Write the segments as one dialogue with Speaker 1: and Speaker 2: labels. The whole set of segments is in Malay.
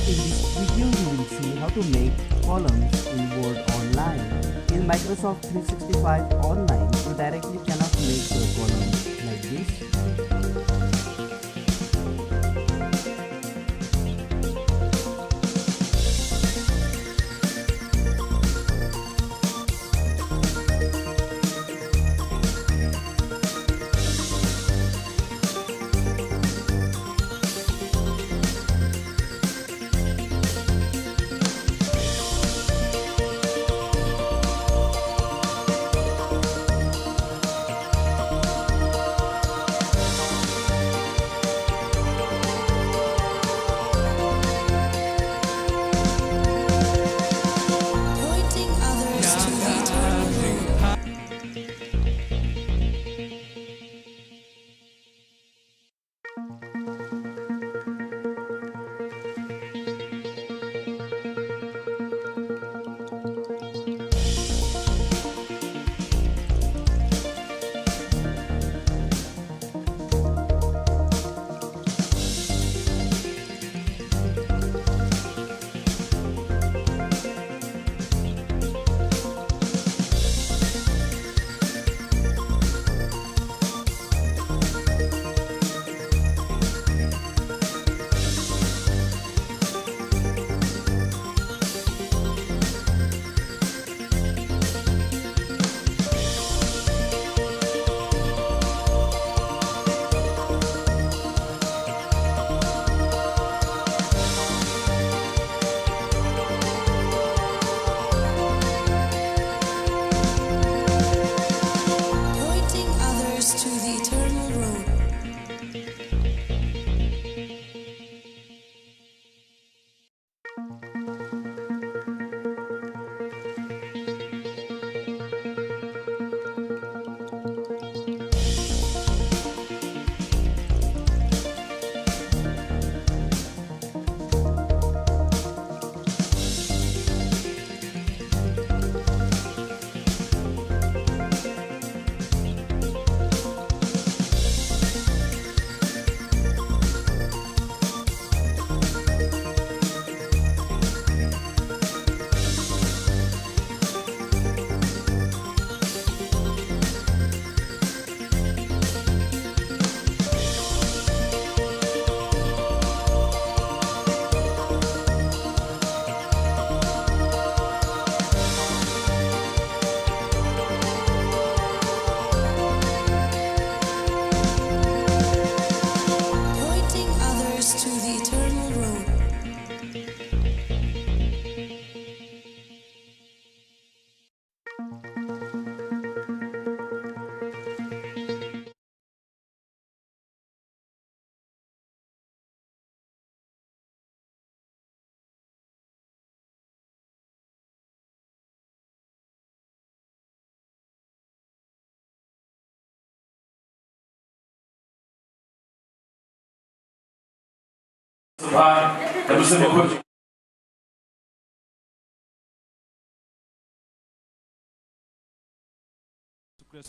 Speaker 1: In this video, you will see how to make columns in Word Online. In Microsoft 365 Online, you directly cannot make the columns like this.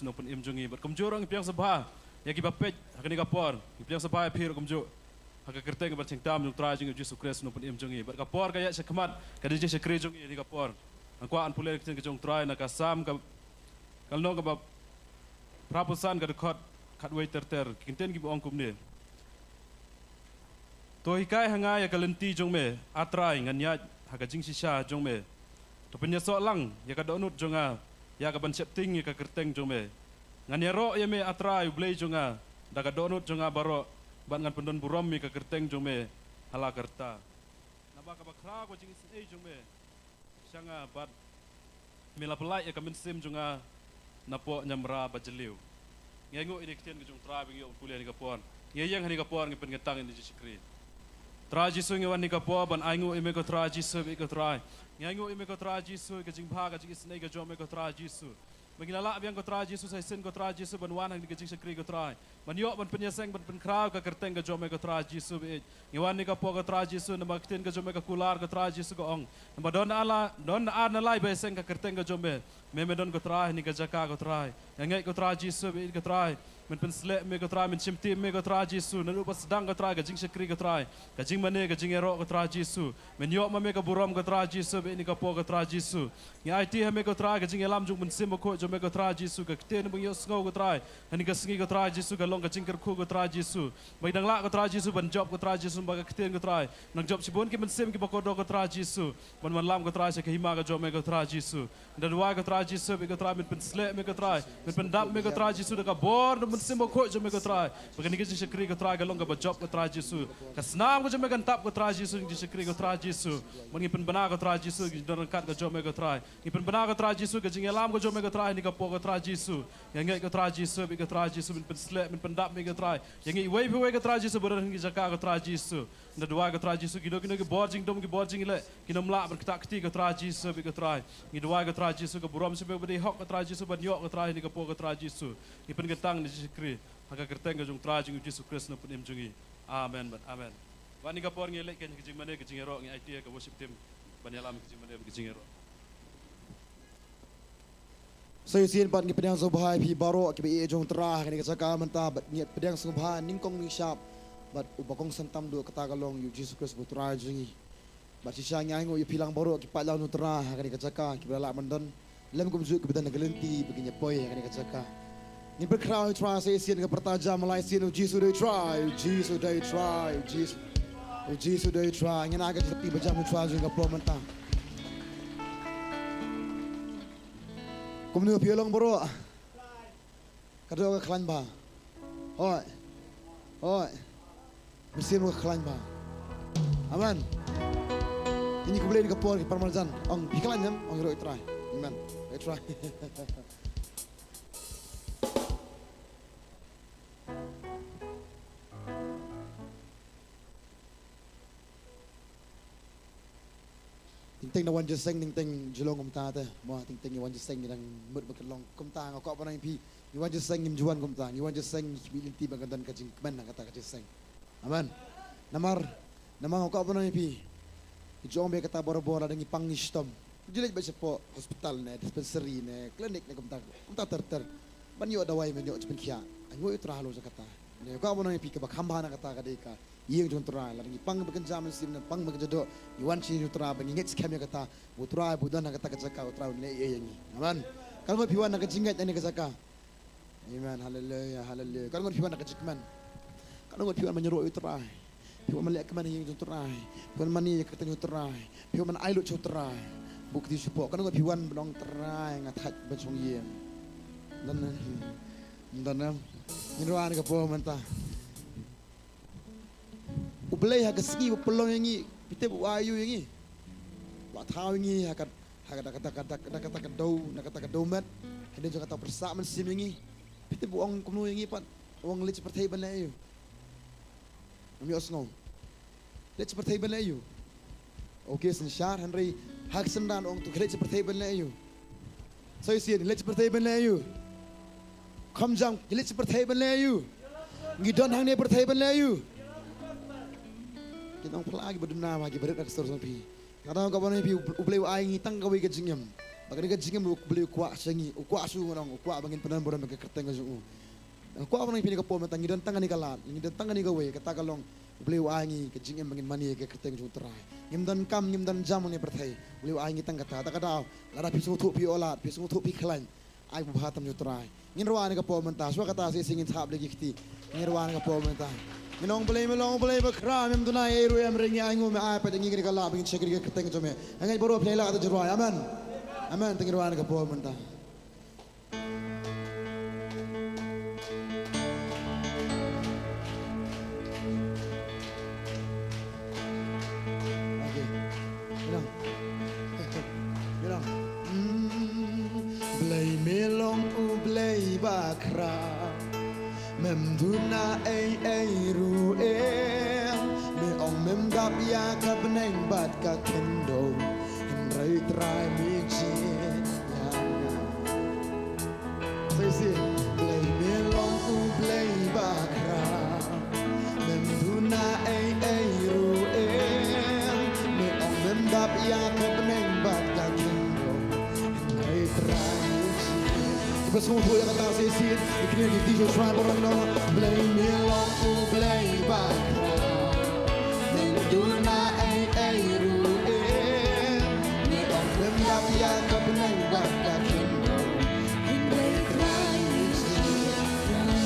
Speaker 2: Nongkhryiem jungi berkumjur orang piang sabha ya ki bapej hakani kapor piang sabha phir kumju haka kerteng ber cingtam jung tra jung Yesus Kristus Nongkhryiem jungi ber kapor kaya sekmat kadi je sekre jungi di kapor angkwa an pule ke jung tra na kasam ka kalno ka bab prapusan ka dekhot khatwei terter kinten ki bong kumne to hikai hanga ya kalenti jung me atrai nganya haka jing sisa jung me to penya so lang ya ka donut junga ya ka ban septing ya ka kerteng jome ngan ya ro ya me atrai blei jonga daga donut jonga baro ban ngan pendon burom mi ka kerteng jome hala kerta naba ka bakra ko jing sei jome sanga bat mila pelai ya ka men sim jonga napo nyamra bajeliu ngengo ini kiten ke jong tra bi yo kuliah ni ka pon ngeyang hani ka pon ngi pen ngetang ni jisikri tra jisu ngi wan ni ka po ban aingu ime ko tra jisu bi ko tra ngengo ime ko tra jisu ka jing bha ka jing isnei ka jome ko tra jisu Mengilala biang ko tra jisu sai sen ko tra jisu ban wan hang di jing sikri ko tra man yo ban penyeseng ban pen kraw ka kerteng ka jome ko tra jisu bi ngiwan ni ka po ko tra jisu na makten ka jome ka kular ko tra jisu ko ong na don ala don na lai be seng ka kerteng ka jome me don ko tra ni ka jaka ko tra ngai ko tra jisu bi ko tra men penslek me ko trai men chimti me ko trai Jesu nan upas sedang ko trai gajing sekri ko trai gajing mane gajing ero ko trai Jesu men yok ma me ko buram ko trai Jesu be ni ko po ko trai Jesu ngi IT me ko trai gajing elam jung men sim ko jo me ko trai Jesu ka kten bung yo sngo ko trai ani ka sngi ko trai Jesu ka long gajing ker khu ko trai Jesu bai dang la ko trai Jesu ban job ko trai Jesu ba ka kten ko trai nang job sibon ki men sim ki ba ko do ko trai Jesu ban man lam ko trai se ka hima ko jo me ko trai Jesu dan wa ko trai Jesu be ko trai men penslek me ko trai men pendap me ko trai Jesu da ka bor men sim ko jo me ko trai bagani gajing sekri ko trai ka long ka ba job ko trai Jesu ka snam ko jo me kan tap ko trai Jesu di sekri ko trai Jesu mangi pen bana ko trai Jesu di dan kat ko jo me ko trai ni pen bana ko trai Jesu ka jing elam ko jo me ko trai ni ka po ko trai Jesu yang ngai ko trai Jesu be ko trai Jesu men penslek men pendap me ko trai yang ngai wei ko trai Jesu ber ngi jaka ko trai Jesu nda dua ko trai Jesu kido ki borjing dom ki borjing le kino mla ber kta kti ko trai Jesu be ko trai ngi dua ko trai Jesu ko buram se be be hok ko trai Jesu ban yok ko trai ni ka po ko trai Jesu ni pen getang ni sekri haka kerteng ko jung trai jing Jesu Kristus no pun jungi amen but amen wani ka por ngi le ken jing mane ke jing ero ngi IT ka worship team ban yalam ke jing mane ke jing ero
Speaker 3: Saya sian pat ngi pedang subhai pi baro ki be jong tra ni ka saka manta bat niat pedang subhai ning kong ning syap bat ubakong santam do kata kalong yu Jesus Christ butra jingi bat sisa ngai ngo yu pilang baro ki pat law nu tra ni ka saka ki bala mandon lem ko mzu ki bedan galenti begini poy ni ka saka ni berkrau tra saya sian ka pertaja malai sian Jesus they try Jesus they try Jesus they try ngina ka tepi bajam tra jinga pro manta Kumnu piolong boro. Kado ka klan ba. Oi. Mesti mo klan ba. Aman. Ini ko boleh di kapor ki parmaljan. Ong biklan jam, ong ro try. Amen. I try. Ting na wan just sing ting Shillong kum ta te mo ting wan just sing nang mut bakalong kum ta ko pa nang pi you wan just sing im juan kum ta you wan just sing bilin ti bagadan ka jing kmen kata ka just sing amen namar ko pa nang pi jom be kata boro-boro dang ipang nistom jilit ba po hospital ne dispensary ne klinik ne kum ta ter ban yo dawai men yo pen khia ango itra halo kata ne ko pa nang pi ka bakhamba na kata ka de ka Yang jom terai, lagi pang bekerja mesin, pang bekerja do, Iwan sini terai, bengingit sekamnya kata, buterai budan nak kata kecaka, buterai ni yang ini, aman. Kalau kau piwan nak kecinggat ini kecaka, amen, haleluya. Kalau kau piwan nak kecikman, kalau kau piwan menyeru terai, piwan melihat kemana yang jom terai, piwan mani yang ketemu terai, piwan mana ailut jom terai, bukti support. Kalau kau piwan belong terai, ngatat bencong yang, dan nyeruan ke bawah mentah. Ubelai hak segi pelong yang ini, kita buat ayu yang ini, buat tahu yang ini, kata dau, kata domat, kita juga kata persak mesin yang ini, kita buat orang kuno yang ini pat, orang leh seperti benda ayu, kami osngo, leh seperti benda ayu, okey sensyar Henry hak sendan orang tu leh seperti benda ayu, saya sian leh seperti benda ayu, kamjang leh seperti benda ayu, ngidon hang ni seperti benda ayu. Kita orang pelagi berduna lagi berat nak seterusnya pi. Kadang kau boleh pi ubelai aing hitang kau ikat jingam. Bagai ikat jingam ubelai kuat sengi, kuat su orang, kuat bangin penan boran bagai kerteng kau. Kuat orang pi ni kau pom tangi dan tangan ni kalat, ni dan tangan ni kau wei kata kalong ubelai aing ikat jingam bangin mani ikat kerteng kau terai. Ngim dan jam ni pertai. Ubelai aing hitang kata kadang lara pi sutu pi olat, pi sutu pi kelan. Aing berhatam kau terai. Ngin ruan ni kau pom mentah. Suaka kata saya singin tahap lagi kiti. Ngin ruan ni kau pom mentah. Melong boleh berkeram, menduna eru yang ringi aingu me apa dengan ini kalau begini cekir kita keteng cuma. Engai baru play lah atau jeruai, aman, aman tengiruan ke bawah mentah. Okay, melong, Blay melong blay berkeram. Memduna ru me ong mem gap ya ka beneng bat ka kendo henry try me chin ya say play me long to play bakra memduna ru me ong mem gap ya ka beneng bat ka kendo henry try me chin som på jag kan se sin i krig DJ try but I know play me long to play back men do na ai ru ni on them ya ka benang back ka kin in play cry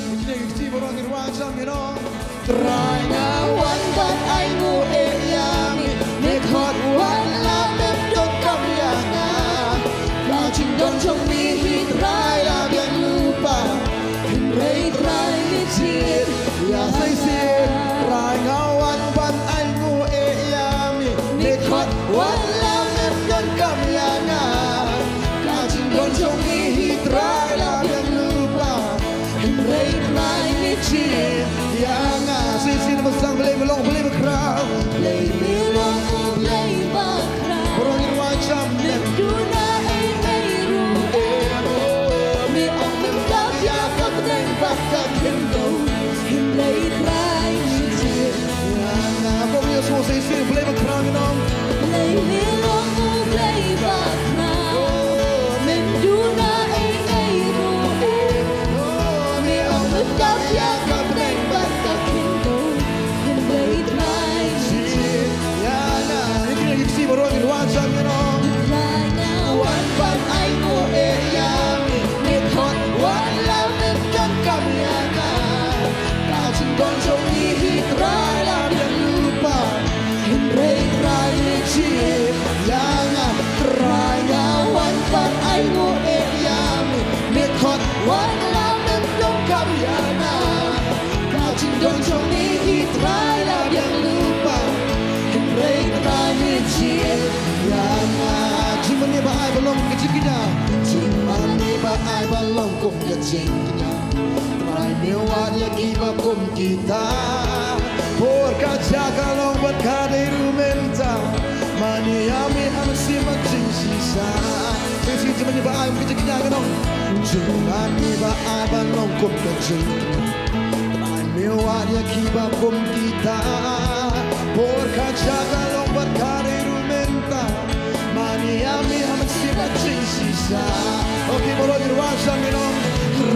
Speaker 3: in krig ti but on the right side you know try now one but I know make hot one love them don't come yana Chinh đón trong mi hít rai là biển lupa hình rây rai như chiết ya say xiết rai ngao ăn ban anh ngu e yami nê khótวันlàm em đón cầm ya na Chinh đón trong mi hít rai là biển lupa hình rây rai như chiết ya na say xiết mà sang play mà long play mà crowd play me long play mà crowd orang yang macam nem So say say play back round you know play me long play back now men do na ai ru me on the top ya ka play back ka kindo in play try ya na you see what wrong in one time you know try now one but I know ya me hot one love them don't come ya na ta chinh don so ni hit try la Jangan raya wan pan ai ngo e yami me khot wan lam em long kam yana ka chin don trong ni hi trai la yang lupa hin rei trai ni chi yana chimani ba ai balong ke chikinya chimani ba ai balong kum ke chikinya trai me wa ya ki ba kum kita por ka jaga long bat ka de rumenta Mani ami am si machin sisa Kasi cimani ba ay kita kinyaga nong Cimani ba ay ba nong kum kachin Try me wa ya kiba kum kita Por kajaga long bat kare rumenta Mani ami am si machin sisa Okay molo dirwan sang nong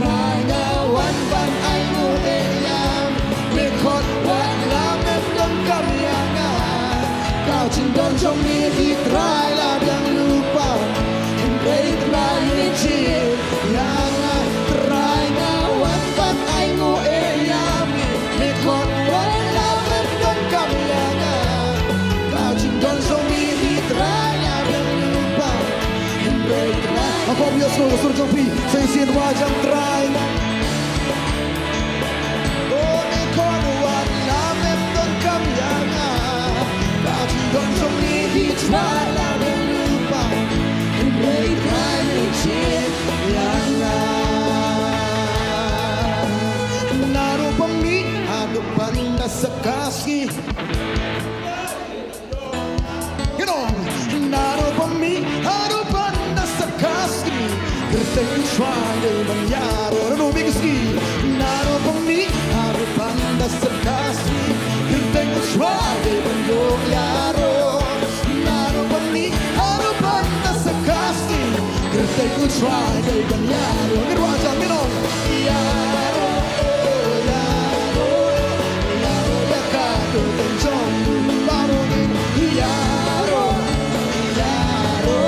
Speaker 3: Raya wan ban ay mo eyam Mekot wan lamem dong kamyanga Kau cindon trong mi hít rai là đang lupa hình rây rai như chiếc yang rai ngao ăn văn ai ngô e yami me khot wan lao em don kam yang Kau cindon trong mi hít rai là đang lupa hình rây rai Aku biar sur trong pi saya xin wajah rai Oh me khot wan lao em don kam yang Don't show me he try la de lupa and play try me chip yana Naro pa mi ano banda sa kaski You know Naro pa mi ano banda sa kaski Gerteng try de manyaro Ano bigaski Naro pa mi ano banda sa kaski Gerteng try de manyaro They could try, they can yaro. Get one time, you know. Yaro, yaro, yaro, yaka, do jong, baro din. Yaro, yaro,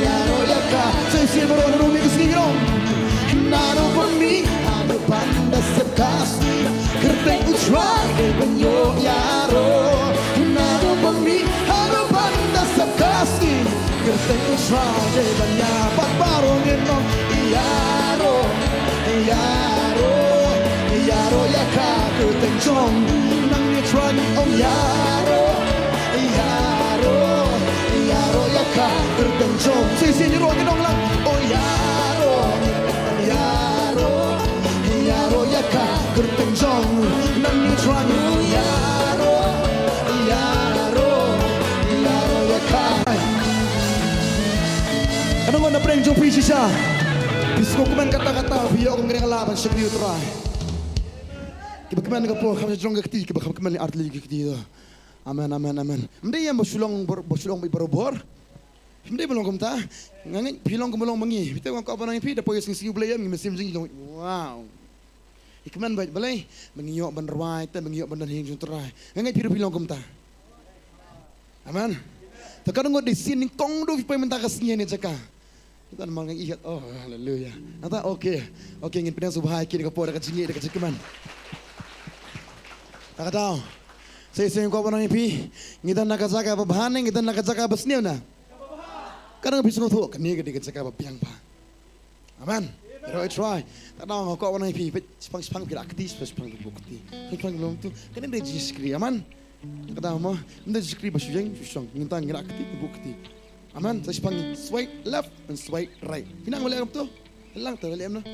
Speaker 3: yaro, yaka. Say, see, bro, no me sing it on. Naro for me, I'm a banda sakasti. They could try, they can yo yaro. Naro for me, I'm a banda sakasti. Gerteng usrade banya patbaro nino yaro yaro yaro yaka gerteng jong nang ni tran om yaro yaro yaro yaka gerteng jong si ni ro ni dong lang oh yaro yaro yaro yaka gerteng jong nang ni tran om yaro yaro yaro yaka Ano nga na-prank yung piso siya? Bisko kuman kata-kata, biyo akong ganyan kalaban siya kaniyo try. Kibakaman nga po, kami sa jong gakti, kibakaman ni Artli gakti. Amen, amen, amen. Hindi yan, basulong may barobor. Hindi belong kumta. Ngangit pilong kumulong mangi. Kita orang kau apa nang pi depois sing siu belayam ngi mesim sing long. Wow. Ikman baik balai mengiyok ban rai ta mengiyok ban hing jung terai. Ngangit pilong kumta. Aman. Takkan ngot di sini kong do pi minta kasnya ni caka. Kita mang ihat. Oh haleluya. Nata okey. Okey ngin pinang subhai ki dekat po dekat jingi dekat cikeman. Tak tahu. Saya kau apa nang pi. Ngita nak caka apa bahan ngita nak caka apa seniau na. Kadang bisa ngotot kan ni ketika cakap apa piang pa. Aman. Kita try. Tak tahu kau orang ini pang pirak aktif, pang bukti. Pang belum tu. Kan dia jiskri. Aman. Tak tahu mah. Dia jiskri basujeng, susang. Minta ngira aktif bukti. Aman. Saya pang swipe left and swipe right. Pinang boleh apa tu? Lang tu boleh mana?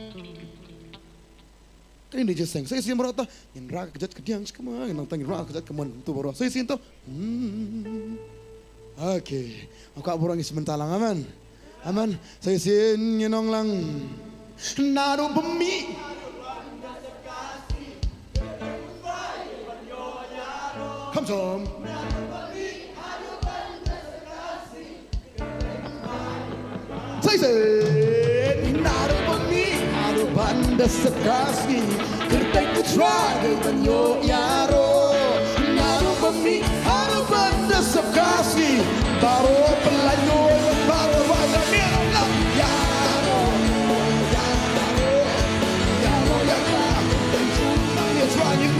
Speaker 3: Kan dia jiseng. Saya siap berata. Ngira kejat kediang semua. Nang ngira kejat keman tu baru. Saya siap tu. Okey, aku borong sebentar lang aman. Aman, saya sin nginong lang. Naru bumi. Come on. Saya sin naru bumi, naru banda sekasi. Kertai ku try dengan yo yaro. Naru bumi, naru banda sekasi. Baru pelayu, baru wajah mirna. Yaro, yaro, yaro yang you try you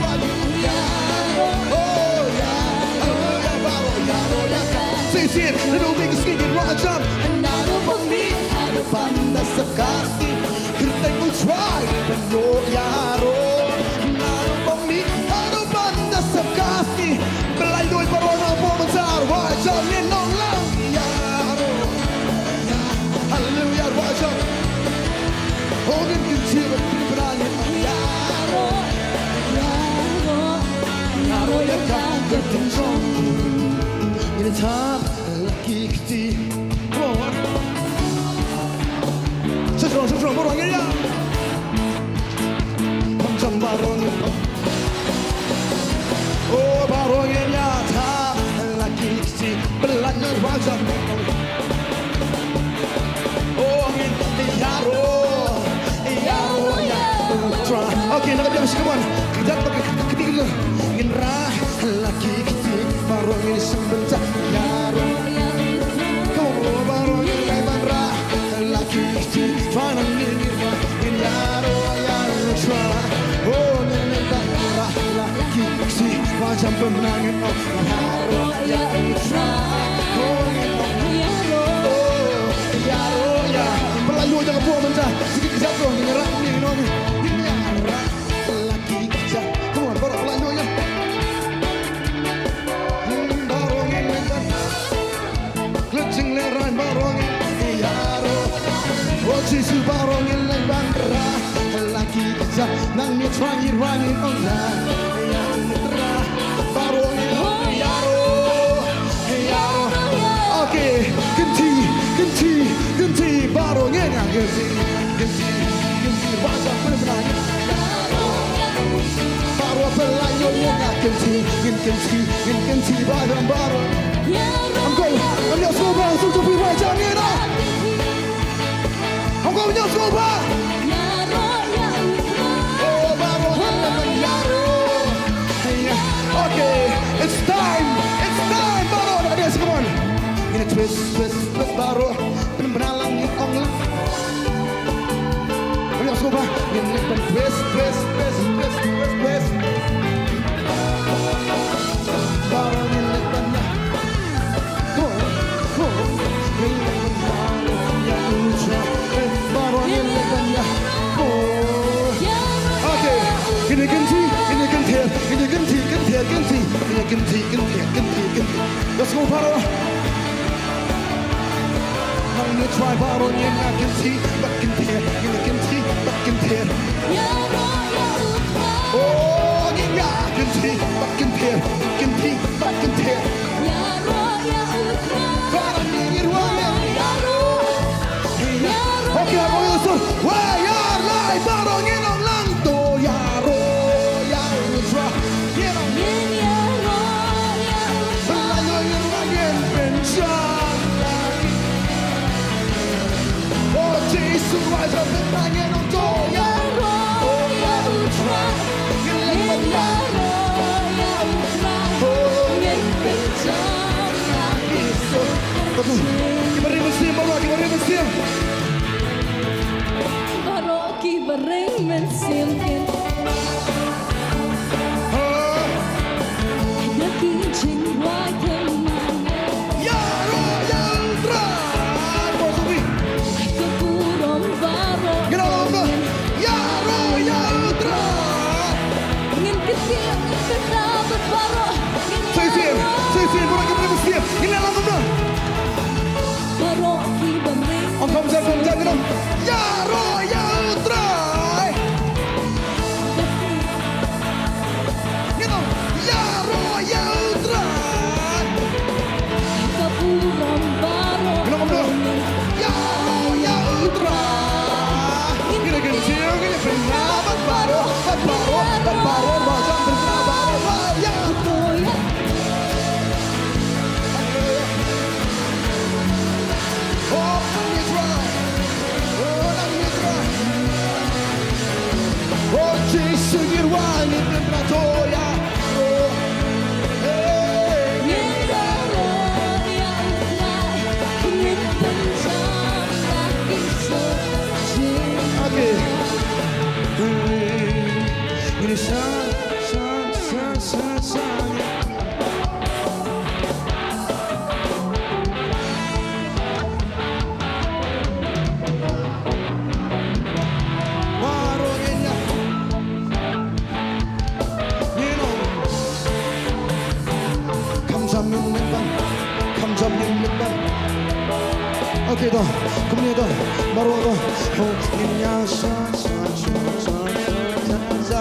Speaker 3: yaro, oh yaro, baru yaro yang sisir, little big skinny rajam. Naru bumi, naru banda sekasi. Kertai ku try, yo yaro. Naru bumi, naru banda sekasi. Pelayu baru nampak besar, wajah mirna. Holding kecil berani yaro, yaro, yaro yang kau bertunjuk. Ini tak lagi kecil. Sesuatu orang ya. Macam barunya. Oh barunya tak lagi kecil. Belanja wajah. Oh ini yaro. Okey, nak biar sekawan. Kejap pakai ketiga. Inrah laki kecil baru ini sebentar. Yaro, kau baru ini lebar. Laki kecil, mana ini yaro yaro try. Oh, ini lebar. Laki kecil macam pemenangin. Yaro yaro try. Oh, yaro, yaro ya. Melayu jangan buang mentah. Sikit kejap tu, nyerah ni noni. Jisu barong ilang bandera lagi kejap nang ni try running online yang mitra barong yaro yaro okey genti barong yang genti wajah benar yaro baru pelayu yang genti barong I'm going soba untuk wajah ni dah I'm going to go back. Oh, baru yaro. Okay, it's time, baru. Adios, come on. Ini twist, baru. Benar-benar langit onglang. Adios, go back. Ini twist. Baru ini banyak. Go. Ini ganti. Let's go, Paro. Now you try, Paro, you're not ganti, but ganti. Oh, yeah, ganti, but ganti. Paro, you're okay, I'm going to say, where you're like, Paro, you're not lang to yaro. Say, what I can never see. You know what I'm On kom sen, gedong. Ya Royal Try. Gitu. Ya Royal Try. Gedong dong. Ya Royal Try. Gini kencing, gini pendapat baru, macam pendapat ya. Oh, let me try. Oh, Jason, you're one in the Pratoria. Oh, hey. Okay. Ini sun. Okay dah, kemudian dah, baru dah. Oh, ini yang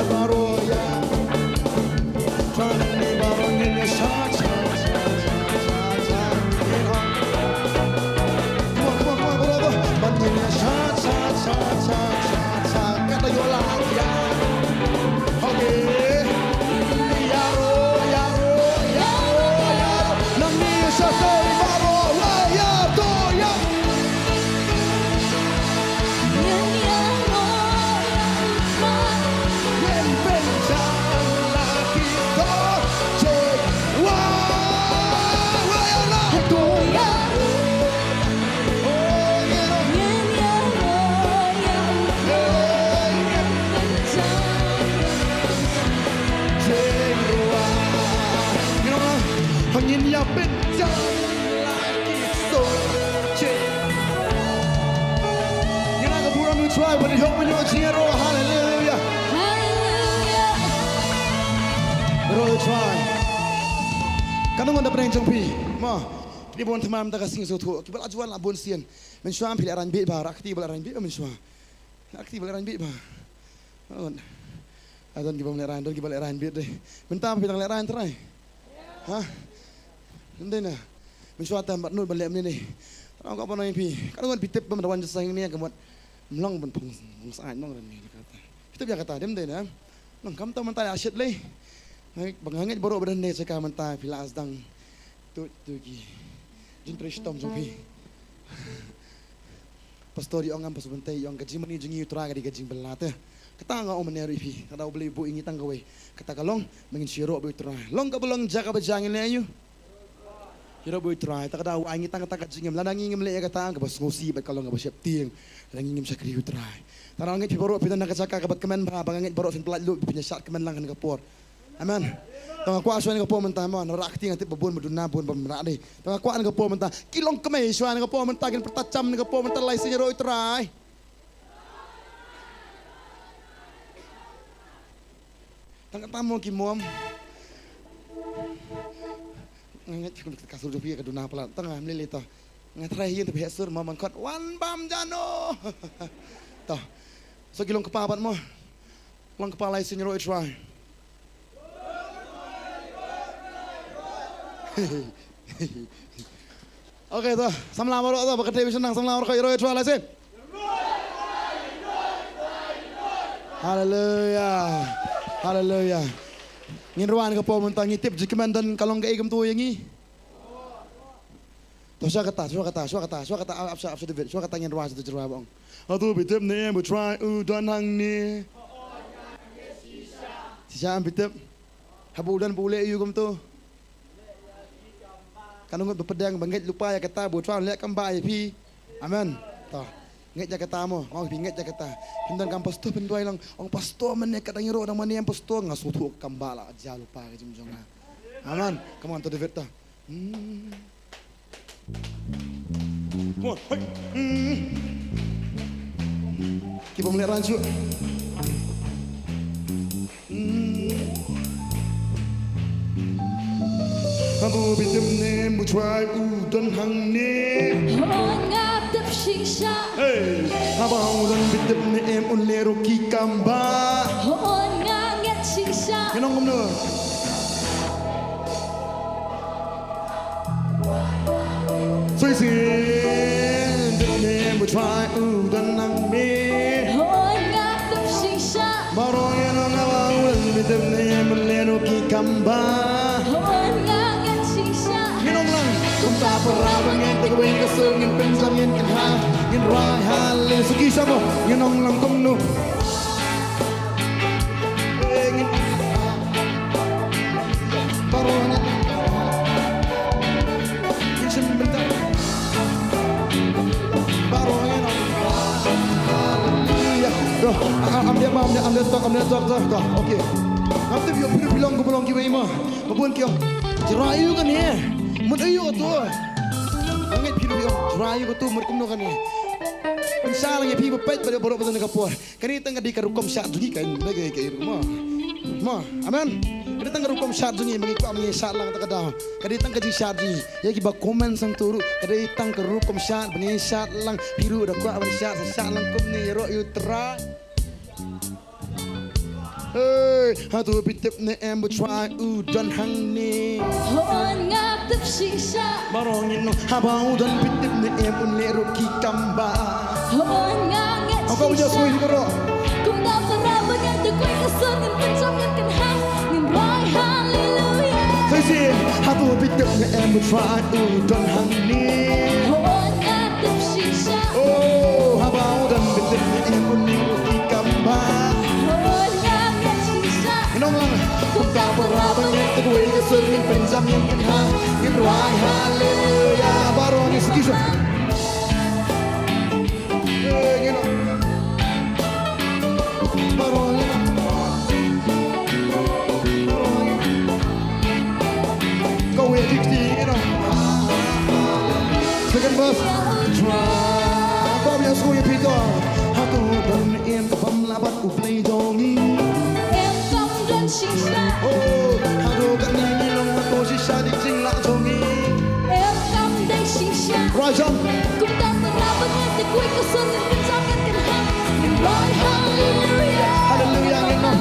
Speaker 3: baru ya. Ini baru ini Come on, baru dah. Bantunya kata yola ya. Okay. Yaro. Nami satori baru ya toya. Hangin ya bencang lagi so cek. Yang nak pura mu try, but it help when you're zero. Hallelujah. Roll try. Kadang orang pernah jumpa, mah. Di bawah teman kita kasih sesuatu. Kita ajuan lah bon sian. Mensuam pilih aran bit bah, aktif aran bit mensuam. Aktif aran bit bah. Adon kita balik aran bit deh. Bentar kita balik aran try. Hah? Nanti na, mensuata empat nol balik ni. Orang kau apa pi? Kalau orang pitip pemerawan jasa ini yang kemuat melong pun pengusahaan melong ni kata. Pitip yang kata dem na. Melong kamu tahu mentai asyik leh. Bangangit baru berani cakap mentai pila asdang tu ki. Jin prestom jopi. Pastori orang pas bentai orang gaji mani jengi utara di gaji belata. Kata ngau meneri pi. Kata beli bu ingi tanggawe. Kata kalong mengin sirok bu utara. Long kabelong jaga bejangin ni ayu. Kira boleh try, tak ada awak ingin tangga jingim, ladang ingin melihat kata angka bas ngosi, bet kalau nggak bas tiang, ladang ingin sakri try. Tarang angin piboro pida nak cakap kabat kemen bah, bang angin piboro fin pelat lu punya syak kemen lang kan kapor. Amen. Tengah kuat suan kapor mentah man, rak tiang tip babun berduna bun bermerak deh. Tengah kuat kapor mentah, kilong kemei suan kapor mentah kan pertacam kapor mentah lai senyero try. Tengah tamu kimom. Ngat kasur jopi ke duna pelat tengah melili toh ngat terakhir tu pihak sur mamon kot one bam jano toh so kilong kepapat mo long kepala isin ro try okay toh samla baru toh pakai TV senang samla baru ro try isin haleluya Ngirwan ka po mentang ngitip jikaman dan kalong gaigam tu yang ni. Toh siya kata apsa David, siya kata ngirwan sa jerwa bang. Atu bitip ni bu try dan hang ni. Siya bitip. Habudan pule you kum tu. Kanung berpedang bangit lupa ya kata bu try lihat kamba pi. Amen. Toh. Nget Jakarta mo, mau pinget Jakarta. Hindan kam pastor penduai lang, ong pastor man nek kadang iro nang mani yang pastor ngasutu kambala aja lupa ke jumjonga. Aman, come on to David ta. Come on. Kita mulai rancu. Habu bitim ne muchwai udan hang ne.
Speaker 4: Hôn ngáp đập xì xa.
Speaker 3: Hey, habang udan bitim ne em unlero ki kamba.
Speaker 4: Hôn ngáp nghẹt xì xa.
Speaker 3: Cái nông không nữa. Suy xin bitim ne muchwai udan hang ne.
Speaker 4: Hôn ngáp đập xì xa.
Speaker 3: Barong en habang udan bitim ne em unlero ki kamba.
Speaker 4: Hôn ngáp nghẹt xì xa.
Speaker 3: Cái nông lang. Kung ta parabang en tagawin ka sung en pensang en kanha en rai hal suki samo en nong lang kong no. Barong en Kitchen benda. Barong en hallelujah. Go. I'm the talk. Okay. After you belong ki ma. Mabun kyo. Jerayu kan ye. Mun ayu tu. Angin piru yo. Jerayu ko tu merkum no kan ye. Insya Allah piru pet pada borok pada kapur. Kani tengah di karukom syat dungi kan. Lagi ke rumah. Ma, amen. Kani tengah rukom syat dungi mengikut mengi syat lang tak ada. Kani tengah di syat dungi. Ya ki ba komen sang turu. Kani tengah rukom syat mengi syat lang piru dah kuat mengi syat lang kum ni ro yu tera. Hey, hatu pitip ne em try udan hang ni.
Speaker 4: Hôn ngáp đập xì xa.
Speaker 3: Barongin no habang udan pitip ne em unlero ki kamba.
Speaker 4: Hôn ngáp nghẹt
Speaker 3: Apa punya
Speaker 4: xì xa.
Speaker 3: suih kero?
Speaker 4: Cũng đã parabang en tagawin ka sung en pensang en kanha en rai hallelujah.
Speaker 3: Say say, hatu pitip ne em try udan hang ni.
Speaker 4: Hôn ngáp đập xì xa.
Speaker 3: Oh, habang udan pitip ne em unlero ki kamba.
Speaker 4: Hôn ngáp nghẹt xì xa.
Speaker 3: Nong lang, kung ta parabang en tagawin ka sung en pensang en kanha en rai hallelujah. Barongin sikisa. Hey, Go away, 60, Second verse. Bob yang suy pito. Hatu dan em kapam labat u play dongi.
Speaker 4: Em không đơn xì xa.
Speaker 3: Oh, hatu kan ni long hatu si sa di sing la dongi.
Speaker 4: Em không đây xì xa.
Speaker 3: Rise up.
Speaker 4: Cũng đã parabang en tagawin ka sung en pensang en kanha en rai hallelujah.
Speaker 3: Hallelujah, you know.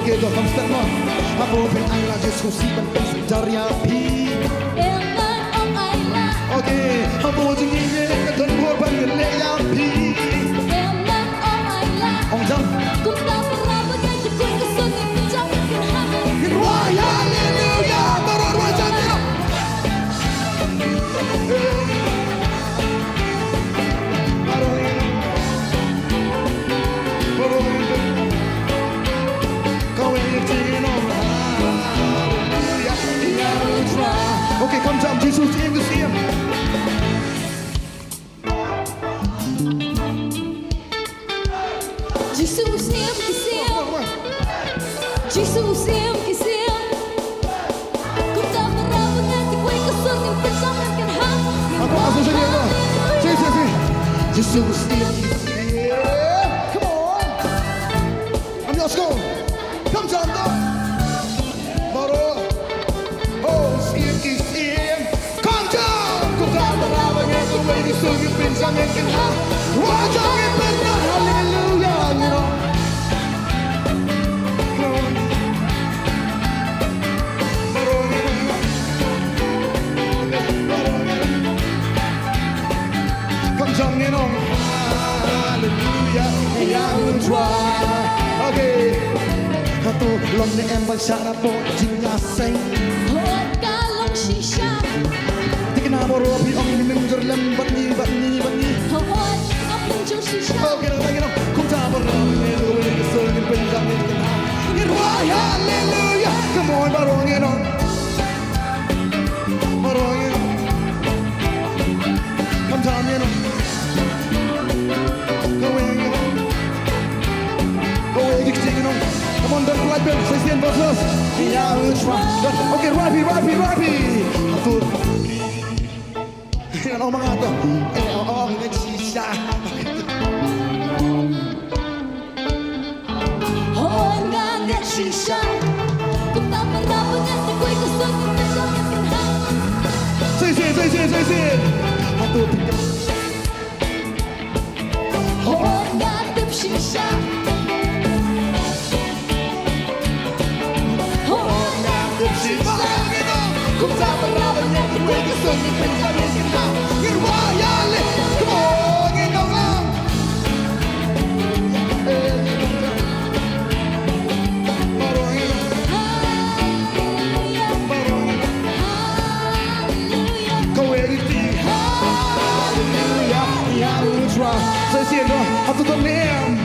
Speaker 3: Okay, go come step more. Aku open eye lah just see ban face dari api.
Speaker 4: Em đang ong ai la.
Speaker 3: Okay, aku jengi ye keton buat ban gele api.
Speaker 4: Em đang ong ai la.
Speaker 3: Ong jam.
Speaker 4: Cũng đã parabang en tagawin ka sung en pensang en kanha.
Speaker 3: Roy hallelujah, baru roy jam ni. Okay, come down, Jesus, in the sea.
Speaker 4: Jesus em que xem. Jesus em que xem. Cũng đã parabang en tagawin ka sung en pensang en kanha.
Speaker 3: Aku langsung saja tu. Si. Jesus, come on. Let's go. Come down, go. Baru. Oh, sim. Come down. Kau tak berawal yang kau beri sunyi pinsang yang kena. Wajah yang benar, hallelujah. You know. Come down, you know. Hallelujah. Yeah, we'll try. Okay. Hatu lom ni em bang syara po jinya seng.
Speaker 4: Hôn ca long xì xa.
Speaker 3: Tikna boro pi ong ni menjur lem bat ni.
Speaker 4: Hôn ngáp mình cho xì xa.
Speaker 3: Okay, lagi no. Kung ta boro ni lo ni kesel ni penjam ni kena. Ni roy hallelujah. Come on baro ni no. Baro ni. Come down ni no. Go away, dikti no. Come on, don't like gospel, 16 verses. Yeah, ultra. Okay, Rapi. Atul. Ano mga to? Nagsisa.
Speaker 4: nagsisa Kung papalapon at ako'y gusto ng tansang at kanhang
Speaker 3: Say. Atul.
Speaker 4: Hoon nga nagsisa Hoon nga nagsisa Kung papalapon at ako'y gusto ng tansang at kanhang
Speaker 3: Irwayale. Come on, ginong lang. Say it, no. After the name.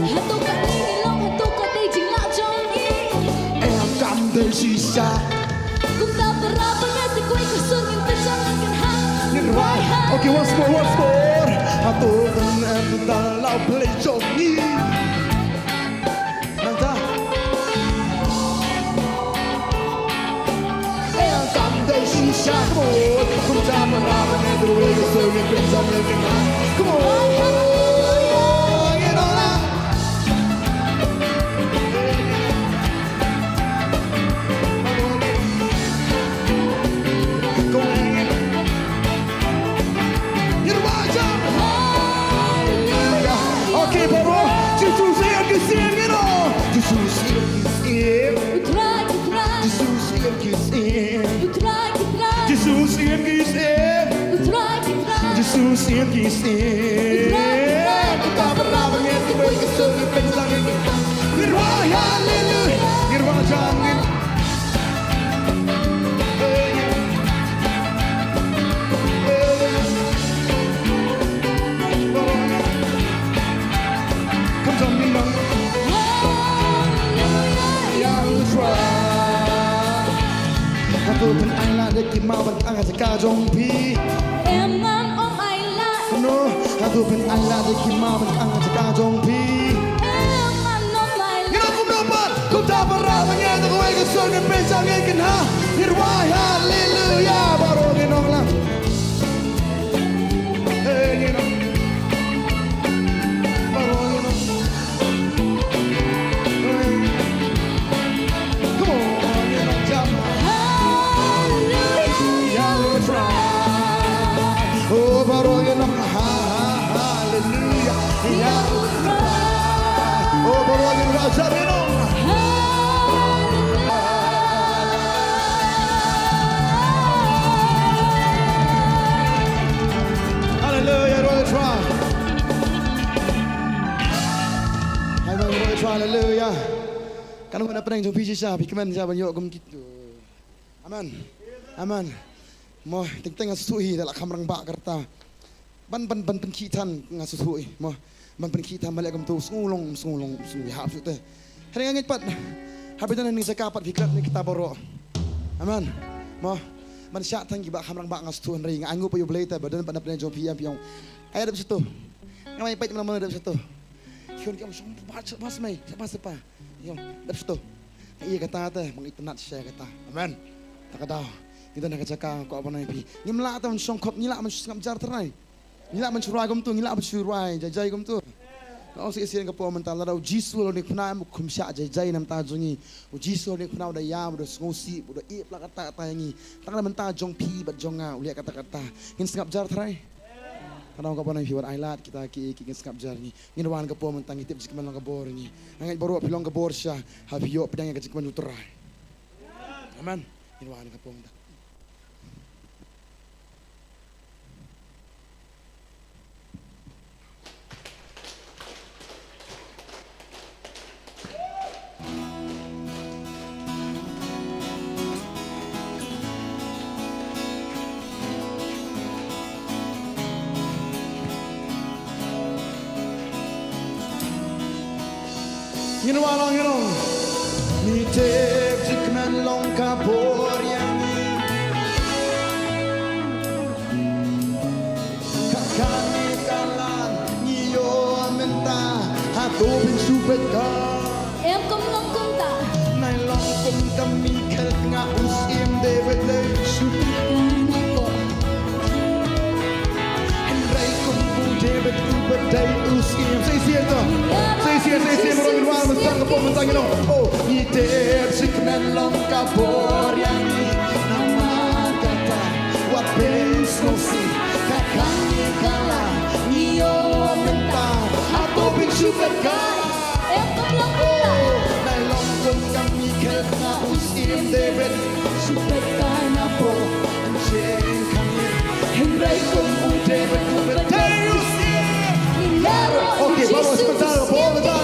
Speaker 4: Hato ka tay nilong, hato ka tay jingla chong yi
Speaker 3: Em cầm tay shisha.
Speaker 4: Kung taparapang at ako'y gusto ng tansang at kanhang
Speaker 3: Okay, once more. Hato kan em dalau play jogi. Nanta. Em cầm tay shisha. Kung taparapang at ako'y gusto ng tansang at kanhang Come on. Okay, bro. Jesus sing, you know. Jesus sing.
Speaker 4: Utrai,
Speaker 3: Jesus sing.
Speaker 4: utrai
Speaker 3: Jesus sing. Jesus sing. Kita berlama dengan kebun kesunyi penjangin. Nirwai haleluya. Nirwai jangin. Come on, Minang. Aku pun ayla deki mawat anga sekajong pi.
Speaker 4: Em ngan om ai lại
Speaker 3: No, aku pun ayla deki mawat anga sekajong pi.
Speaker 4: Em ngan om ai lại
Speaker 3: Ngina kum nomor, kum tapara manya tu kau ikut sungai pencang ikan ha. Nirwai haleluya baru ginong lang. Hey ginong, baru ginong. Come on, ginong jam. Oh, baru ginong haleluya. Oh, baru ginong jam ginong. Hallelujah, Royal Try. Royal Try, hallelujah. Kanong na prank jong pisi siya, bikaman siya banyo kum gitu. Aman. Mo ting ngasuhi dala kamrang ba karta. Ban penkitan ngasuhi. Mo ban penkitan balik kum tu sungulong hap sute. Hari ngit pat. Habitan ning sakapat biklat ni kita boro. Aman. Mo man sya tang giba kamrang ba ngasuhi ring angu pa yo bleta badan pa na prank jong piam piong. Ay ada situ. Ngamay pait mana ada situ. Kion kam sung pas mai, pas pa. Yo, ada situ. Iya kata teh mengitanat saya kata. Amen. Tak ada. Kita nak cakap kau apa nanti. Ni melak tu songkop ni lah mencakap jar terai. Ni lah mencurai gom tu, ni lah mencurai jajai gom tu. Kau sikit ke puan mental lau jisu lau ni pernah mukum syak jajai nam tajungi. Jisu lau ni pernah udah yam udah ngosi udah ip lah kata yangi. Tak ada mental jong pi bat jonga uliak kata-kata. Ngin sengap jar terai. Karena kau apa nanti buat ailat kita ngin sengap jar ni. Ngin wan ke puan mentang itip jik malang kebor ni. Angat baru pilong kebor sya. Habio pedang yang kecik menuterai. Aman. Ngin wan ke puan mentang. You know, ni tep jikman long kapor yang kakani kalan tu bin supet ka
Speaker 4: em công long công ta
Speaker 3: nai long kum kami khel nga usim David le
Speaker 4: Kana po
Speaker 3: en rai kum bu David ku bedai usim say sia to say sia ron wa masang po masang no oh ni te sikmen long ka por yang ni nama kata what pains no see kakani kala ni yo menta ato bin supet ka
Speaker 4: em công long công ta
Speaker 3: nai long kum kami khel nga usim David
Speaker 4: supet kana po
Speaker 3: en chen kami
Speaker 4: em rai kum u
Speaker 3: David ku bedai usim
Speaker 4: Nilaro
Speaker 3: okay vamos a empezar por la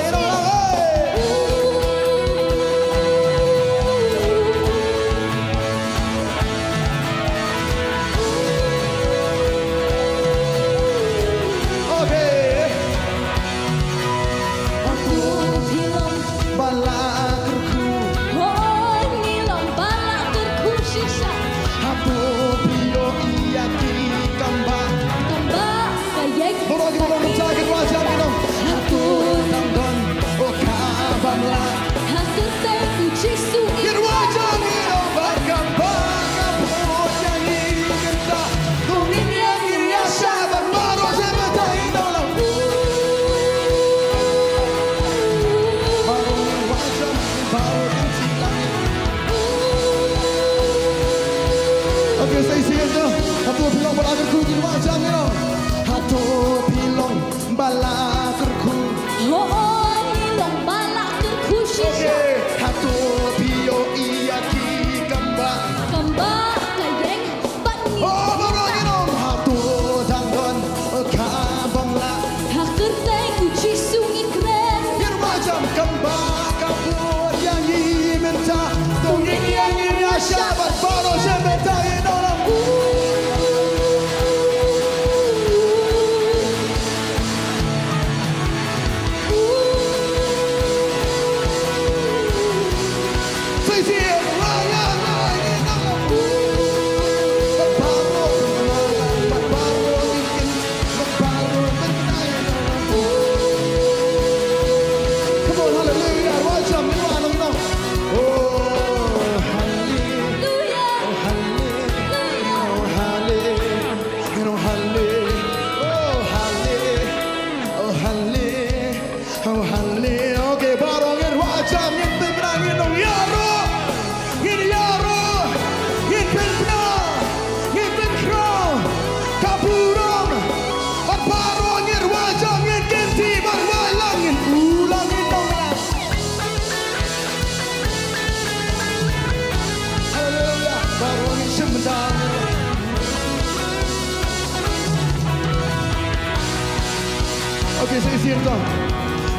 Speaker 3: Okay, say siento.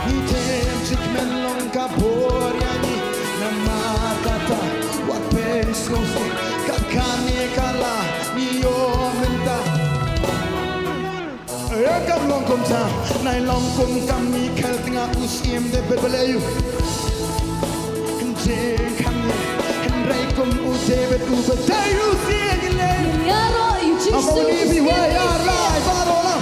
Speaker 3: Ni tem chikmen long kapor yani nama kata what pains no see kakani kala ni yo menta. Ya kam long kom ta nai long kom kami khel tengah usim de bebelayu. Kente kami henrai kom u David u betayu siangile.
Speaker 4: Nilaro Jesus
Speaker 3: Apa ni biwa ya rai parola.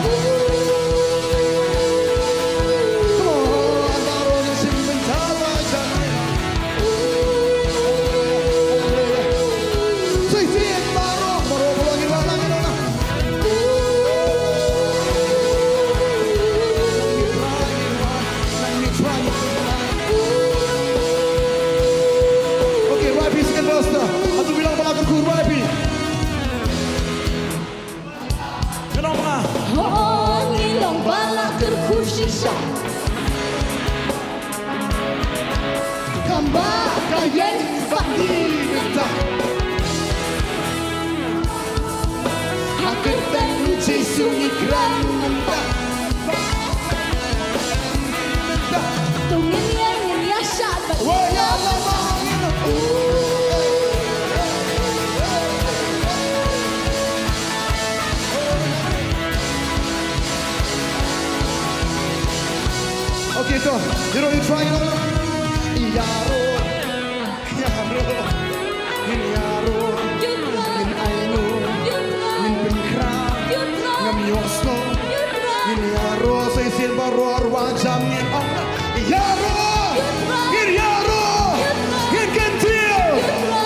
Speaker 3: Okay, so you know you try it on. Yaro, in yaro, in aino, in pinkra, ngam yosno, in yaro say silver or wajam in Yaro, Yaro, Kentil,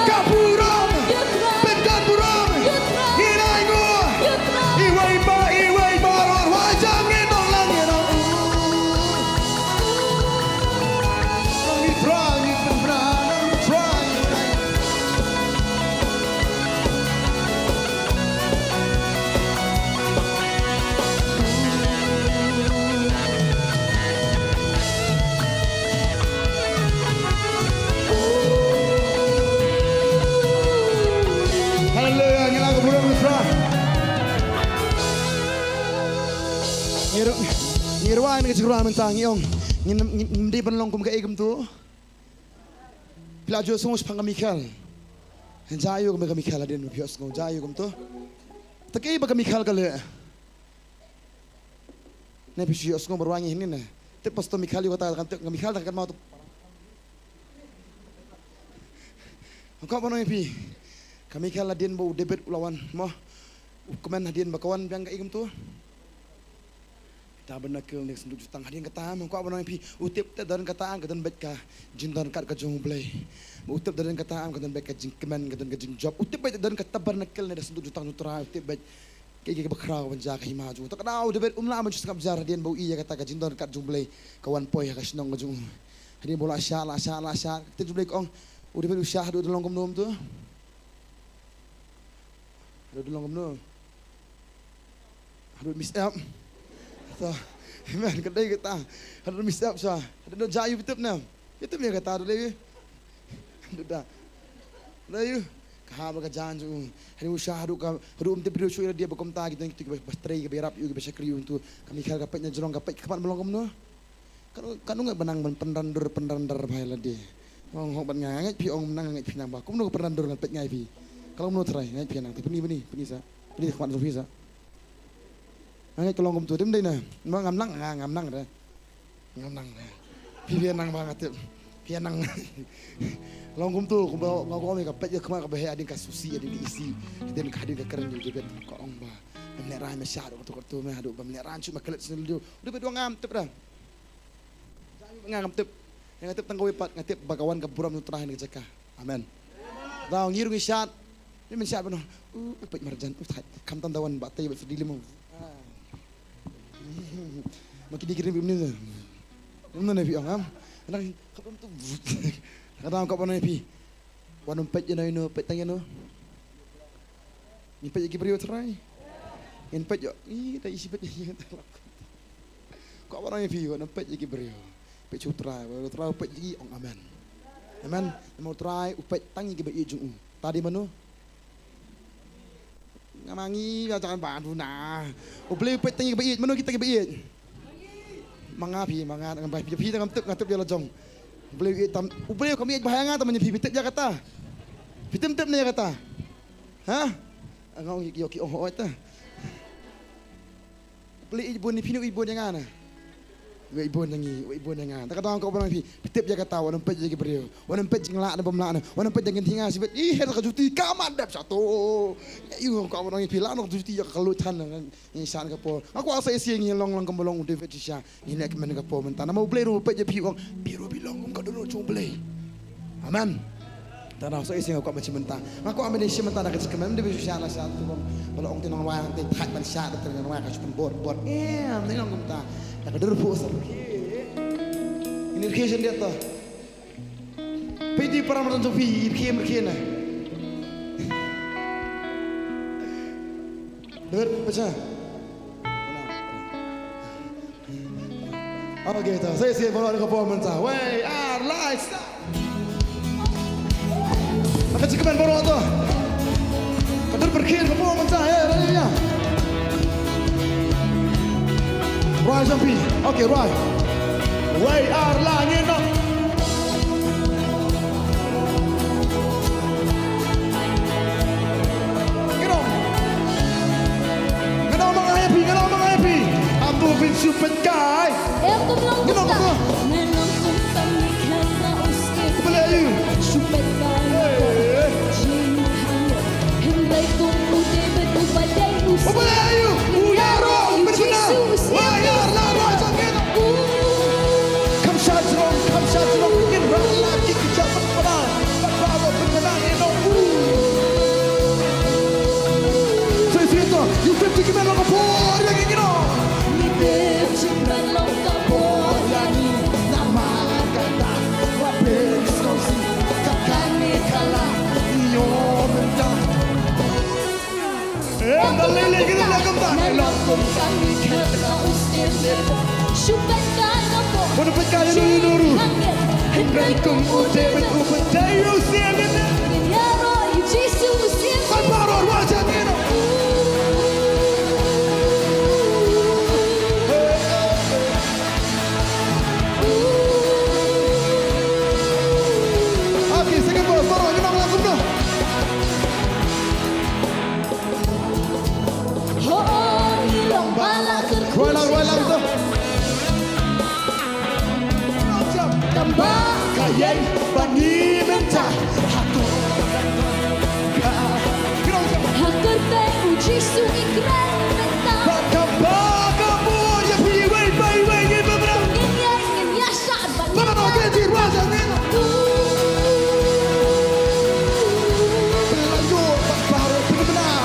Speaker 3: Kapuram, Pendan Buram, Aingo, Iway Baron, Wajang Nong Lang Nong. Nong try. Hallelujah, ngila ko buram Mitra. Ngirwa ni kecikuran mentang yong. Ngindi penlong kum kaigem tu. Pelajo semua sepang Michael. Jayu kum Michael adin bios ngau jayu kum tu. Takai ba Michael kale. Ne bios ngau berwangi ini ne. Te pasto Michael yo kata kan Michael tak mau tu. Kau apa nama pi? Kami kalau hadian bau debit ulawan, mah komen hadian bakawan biang kaigem tu. Kita benar ke nek senduk jutang hadian kata, kau apa nama pi? Utip dan kataan katan bet ka jindan kat ka jong blay. Utip dan kataan katan bet ka jing kemen katan ka jing job. Utip bet dan kata bernakel nek senduk jutang nutra. Utip bet kayak bakrau penjak himaju. Tak kenal debit umla macam sekap jar hadian bau iya kata ka jindan kat jong blay. Kawan poy ka senong ka jong. Hadian bola asal. Kita jong blay kong. Udah beli usaha dulu dalam komnom tu. Dulu dalam komnom. Aduh miss up. So, man kedai kata. Aduh miss up sah. Aduh jayu betul nam. Betul ni kata aduh lagi. Aduh dah. Layu. Kahab kerjaan tu. Hari usaha aduh umti video show dia berkomta kita bastray ke berap you ke besyakri untuk kami kal kapetnya jerong kapet kapan belum komno. Kan enggak benang pendandur bahaya dia. Orang hobat ngangat pi orang menang ngangat pi nang ba. Kum no pernah ndur ngat ngai pi. Kalau mau try ngat pi nang tapi ni sa. Ni kawan so sa. Ngat kalau kum tu dem dai na. Ngam nang dah. Ngam nang. Pi nang banget. Pi nang. Long kum tu kum ngau me ka pet je kema ka behe adin ka susi adin diisi. Den ka adin ka keren juga ko ong ba. Memle rai me syar tu me hadu memle ran cu makelet selu. Udah berdua ngam tep dah. Ngam tep. Yang ngatip tanggawi pat ngatip bagawan ke buram nutrah ni kecekah. Amen. Tahu ngirung isyat. Ni mensyat benar. Pek marjan. Kam tandawan batai bat sedili mu. Makin dikirim ni tu. Mana pi orang? Nak kapam tu. Kata kau apa pi? Wanum pet je no pet tanya no. Ni pet lagi beri try. In pet yo. Dah isi pet ni. Kau apa pi? Wanum pet lagi beri. Upet try upet lagi ong amen. Amen. Mau try upet tangi ke bayi jung. Tadi mana? Ngamangi jangan bantu nah. Upet tangi ke bayi mana kita ke bayi? Mangapi dengan bayi pi dengan ngatup dia lajong. Upet kami bahaya ngata menye pi tep dia kata. Pitem ni kata. Ha? Ngau yoki oh eta. Upet ibu ni pinu ibu jangan ah. Ibu nangi, tak kata kau orang pi, tip jaga tahu, orang pej lagi beriu, orang pej ngelak dan pemlak, orang pej jangan tinggal sibet, tak juti kamat dap satu, kau orang pi lah, nak juti jaga kelutan dengan insan kapol, aku asal isi yang long kembelong David Tisha, ini nak mana kapol mentah, nama beli rumah pej pi orang, biru bilang kau dulu cuma beli, aman. Tanah saya isi aku macam mentah, aku ambil isi mentah nak kecil kemana dia bisa lah satu, kalau orang tinang wayang tintak man syat dengan wayang cuma bor, tinang mentah. Nak derbu sakit. Ini irrigation dia tu. Pedi para macam tu pi irrigation lah. Dengar baca. Okey tu. Saya siap bawa ke bawah mentah. Way are lights. Akan cikaman baru tu. Kadar irrigation ke bawah mentah ya. Right on P. Okay, right. Way are langit no. Get on. Get on mga happy. Ambo bin super guy.
Speaker 4: Eu tô não
Speaker 3: Get on,
Speaker 4: gusta.
Speaker 3: go.
Speaker 4: Não gusta me casa usted.
Speaker 3: Beli you.
Speaker 4: Super guy. Hindi ko pude betu badai usted.
Speaker 3: Beli you. Uyaro. Bersuna. Way are langit. Come shout Menepatkan nuru Hendraikum ute beku pendayu siangana Panparor wajah tino Okey, second verse, parah, ni nak langsung dah Roy lang tu Tambah kayang bani mentah
Speaker 4: Hakar te uji sungi keren mentah
Speaker 3: Tambah kamu yang piwai baiwai ni beberapa
Speaker 4: Ingin ya sahabat
Speaker 3: Mana ganti rasa ni Lanjut baru benar-benar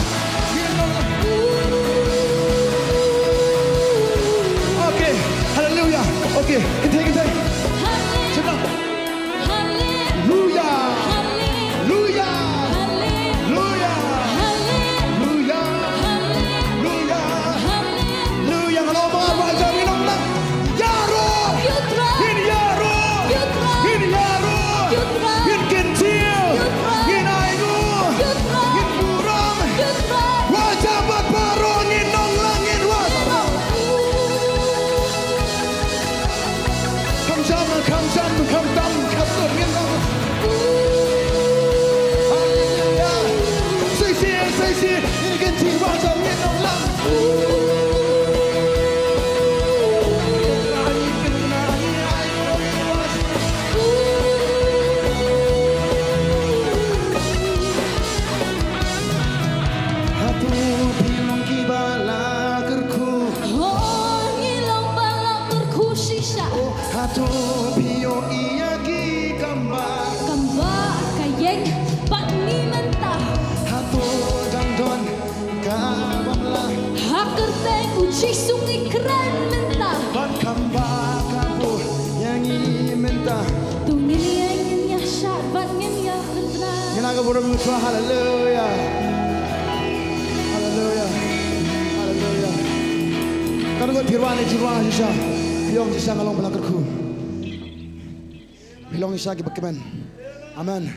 Speaker 3: Okey, haleluya Okey, kita Haleluya Haleluya Haleluya Haleluya Haleluya Kalau orang baca minum nak Ya Roh Ini Ya Roh Ini Ya Roh Ini kencil Ini aigu Ini burung Wajah berparung Ini nonglangin wajah Kamsam Kamsam Kamsam Kamsam Haleluya Say Ini kencil wajah Ini nonglang Hatu pio iagi gambar Hatu dangdon kabamlah
Speaker 4: Hakar te uji sungi keren mentah
Speaker 3: Ban gambar kabu yang mentah
Speaker 4: Tungin ya sahabat ya hendra
Speaker 3: Kenapa boleh mengucap haleluya Haleluya Haleluya Kalau kau firman sisa Bilang sisa ngalong belakangku Bilang sisa ki bakeman Amen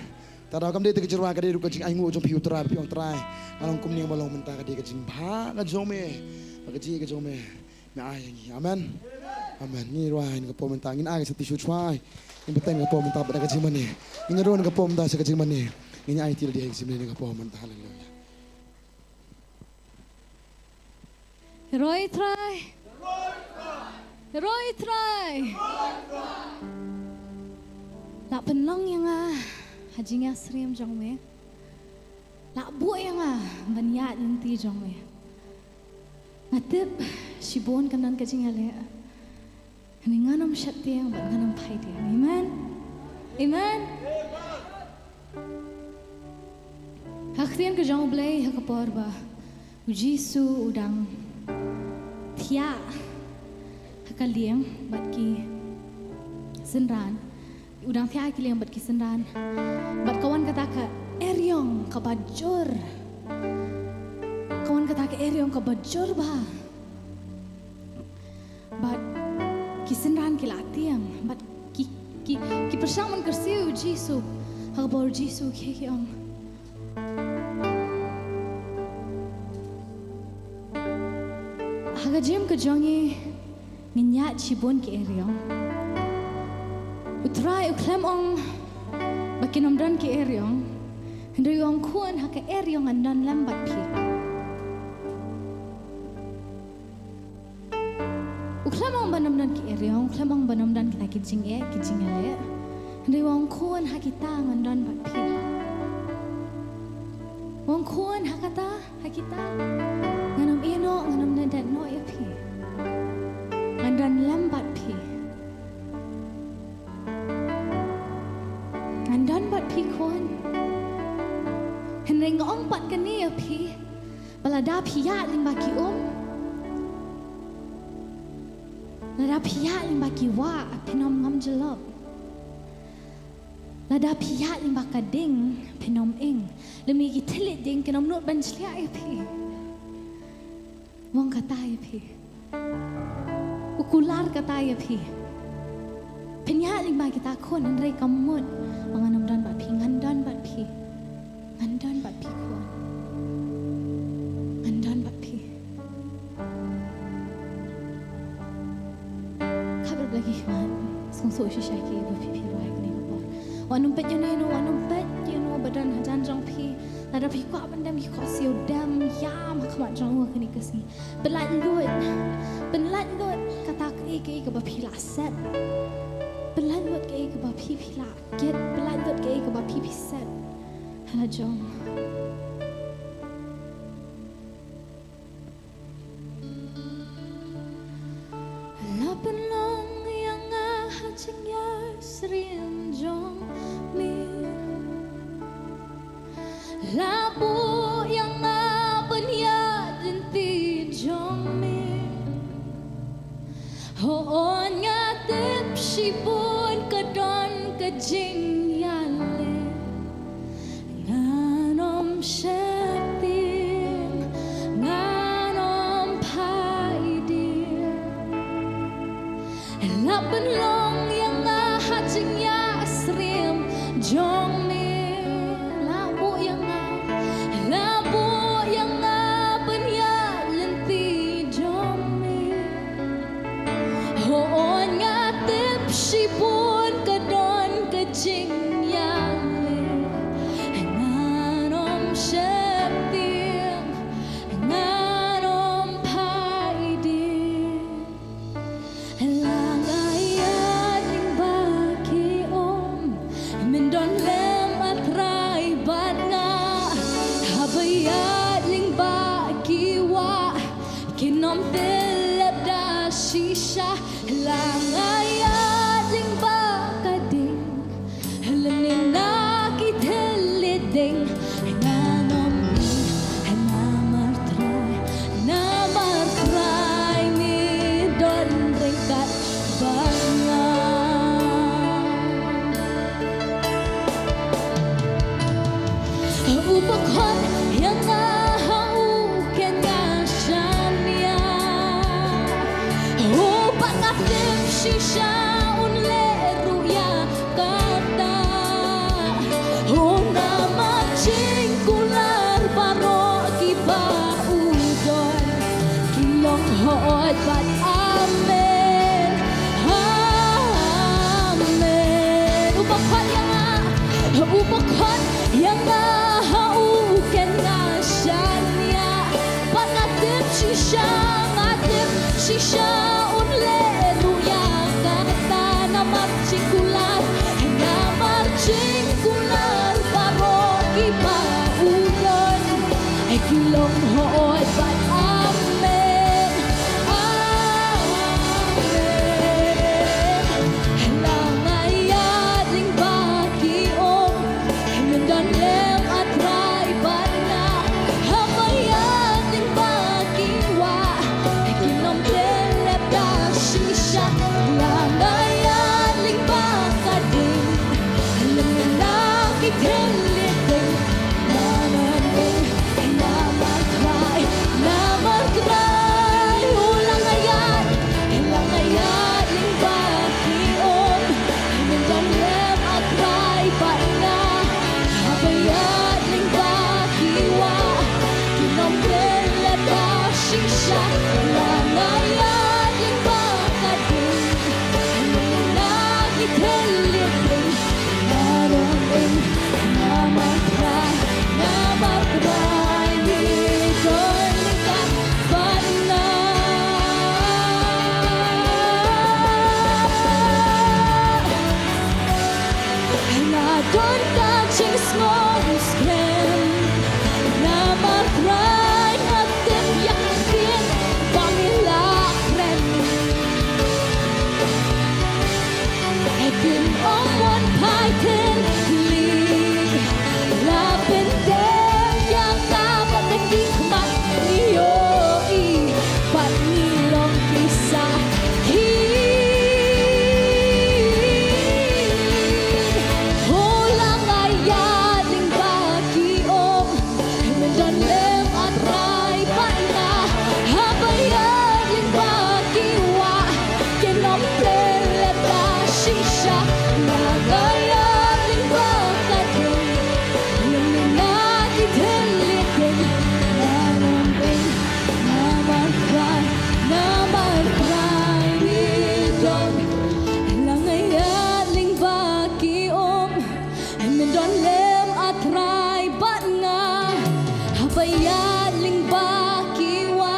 Speaker 3: Tada kam dia terkejarwa kadai ruka jing aingu jom piu terai piu terai ngalong kum ning balong mentah kadai kajing ba ka jome bagaji ka jome me ayangi amen amen ni ruai ni ka pom mentah ngin ai seti shu try ni beteng ka pom mentah pada kajing mane ni ron ka pom mentah sa kajing mane ni ai ti dia sim ni ka pom mentah haleluya
Speaker 4: Roy try Lak penong yang hajinya Nongkhryiem jong me Lak bu yang banyat nanti jong me Ngatip sibon kanan kajing ale Ini nganam syakti yang buat nganam pai dia Amen Amen Hakrian ke jong belai hakapor ba Uji su udang Tia Hakaliang bat ki senran Udang tia hakaliang bat ki senran Bat kawan kata ke Eryong ka bajur Kawan kata ke Eryong ka bajur ba Bat ki senran ki latiang Bat ki persaman kersiu Jisu Hakapor Jisu kikiong Hagajim ke jongi Nginyat cibon ki Eryong Utrai uklem ong Bakinomdan ki Eryong Hendri ong kuan haka Eryong andan lambat pi Uklem ong banomdan ki Eryong Uklem ong banomdan kita kijing ale Hendri ong kuan hakita andan bat pi Ong kuan hakata hakita Nganam ino nganam nadat no ya pi Ngandan lambat pi Ngandan bat pi kuan Henry ngong pat kani ya pi Balada piyat limba ki Lada piyat limba ki wa Pinom ngam jelop Lada piyat limba ka ding Pinom ing Lemi ki tilit ding Kinom nut ban celia ya pi Wong kata ya pi ukular kata ya pi penyak lima kita kon andai kamut manganam dan bat pi ngandan bat pi kon ngandan bat pi kabar lagi man sungso shisha ki ba pi ruai ni ba wanum pet you know badan hajan jong pi nada pi ko bandam ki ko siu dam ya ma khamat jong wa kini kesni belat lut kata ke ba pi la set belat lut ke ba pi la get belat lut ke ba pi set hala jong lapan long yang hajing ya srim jong mi labu yang benya denti jong mi hoon ngatip sipun kedon kejing yale nganom syeptim nganom paidir lapan long yang hajing ya srim jong mi sipun kedon kejing yale nganom syeptim nganom paidir langayat ing baki mendon lem atrai bat nga habayat ling baki wa kinom telep da shisha langayat but amen upakot yang hauken nasanya panatip shisha unle ruya kata namar cingkular paro kipa udon kilong hoot but amen langayat ling baki mendan lem atrai bana habayat ling baki wa kinom telep da shisha langayat ling bakading laki telep nanaming namar try langayat ling baki mendan lem atrai bana habayat ling baki wa kinom telep da shisha langayat ling bakading laki telep nanaming namar try don't touching small skin nama try natin yakin pamilak ren ekin one python league lapin dem yang dapat nikmat nioi pat nilong kisah shisha la gaya lingwa kadung lumina kitelitin na romping na markray nidon langaya lingwa kiom nidon lem atray bat nga habaya lingwa kiwa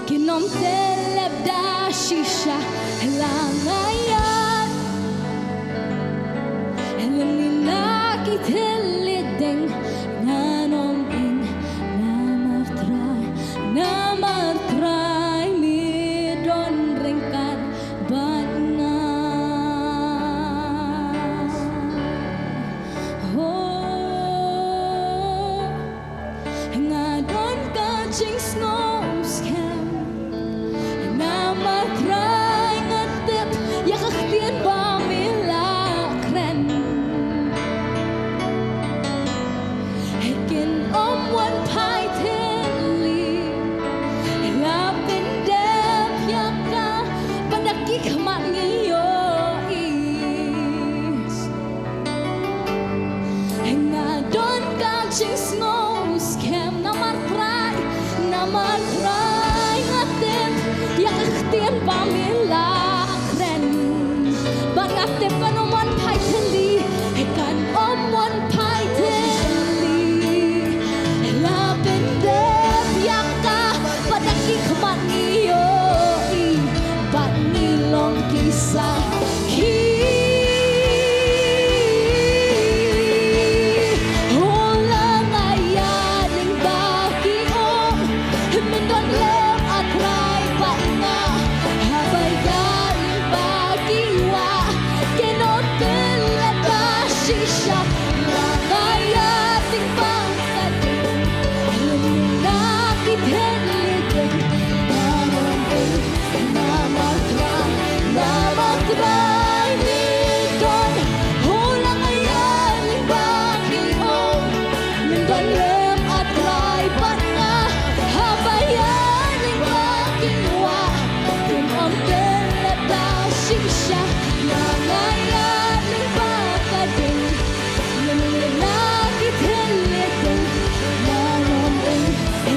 Speaker 4: kinom teleb da shisha langayat lumina kitelitin nanom ing namartray midon ringkat batna ngadon kaching snows cam namartray ngatip yakaktian ba milakren hekin wan pai tenli lapin dep yaka pandaki khamat ngiyo is ngadon kaching snows cam namartray ngatip yakaktian ba milakren ban ngatip kanuman pai tenli hekan wan pai tenli lapin dep yaka padaki khamat ngiyo bat nilong kisah ki holang ayat ning baki om mendon lem atray bat nga habayat ning baki wa kenot teleba shisha langayat ning bangkat lumina kitelitin naromping namatray nidon holang ayat ning baki om mendon lem atray bat nga habayat ning baki wa kinom teleb da shisha langayat ning bakading lumina kitelitin naromping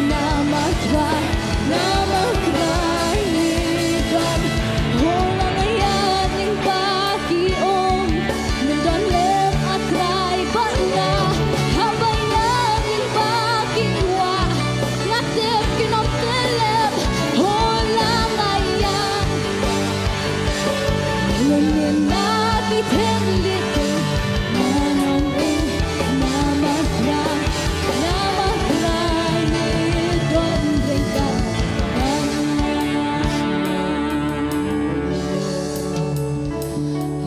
Speaker 4: namatray nidon holang ayat ning baki om mendon lem atray bat nga habayat ning baki wa ngatip kinom teleb holang ayat lumina kitelitin naromping namatray nidon ringkat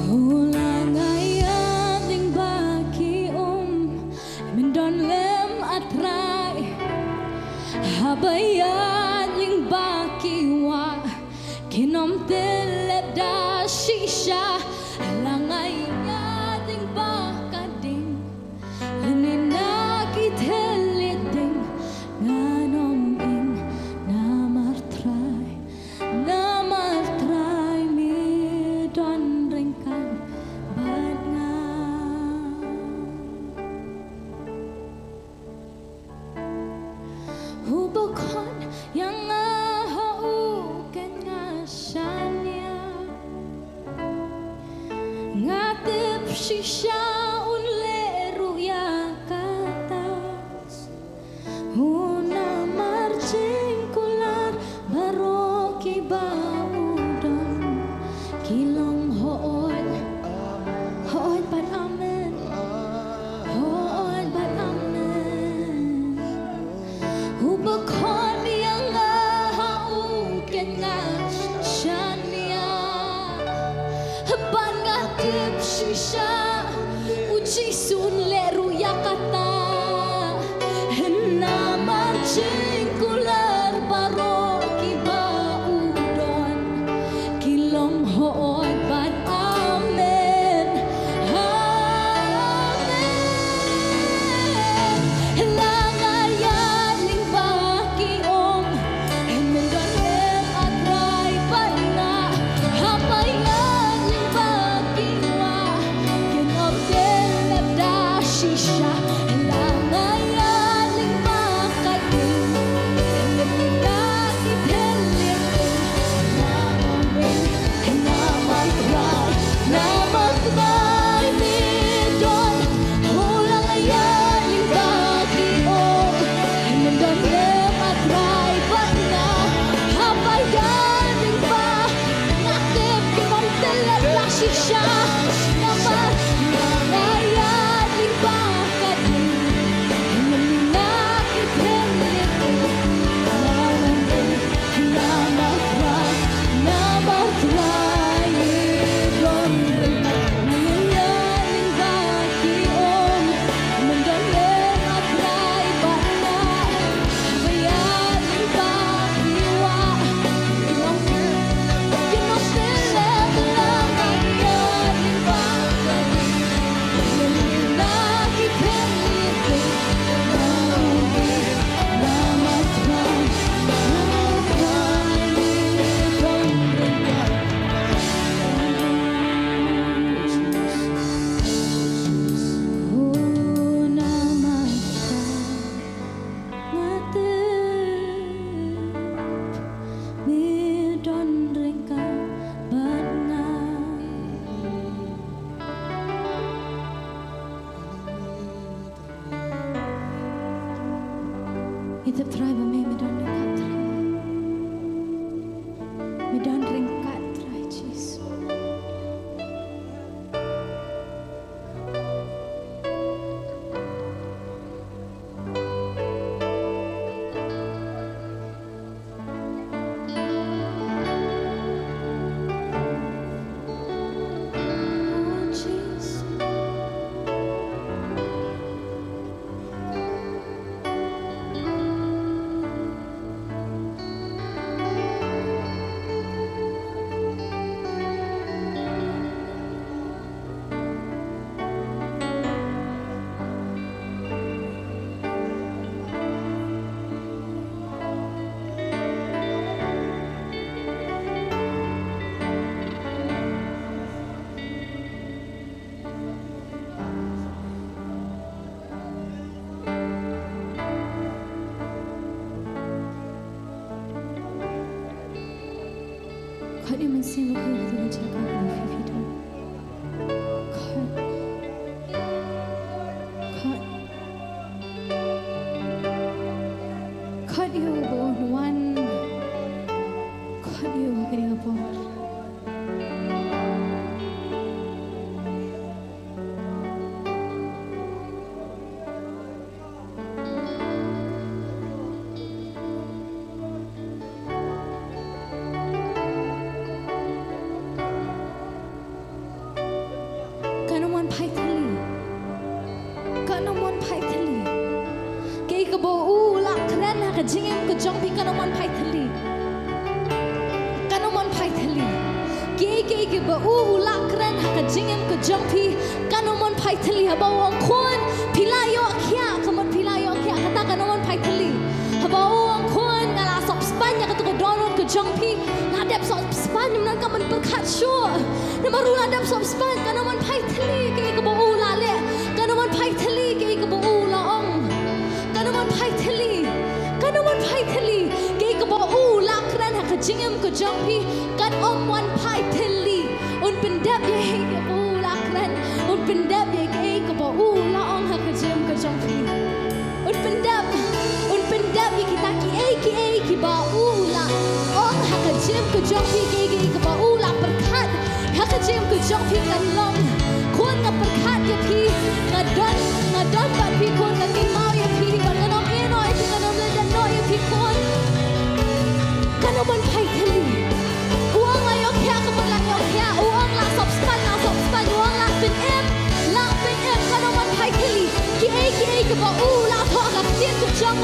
Speaker 4: holang ayat ning baki om mendon lem atray habayat ning baki wa kinom teleb da shisha langayat ning bakading lumina kitelitin nanom ing namartray midon ringkat bat nga hubokon yang hauken ngasanya ngatip shisha unle ruya katas huna marching kular baroki baudon kilong hoon bat amen hoon bat amen hubokon yang hauken ngasanya ban ngatip shisha uchi sun le ruya kata na marching kular baroki baudon kilom hoon bat amen amen langayat ning baki om mendon lem atray bat nga habayat ning baki Itap try ba may medon ringkat try. Medon ringkat try, Jesus. Oh, Jesus. Kau ni mesti mungkin itu menjaga kau hidup. Kau dia bukan kau dia kini apa? Jingem ke jong pi kanomon pai thali kanomon pai thali ke ba u la kran ha ka jingem ke jong pi kanomon pai thali ha ba wong khon pilayo khia kamon pilayo khia kata kanomon pai thali ha ba wong khon ngala sop spanya ka to donon ke jong pi la dep sop spanya nan ka man perkhat sure na maru la dep sop span kanomon pai thali ke ba u la le kanomon pai thali ke ba u la ong kanomon pai thali kanomon pai thali ke ba u la kran ha ka jingem ke jong pi kan om wan pai thali un pendap ye ke ba u la kran un pendap ye ke ba u la ong ha ka jingem ke jong pi un pendap ye kita ki ba u la ong ha ka jingem ke jong pi ke ba u la perkhat ha ka jingem ke jong pi kan long kon ka perkhat ye pi ngadon ba pi kon ka ki mau ye pi ba kanom ye no ye kanom le dan no ye pi kon kanomon pai thali uang la yok ya ka la yok ya uang la sop span uang la pin em kanomon pai thali ki ba u la tho ka tin tu jong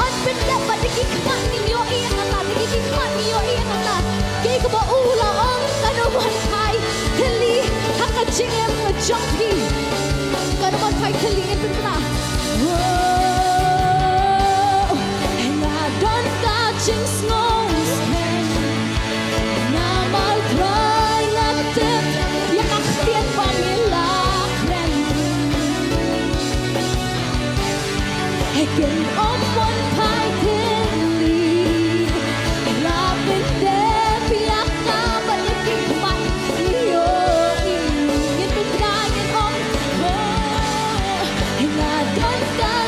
Speaker 4: on pin da ba ki khat ni yo e ngala ki khat ni yo e ngala ke ba u la ong kanomon pai thali ha ka jingem ka jong pi kanomon pai thali en pin na and I don't got jinx no namal cry latip ya kaktian pamila kren heken om one pai thali rapin de piaka baliki mat yo in pin na yen om and I don't got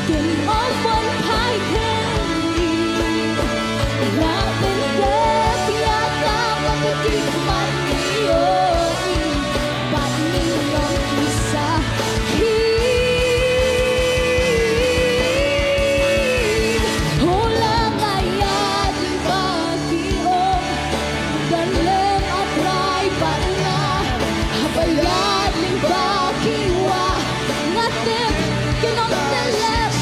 Speaker 4: Tình ôm vẫn phải thêm là bên đẹp ya ka pagkikiman niyo ba't nilang isahin hula ngayon bagiong dalim at ray ba't na habayad ng bagiwa ngatip kinontelep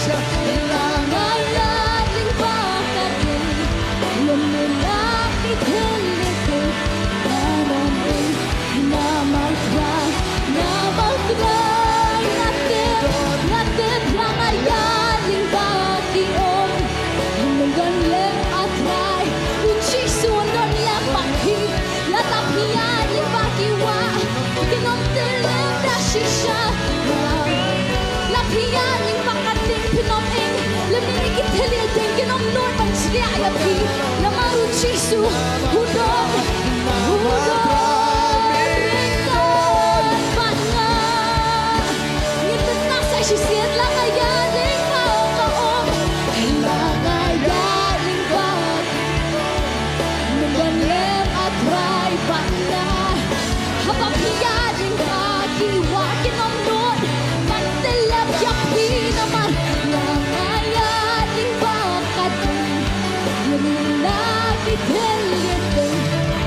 Speaker 4: langayan ng bakatin lumilang itinito naman namagtry ngatip langayan ng bagiong hanggang at ray uchi sunon lang paghi latapian ng bagiwa kinontelep na shisha lapian ng pakating pinoming laminikit haliding kinomnon pang siya ayapi lamaruchi su hudong ringan panga ngipit na sa sisiyat lang ayaning makaong lang ayaning bag nagalim at ray panga hapapiyaning bagiwa kinomnon mantilap yapi naman lang ayaning bakating lumilapit hiliting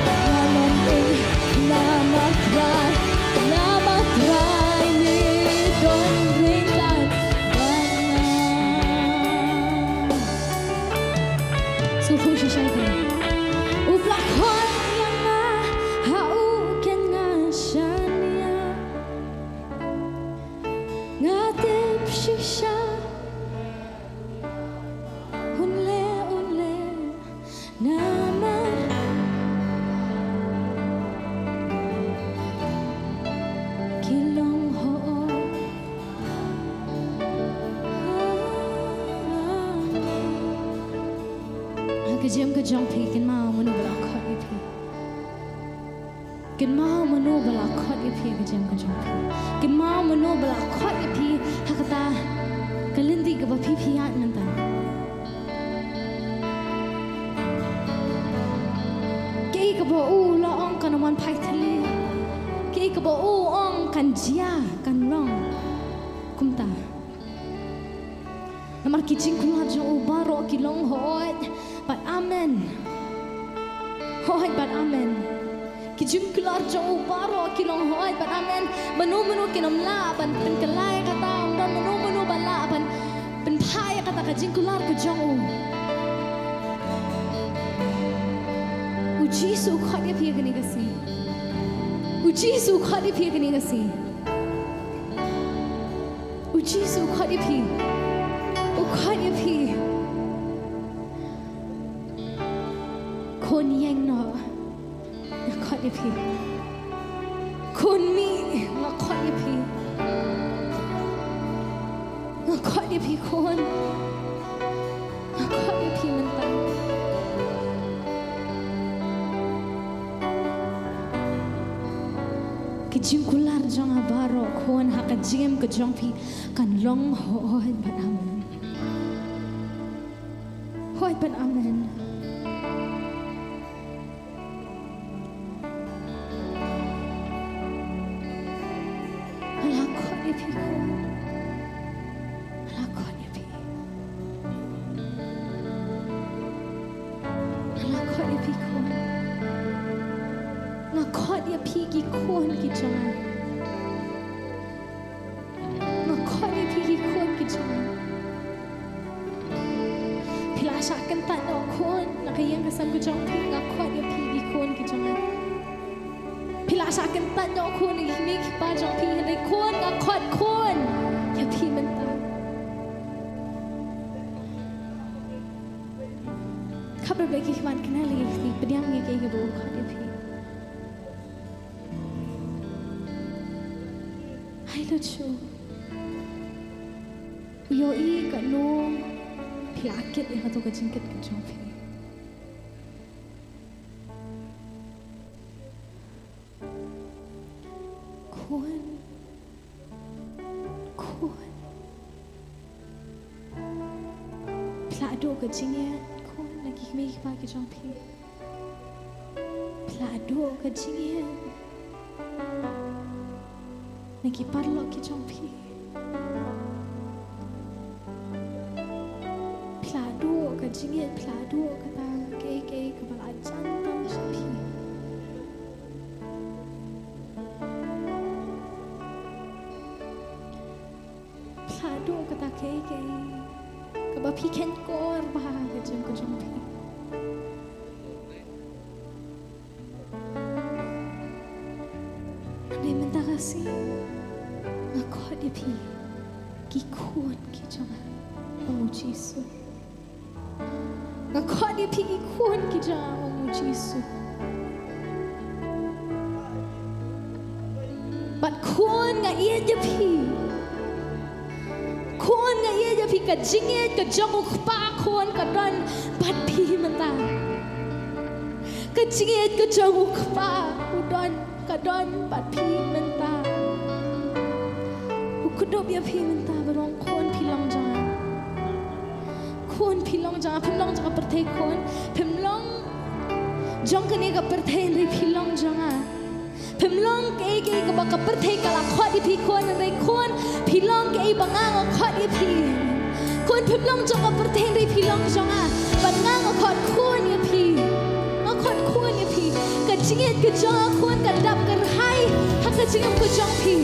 Speaker 4: nalamig namatry nitong ringan so kung siya siya ito uplakon niya nga hauken nga siya niya ngatip siya unle naman kilong hoo kajim kajong pi kin mao manu bala khot ip kin mao manu bala khot ip kajim kajong pi kin mao manu bala khot ip hakata kalindi ka ba pi yan nanta kei ka ba u la ong kan man pai thali kei ka ba u ong kan jia kan long kumta namar kijing kula jo u baro kilong hoit but amen hoit but amen kijing kula jo u baro kilong hoit but amen manu kinom la ban pen kalai kata dan manu bala ban pen phai kata kijing kula ko jong u jisu khade phi gani gasi u jisu khade phi gani gasi u jisu khade phi u khade phiคนยังเนาะนักขอดพีคนมีนักขอดพีนักขอดพีคนนักขอดพีมันตังกิจิมกุลาร์จังอาบารอคนหักจิมกจังพีกันลงหอยบันอาเมนหอยบันอาเมนพี่กี่คนกี่จังนักขอนี่พี่กี่คนกี่จังพี่ลาชากันตัดออกคนนักยังกระสังกุจังพี่นักขอนี่พี่กี่คนกี่จังพี่ลาชากันตัดออกคนอีกมีกี่ป้าจังพี่ในคนนักขอดคนอย่าพี่มันตัดขับรถไปกี่วันกันแน่เลยสิเป็นยังไงกี่กระโดดขอนี่พี่ให้เราชูวิโออีกับโนพี่อาเกตยังตัวกับจิงเกตกับจงพี่ควร Plado ke jinget kon lagi kami pagi jompi. Plado ke jinget lagi parlo ke jompi. Plado ke jinget plado ke tang ke kepala jantam jompi. Plado ke tak ke Kaba piken kor bahagia jeng ko jeng pi. Andai minta kasih, ngakot dia pi, kikun ki jeng oh Yesus. Ngakot dia pi kikun ki jeng oh Yesus. Bat kun ngak ia dia pi. Kon nga iya ja pi ka jingit ka jong pa kon ka don pat pi mata ka jingit ka jong pa udon ka don pat pi mata ukudop ya pi mata barong kon pi long jang kon pi long jang perthai kon pimlong jong ka ni ka perthai ri pi long jang Pemlong ke ke baka perthai kala khot di pi kon rai kon pilong ke bangang khot di pi kon pemlong jong perthai rai pilong jonga bangang khot kon ya pi khot kon ya pi ka jingit ke jong kon ka dap ka hai ha ka jingam ko jong pi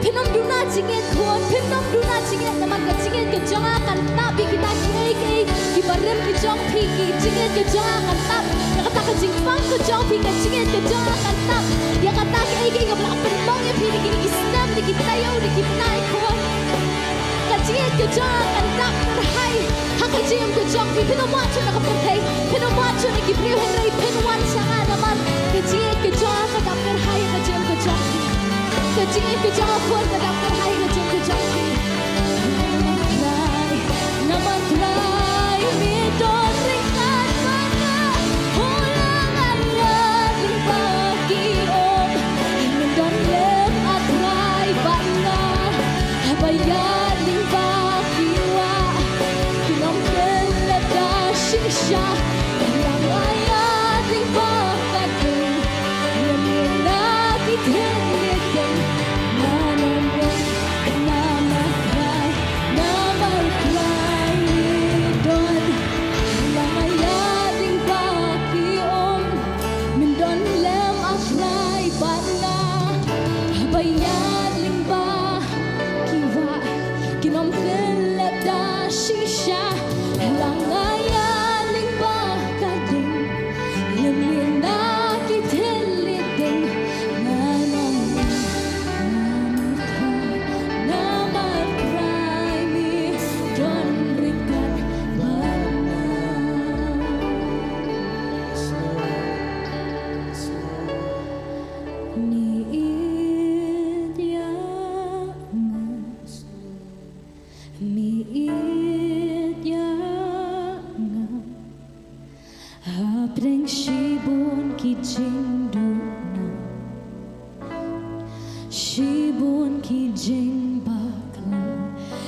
Speaker 4: pinom duna jingit kon pinom duna jingit nama ka jingit ke jonga kan ta bi kita ke ki barem ki jong pi ki jingit ke jonga kan ta kata ka jingpang ke jong pi ka jingit ke jonga kan ta yang kata ke ke belak penong ya pilih gini Islam di kita yo di kita ikon kajian ke jangan tak terhai hak kajian ke jangan pino macu nak perhai pino macu nak kipriu henry pino wan sangat aman kajian ke jangan tak terhai kajian ke jangan kajian ke jangan pun tak terhai kajian ke jangan nama cry me don't ringan mana ulangan lagi pagi Bayaring bakiwa Kinongkhryiem lada shisha Yang ayaring bakadeng Yang lagi teneteng Nanamong Nama cry Midon Yang ayaring bakiom Mindon lem akray bana Bayaring Kinongkhryiem lada shisha lang ayaling bakadeng lemlin na kiteliteng namatry mi don rikat bana Miit yangan Habreng shibun ki jingduna Shibun ki jing bakla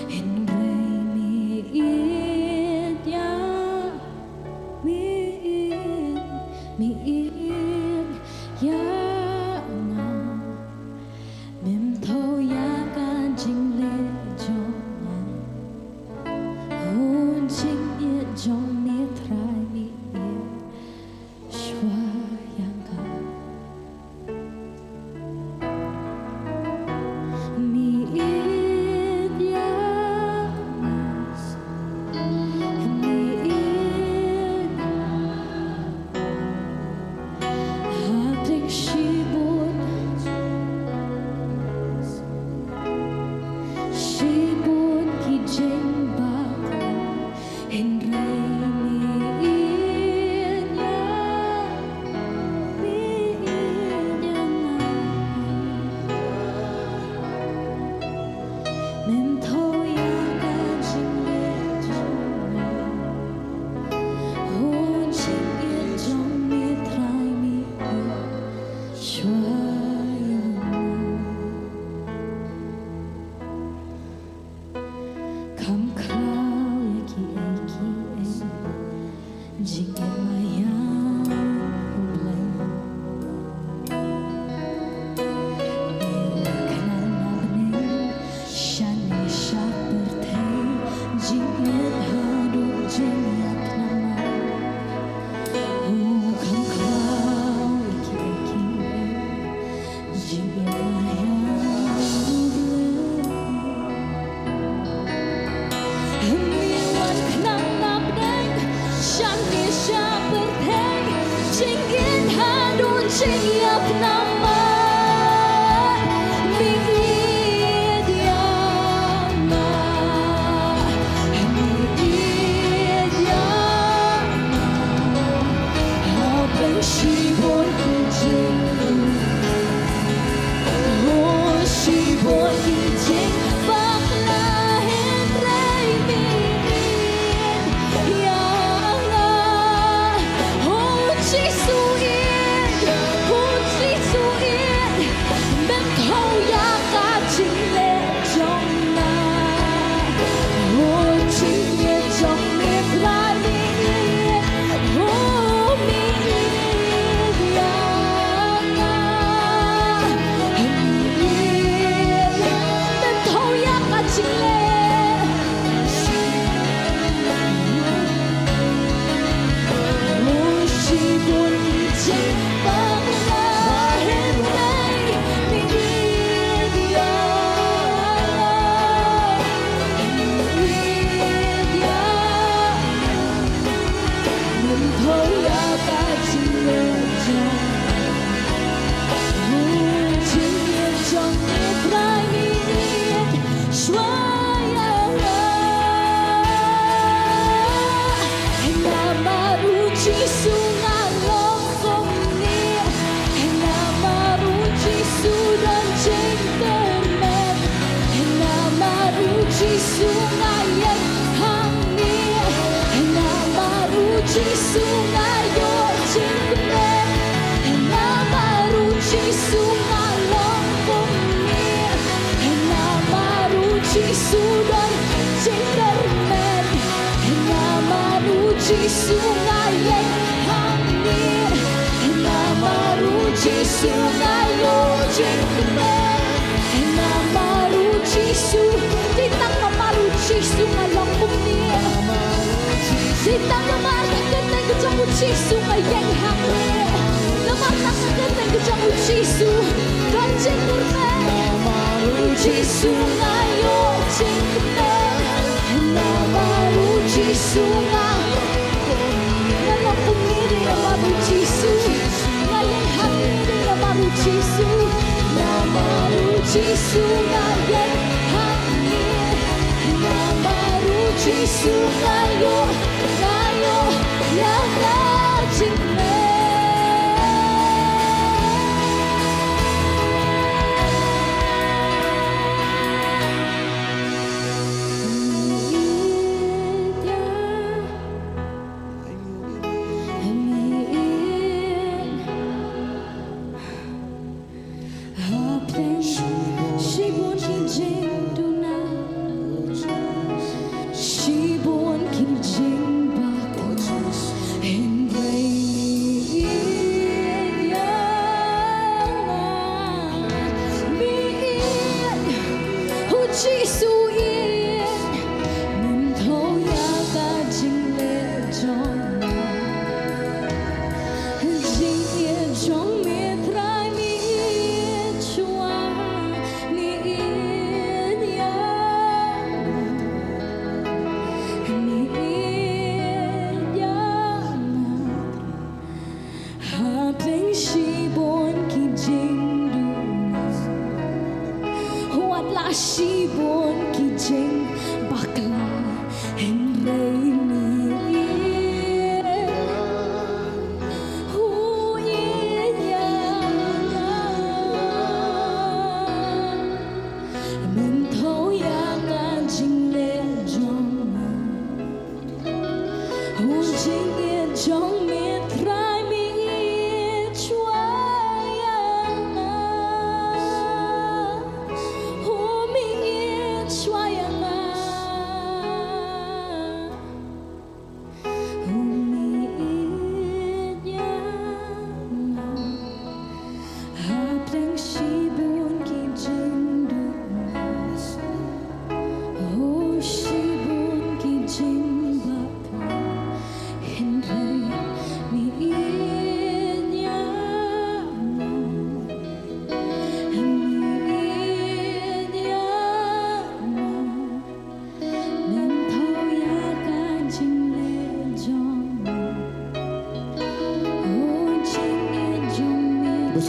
Speaker 4: Henry miit ya Miit yangan Mem tho ya kan jing le jong Jong ni try mi shwa yanga mi idya mi hating shibun ki jeng Henry Come cloud, yaki,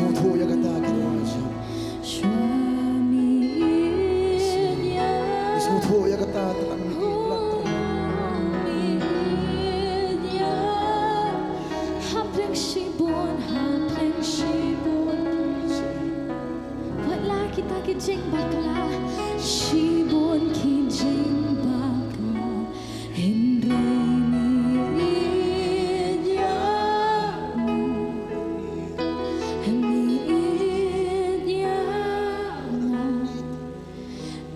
Speaker 3: Ismutu ya kata kinawaja. Ismutu ya kata tenang bulan
Speaker 4: kita kijing bakla shibon kijing bakla hendreni ya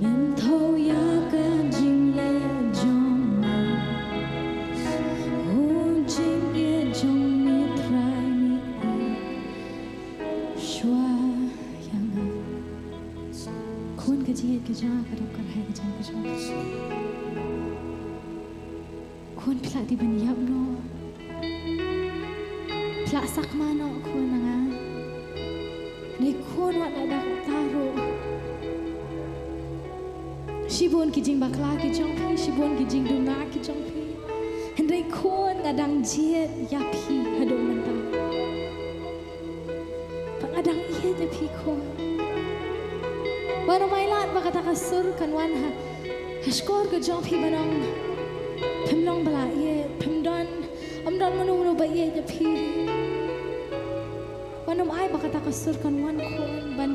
Speaker 4: mentho ya kijing le jong jing ye jong mi trai mi shwa Kun kajiat kerja kadang kadang kerja kun pelak di baniap no pelak sak mano kun nanga ni kun wat ada taruh shibun kijing bakla kijong pi shibun kijing duna kijong pi hendai kun ngadang jiat yapi hadong mentang pangadang iya tapi kun Baru mailat baka takasur kan wan ha skor ke jong pi banong pemlong bala ye pemdon amdon manu ba ye je pi wanum ai baka takasur kan wan kon ban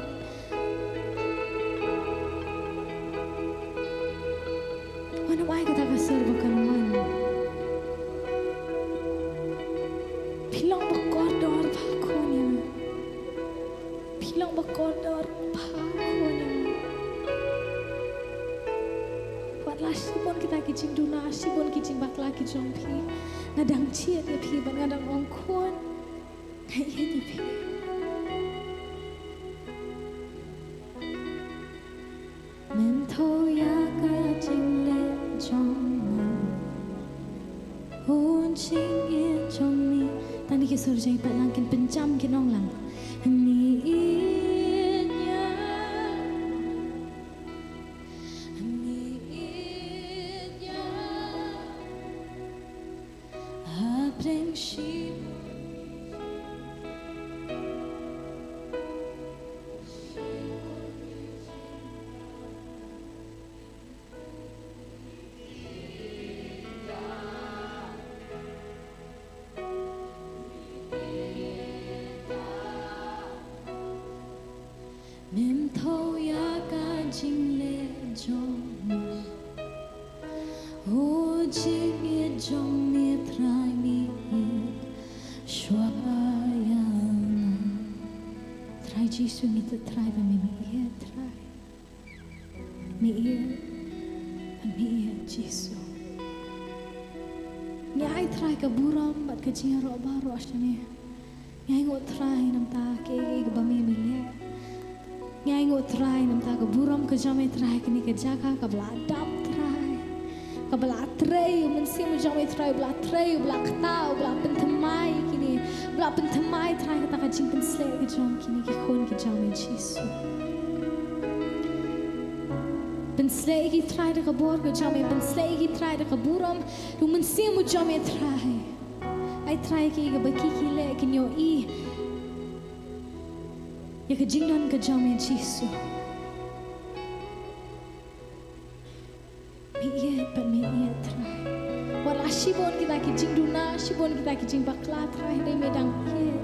Speaker 4: wanum ai ka takasur bakan wan pilong bakor dor pa kon ya pilong bakor dor pa kon ya Shibon kita kijing duna, shibon kijing bakla kijong pi, ngadang ciat ya pi, ban ngadang ongkon, iya ya pi. Mentho ya kijing le jong hun ching ye jong mi, tadi kisur jai pat langkin pencam kinong lang, ni Mentho ya kijing le jong ho jing ye jong mi trai mi shwa ya trai jisu mi te trai ba mi ye trai mi ye jisu nyai trai ka buram bat ka jiro baro asne nyai ngot trai nam ta ke ba mi le Ngai ngot try nam ta ka buram ka jame try kini ka jaka ka bla dap try ka bla tray men si mo jame try bla tray bla kta bla Nongthymmai kini bla Nongthymmai try ka ta ka jing pen sle ka jam kini ki khon ki jame jisu pen sle ki try da ka bor ka jame pen sle ki try da ka buram du men si mo jame try ai try ki ka baki ki le ki nyo I Ya ka jingdan ka jame jisu mi iet pan mi iet try wala shibon kita ki jingduna shibon kita ki jing bakla try dai medang iet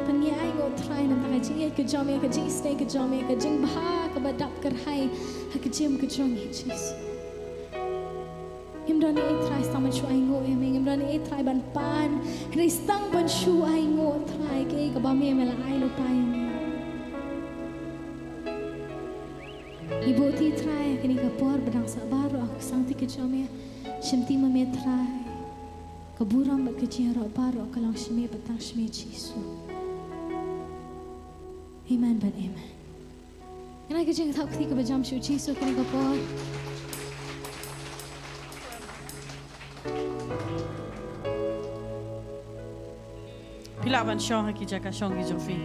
Speaker 4: pan ye ai go try nam ta jing iet ka jame ka jing stay ka jame ka jing bha ka badap kar hai ha ka jim ka jong jisu himdan ni try sama chu ai ngo ye meng himdan ni try ban pan ri stang ban chu ai ngo try ke ka ba me mela ai lo pai Ibu ti try kini kapor bedang sabaru aku sangti kejame shimti mame try kaburam bat kecira baru kalau shime petang shime Yesus. Amen ban amen. Kena kejeng tak kiti kebajam shu Yesus kini kapor.
Speaker 5: Pila ban syong haki jaka syong ki jofi.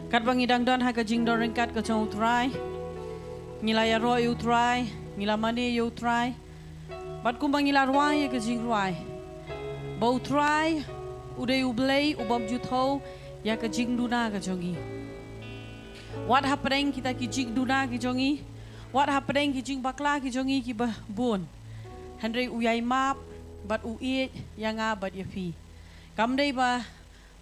Speaker 5: Kat bangi dang don haka jing don ringkat ka chong utrai. Ngila ya ro utrai, ngila mane yu utrai. Bat kumbang ngila ruai ya ka jing ruai. Ba utrai, uday ublay ubam jutho ya ke jing duna ke jongi. Wat hapreng kita ki jing duna ki jongi. Wat hapreng ki jing bakla ki jongi ki bon. Handre uyai map bat uit yang bat ya fi. Kamdei ba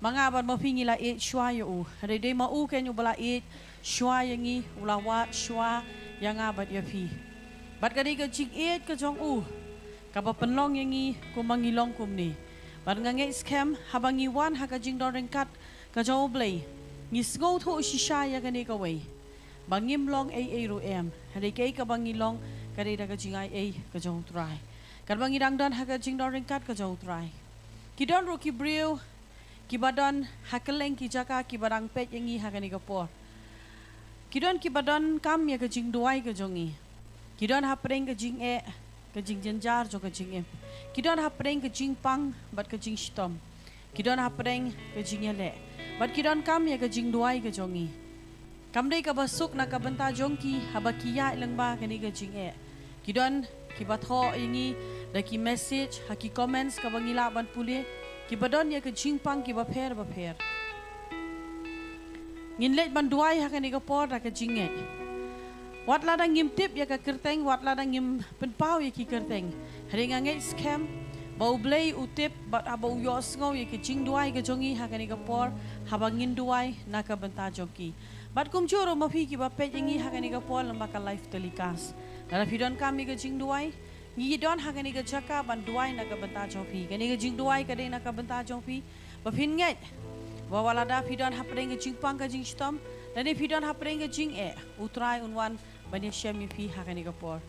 Speaker 5: mga bat ma fi ngila it shwa ya u. Handre dei ma u ken yu bala it shwa yangi ula wat shwa yang bat ya fi. Bat kadi ke jing it ke jong u. Kapa penlong yangi kumangilong kumni. Bat ngangai scam habangi wan haka jing dorengkat ka jong blay. Ngis ngau tho shisha ya kani ka wei. Bangim long a ru em. Handre kei ka bangilong kadi da ka jing ai ka jong try. Kad bangi dangdan haka jing dorengkat ka jong try. Kidon ro ki briu kibadon hakeleng ki jaka kibadang pet yangi haka ni ka por. Kidon kibadon kam ya ka jing duai ka jongi. Kidon hapreng ka jing ka jing jenjar jo ka jing em. Kidon hapreng ka jing pang bat ka jing shitom. Kidon hapreng ka jing ele. Bat kidon kam ya ka jing duai ka jongi. Kam dei ka basuk na ka benta jongki haba kiya ilang ba kani ka jing Kidon kibatho yangi da ki message haki comments ka bangila ban puli kibadon ya ka jing pang ki ba pher. Nginlet ban duai hakani ka por da ka jing Wat ladang ngim tip ya ka kerteng, wat ladang ngim penpau ya ki kerteng. Hari ngangai scam, bau blay utip, bat abau yos ngau ya ki jing duai ka jongi hakani ka por, habangin duai na ka benta joki. Bat kum churo mafi ki ba pet yangi hakani ka por lamba ka life telikas. Nara pidon kami ka jing duai, ngi don hakani ka jaka ban duai na ka benta joki. Kani ka jing duai ka dei na ka benta joki. Ba pin ngai. Wa walada pidon hapreng ka jing pang ka jing stom. Dan if you don't have praying jing utrai unwan bani shemi fi hakani kapor.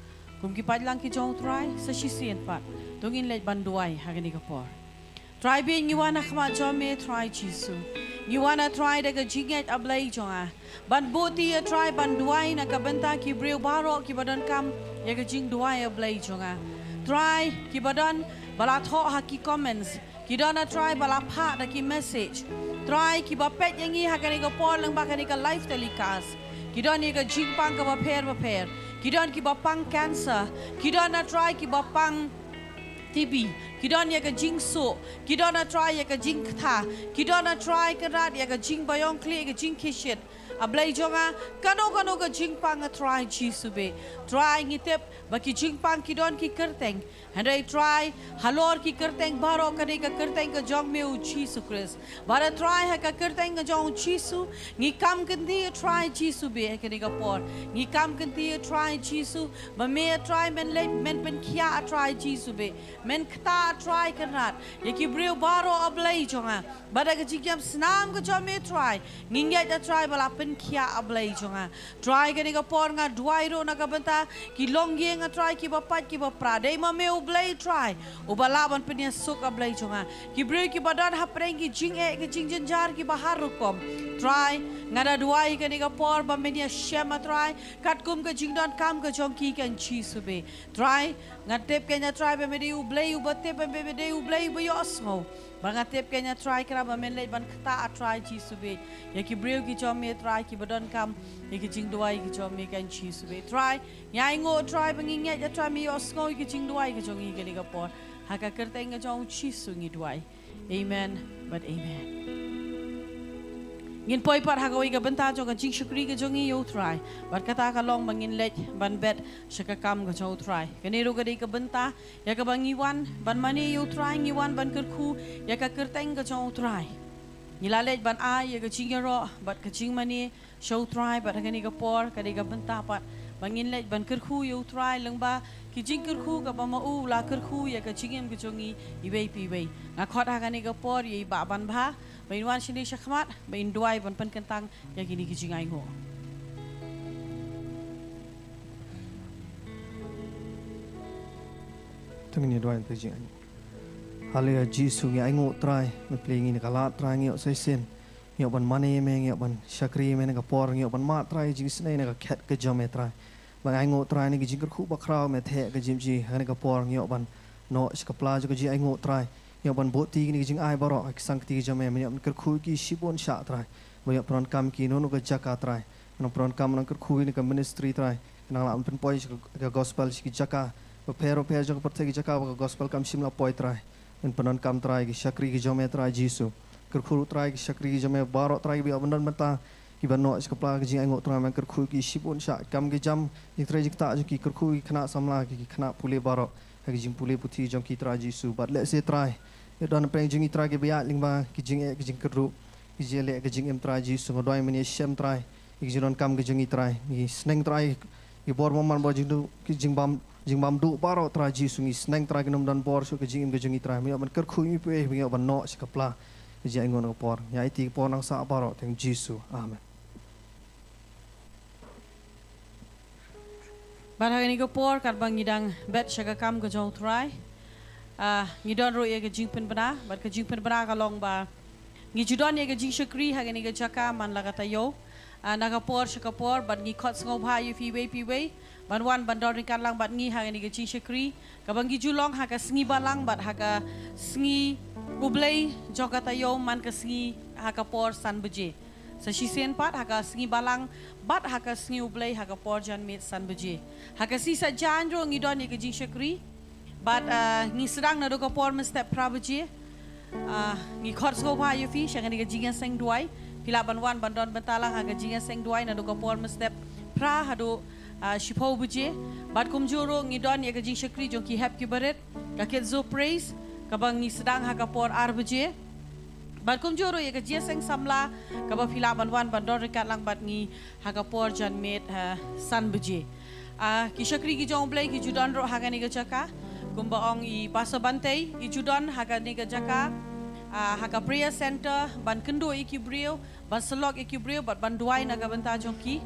Speaker 5: Kum ki padlang ki jong utrai sa shisien pat. Tungin let banduai hakani kapor. Try being you wanna come out me try chisu. You wanna try daga jinget ablay jonga. Ban boti try banduai na kabenta ki breu baro ki badan kam ya ka jing duai ablay jonga. Try ki badan balat ho haki comments. Ki dona try balapha da ki message. Try ki bapet yangi hakani ka por lang bakani ka live telecast. Ki don ni ka jing pang ka baper. Ki don ki bapang cancer. Ki dona try ki bapang TB. Ki don ya ka jing so. Ki dona try ya ka jing tha. Ki dona try ka rat ya ka jing bayong kli ka jing kishit. Ablay jonga kano ka jing pang a try chisube. Try ngitip baki jing pang ki don ki kerteng. Handai try halor ki kerteng baro kani ka kerteng ka jong meu chisu Chris. Bara try ha ka kerteng ka jong chisu ngi kam kanti try chisu be kani ka por. Ngi kam kanti try chisu ba me try men le men pen kia try chisu be. Men kta try kanat. Yaki breu baro ablay jonga. Bara ka jigyam snam ka jong me try. Nginget da try bala pen kia ablay jonga. Try kani ka por nga duairo na ka benta ki longye nga try ki bapat ki bapra. Dei ma meu blay try ubalaban penya suka blay chunga ki breu ki badan hapreng ki jing ki jing jenjar ki bahar rukom try ngada duai ka ni ka por ba menia shema try kat kum ka jing don kam ka jong ki kan chi sube try ngatep kenya try ba medi u blay u batep ba medi u blay ba yosmo ba ngatep kenya try kra ba men le ban kta try chi sube ya ki breu ki jom me try ki badan kam ki jing duai ki jom me kan chi sube try nyai ngo try banginget ya try me yosmo ki jing duai ki jong ki ni ka por haka kerteng ka jong chi sungi duai amen but amen ngin poi par hagawi ka benta jong ka jing shukri ka jongi yo try bar kata ka long bangin let ban bet shaka kam ka jong try kanero ka dei ka benta ya ka bangiwan ban mani yo try ngiwan ban kerku ya ka kerteng ka jong try nilalet ban ai ya ka jing ro bat ka jing mani show try bat kani ka por ka dei ka benta pat bangin let ban kerku yo try lengba ki jing kerku ka ba mau la kerku ya ka jingem ka jongi iwei pi wei ngakot ha kani ka por ye ba ban ba bain wan sini syakmat bain duai ban pen kentang ya kini ki jingai ngo
Speaker 6: tengni duai te jingai halia jisu ngi aingo try me plingi ni kala try ngi sai sen ngi ban mane me ngi ban shakri me ngi por ngi ban ma try jing snai ngi khat ka jome try bang aingo try ni jing kerku ba khrau me the ka jimji ngi ka por ngi ban no skapla jo ka ji aingo try yang ban boti ni jing ai baro ak sang ti jame me am kerku ki sibon sha trai boya pron kam ki no ka jaka trai no pron kam nang kerku ni ka ministry trai nang la pen poi ka gospel ki jaka pero jo per ki jaka ka gospel kam simla poi trai en penon kam trai ki shakri ki jame trai jisu kerkhuru trai ki syakri jame barok trai bi abandan mata ki banok sekepla ki jing angok trai man kerkhuru ki sipun syak kam ki jam ki trai jik tak ki kerkhuru ki kena samla ki kena pule barok ki jing pule puti jong ki trai jisu but let's say try ya don peng jing trai ki biat lingba ki jing keru ki jele ki jing em trai jisu ngodoi meni shem trai ki jing kam ki jing trai ki sneng trai ki bor moman bo jing du ki jing bam du barok trai jisu ni sneng trai ki nom dan bor su ki jing trai mi ban kerkhuru mi pe mi banok sekepla ki jing ngon por ya iti por nang sa barok teng jisu amen.
Speaker 5: Barang ini kepor kat bang ngidang bet syaga kam ke jauh try. Ngidon ro ye ke jing pen bena, bat ke jing pen bena kalong ba. Ngijudon ye ke jing syakri hang ini ke jaka man la kata yo. Nakapor syakapor bat ngikot sengau bha yu fi wei. Ban wan ban dor kan lang bat ngi hang ini ke jing syakri. Kabang ngijulong ha ka sengi balang bat ha ka sengi ublei jok kata yo man ke sengi ha ka por san beje. Sa sisen pat ha ka sengi balang bat ha ka sengi ublei ha ka por jan mit san beje. Ha ka sisa jan ro ngidon ye ke jing syakri. Bat ngi sedang na do ka por mestep pra beje. Ngi khot sko bha yu fi syang ni ke jing seng duai. Pila ban wan ban don bentalang ha ka jing seng duai na do ka por mestep pra ha do shipau beje. Bat kum juro ngidon ye ke jing syakri jong ki hap ki baret ka ket zo praise ka bang ngi sedang ha ka por ar beje. Bat kum juro ye ke jing seng samla ka ba pila ban wan ban don rekat lang bat ngi ha ka por jan met san beje. Ki syakri ki jong blai ki judan ro ha ka ni ke jaka kumba ong I paso bantay I judan ha ka ni ke jaka ha ka prayer center ban kendo I ki brio ban selok I ki brio bat ban duai na ka benta jong ki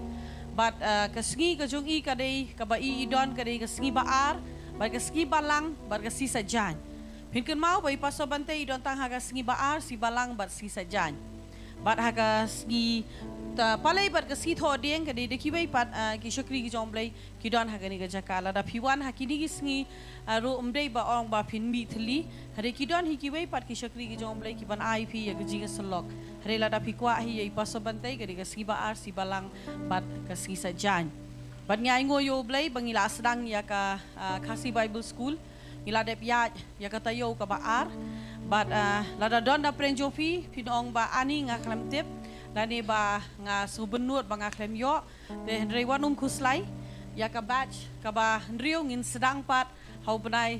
Speaker 5: bat ka sengi ka jong I ka dei ka ba I idon ka dei ka sengi baar bat ka sengi balang bat ka sisa jan pinken mau ba I paso bantay idon tang ha ka sengi baar si balang bat sisa jan bat ha ka sengi palai bat ka si tho deng ka de ki bai pat ki syakri ki jong blai ki don ha ka ni ka jaka la da piwan ha ki ni ki sengi ro umdei ba ong ba phin mi thli hare ki don hi ki bai pat ki syakri ki jong blai ki ban IP ya ka jing selok hare la da pikwa hi ai paso bantai ka de ka si ba ar si balang bat ka si sa jan bat ngai ngo yo blai bangila sedang ya ka Kasi Bible School ila dep ya ka tayo ka ba ar bat la da don da prenjo fi pinong ba ani nga klam tip Lani ba nga subenut ba nga klem yo de Henry wanum kuslai ya ka batch ka ba Henry ngin sedang pat how benai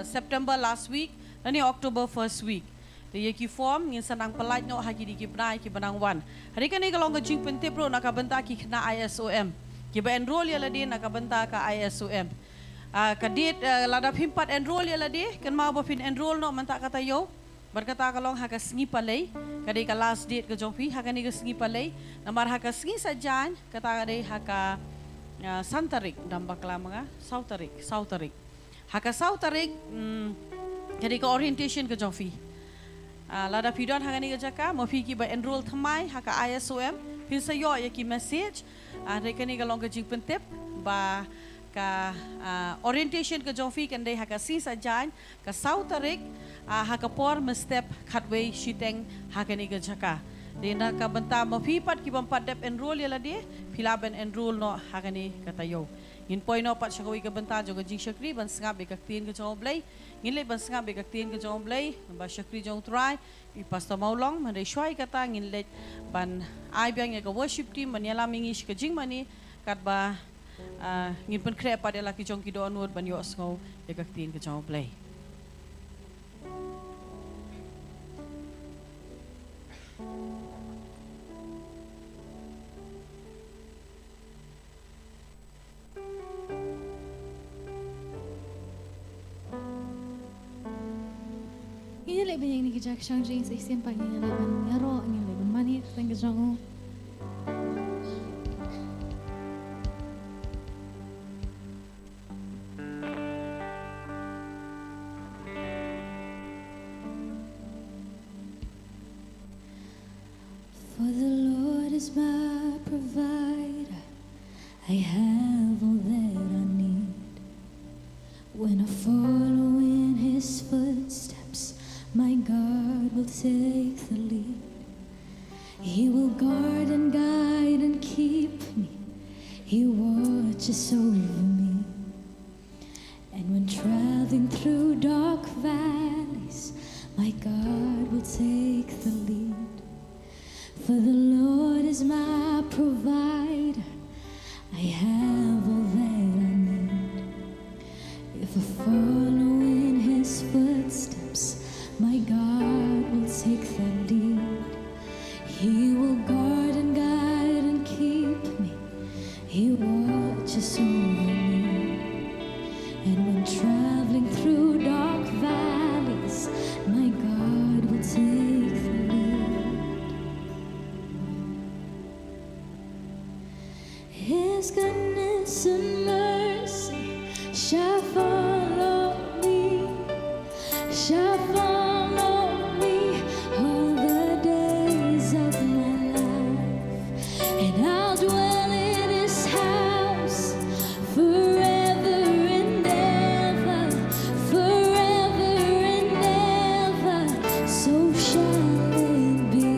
Speaker 5: September last week lani October first week de ye ki form ngin sedang pelaj no ha ki ki benai ki benang wan hari kan ni kalong ka jing pente pro nak benta ki kena ISOM ki ba enroll ya ladi nak benta ka ISOM ka dit lada pimpat enroll ya ladi kan mau ba pin enroll no menta kata yo berkata kalong ha ka sengi palai kadai ka last date ka jongpi ha ka ni ka sengi palai namar ha ka sengi sajan kata kadai ha ka santarik damba kala mga sautarik ha ka sautarik kadai ka orientation ka jongpi lada pidon ha ka ni ka jaka mo fi ki ba enroll thamai ha ka ISOM pin sa yo ya ki message re ka ni ka long ka jing pentep ba ka orientation ka jongfi kandai ha ka si sajan ka sautarik ha ka por mestep khatway shiteng ha ka ni ka jaka de na ka banta mo pipat ki bampat dep enroll ya la de pilaben enroll no ha ka ni ka tayo in poi no pat shakawi ka banta jo ka jing syakri ban sanga be ka tin ka jong blai ngin le ban sanga be ka tin ka jong blai ba syakri jong try I pastor Mawlong man de shwai kata ngin le ban ai byang ya ka worship team man yala mingi ka jing mani kat ba ngin pen kre pa de la ki jong ki do anwod ban yo sngo ya ka tin ka jong blai
Speaker 4: Ini le banyak ni kijak shang jing sa isim pagi ni le ban ngaro ni le ban mani teng kejangu. For the Lord is my provider, I have all that I need. When I follow in His footsteps, my God will take the lead. He will guard and guide and keep me. He watches over me. And when traveling through dark valleys, my God will take the lead. If I follow in his footsteps, my God will take the lead. He will guard and guide and keep me. He watches over me. And when traveling through dark valleys, my God will take the lead. His goodness and mercy shall follow me, shall follow me all the days of my life, and I'll dwell in his house forever and ever, forever and ever, so shall it be.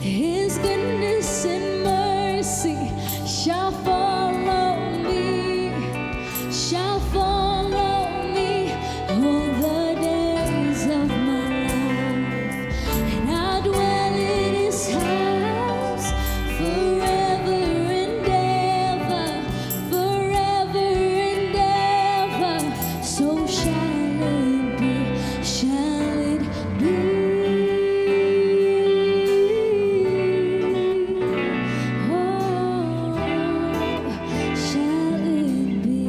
Speaker 4: His goodness and mercy shall follow me, shall follow me all the days of my life, and I'll dwell in his house forever and ever, forever and ever, so shall it be, shall it be. Oh, shall it be.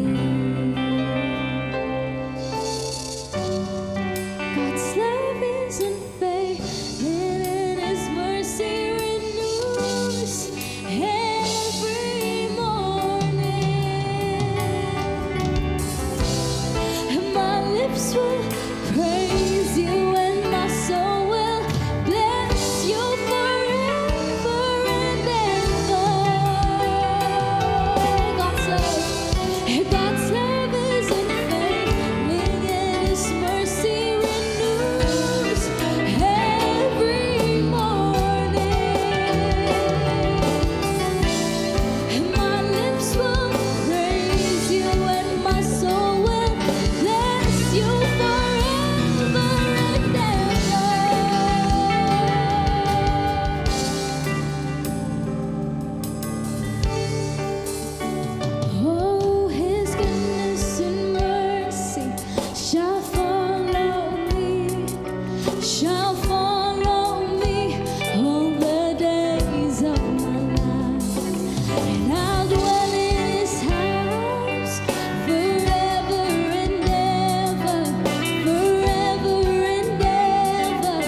Speaker 4: God's love is unfailing and his mercy renews every morning. And my lips will praise you and my soul will bless you forever and ever. God's love is unfailing and his mercy renews every morning. And my lips will praise you and my soul will bless you forever and ever. Oh, his goodness and mercy shall follow me, shall follow me all the days of my life, and I'll dwell in his house forever and ever, forever and ever,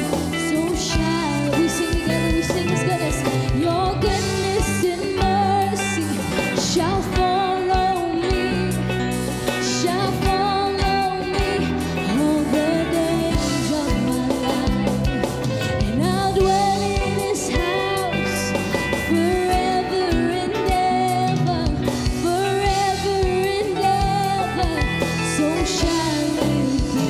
Speaker 4: so shall we sing together, we sing his goodness. Your goodness and mercy shall follow me, shall follow me all the days of my life, and I'll dwell in his house forever and ever, forever and ever, so shall it be.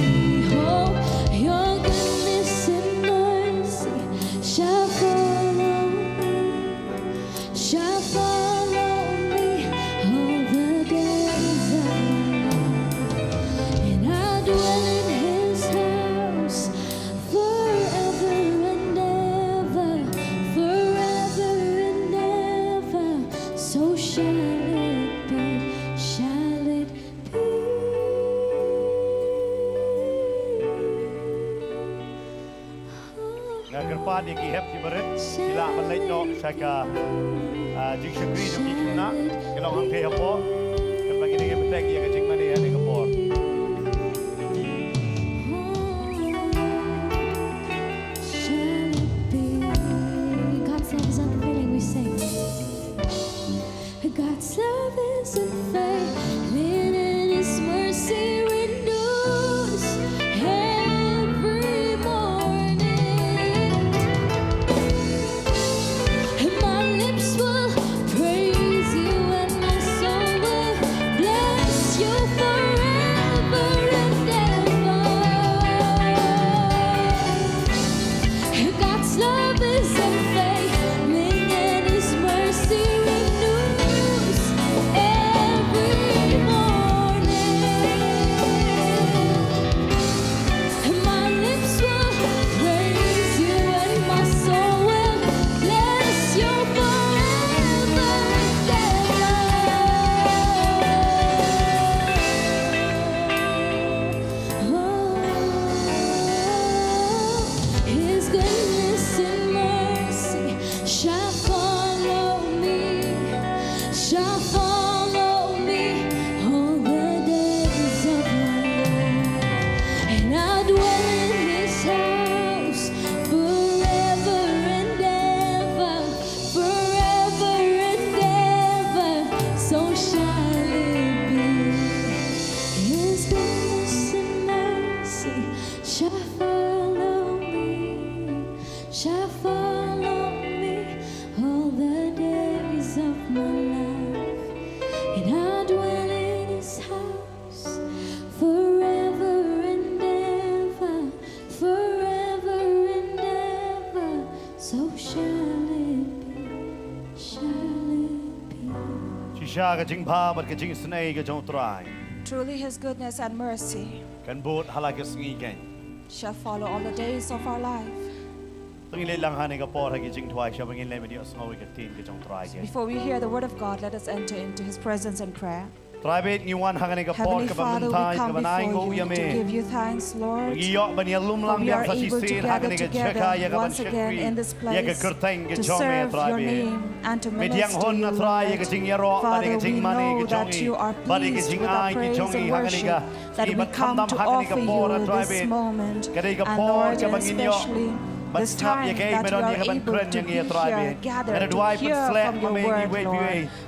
Speaker 4: Oh, your goodness and mercy shall follow me, shall follow me all the days of my life, and I'll dwell in his house forever and ever, forever and ever, so shall it be, shall it be.
Speaker 7: Nga kerpan yang kihep di berit sila melek no saka jing syukri jo kikna kelong hang khe hapo kerpan kini ke betek ya kajing mani ya ning kapor.
Speaker 4: Shall it be? God's love is unfailing, we sing. God's love is unfailing and his mercy renews every morning. And my lips will praise you and my soul will bless you forever.
Speaker 7: sha ka jing ba bat ka jing snai ka jong trai.
Speaker 8: Truly his goodness and mercy
Speaker 7: Kan bot hala ka sngi kan.
Speaker 8: shall follow all the days of our life.
Speaker 7: Tungin le lang hani ka por ha ki jing twai sha bangin le medi os ngawi ka tin ka jong trai ke.
Speaker 8: Before we hear the word of God, let us enter into his presence and prayer.
Speaker 7: Trai bet ni wan hangani ka por
Speaker 8: Heavenly
Speaker 7: ka
Speaker 8: Father, we
Speaker 7: bamuntai ka
Speaker 8: come
Speaker 7: banai
Speaker 8: before
Speaker 7: ngo
Speaker 8: you
Speaker 7: ya
Speaker 8: to give
Speaker 7: me.
Speaker 8: you thanks, Lord.
Speaker 7: Iyo bani lum
Speaker 8: For
Speaker 7: lang
Speaker 8: we
Speaker 7: yang
Speaker 8: are
Speaker 7: sa
Speaker 8: able to
Speaker 7: sin
Speaker 8: gather
Speaker 7: hangani ka cheka
Speaker 8: together
Speaker 7: ya ka ban
Speaker 8: once again in this
Speaker 7: Ya ka
Speaker 8: place
Speaker 7: kerteng ka
Speaker 8: to
Speaker 7: jong me
Speaker 8: serve
Speaker 7: trai
Speaker 8: your
Speaker 7: bet.
Speaker 8: name and to
Speaker 7: Mediang
Speaker 8: minister
Speaker 7: hon na
Speaker 8: you,
Speaker 7: trai ya
Speaker 8: Lord.
Speaker 7: ka jing ya ro bani
Speaker 8: Father,
Speaker 7: ka
Speaker 8: we
Speaker 7: jing mani
Speaker 8: know
Speaker 7: ka
Speaker 8: that
Speaker 7: jongi.
Speaker 8: you are
Speaker 7: Bani ka
Speaker 8: pleased
Speaker 7: jing
Speaker 8: with our
Speaker 7: ai ki
Speaker 8: praise
Speaker 7: jongi
Speaker 8: and
Speaker 7: hangani ka.
Speaker 8: worship that
Speaker 7: Ki
Speaker 8: we
Speaker 7: bat
Speaker 8: come
Speaker 7: khamdam
Speaker 8: to
Speaker 7: hangani ka
Speaker 8: offer
Speaker 7: por
Speaker 8: you
Speaker 7: trai
Speaker 8: this
Speaker 7: bet.
Speaker 8: moment.
Speaker 7: Kadai ka
Speaker 8: And
Speaker 7: por
Speaker 8: Lord,
Speaker 7: ka
Speaker 8: and
Speaker 7: bangin yo.
Speaker 8: especially
Speaker 7: But
Speaker 8: this
Speaker 7: snap
Speaker 8: time
Speaker 7: ya kay
Speaker 8: that we
Speaker 7: meron
Speaker 8: are
Speaker 7: ya ka ban
Speaker 8: able
Speaker 7: kren
Speaker 8: to
Speaker 7: yang
Speaker 8: be
Speaker 7: ya trai
Speaker 8: here,
Speaker 7: bet.
Speaker 8: gathered
Speaker 7: Kada
Speaker 8: to
Speaker 7: duai
Speaker 8: hear
Speaker 7: pan slap
Speaker 8: from your
Speaker 7: mami
Speaker 8: word,
Speaker 7: wait
Speaker 8: Lord.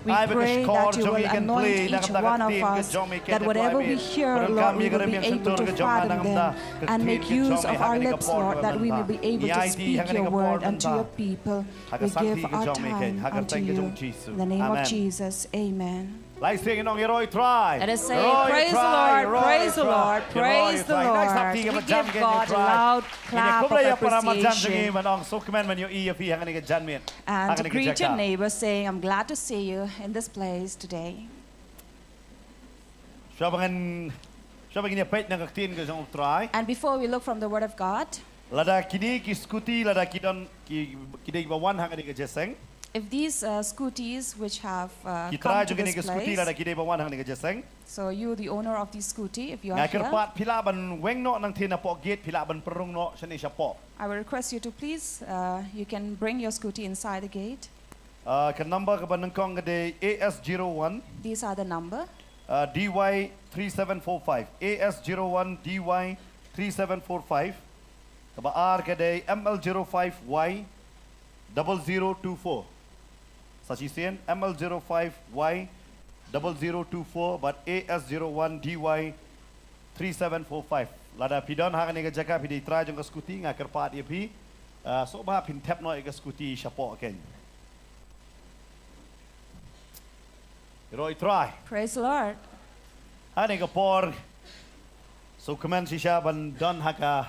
Speaker 8: We
Speaker 7: Ai ba ka
Speaker 8: pray
Speaker 7: skor
Speaker 8: that you
Speaker 7: jongi
Speaker 8: will
Speaker 7: kan
Speaker 8: anoint
Speaker 7: play
Speaker 8: each one of us, that whatever we hear, Lord, we will be able to fathom them and make use of our lips, Lord, that we may be able to speak your word unto your people. We give our time unto you. In the name of Jesus, amen.
Speaker 7: Lai sing nong heroi try.
Speaker 8: Let us say, praise the Lord, praise the Lord, praise the Lord. We give God a loud clap of appreciation. And to greet your neighbor, saying, I'm glad to see you in this place today.
Speaker 7: And
Speaker 8: And before we look from the Word of God,
Speaker 7: lada kini ki skuti lada kidon ki kidei bawan hang ni jeseng.
Speaker 8: if these scooties which have
Speaker 7: Kita
Speaker 8: come to
Speaker 7: juga ni
Speaker 8: this
Speaker 7: ke skuti lada
Speaker 8: place,
Speaker 7: kidei bawan hang ni jeseng.
Speaker 8: so you, the owner of this scooty, if you are
Speaker 7: Ngai
Speaker 8: here,
Speaker 7: kerpat pila ban weng no nang tina pok gate pila ban perung no seni siapa.
Speaker 8: I will request you to please, you can bring your scooty inside the gate.
Speaker 7: Kan number ke ban nengkong ke AS01
Speaker 8: These are the number.
Speaker 7: DY3745 AS01 DY3745 Kaba R ke ML05Y 0024 Sasisian ML05Y 0024 but AS01 DY3745 Lada pidon hang ni ke jaga pidi try jong ke skuti nga kerpat ye pi so ba pin tap no ke skuti siapa ken Roy try
Speaker 8: Praise the Lord.
Speaker 7: Hani ka por so kemen si siya ban don haka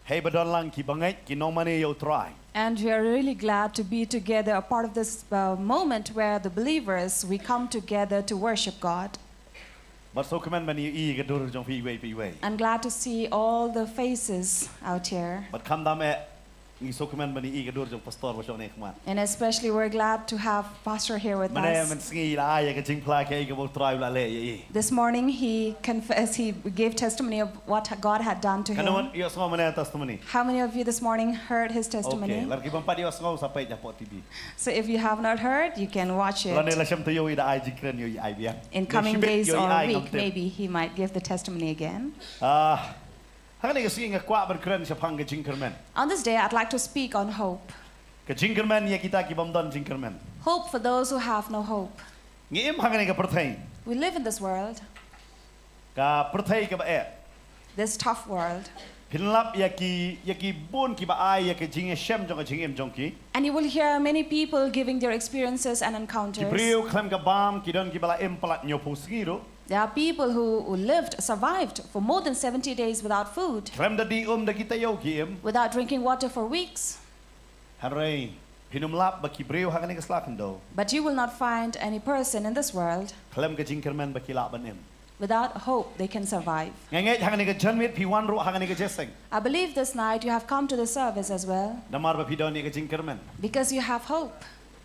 Speaker 7: hey ba don lang ki bangai ki no mani yo try.
Speaker 8: And we are really glad to be together, a part of this moment where the believers, we come together to worship God.
Speaker 7: But so kemen mani I ka dur jong pi wei.
Speaker 8: I'm glad to see all the faces out here.
Speaker 7: But kam dam e ngi so kemen mani I ka dur jong pastor ba shone khman.
Speaker 8: And especially we're glad to have Pastor here with
Speaker 7: Mane
Speaker 8: us.
Speaker 7: man sngi la ay ka jing pla ke ka bo try la le ye.
Speaker 8: This morning he confessed, he gave testimony of what God had done to
Speaker 7: Kanon
Speaker 8: him.
Speaker 7: yo so mane testimony.
Speaker 8: How many of you this morning heard his testimony?
Speaker 7: Okay, lar ki ban pa yo so sa pa ja po TV.
Speaker 8: So if you have not heard, you can watch
Speaker 7: Lan
Speaker 8: it
Speaker 7: la sham to yo I da ay jikren yo I biang.
Speaker 8: in coming days or a week. Maybe he might give the testimony again.
Speaker 7: Hang ni ka singa kwa ban kren sa phang ka jingkermen.
Speaker 8: On this day, I'd like to speak on hope.
Speaker 7: Ka jingkermen ya kita ki bam don jingkermen.
Speaker 8: Hope for those who have no hope.
Speaker 7: Ngi im hang ni ka perthai.
Speaker 8: We live in this world,
Speaker 7: Ka perthai ka ba e.
Speaker 8: this tough world,
Speaker 7: Pinlap ya ki bun ki ba ai ya ka jing shem jong ka jing em jong ki.
Speaker 8: and you will hear many people giving their experiences and
Speaker 7: Ki
Speaker 8: encounters.
Speaker 7: priu klem ka bam ki don ki bala em plat nyo po sngiro.
Speaker 8: There are people who survived for more than 70 days without food,
Speaker 7: Klem da di da kita yo ki em.
Speaker 8: without drinking water for weeks.
Speaker 7: Harai pinumlap ba ki priu hang ni ka slakan do.
Speaker 8: But you will not find any person in this world
Speaker 7: Klem ka jingkermen ba ki la ban em.
Speaker 8: without hope they can survive.
Speaker 7: Ngai hang ni ka janmit pi wan ro hang ni ka jeseng.
Speaker 8: I believe this night you have come to the service as well
Speaker 7: Damar ba pi don ni ka jingkermen.
Speaker 8: because you have hope.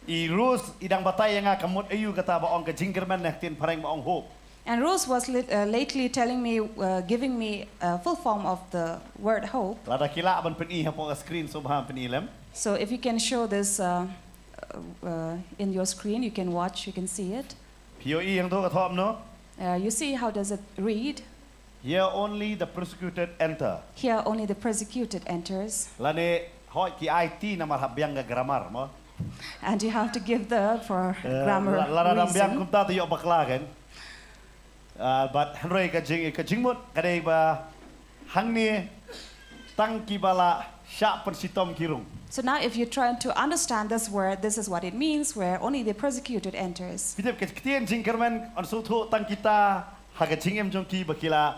Speaker 7: I rus idang batay nga kamot ayu kata ba ong ka jingkermen na tin pareng ba ong hope.
Speaker 8: And Rose was lately telling me, giving me a full form of the word hope.
Speaker 7: Lada kila ban pen I ha po screen so ba pen ilem.
Speaker 8: So if you can show this in your screen, you can watch, you can see it.
Speaker 7: POE yang tu ka thom no.
Speaker 8: You see how does it read?
Speaker 7: Here only the persecuted enter.
Speaker 8: Here only the persecuted enters.
Speaker 7: Lane hoi ki IT na marhabyang ga grammar mo.
Speaker 8: And you have to give the for grammar
Speaker 7: Lada dam biang
Speaker 8: reason.
Speaker 7: kum ta tu yo bakla kan. But Henry ka jing mut kadai ba hang ni tang ki bala sya persitom kirung.
Speaker 8: So now if you try to understand this word, this is what it means, where only the persecuted enters.
Speaker 7: Pitep ke ketien jing kermen on so tho tang kita ha ka jing em jong ki bakila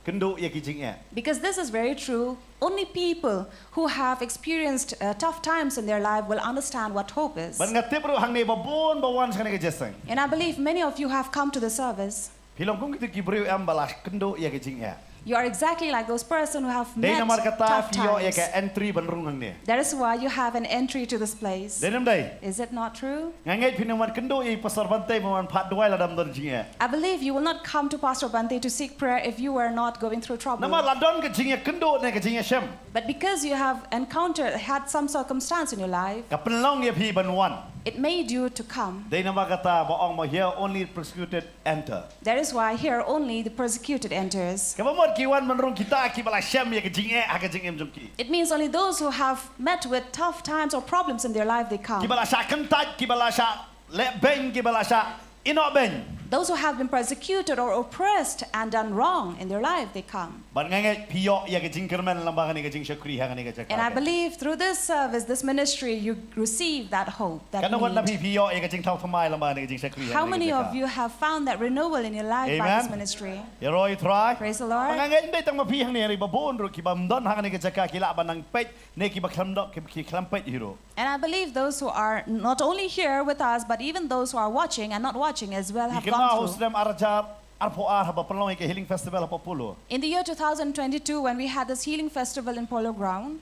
Speaker 7: kendo ya ki jing e.
Speaker 8: Because this is very true. Only people who have experienced tough times in their life will understand what hope is.
Speaker 7: Ban ngatip ru hang ne ba bon ba wan skane ke jeseng.
Speaker 8: And I believe many of you have come to the service.
Speaker 7: Pilong kung kita ki breu am balas kendo ya ki jing e.
Speaker 8: You are exactly like those persons who have
Speaker 7: Dei
Speaker 8: met
Speaker 7: namar kata
Speaker 8: tough
Speaker 7: fio ya
Speaker 8: times.
Speaker 7: ke entry ban rung hang ne.
Speaker 8: That is why you have an entry to this place.
Speaker 7: Denam dai.
Speaker 8: Is it not true?
Speaker 7: Ngangai pinaman kendo i pasar bantai man phat duai la dam don jing e.
Speaker 8: I believe you will not come to Pastor Bante to seek prayer if you were not going through trouble.
Speaker 7: Namar la don ke jing e kendo ne ke jing e shem.
Speaker 8: But because you have had some circumstance in your life,
Speaker 7: Ka penlong ya pi ban wan.
Speaker 8: it made you to come.
Speaker 7: Dei namar kata ba ong ma here only persecuted enter.
Speaker 8: That is why here only the persecuted enters.
Speaker 7: Ka ba mod ki wan man rung kita ki bala shem ya ke jing e ha ke jing em jong ki.
Speaker 8: It means only those who have met with tough times or problems in their life, they
Speaker 7: Ki
Speaker 8: come.
Speaker 7: bala sha kentat ki bala sha le ben ki bala sha ino ben.
Speaker 8: Those who have been persecuted or oppressed and done wrong in their life, they come.
Speaker 7: Ban ngangai pio ya ke jing kermen lamba ni ke jing syukri ha ni ke cakap.
Speaker 8: And I believe through this service, this ministry, you receive that hope, that
Speaker 7: Kana wan
Speaker 8: need.
Speaker 7: nabi pio ya ke jing Nongthymmai lamba ni ke jing syukri.
Speaker 8: How many of you have found that renewal in your life by this
Speaker 7: Amen.
Speaker 8: ministry?
Speaker 7: Ya roi try.
Speaker 8: Praise the Lord.
Speaker 7: Ngangai ndai tang ma pi hang ni ri ba bon ro ki ba mdon ha ni ke cakap ki la ban nang pet ne ki ba khlam dok ki khlam pet hiro.
Speaker 8: And I believe those who are not only here with us, but even those who are watching and not watching as well have
Speaker 7: Ki
Speaker 8: gone
Speaker 7: ma
Speaker 8: through.
Speaker 7: hosdem arjar arpo ar ha ba penlong ke healing festival ha pulo.
Speaker 8: In the year 2022, when we had this healing festival in Polo Ground,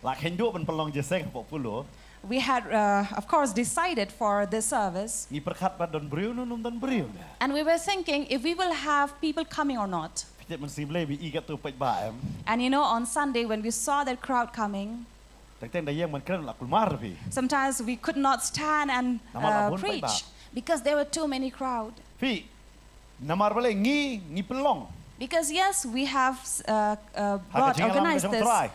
Speaker 7: La khendu ban penlong je sek ha pulo.
Speaker 8: we had, of course, decided for this service.
Speaker 7: Ni perkhat ba don briu num don briu.
Speaker 8: And we were thinking if we will have people coming or not.
Speaker 7: Pit man sible bi i kat tu pet ba em.
Speaker 8: And you know, on Sunday, when we saw that crowd coming,
Speaker 7: Teng da yang man kren la kulmar pi.
Speaker 8: sometimes we could not stand and
Speaker 7: Nama labun
Speaker 8: preach
Speaker 7: baik,
Speaker 8: because there were too many crowd.
Speaker 7: Fi namar bale ngi pelong.
Speaker 8: Because yes, we have
Speaker 7: Haka jingan
Speaker 8: organized
Speaker 7: lang
Speaker 8: this
Speaker 7: try.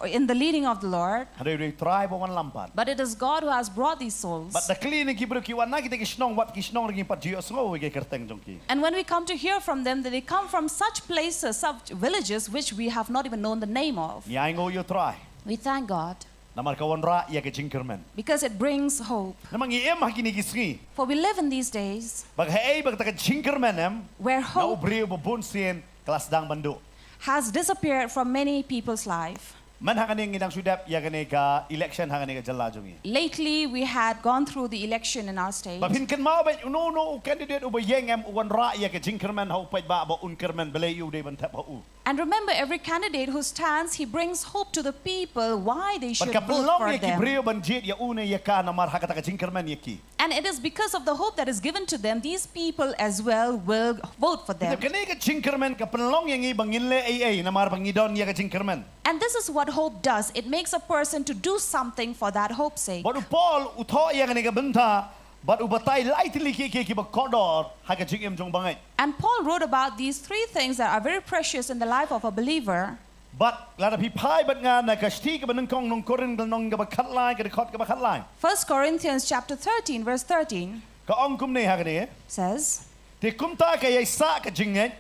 Speaker 8: in the leading of the Lord.
Speaker 7: Hade ri try ba wan lampat.
Speaker 8: But it is God who has brought these souls.
Speaker 7: But the clinic ki bro ki wan na kita ki snong wat ki snong ri pat jio sngo ge kerteng jong ki.
Speaker 8: And when we come to hear from them, that they come from such places, such villages, which we have not even known the name of.
Speaker 7: Ni ai ngo yo try.
Speaker 8: We thank God
Speaker 7: Namar kawan ra ya ke jingkermen.
Speaker 8: because it brings hope.
Speaker 7: Namang i em hakini ki sngi.
Speaker 8: For we live in these days
Speaker 7: Bag hei bag ta ka jingkermen em.
Speaker 8: where
Speaker 7: Na
Speaker 8: hope
Speaker 7: ubri ba bun sien kelas dang bandu.
Speaker 8: has disappeared from many people's life.
Speaker 7: Man hakani ngidang sudap ya kane ka election hakani ka jalla jongi.
Speaker 8: Lately, we had gone through the election in our state.
Speaker 7: Babin kan mau ba no candidate uba yeng em wan ra ya ke jingkermen hau pet ba ba unkermen bele yu de ban tap hu.
Speaker 8: And remember, every candidate who stands, he brings hope to the people why they should
Speaker 7: Pagka
Speaker 8: vote
Speaker 7: pelong
Speaker 8: for
Speaker 7: ya ki
Speaker 8: them.
Speaker 7: brio ban jit ya une ya ka namar hakata ka jingkermen ya ki.
Speaker 8: And it is because of the hope that is given to them, these people as well will vote for them.
Speaker 7: Kita kene ka jingkermen ka pelong yang i bangin le ai namar bangidon ya ka jingkermen.
Speaker 8: And this is what hope does. It makes a person to do something for that hope's sake.
Speaker 7: Baru Paul utho ya kene ka benta baru batai lai tili ki ba kodor ha ka jingem jong bangai.
Speaker 8: And Paul wrote about these three things that are very precious in the life of a believer.
Speaker 7: But lada pi pai bat nga na ka sti ka banung kong nong korin ka nong ka ba khat lai ka khot ka ba khat lai.
Speaker 8: 1 Corinthians chapter 13, verse 13
Speaker 7: Ka ong kum ne ha kene
Speaker 8: says,
Speaker 7: te kum ta ka yai sa ka jinget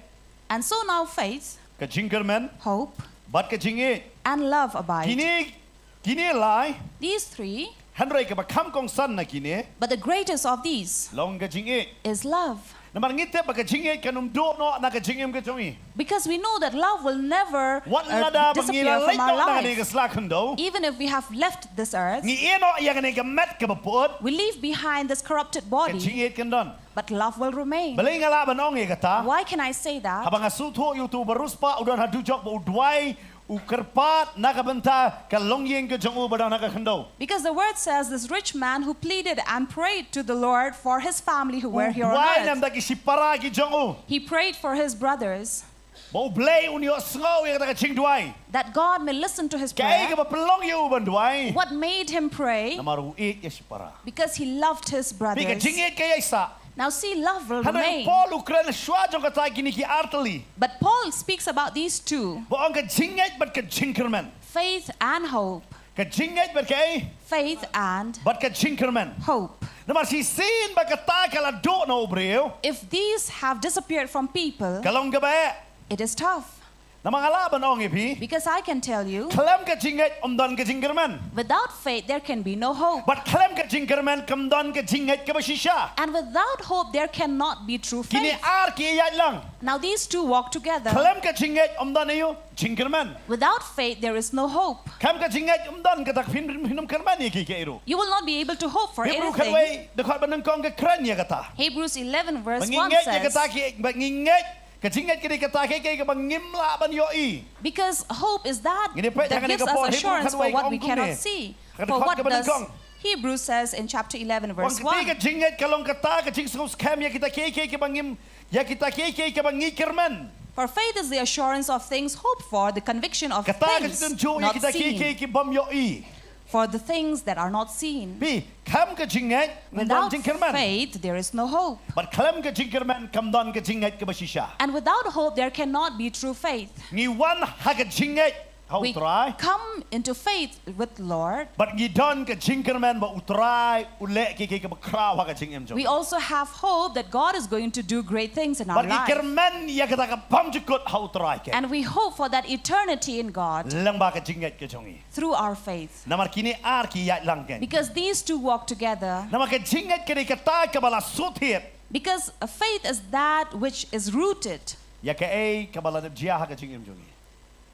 Speaker 8: and so now faith,
Speaker 7: ka jingkermen
Speaker 8: hope,
Speaker 7: bat ka jinget
Speaker 8: and love abide.
Speaker 7: kini lai
Speaker 8: These three,
Speaker 7: hanrei ka ba kham kong san na kini
Speaker 8: but the greatest of these
Speaker 7: long ka jinget.
Speaker 8: is love.
Speaker 7: Namar ngite ba ka jinget ka num do no na ka jingem ka jongi.
Speaker 8: Because we know that love will never
Speaker 7: Wat lada
Speaker 8: disappear
Speaker 7: bangila lai
Speaker 8: from our
Speaker 7: no na kene ka
Speaker 8: life.
Speaker 7: slak hundo.
Speaker 8: Even if we have left this earth,
Speaker 7: Ni eno ya kene ka met ka ba pot
Speaker 8: we leave behind this corrupted
Speaker 7: ka
Speaker 8: body,
Speaker 7: jinget kan don.
Speaker 8: but love will remain.
Speaker 7: Balay nga laban ong e kata.
Speaker 8: Why can I say that?
Speaker 7: Habang asuto yu tu baruspa udon hadujok ba udway ukerpat nakabenta ka longyeng ka jong ubadang nakakando.
Speaker 8: Because the word says this rich man who pleaded and prayed to the Lord for his family who were here on
Speaker 7: Udway nam
Speaker 8: earth.
Speaker 7: daki sipara ki jong u.
Speaker 8: He prayed for his brothers
Speaker 7: Ba ublay unyo sngaw ya kata ka ching duay.
Speaker 8: that God may listen to his
Speaker 7: Kaya ka
Speaker 8: prayer.
Speaker 7: ba pelong yu uban duay.
Speaker 8: What made him pray?
Speaker 7: Namaru it ya sipara.
Speaker 8: Because he loved his
Speaker 7: Di ka
Speaker 8: brothers.
Speaker 7: jingit kaya isa.
Speaker 8: Now see, love will
Speaker 7: Hana
Speaker 8: remain.
Speaker 7: Paul ukran shwa jong kata kini ki artali.
Speaker 8: But Paul speaks about these two,
Speaker 7: Ba ang ka jingit bat ka jingkermen.
Speaker 8: faith and hope.
Speaker 7: Ka jingit bat ka
Speaker 8: Faith and
Speaker 7: bat ka jingkermen.
Speaker 8: hope.
Speaker 7: Namar si sin ba kata kala do na ubreo.
Speaker 8: If these have disappeared from people,
Speaker 7: Kalong ka ba?
Speaker 8: it is tough.
Speaker 7: Namangalaban ong ipi.
Speaker 8: Because I can tell you,
Speaker 7: Kalem ka jinget don ka jingerman.
Speaker 8: without faith there can be no hope.
Speaker 7: But kalem ka jingerman don ka jinget ka basisha.
Speaker 8: And without hope there cannot be true
Speaker 7: Kini
Speaker 8: faith.
Speaker 7: ar ki iyat lang.
Speaker 8: Now these two walk together.
Speaker 7: Kalem ka jinget don ayo jingerman.
Speaker 8: Without faith there is no hope.
Speaker 7: Kam ka jinget don ka tak hinum kerman iki ke iru.
Speaker 8: You will not be able to hope for
Speaker 7: Hebrew
Speaker 8: anything.
Speaker 7: kalway dekat banang kong ka kran ya kata.
Speaker 8: Hebrews 11 verse 1
Speaker 7: Mengingat ya
Speaker 8: says,
Speaker 7: kata ki mengingat kajingat kini kata ke bangimla ban yoi.
Speaker 8: because hope is that
Speaker 7: Gini pa,
Speaker 8: that
Speaker 7: jangan
Speaker 8: gives
Speaker 7: ikaw
Speaker 8: us
Speaker 7: po,
Speaker 8: assurance
Speaker 7: Hebrew
Speaker 8: for what we
Speaker 7: kanway
Speaker 8: cannot
Speaker 7: kaong
Speaker 8: see.
Speaker 7: Kada
Speaker 8: For
Speaker 7: kot
Speaker 8: what
Speaker 7: ka ba ng
Speaker 8: does
Speaker 7: kong?
Speaker 8: Hebrews says in chapter 11
Speaker 7: Wang
Speaker 8: verse
Speaker 7: kiti
Speaker 8: 1?
Speaker 7: ka jingat kalong kata ka jing scam ya kita ke bangim ya kita ke bangikirman.
Speaker 8: For faith is the assurance of things hoped for, the conviction of
Speaker 7: Kata ka
Speaker 8: things
Speaker 7: tunjo ya
Speaker 8: not
Speaker 7: kita
Speaker 8: seen.
Speaker 7: ke bam yoi.
Speaker 8: For the things that are not seen.
Speaker 7: Bi kam ka jingat
Speaker 8: Without
Speaker 7: jingkirman.
Speaker 8: faith there is no hope.
Speaker 7: But kalam ka jingkirman kam don ka jingat ka basisha.
Speaker 8: And without hope there cannot be true faith.
Speaker 7: Ni wan ha ka jingat how
Speaker 8: We
Speaker 7: try.
Speaker 8: come into faith with the Lord.
Speaker 7: But ni don ka jingkirman ba utray ule ke bakraw ha ka jingem jo.
Speaker 8: We also have hope that God is going to do great things in our
Speaker 7: But
Speaker 8: life.
Speaker 7: ikirman ya kata ka pam jukut how try ke.
Speaker 8: And we hope for that eternity in God
Speaker 7: Lang ba ka jingat ka jongi.
Speaker 8: through our faith.
Speaker 7: Namar kini ar ki ya lang ken.
Speaker 8: Because these two walk together.
Speaker 7: Namar ka jingat kini kata ka bala suthit.
Speaker 8: Because a faith is that which is rooted
Speaker 7: Ya ka ay ka bala jia ha ka jingem jongi.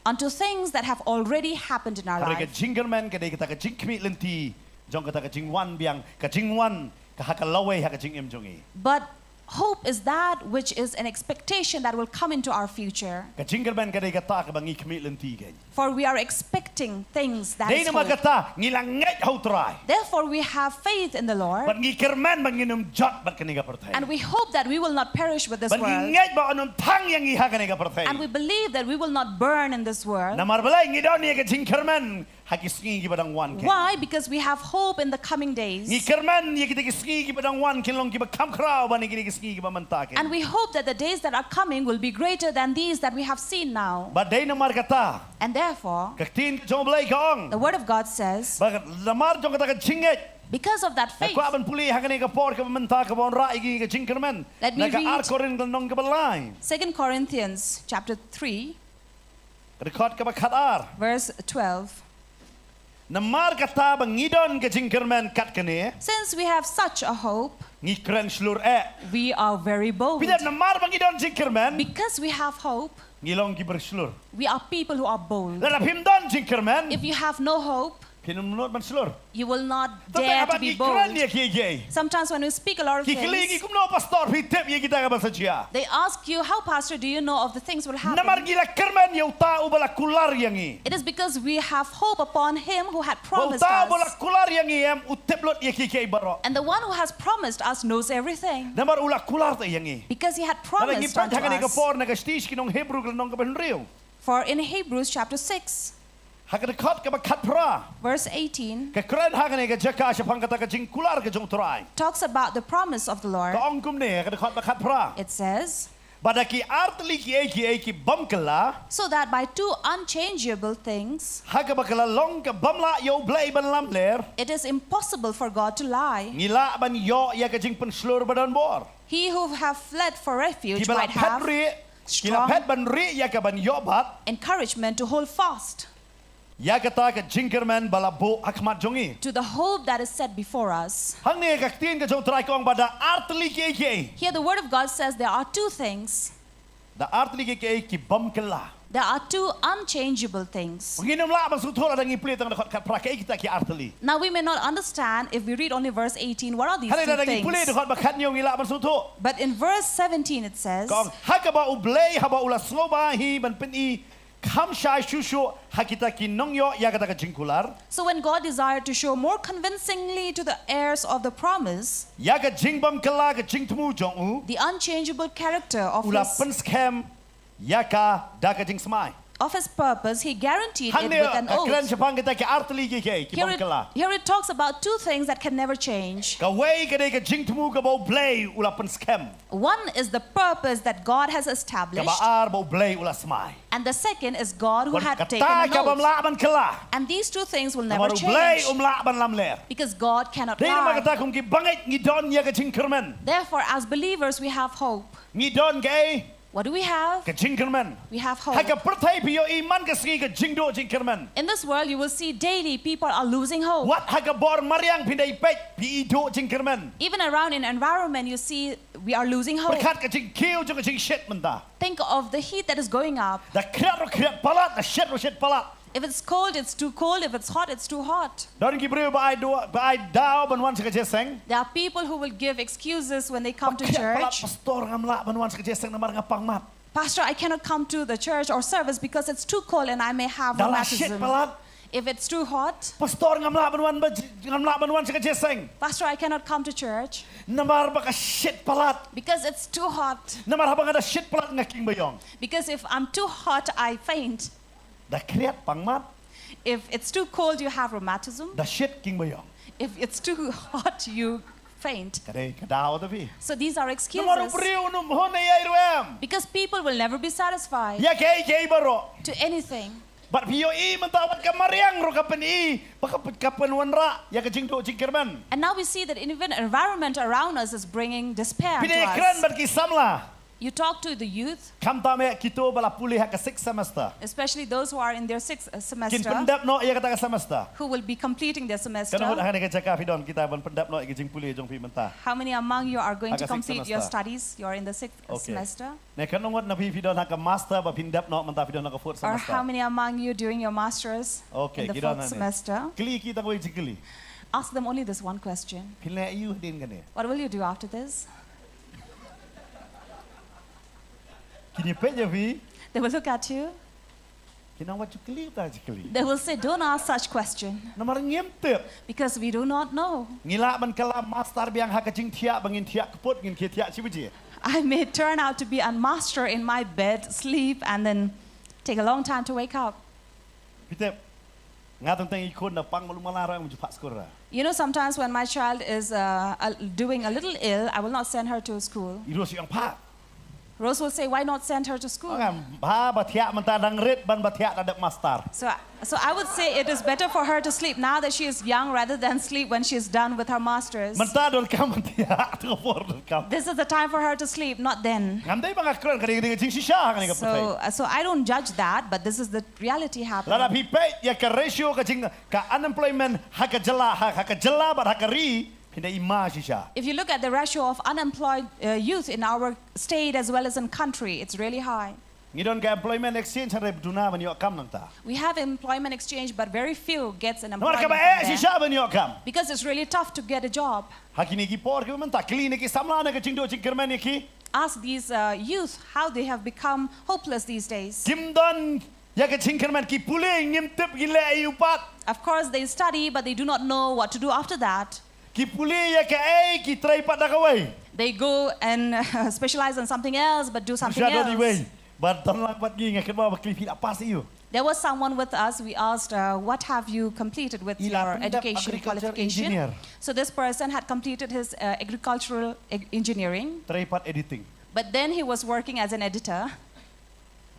Speaker 8: unto things that have already happened in our
Speaker 7: Hari ka
Speaker 8: life.
Speaker 7: jingkerman ka day kata ka jingkmi lenti. Jong kata ka jingwan biang ka jingwan ka hakalaway ha ka jingem jongi.
Speaker 8: But hope is that which is an expectation that will come into our future.
Speaker 7: Ka jingkerman ka day kata ka bangi kmi lenti ken.
Speaker 8: For we are expecting things that
Speaker 7: Day
Speaker 8: is
Speaker 7: na
Speaker 8: hope.
Speaker 7: magata ngilanget how try.
Speaker 8: Therefore we have faith in the Lord.
Speaker 7: But ngikirman manginum jot bat kaniga pertay.
Speaker 8: And we hope that we will not perish with this
Speaker 7: But
Speaker 8: world.
Speaker 7: nginget ba anong tang yang iha kaniga pertay.
Speaker 8: And we believe that we will not burn in this world.
Speaker 7: Namar balay ngidon niya ka jingkerman hakisngi ki badang wan ken.
Speaker 8: Why? Because we have hope in the coming days.
Speaker 7: Ngikirman niya kita kisngi ki badang wan kinlong ki ba kamkraw ba ni kini kisngi ki ba mantaken.
Speaker 8: And we hope that the days that are coming will be greater than these that we have seen now.
Speaker 7: But day namar kata
Speaker 8: And therefore,
Speaker 7: kaktin jong balay kaong.
Speaker 8: the Word of God says,
Speaker 7: Bakit lamar jong kata ka jinget.
Speaker 8: because of that faith,
Speaker 7: Ako aban puli hakani ka por ka menta ka bon ra igi ka jingkerman.
Speaker 8: Let me
Speaker 7: Naka
Speaker 8: read.
Speaker 7: arkorin ka nong ka balay.
Speaker 8: 2 Corinthians chapter 3,
Speaker 7: Rekod ka ba katar.
Speaker 8: verse 12.
Speaker 7: Namar kata bang ngidon ka jingkerman kat kani.
Speaker 8: Since we have such a hope,
Speaker 7: Ngikren slur
Speaker 8: we are very bold.
Speaker 7: Pidap namar bang ngidon jingkerman.
Speaker 8: Because we have hope,
Speaker 7: Ngilong ki berslur.
Speaker 8: we are people who are bold.
Speaker 7: Lala pimdon jingkerman.
Speaker 8: If you have no hope,
Speaker 7: Pinumnot man slur.
Speaker 8: you will not
Speaker 7: Tapi
Speaker 8: dare to
Speaker 7: aban
Speaker 8: be
Speaker 7: ngikren
Speaker 8: bold.
Speaker 7: niya ki
Speaker 8: Sometimes when we speak a lot of
Speaker 7: Kikilingi
Speaker 8: things,
Speaker 7: kumno pastor pitip ya kita ka basajia.
Speaker 8: they ask you, how, Pastor, do you know of the things will
Speaker 7: Namar
Speaker 8: happen?
Speaker 7: gila kerman ya utau bala kular yang i.
Speaker 8: It is because we have hope upon Him who had promised
Speaker 7: Utau bala
Speaker 8: us.
Speaker 7: kular yang i em uteplot ya ki baro.
Speaker 8: And the one who has promised us knows everything.
Speaker 7: Namar ula kular ta yang i.
Speaker 8: Because He had
Speaker 7: Nalagi
Speaker 8: promised
Speaker 7: pan
Speaker 8: unto
Speaker 7: hakani ka
Speaker 8: us.
Speaker 7: por nagastis kinong Hebrew kinong ka benrio.
Speaker 8: For in Hebrews chapter 6,
Speaker 7: Hakani kot ka ba katpra.
Speaker 8: verse 18,
Speaker 7: Ka kren hakani ka jaka sa pangkata ka jing kular ka jong turai.
Speaker 8: talks about the promise of the Lord.
Speaker 7: Ka ongkum ne hakani kot ba katpra.
Speaker 8: It says,
Speaker 7: Badaki artli ki eki bamkala.
Speaker 8: so that by two unchangeable things,
Speaker 7: Haka bakala long ka bamla yo blay ban lamler.
Speaker 8: it is impossible for God to lie.
Speaker 7: Ngila ban yo ya ka jing penslur badan bor.
Speaker 8: He who have fled for refuge
Speaker 7: Kibala
Speaker 8: might have
Speaker 7: petri. Kila
Speaker 8: strong
Speaker 7: pet ban ri ya ka ban yo bat.
Speaker 8: encouragement to hold fast
Speaker 7: Ya kata ka jingkerman balabo akmat jongi.
Speaker 8: to the hope that is set before us.
Speaker 7: Hang ne ka tin ka jong turai kong bada artli ki eki.
Speaker 8: Here the word of God says there are two things.
Speaker 7: Da artli ki bamkala.
Speaker 8: There are two unchangeable things.
Speaker 7: Nginum la bang sutola dang iplit ang ka pra ka kita ki artli.
Speaker 8: Now we may not understand if we read only verse 18, what are these
Speaker 7: Hali
Speaker 8: two
Speaker 7: da dang iplit
Speaker 8: things?
Speaker 7: ka ba kat nyong ila bang suto.
Speaker 8: But in verse 17 it says,
Speaker 7: Kong haka ba ublay haba ula sloba hi ban pen I kam shai shushu hakita ki nong yo ya kata ka jingkular.
Speaker 8: so when God desired to show more convincingly to the heirs of the promise
Speaker 7: Ya ka jingbam kala ka jingtmu jong u.
Speaker 8: the unchangeable character
Speaker 7: Ula pen scam ya ka da ka jing smai.
Speaker 8: of his purpose, he guaranteed
Speaker 7: Hang
Speaker 8: it
Speaker 7: ne
Speaker 8: with an
Speaker 7: kren
Speaker 8: oath.
Speaker 7: Japan kita ki artli ki
Speaker 8: Here
Speaker 7: bam
Speaker 8: it,
Speaker 7: kala.
Speaker 8: here it talks about two things that can never change.
Speaker 7: Ka way ka de ka jingtmu ka ba blay ula pen scam.
Speaker 8: One is the purpose that God has
Speaker 7: Ka
Speaker 8: established,
Speaker 7: ba ar ba blay ula smai.
Speaker 8: and the second is God who
Speaker 7: Wan
Speaker 8: had taken
Speaker 7: kata
Speaker 8: an
Speaker 7: ka bam
Speaker 8: oath.
Speaker 7: la ban kala.
Speaker 8: And these two things will never
Speaker 7: Namaru blay
Speaker 8: change
Speaker 7: la ban lamler.
Speaker 8: because God cannot
Speaker 7: Dei na
Speaker 8: lie.
Speaker 7: magata kung ki bangit ngidon ya ka jingkerman.
Speaker 8: Therefore, as believers, we have hope.
Speaker 7: Ngidon kay
Speaker 8: What do we have?
Speaker 7: Ke jingkerman.
Speaker 8: We have hope.
Speaker 7: Haka pertai pio iman ke segi ke jingdo jingkerman.
Speaker 8: In this world, you will see daily people are losing hope.
Speaker 7: Wat haka bor mariang pindai pek pi ido jingkerman.
Speaker 8: Even around in environment, you see we are losing hope.
Speaker 7: Berkat ke jing kiu ke jing shit menta.
Speaker 8: Think of the heat that is going up.
Speaker 7: Da kriat palat, da shit palat.
Speaker 8: If it's cold, it's too cold. If it's hot, it's too hot.
Speaker 7: Don ki brio ba ai dao ban wan se ke jeseng.
Speaker 8: There are people who will give excuses when they come to church.
Speaker 7: Pastor ngamla ban wan se ke jeseng namar ngapang mat.
Speaker 8: Pastor, I cannot come to the church or service because it's too cold and I may have
Speaker 7: Dalah shit
Speaker 8: rheumatism.
Speaker 7: palat.
Speaker 8: If it's too hot,
Speaker 7: Pastor ngamla ban wan se ke jeseng.
Speaker 8: Pastor, I cannot come to church
Speaker 7: Namar ba ka shit palat.
Speaker 8: because it's too hot.
Speaker 7: Namar habang ada shit palat ngaking bayong.
Speaker 8: Because if I'm too hot, I faint.
Speaker 7: Da kriat pang mat.
Speaker 8: If it's too cold, you have rheumatism.
Speaker 7: Da shit king bayong.
Speaker 8: If it's too hot, you faint.
Speaker 7: Kadai kadao tapi.
Speaker 8: So these are
Speaker 7: Namar
Speaker 8: excuses.
Speaker 7: brio num hone ya iruem.
Speaker 8: Because people will never be satisfied
Speaker 7: Ya kei baro.
Speaker 8: to anything.
Speaker 7: But pio I mentawat ka mariang ro kapen I. Baka kapen wanra ya ka jingdo jingkerman.
Speaker 8: And now we see that even environment around us is bringing despair to
Speaker 7: Pide kran
Speaker 8: us.
Speaker 7: bar ki samla.
Speaker 8: You talk to the youth,
Speaker 7: Kam ta me kito bala pulih ka 6 semester.
Speaker 8: especially those who are in their sixth
Speaker 7: Kin
Speaker 8: semester,
Speaker 7: pendap no ya kata ka semester.
Speaker 8: who will be completing their semester.
Speaker 7: Kana hut hang ka cakap fidon kita ban pendap no jing pulih jong pi mentah.
Speaker 8: How many among you are going to
Speaker 7: Agak sixth
Speaker 8: complete your
Speaker 7: semester.
Speaker 8: studies? You are in the sixth
Speaker 7: Okay.
Speaker 8: semester.
Speaker 7: Ne kan ngot na pi fidon ka master ba pindap no mentah fidon ka fourth
Speaker 8: Or
Speaker 7: semester.
Speaker 8: how many among you doing your masters
Speaker 7: Okay,
Speaker 8: in the
Speaker 7: kita
Speaker 8: fourth
Speaker 7: nane.
Speaker 8: semester?
Speaker 7: Kli kita ko jikli.
Speaker 8: Ask them only this one question.
Speaker 7: Pilih you din kan ni.
Speaker 8: What will you do after this?
Speaker 7: Kini pe je vi.
Speaker 8: They will look at you.
Speaker 7: Kina wat jikli ta jikli.
Speaker 8: They will say, don't ask such question
Speaker 7: Namar ngiem tep.
Speaker 8: because we do not know.
Speaker 7: Ngila ban kala master biang ha ka jing thia bangin thia keput ngin kia thia cibuji.
Speaker 8: I may turn out to be a master in my bed, sleep, and then take a long time to wake up.
Speaker 7: Pitep. Ngatang tang ikon na pang malu malarang mu jupak sekolah.
Speaker 8: You know, sometimes when my child is doing a little ill, I will not send her to school.
Speaker 7: Iros yang pak.
Speaker 8: Rose will say, why not send her to school?
Speaker 7: Kan ba batia mentadang red ban batia dadak master.
Speaker 8: So I would say it is better for her to sleep now that she is young rather than sleep when she is done with her masters.
Speaker 7: Mentadon kam batia tu for kam.
Speaker 8: This is the time for her to sleep, not then.
Speaker 7: Ngandai bang akron kadang jing sisha kan ka patai.
Speaker 8: So I don't judge that, but this is the reality
Speaker 7: Lada
Speaker 8: happening.
Speaker 7: pipe ya ka ratio ka jing ka unemployment ha ka jela ba ha ka ri pinda ima sisha.
Speaker 8: If you look at the ratio of unemployed youth in our state as well as in country, it's really high.
Speaker 7: Ngidon ka employment exchange ha duna ban yo kam nang ta.
Speaker 8: We have employment exchange, but very few gets an
Speaker 7: Namar
Speaker 8: employment
Speaker 7: ka ba
Speaker 8: from there
Speaker 7: sisha ban yo kam.
Speaker 8: because it's really tough to get a job.
Speaker 7: Hakini ki por ke menta klinik ki samla na ka jing do jing kerman ki.
Speaker 8: Ask these youth how they have become hopeless these days.
Speaker 7: Kimdon ya ka jing kerman ki puling ngim tep gile ayu pat.
Speaker 8: Of course, they study, but they do not know what to do after that.
Speaker 7: Ki puli ya ka ki try pat da kawai.
Speaker 8: They go and specialize on something else, but do something
Speaker 7: Usia do di wei.
Speaker 8: else.
Speaker 7: Ban tan lang pat gi ngaket ba klipi apa sih you.
Speaker 8: There was someone with us, we asked, what have you completed with
Speaker 7: Ila
Speaker 8: your
Speaker 7: pendap
Speaker 8: education
Speaker 7: agriculture
Speaker 8: qualification?
Speaker 7: engineer.
Speaker 8: So this person had completed his agricultural engineering,
Speaker 7: Try pat editing.
Speaker 8: but then he was working as an editor.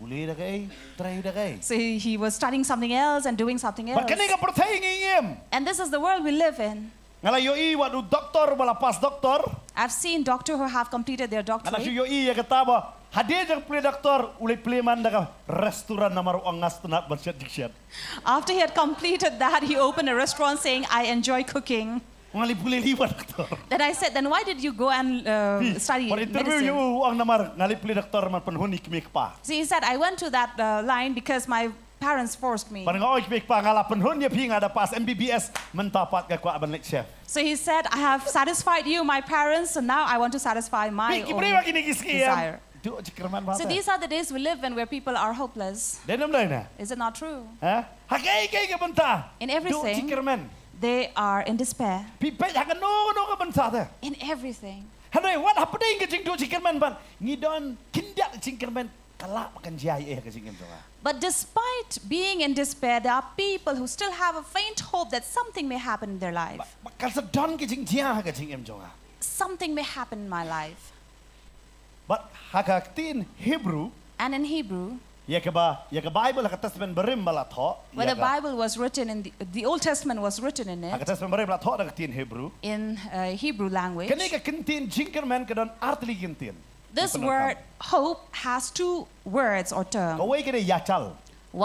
Speaker 7: Puli da kai, try da kai.
Speaker 8: So he was studying something else and doing something else.
Speaker 7: Ba kani ka pertai ngiem.
Speaker 8: And this is the world we live in.
Speaker 7: Ngala yo I wadu doktor bala pas doktor.
Speaker 8: I've seen doctors who have completed their
Speaker 7: Ngala
Speaker 8: doctorate.
Speaker 7: yo I ya kata ba hadir jang puli doktor ulai puli man da ka restoran namaru angas tenat berset dikshet.
Speaker 8: After he had completed that, he opened a restaurant saying, I enjoy cooking.
Speaker 7: Ngali puli liwa doktor.
Speaker 8: Then I said, then why did you go and study
Speaker 7: Pada interview
Speaker 8: medicine?
Speaker 7: you ang namar ngali puli doktor man penhuni kemik pa.
Speaker 8: So he said, I went to that line because my parents forced me.
Speaker 7: Pada ngoi kemik pa ngala penhun ya pi ngada pas MBBS mentapat ka kwa ban lek chef.
Speaker 8: So he said, I have satisfied you, my parents, so now I want to satisfy my
Speaker 7: Pi
Speaker 8: own
Speaker 7: kibri wa kini kiski ya.
Speaker 8: desire.
Speaker 7: Tu cikerman ba.
Speaker 8: So these are the days we live in where people are hopeless.
Speaker 7: Denam dai na.
Speaker 8: Is it not true?
Speaker 7: Ha? Hakai kai ka benta.
Speaker 8: In
Speaker 7: Tu
Speaker 8: everything,
Speaker 7: cikerman.
Speaker 8: they are in despair.
Speaker 7: Pi pe hakan no ka benta ta.
Speaker 8: In everything.
Speaker 7: Hanoi what happening ka jing tu cikerman ban. Ngidon kindak cikerman kalak makan jai ka cingem tu.
Speaker 8: But despite being in despair, there are people who still have a faint hope that something may happen in their life.
Speaker 7: Bakal sedon ka jing dia ka cingem tu.
Speaker 8: Something may happen in my life.
Speaker 7: But hakaktin Hebrew
Speaker 8: And in Hebrew,
Speaker 7: ya ka Bible ka Testament berim bala tho.
Speaker 8: where the Bible was written in the Old Testament was written in
Speaker 7: Ka
Speaker 8: it,
Speaker 7: Testament berim bala tho da tin Hebrew.
Speaker 8: in Hebrew language.
Speaker 7: Kani ka kintin jinkerman ka don artli kintin.
Speaker 8: This word hope has two words or
Speaker 7: ก็
Speaker 8: terms.
Speaker 7: ไว้กันได้ยาจัล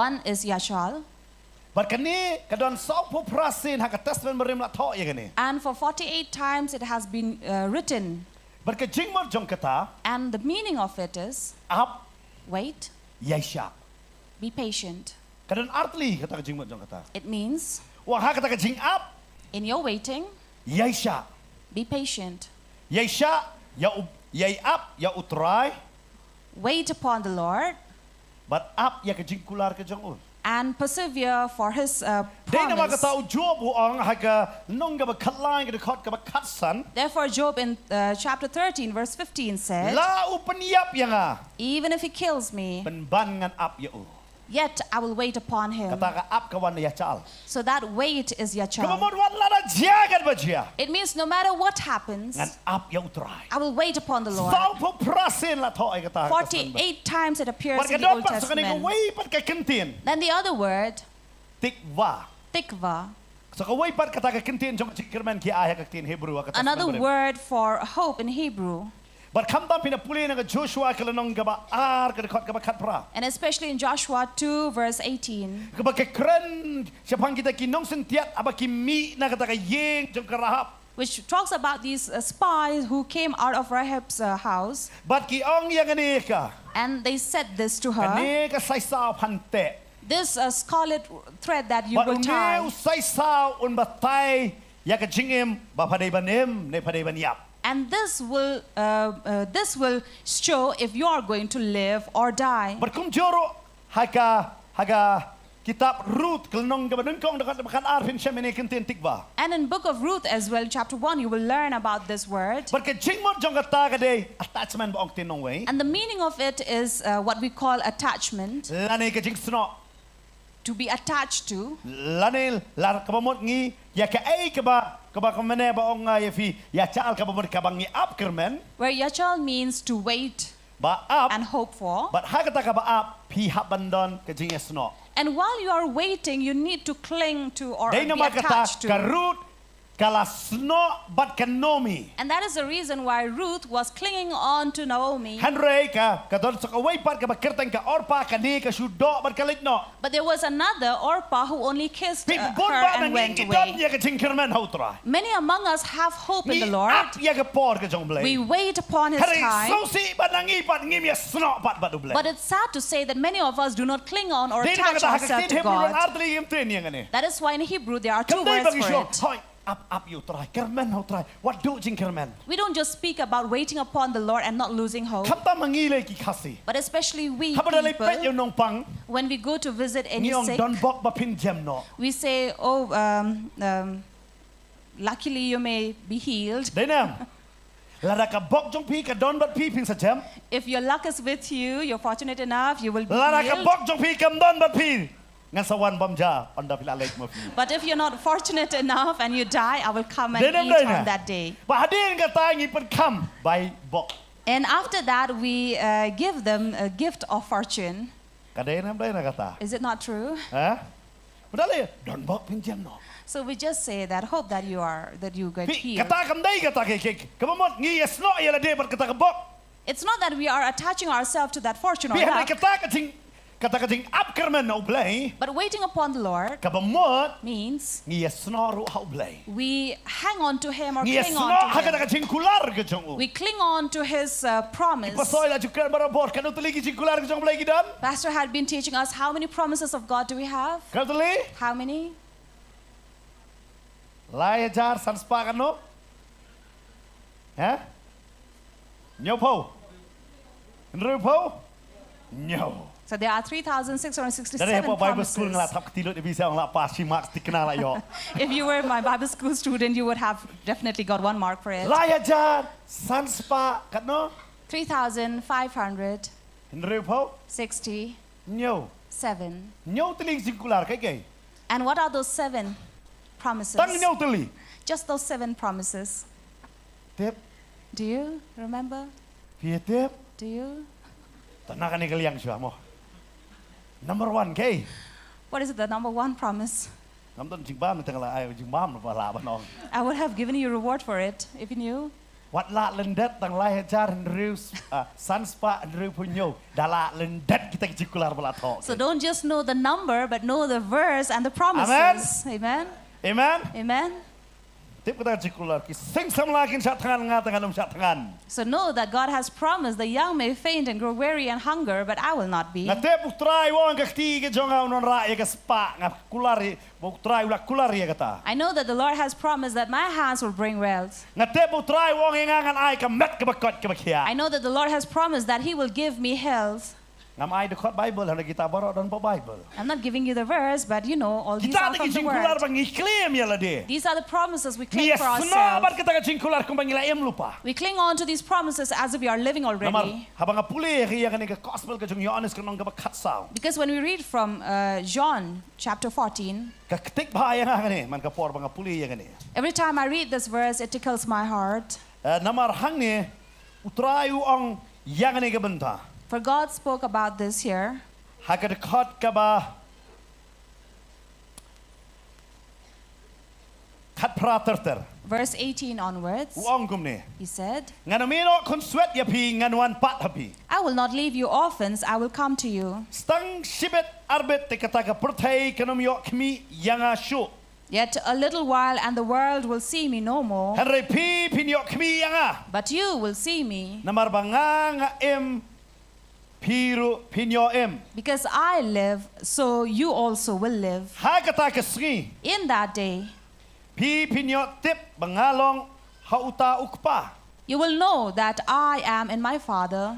Speaker 8: One is yashal,
Speaker 7: บัดกันนี้กระดอนสองผู้พระสินหากเทสเมนต์บริมละท่ออย่างนี้
Speaker 8: and for 48 times it has been written,
Speaker 7: บัดกันจริงหมดจงกระตา
Speaker 8: and the meaning of it is
Speaker 7: อับ
Speaker 8: wait,
Speaker 7: ยาชา
Speaker 8: be patient.
Speaker 7: กระดอนอาร์ตลีกระตากจริงหมดจงกระตา
Speaker 8: It means
Speaker 7: ว่าหากกระตากจริงอับ
Speaker 8: in your waiting,
Speaker 7: ยาชา
Speaker 8: be patient,
Speaker 7: ยาชายาอุยาอับยาอุตราย
Speaker 8: wait upon the Lord,
Speaker 7: บัดอับยากระจริงกุลาร์กระจงอุ
Speaker 8: and persevere for His
Speaker 7: ได้นำมากระ
Speaker 8: promise.
Speaker 7: ตาอุจวบหัวอ่างหากน้องกับขัดลายกับขัดกับขัดสัน
Speaker 8: Therefore, Job in chapter 13, verse 15 said,
Speaker 7: ลาอุปนิยับยังอ่ะ
Speaker 8: even if he kills me,
Speaker 7: เป็นบันงันอับยาอุ
Speaker 8: yet I will wait upon
Speaker 7: กระ
Speaker 8: him.
Speaker 7: ตากอับกวันยาจัล
Speaker 8: So that wait is
Speaker 7: ก็
Speaker 8: yachal.
Speaker 7: หมดวันละนะเจียกันบัจเจีย
Speaker 8: It means no matter what happens,
Speaker 7: งันอับยาอุตราย
Speaker 8: I will wait upon the
Speaker 7: สอง
Speaker 8: Lord.
Speaker 7: ผู้พระสินละท่อไอกระตา
Speaker 8: 48 times it appears
Speaker 7: บัดก
Speaker 8: in
Speaker 7: ระ
Speaker 8: the
Speaker 7: ดอน
Speaker 8: Old
Speaker 7: ปัสสกันนี้ก็
Speaker 8: Testament.
Speaker 7: ไว้ปัดกระกินเตียน
Speaker 8: Then the other word,
Speaker 7: ติกว่า
Speaker 8: tikva,
Speaker 7: สกไว้ปัดกระตากระกินเตียนจงจิกระแมนขี้อายกระเตียนเฮบรูกระตา
Speaker 8: another word for hope in Hebrew,
Speaker 7: บัดคำตามพินาปุลีนักโจชัวกระนองกับอาร์กระขัดกับขัดพระ
Speaker 8: and especially in Joshua 2, verse 18.
Speaker 7: กับกระเครนเฉพาะกิตกินน้องสินเตียอาบกิมีนักตากระเยงจงกระหับ
Speaker 8: Which talks about these spies who came out of Rahab's house,
Speaker 7: บัดกี่องยังกันเอกะ
Speaker 8: and they said this to
Speaker 7: กันเอ
Speaker 8: her,
Speaker 7: กใส่สาวพันเตะ
Speaker 8: this scarlet thread that you
Speaker 7: บัด
Speaker 8: will
Speaker 7: อุเน
Speaker 8: tie,
Speaker 7: วใส่สาวอุนบัดไตยากระจิงเอ็มบัดพเดบันเอ็มในพเดบันยับ
Speaker 8: and this will show if you are going to live or die.
Speaker 7: บัดคุมโจโรฮากากิตาบรูทกลนองกับนึงกองนักบัดอาร์ฟินเชมิเนกินเตียนติกว่า
Speaker 8: And in book of Ruth as well, chapter 1, you will learn about this word.
Speaker 7: บัดกระจิงหมดจงกระตากระเดย์ attachment บอกเตียนน้องไว้
Speaker 8: And the meaning of it is what we call attachment,
Speaker 7: ลาเนกระจิงสนอ
Speaker 8: to be attached to.
Speaker 7: ลาเนลากระบมดงี้อยากไอ้กระบะคอมเมเน่บองไงฟีอยากจะอัลกระบมดกระบังงี้อัพกระแมน
Speaker 8: Where yachal means to wait
Speaker 7: บะอัพ
Speaker 8: and hope for.
Speaker 7: บัดหากระตากระบะอัพพี่ฮับบันดอนกระจิงสนอ
Speaker 8: And while you are waiting, you need to cling to or
Speaker 7: ได้
Speaker 8: be
Speaker 7: นำมากระตา
Speaker 8: attached
Speaker 7: กระ
Speaker 8: to.
Speaker 7: รูดกะลาสนอบัดกันโนมี
Speaker 8: And that is the reason why Ruth was clinging on to Naomi.
Speaker 7: ฮันเรย์กะดอนสกเอาไว้ปัดกะบักเกิดตังกะออร์ปากันนี่กะชูดอบัดกะเล็กเนาะ
Speaker 8: But there was another Orpah who only kissed
Speaker 7: พี่บุญ
Speaker 8: her
Speaker 7: บ้าน
Speaker 8: and
Speaker 7: งี้
Speaker 8: went
Speaker 7: กิดอน
Speaker 8: away.
Speaker 7: อยากกระจิงกระแมนเฮาตราย
Speaker 8: Many among us have hope in
Speaker 7: นี่
Speaker 8: the
Speaker 7: อั
Speaker 8: Lord.
Speaker 7: พอยากกระปอดกระจงเบล
Speaker 8: We wait upon His
Speaker 7: ฮันเรย์โซ
Speaker 8: time.
Speaker 7: ซีบัดนางงี้ปัดงี้มีสนอปัดบัดอุเบล
Speaker 8: But it's sad to say that many of us do not cling on or
Speaker 7: ได้นำมาก
Speaker 8: attach
Speaker 7: ระตาหาก
Speaker 8: ourselves
Speaker 7: เท
Speaker 8: to
Speaker 7: ปรูนอา
Speaker 8: God.
Speaker 7: ร์ตลียิมเตียนยังไงเนี่ย
Speaker 8: That is why in Hebrew there are
Speaker 7: กัน
Speaker 8: two
Speaker 7: ได้
Speaker 8: words
Speaker 7: บางที
Speaker 8: for
Speaker 7: ชอบ
Speaker 8: it.
Speaker 7: ถอยอัพอยู่ตรายกระแมนเฮาตรายวัดดูจริงกระแมน
Speaker 8: We don't just speak about waiting upon the Lord and not losing hope,
Speaker 7: คำตามงี้เลยกี่คาสี
Speaker 8: but especially we
Speaker 7: ถ้าบัดเลยเป็ดอยู่
Speaker 8: people,
Speaker 7: นองปัง
Speaker 8: when we go to visit
Speaker 7: นี่
Speaker 8: any
Speaker 7: อง
Speaker 8: sick,
Speaker 7: ดอนบอกบะพินเจมเนาะ
Speaker 8: we say, oh, luckily you may be healed.
Speaker 7: ได้แน่แล้วเราก็บอกจงพี่กับดอนบัดพี่พิงสัจเจม
Speaker 8: If your luck is with you, you're fortunate enough, you will be
Speaker 7: แล้วเราก็บ
Speaker 8: healed.
Speaker 7: อกจงพี่กับดอนบัดพี่งั้นสวรรค์บำจาอันดับพิลาเล็กมาพี่
Speaker 8: But if you're not fortunate enough and you die, I will come and
Speaker 7: ได้แน่
Speaker 8: eat on that day.
Speaker 7: ว่าเดียนก็ตายงี้เป็นคำใบบอก
Speaker 8: And after that, we give them a gift of fortune.
Speaker 7: ก็ได้นะได้นะก็ตา
Speaker 8: Is it not true?
Speaker 7: ฮะมันได้เลยดอนบอกพิงเจมเนาะ
Speaker 8: So we just say that, hope that you get
Speaker 7: พี่ก็
Speaker 8: healed.
Speaker 7: ตาคำได้ก็ตาเก่งๆก็มาหมดงี้สโนเอลเดบัดก็ตาก็บอก
Speaker 8: It's not that we are attaching ourselves to that fortune or
Speaker 7: พี่ให้
Speaker 8: luck,
Speaker 7: ก็ตาก็จริงอัพกระแมนเอาเบล
Speaker 8: but waiting upon the Lord
Speaker 7: ก็มาหมด
Speaker 8: means
Speaker 7: งี้สโนรู้เอาเบล
Speaker 8: we hang on to Him or
Speaker 7: งี้
Speaker 8: cling
Speaker 7: สโน
Speaker 8: on
Speaker 7: ฮัก
Speaker 8: to
Speaker 7: ก็
Speaker 8: Him.
Speaker 7: ตาจริงคุลาร์ก็จงอู
Speaker 8: We cling on to His promise.
Speaker 7: Pasal lah juga Barabbas kan utali kijing kular ke jong belai kidan.
Speaker 8: Pastor had been teaching us how many promises of God do we have?
Speaker 7: Kan utali?
Speaker 8: How many?
Speaker 7: Lai ajar sanspa kan no? Ha? Nyau pau. Nru pau? Nyau.
Speaker 8: So there are
Speaker 7: Dari apa
Speaker 8: 3,667
Speaker 7: Bible school
Speaker 8: promises.
Speaker 7: ngelat tak ketilut dia bisa ngelat pas si mak dikenal lah yo.
Speaker 8: If you were my Bible school student, you would have definitely got 1 mark for it.
Speaker 7: Lai ajar sanspa kan no?
Speaker 8: 3,567.
Speaker 7: Nru pau? Nyau. Nyau tali kijing kular kai kai.
Speaker 8: And what are those 7 promises?
Speaker 7: Tang nyau tali.
Speaker 8: Just those 7 promises.
Speaker 7: Tip.
Speaker 8: Do you remember?
Speaker 7: Pia tip.
Speaker 8: Do you?
Speaker 7: Tenakan ni kaliang siya mo. Number 1 kai.
Speaker 8: What is the number 1 promise?
Speaker 7: Nam ton jing bam tengah lah ayo jing bam lah lah banong.
Speaker 8: I would have given you a reward for it if you knew.
Speaker 7: Wat la lendet tang lai hajar nriu sanspa nriu punyo dala lendet kita kecikular belatok.
Speaker 9: So don't just know the number, but know the verse and the promises. Amen.
Speaker 7: Amen.
Speaker 9: Amen.
Speaker 7: Tip kita kecikular ki sing samla kin sat tangan nga tangan sat tangan.
Speaker 9: So know that God has promised the young may faint and grow weary and hunger, but I will not be.
Speaker 7: Nga tip utrai wong ka ti ke jonga unon ra ya ka spa nga kulari utrai ula kulari ya kata.
Speaker 9: I know that the Lord has promised that my hands will bring wealth.
Speaker 7: Nga tip utrai wong ngangan ai ka met ka bakot ka bakia.
Speaker 9: I know that the Lord has promised that He will give me health.
Speaker 7: Ngam ai dekot Bible hana kita barok dan po Bible.
Speaker 9: I'm not giving you the verse, but you know, all these
Speaker 7: Kita
Speaker 9: are
Speaker 7: ada
Speaker 9: from the
Speaker 7: kecikular
Speaker 9: Word.
Speaker 7: bang iklaim ya lade.
Speaker 9: These are the promises we claim
Speaker 7: Yes,
Speaker 9: for
Speaker 7: no,
Speaker 9: ourselves.
Speaker 7: bar kita kecikular kung bang ilaim lupa.
Speaker 9: We cling on to these promises as if we are living
Speaker 7: Namar
Speaker 9: already.
Speaker 7: habang apuli ya kan ka gospel ka jong Yohanes kanong ka bakat sao.
Speaker 9: Because when we read from John chapter 14,
Speaker 7: Ka ketik bahaya nga kani man ka por bang apuli ya kani.
Speaker 9: every time I read this verse, it tickles my heart.
Speaker 7: Namar hang ni utrayu ang yang ni ka benta.
Speaker 9: For God spoke about this here.
Speaker 7: Hakadekot ka ba kat praterter.
Speaker 9: Verse 18 onwards,
Speaker 7: Uang gumni.
Speaker 9: He said,
Speaker 7: Nganomino konsuet ya pi nganuan pat hapi.
Speaker 9: I will not leave you orphans, I will come to you.
Speaker 7: Stang shibet arbet te kataka pertai kanom yok kmi yanga shu.
Speaker 9: Yet a little while and the world will see me no more,
Speaker 7: Henry pi pin yok kmi yanga.
Speaker 9: but you will see me.
Speaker 7: Namar banga nga piru pinyo
Speaker 9: Because I live, so you also will live.
Speaker 7: Hakataka sri
Speaker 9: In that day,
Speaker 7: pi pinyo tip bangalong hauta ukpa.
Speaker 9: you will know that I am in my Father,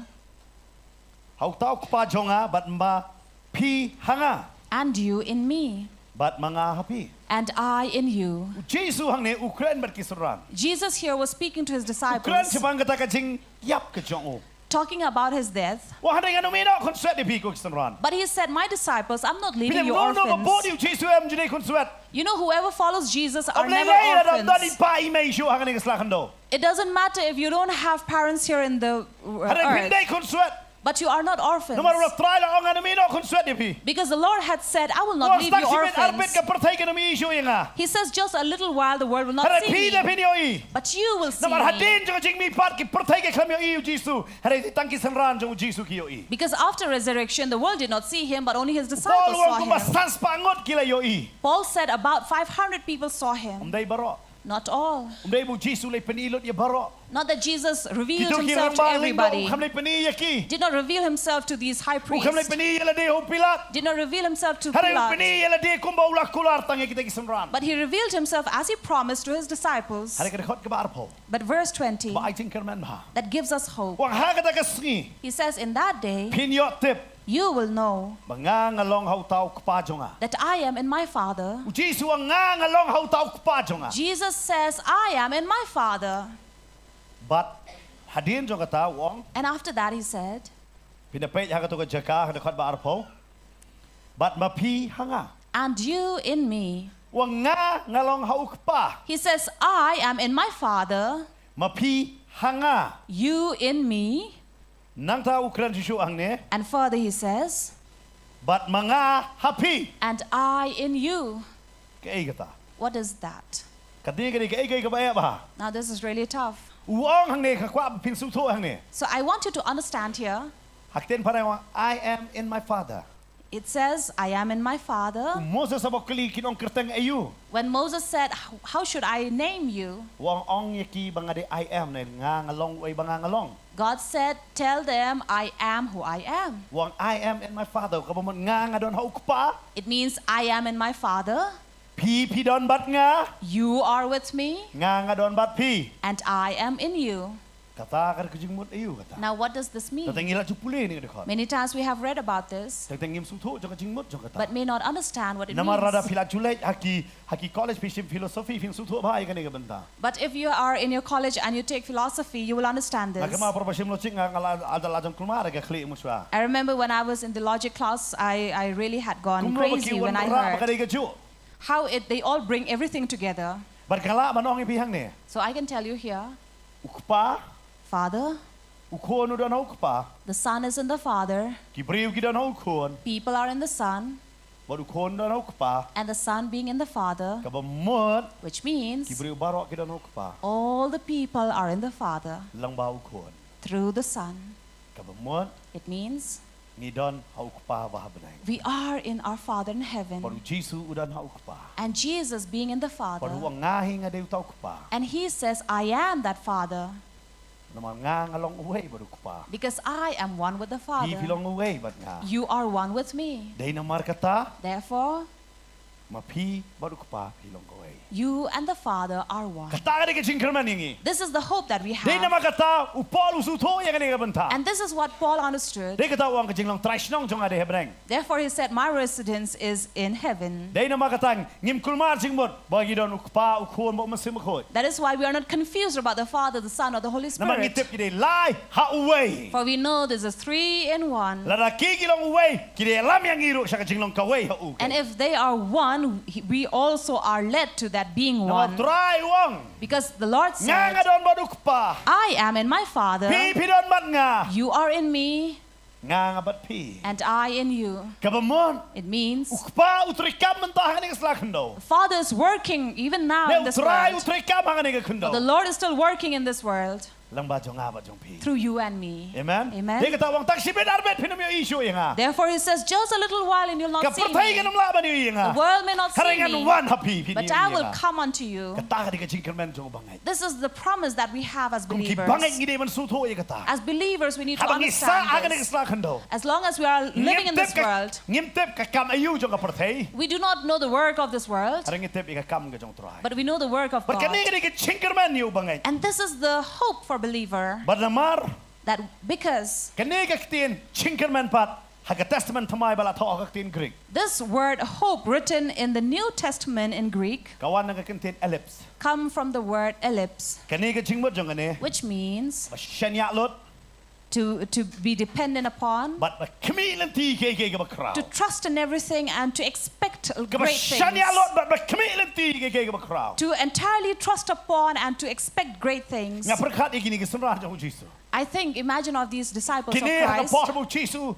Speaker 7: Hauta ukpa jonga bat mba pi hanga
Speaker 9: and you in me,
Speaker 7: bat mga hapi.
Speaker 9: and I in you.
Speaker 7: Jesu hang ne Ukraine bat kisuran.
Speaker 9: Jesus here was speaking to his
Speaker 7: Ukraine
Speaker 9: disciples,
Speaker 7: sebang kataka jing yap ke jongo.
Speaker 9: talking about his death.
Speaker 7: Wah hande nganomino konsuet di pi ko kisuran.
Speaker 9: But he said, my disciples, I'm not leaving
Speaker 7: Pinam
Speaker 9: you
Speaker 7: no no
Speaker 9: orphans.
Speaker 7: body Jesu jine konsuet.
Speaker 9: You know, whoever follows Jesus are
Speaker 7: Om
Speaker 9: never
Speaker 7: lelei ada dani
Speaker 9: orphans.
Speaker 7: pa imei shu hang ne keslakan do.
Speaker 9: It doesn't matter if you don't have parents here in the
Speaker 7: Hade
Speaker 9: earth,
Speaker 7: pindai konsuet.
Speaker 9: but you are not orphans.
Speaker 7: Nomor ula try la ong nganomino konsuet di pi.
Speaker 9: Because the Lord had said, I will not
Speaker 7: Wah
Speaker 9: leave you
Speaker 7: stak sibet arbet
Speaker 9: orphans.
Speaker 7: ka pertai kanami isu yanga.
Speaker 9: He says, just a little while the world will not
Speaker 7: Hade
Speaker 9: see
Speaker 7: pi da
Speaker 9: me,
Speaker 7: pinyo i.
Speaker 9: but you will see
Speaker 7: Namar
Speaker 9: me.
Speaker 7: hadin jong jing mi pat ki pertai ke klamyo i Jesu. Hade tangki sanran jong Jesu kiyo i.
Speaker 9: Because after resurrection, the world did not see him, but only his
Speaker 7: Paul
Speaker 9: disciples saw
Speaker 7: wong ko
Speaker 9: him.
Speaker 7: sans pangot kila yo i.
Speaker 9: Paul said about 500 people saw him.
Speaker 7: Umday baro.
Speaker 9: Not all.
Speaker 7: Umday bu Jesu lay penilot ya baro.
Speaker 9: Not that Jesus revealed
Speaker 7: Kito
Speaker 9: himself to
Speaker 7: kirambang
Speaker 9: everybody.
Speaker 7: linggo kam lay peniya ki.
Speaker 9: Did not reveal himself to these high
Speaker 7: Kam lay
Speaker 9: priests.
Speaker 7: peniya la de ho pilat.
Speaker 9: Did not reveal himself to
Speaker 7: Hade
Speaker 9: Pilate.
Speaker 7: peniya la de kumba ulah kular tangi kita kisanran.
Speaker 9: But he revealed himself as he promised to his disciples.
Speaker 7: Hade kada khot ka barpo.
Speaker 9: But verse 20,
Speaker 7: Ba I think kerman ha.
Speaker 9: that gives us hope.
Speaker 7: Wang ha kada kasngi.
Speaker 9: He says, in that day,
Speaker 7: Pinyo tip.
Speaker 9: you will know
Speaker 7: Mangangalong hautaw kpajonga.
Speaker 9: that I am in my Father.
Speaker 7: Jesu ang ngangalong hautaw kpajonga.
Speaker 9: Jesus says, I am in my Father.
Speaker 7: But hadin jong kata wong
Speaker 9: And after that he said,
Speaker 7: pinapait ha kato ka jaka kada khot barpo. But mapi hanga.
Speaker 9: and you in me.
Speaker 7: Wang ngalong haukpa.
Speaker 9: He says, I am in my Father,
Speaker 7: Mapi hanga.
Speaker 9: you in me.
Speaker 7: Nang ta ukran Jesu ang ne.
Speaker 9: And further he says,
Speaker 7: But mga happy.
Speaker 9: and I in you.
Speaker 7: Kay kata.
Speaker 9: What is that?
Speaker 7: Kadi kani kay kabaya ba?
Speaker 9: Now this is really tough.
Speaker 7: Uong hang ne kakwa pinsu to hang ne.
Speaker 9: So I want you to understand here.
Speaker 7: Hakten parang I am in my Father.
Speaker 9: It says, I am in my Father.
Speaker 7: Moses abokli kinong kerteng ayu.
Speaker 9: When Moses said, how should I name you?
Speaker 7: Wang ong yaki bangade I am ne ngangalong way bangangalong.
Speaker 9: God said, tell them I am who I am.
Speaker 7: Wang I am in my Father kabamon ngangadon haukpa.
Speaker 9: It means I am in my Father.
Speaker 7: Pi don bat nga.
Speaker 9: You are with me,
Speaker 7: Ngangadon bat pi.
Speaker 9: and I am in you.
Speaker 7: Kata kar kujingmut ayu kata.
Speaker 9: Now what does this mean?
Speaker 7: Tatengila jupuli ni dekot.
Speaker 9: Many times we have read about this,
Speaker 7: Tatengim suto jong jingmut jong kata.
Speaker 9: but may not understand what it
Speaker 7: Namarada
Speaker 9: means.
Speaker 7: pila julai haki college pishim philosophy fin suto ba ay kani benda.
Speaker 9: But if you are in your college and you take philosophy, you will understand this.
Speaker 7: Nakama probashim lo ching ngala adal ajam kulmara ga khli muswa.
Speaker 9: I remember when I was in the logic class, I really had gone crazy when I heard how they all bring everything together.
Speaker 7: Barkala manong ibihang ne.
Speaker 9: So I can tell you here,
Speaker 7: Ukpa,
Speaker 9: Father,
Speaker 7: ukon don ukpa,
Speaker 9: the Son is in the Father,
Speaker 7: kibriu ki don ukon,
Speaker 9: people are in the Son,
Speaker 7: Baru kon dan hukpa.
Speaker 9: and the Son being in the Father,
Speaker 7: Kabamot.
Speaker 9: which means
Speaker 7: Kibri barok kita hukpa.
Speaker 9: all the people are in the Father
Speaker 7: Lang bau kon.
Speaker 9: through the Son.
Speaker 7: Kabamot.
Speaker 9: It means
Speaker 7: Ni don hukpa bahabenang.
Speaker 9: we are in our Father in heaven,
Speaker 7: Baru Jisu udan hukpa.
Speaker 9: and Jesus being in the
Speaker 7: Baru
Speaker 9: Father,
Speaker 7: ang ngahing ada utau hukpa.
Speaker 9: and He says, I am that Father,
Speaker 7: Naman ngang along away baru hukpa.
Speaker 9: because I am one with the
Speaker 7: Di
Speaker 9: Father.
Speaker 7: pilong away bat nga.
Speaker 9: You are one with me.
Speaker 7: Dahil namar kata.
Speaker 9: Therefore,
Speaker 7: Mapi baru hukpa pilong away.
Speaker 9: you and the Father are one.
Speaker 7: Kata ka di kajingkerman ini.
Speaker 9: This is the hope that we
Speaker 7: Dahil
Speaker 9: have.
Speaker 7: namar kata upol usuto yang kani kabenta.
Speaker 9: And this is what Paul understood.
Speaker 7: Dahil kata uang kajinglong trashnong jong ada hebreng.
Speaker 9: Therefore, he said, my residence is in heaven.
Speaker 7: Dahil namar kata ngim kulmar jingmot bagi don ukpa ukhuan bo masim ukhuan.
Speaker 9: That is why we are not confused about the Father, the Son, or the Holy
Speaker 7: Namar
Speaker 9: Spirit.
Speaker 7: ngitip kide lai ha away.
Speaker 9: For we know this is 3 in 1.
Speaker 7: Lada kikilong away kide lam yang iru sa kajinglong kaway ha u.
Speaker 9: And if they are one, we also are led to that being
Speaker 7: Namar
Speaker 9: one.
Speaker 7: try uang.
Speaker 9: Because the Lord
Speaker 7: Nga
Speaker 9: said,
Speaker 7: nga don baru ukpa.
Speaker 9: I am in my Father,
Speaker 7: Pi don mat nga.
Speaker 9: you are in me,
Speaker 7: Nga nga bat pi.
Speaker 9: and I in you.
Speaker 7: Kabamon.
Speaker 9: It means
Speaker 7: Ukpa utrikam mentah nga slakhndo.
Speaker 9: Father is working even now in
Speaker 7: Ne
Speaker 9: this
Speaker 7: utrai
Speaker 9: world.
Speaker 7: utrikam nga kundo.
Speaker 9: The Lord is still working in this world
Speaker 7: Lang ba jong nga ba jong pi.
Speaker 9: through you and me.
Speaker 7: Amen.
Speaker 9: Amen.
Speaker 7: Dia kata wang taksibet arbet pinam yo issue nga.
Speaker 9: Therefore, he says, just a little while and you'll not see
Speaker 7: Kapertai
Speaker 9: me.
Speaker 7: ganum laban yo nga.
Speaker 9: The world may not see
Speaker 7: Karengan
Speaker 9: me,
Speaker 7: wan happy
Speaker 9: but I will come unto you.
Speaker 7: Kata ka di ka jingkerman jong bangay.
Speaker 9: This is the promise that we have as
Speaker 7: Kung
Speaker 9: believers.
Speaker 7: kibangay ngide man suto ya kata.
Speaker 9: As believers, we need to
Speaker 7: Habang isa aga
Speaker 9: understand
Speaker 7: ni
Speaker 9: this.
Speaker 7: slakhndo.
Speaker 9: As long as we are living in this world,
Speaker 7: Ngimtep ka kam ayu jong kapertai.
Speaker 9: we do not know the work of this world,
Speaker 7: Kareng ngitep ka kam ka jong try.
Speaker 9: but we know the work of
Speaker 7: But
Speaker 9: God.
Speaker 7: kani ka jingkerman yo bangay.
Speaker 9: And this is the hope for believer,
Speaker 7: Badamar
Speaker 9: that because
Speaker 7: kani ka tin jingkerman pat haga testament thamai bala tho ka tin Greek.
Speaker 9: this word hope written in the New Testament in Greek
Speaker 7: Kawan nga kintin ellipse.
Speaker 9: come from the word ellipse,
Speaker 7: Kani ka jingmot jong ane.
Speaker 9: which means
Speaker 7: Shanya lot.
Speaker 9: to be dependent upon,
Speaker 7: But kamilanti ke ka bakraw.
Speaker 9: to trust in everything and to expect great
Speaker 7: Shanya
Speaker 9: things.
Speaker 7: lot but kamilanti ke ka bakraw.
Speaker 9: To entirely trust upon and to expect great things.
Speaker 7: Nga perkat ikini ka sunrah jong Jisu.
Speaker 9: I think, imagine of these disciples of
Speaker 7: Kini haga
Speaker 9: Christ,
Speaker 7: porbo Jisu.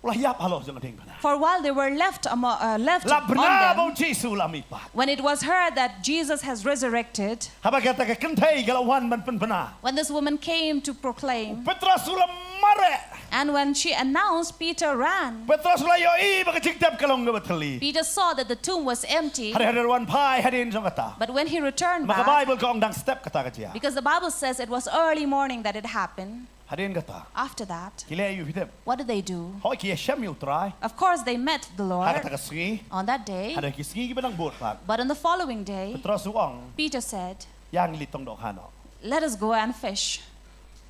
Speaker 7: Wala yap halo jong ting bana.
Speaker 9: for while they were left
Speaker 7: La
Speaker 9: on
Speaker 7: bravo
Speaker 9: them,
Speaker 7: Jisu la mipat.
Speaker 9: when it was heard that Jesus has resurrected,
Speaker 7: Haba kata ka kentay galawan man penpena.
Speaker 9: when this woman came to proclaim,
Speaker 7: Petra sula mare.
Speaker 9: and when she announced, Peter ran.
Speaker 7: Petra sula yo I baka jiktap kalong ga batali.
Speaker 9: Peter saw that the tomb was empty,
Speaker 7: Hari wan pai hadin jong kata.
Speaker 9: but when he returned
Speaker 7: Maka
Speaker 9: back,
Speaker 7: Bible ko ang dang step kata ka dia.
Speaker 9: because the Bible says it was early morning that it happened,
Speaker 7: Hadin kata.
Speaker 9: after that,
Speaker 7: Kile yu hitem.
Speaker 9: what did they do?
Speaker 7: Hoi ki shem yu try.
Speaker 9: Of course, they met the
Speaker 7: Hada
Speaker 9: Lord
Speaker 7: taka singi.
Speaker 9: on that day,
Speaker 7: Hada ki singi ki benang bot pak.
Speaker 9: but on the following day,
Speaker 7: Petra suang
Speaker 9: Peter said,
Speaker 7: yang litong dok hano.
Speaker 9: let us go and fish.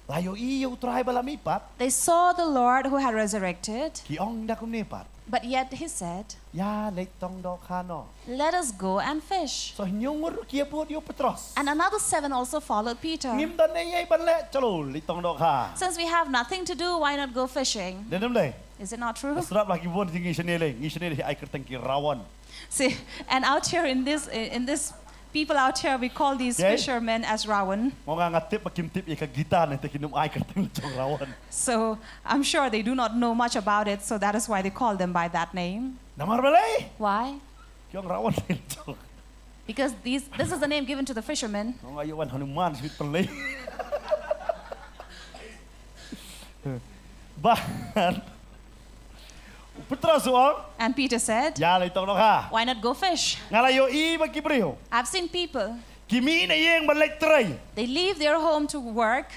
Speaker 7: Layo i yu try bala mipat.
Speaker 9: They saw the Lord who had resurrected,
Speaker 7: Ki ong da kum nipat.
Speaker 9: but yet he said,
Speaker 7: Ya litong dok hano.
Speaker 9: let us go and fish.
Speaker 7: So nyungur kia bot yu Petros.
Speaker 9: And another 7 also followed Peter.
Speaker 7: Ngim dan ay ban le chalo litong dok ha.
Speaker 9: Since we have nothing to do, why not go fishing?
Speaker 7: Dedem le.
Speaker 9: Is it not true?
Speaker 7: Serap lagi bon tinggi senele. Ngi senele ai kerteng ki rawan.
Speaker 9: See, and out here in this people out here, we call these
Speaker 7: Okay.
Speaker 9: fishermen as Rawan.
Speaker 7: Mo nga ngatip pakim tip ya ka gita na te kinum ai kerteng chong rawan.
Speaker 9: So I'm sure they do not know much about it, so that is why they call them by that name.
Speaker 7: Namar bale.
Speaker 9: Why?
Speaker 7: Kyong rawan chong.
Speaker 9: Because this is the name given to the fishermen.
Speaker 7: Mo nga yuan Hanuman sweet pelay. Bahan. Petra suang.
Speaker 9: And Peter said,
Speaker 7: Ya litong dok ha.
Speaker 9: why not go fish?
Speaker 7: Ngalayo i makibriho.
Speaker 9: I've seen people,
Speaker 7: Kimi na yeng ban lek tray.
Speaker 9: they leave their home to work,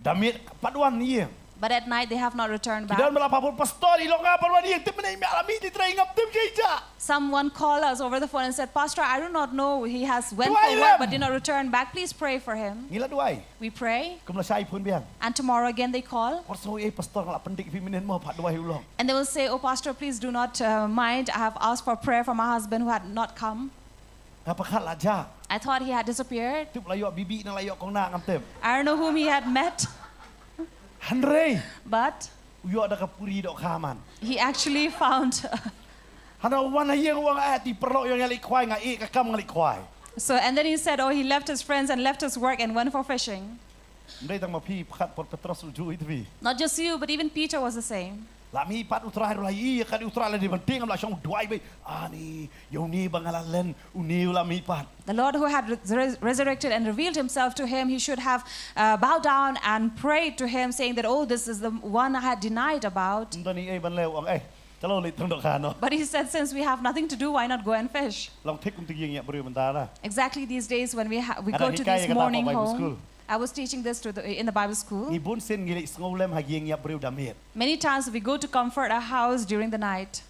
Speaker 7: Damit paduan yeng.
Speaker 9: but at night they have not returned
Speaker 7: Kidan
Speaker 9: back.
Speaker 7: malapapun pastor ilong nga paduan yeng tip na alami di tray ngap tim kaya.
Speaker 9: Someone called us over the phone and said, Pastor, I do not know. He has went
Speaker 7: Tuwai
Speaker 9: for work
Speaker 7: lam.
Speaker 9: but did not return back. Please pray for him.
Speaker 7: Ngila duai.
Speaker 9: We pray.
Speaker 7: Kumla sai pun biang.
Speaker 9: And tomorrow again they call.
Speaker 7: Orso e pastor ngala pendik feminin mo pat duai ulong.
Speaker 9: And they will say, oh, Pastor, please do not mind. I have asked for prayer for my husband who had not come.
Speaker 7: Ngapakat laja.
Speaker 9: I thought he had disappeared.
Speaker 7: Tip layo bibi na layo kong na ngam tim.
Speaker 9: I don't know whom he had met,
Speaker 7: Handrei.
Speaker 9: but
Speaker 7: Uyo ada kapuri dok kaman.
Speaker 9: he actually found.
Speaker 7: Hana wana yeng wang ati perlo yang ngalik kwai nga i kakam ngalik kwai.
Speaker 9: So, and then he said, oh, he left his friends and left his work and went for fishing.
Speaker 7: Ndai tang mapi pakat por Petros uju itu bi.
Speaker 9: Not just you, but even Peter was the same.
Speaker 7: Lami pat utrai rulai kan utrai di penting am la shong duai be ani yoni bangalalen uniu lami pat.
Speaker 9: The Lord who had resurrected and revealed himself to him, he should have bowed down and prayed to him, saying that, oh, this is the one I had denied about. But he said, since we have nothing to do, why not go and fish? Exactly these days when we go to this morning home. I was teaching this in the Bible school. Many times we go to comfort a house during the night.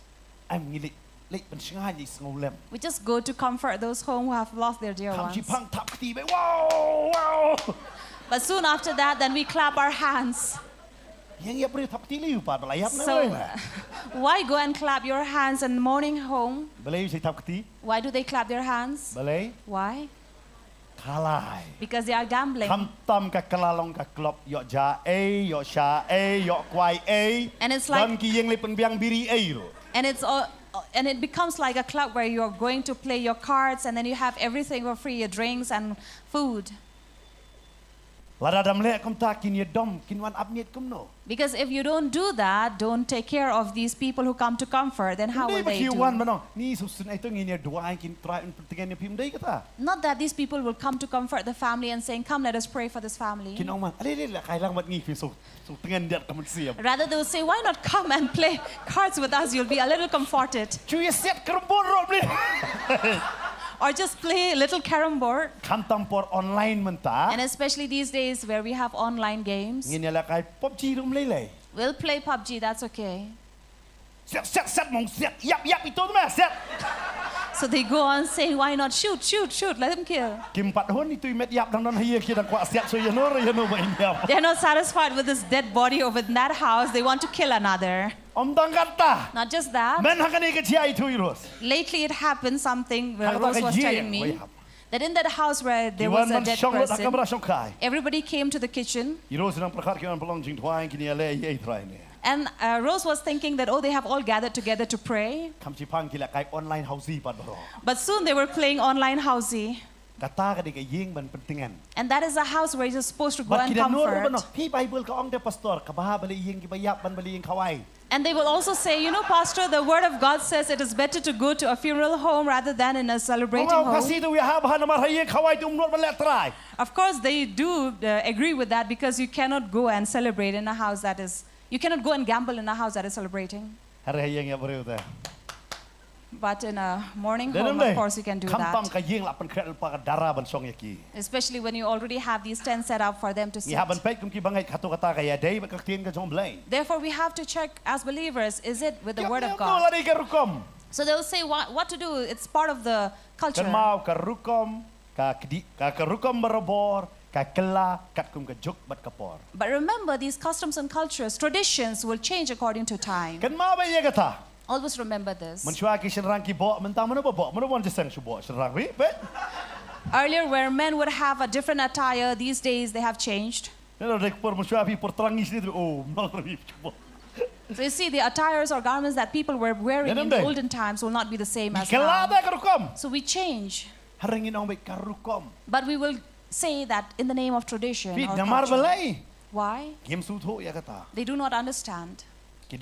Speaker 9: We just go to comfort those home who have lost their dear ones. But soon after that, then we clap our hands. So, why go and clap your hands in the morning home? Why do they clap their hands? Why? Because they are gambling. And it's like, and it becomes like a club where you're going to play your cards and then you have everything for free, your drinks and food. Because if you don't do that, don't take care of these people who come to comfort, then how will they do? Not that these people will come to comfort the family and saying, come, let us pray for this family. Rather, they will say, why not come and play cards with us? You'll be a little comforted. Or just play a little carom board. And especially these days where we have online games. We'll play PUBG, that's okay. So they go on saying, why not shoot, shoot, shoot, let them kill. They're not satisfied with this dead body over in that house. They want to kill another. Not just that. Lately it happened something where Rose was telling me that in that house where there was a dead person, everybody came to the kitchen. And Rose was thinking that, oh, they have all gathered together to pray. But soon they were playing online housey. And that is a house where you're supposed to go and comfort. And they will also say, you know, Pastor, the word of God says it is better to go to a funeral home rather than in a celebrating home. Of course, they do agree with that, because you cannot go and celebrate in a house that is, you cannot go and gamble in a house that is celebrating. But in a morning home, of course, you can do that. Especially when you already have these tents set up for them to sit. Therefore, we have to check as believers, is it with the Word of God? So they'll say what to do. It's part of the culture. But remember, these customs and cultures, traditions will change according to time. Always remember this. Earlier, where men would have a different attire, these days they have changed. So you see, the attires or garments that people were wearing in the olden times will not be the same as now. So we change. But we will say that in the name of tradition or culture. Why? They do not understand. And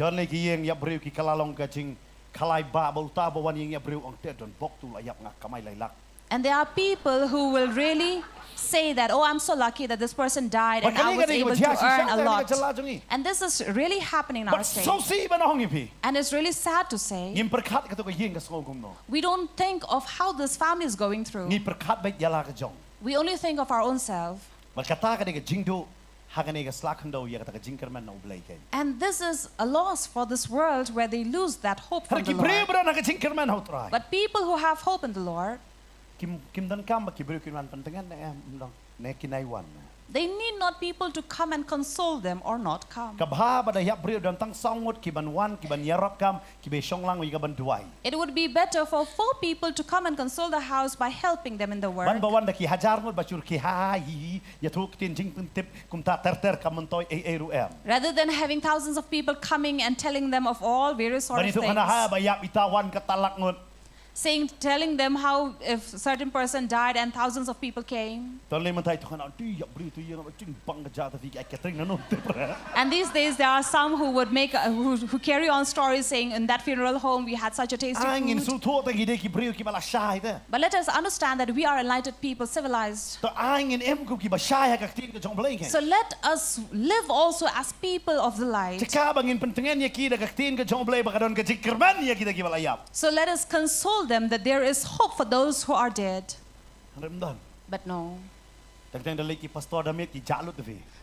Speaker 9: there are people who will really say that, oh, I'm so lucky that this person died and I was able to earn a lot. And this is really happening in our state. And it's really sad to say. We don't think of how this family is going through. We only think of our own self. And this is a loss for this world where they lose that hope from the Lord. But people who have hope in the Lord, they need not people to come and console them or not come. It would be better for 4 people to come and console the house by helping them in the work. Rather than having thousands of people coming and telling them of all various sort of things. telling them how if certain person died and thousands of people came. And these days there are some who would make who carry on stories saying in that funeral home we had such a tasty food. But let us understand that we are enlightened people, civilized. So let us live also as people of the light. So let us console them that there is hope for those who are dead. But no.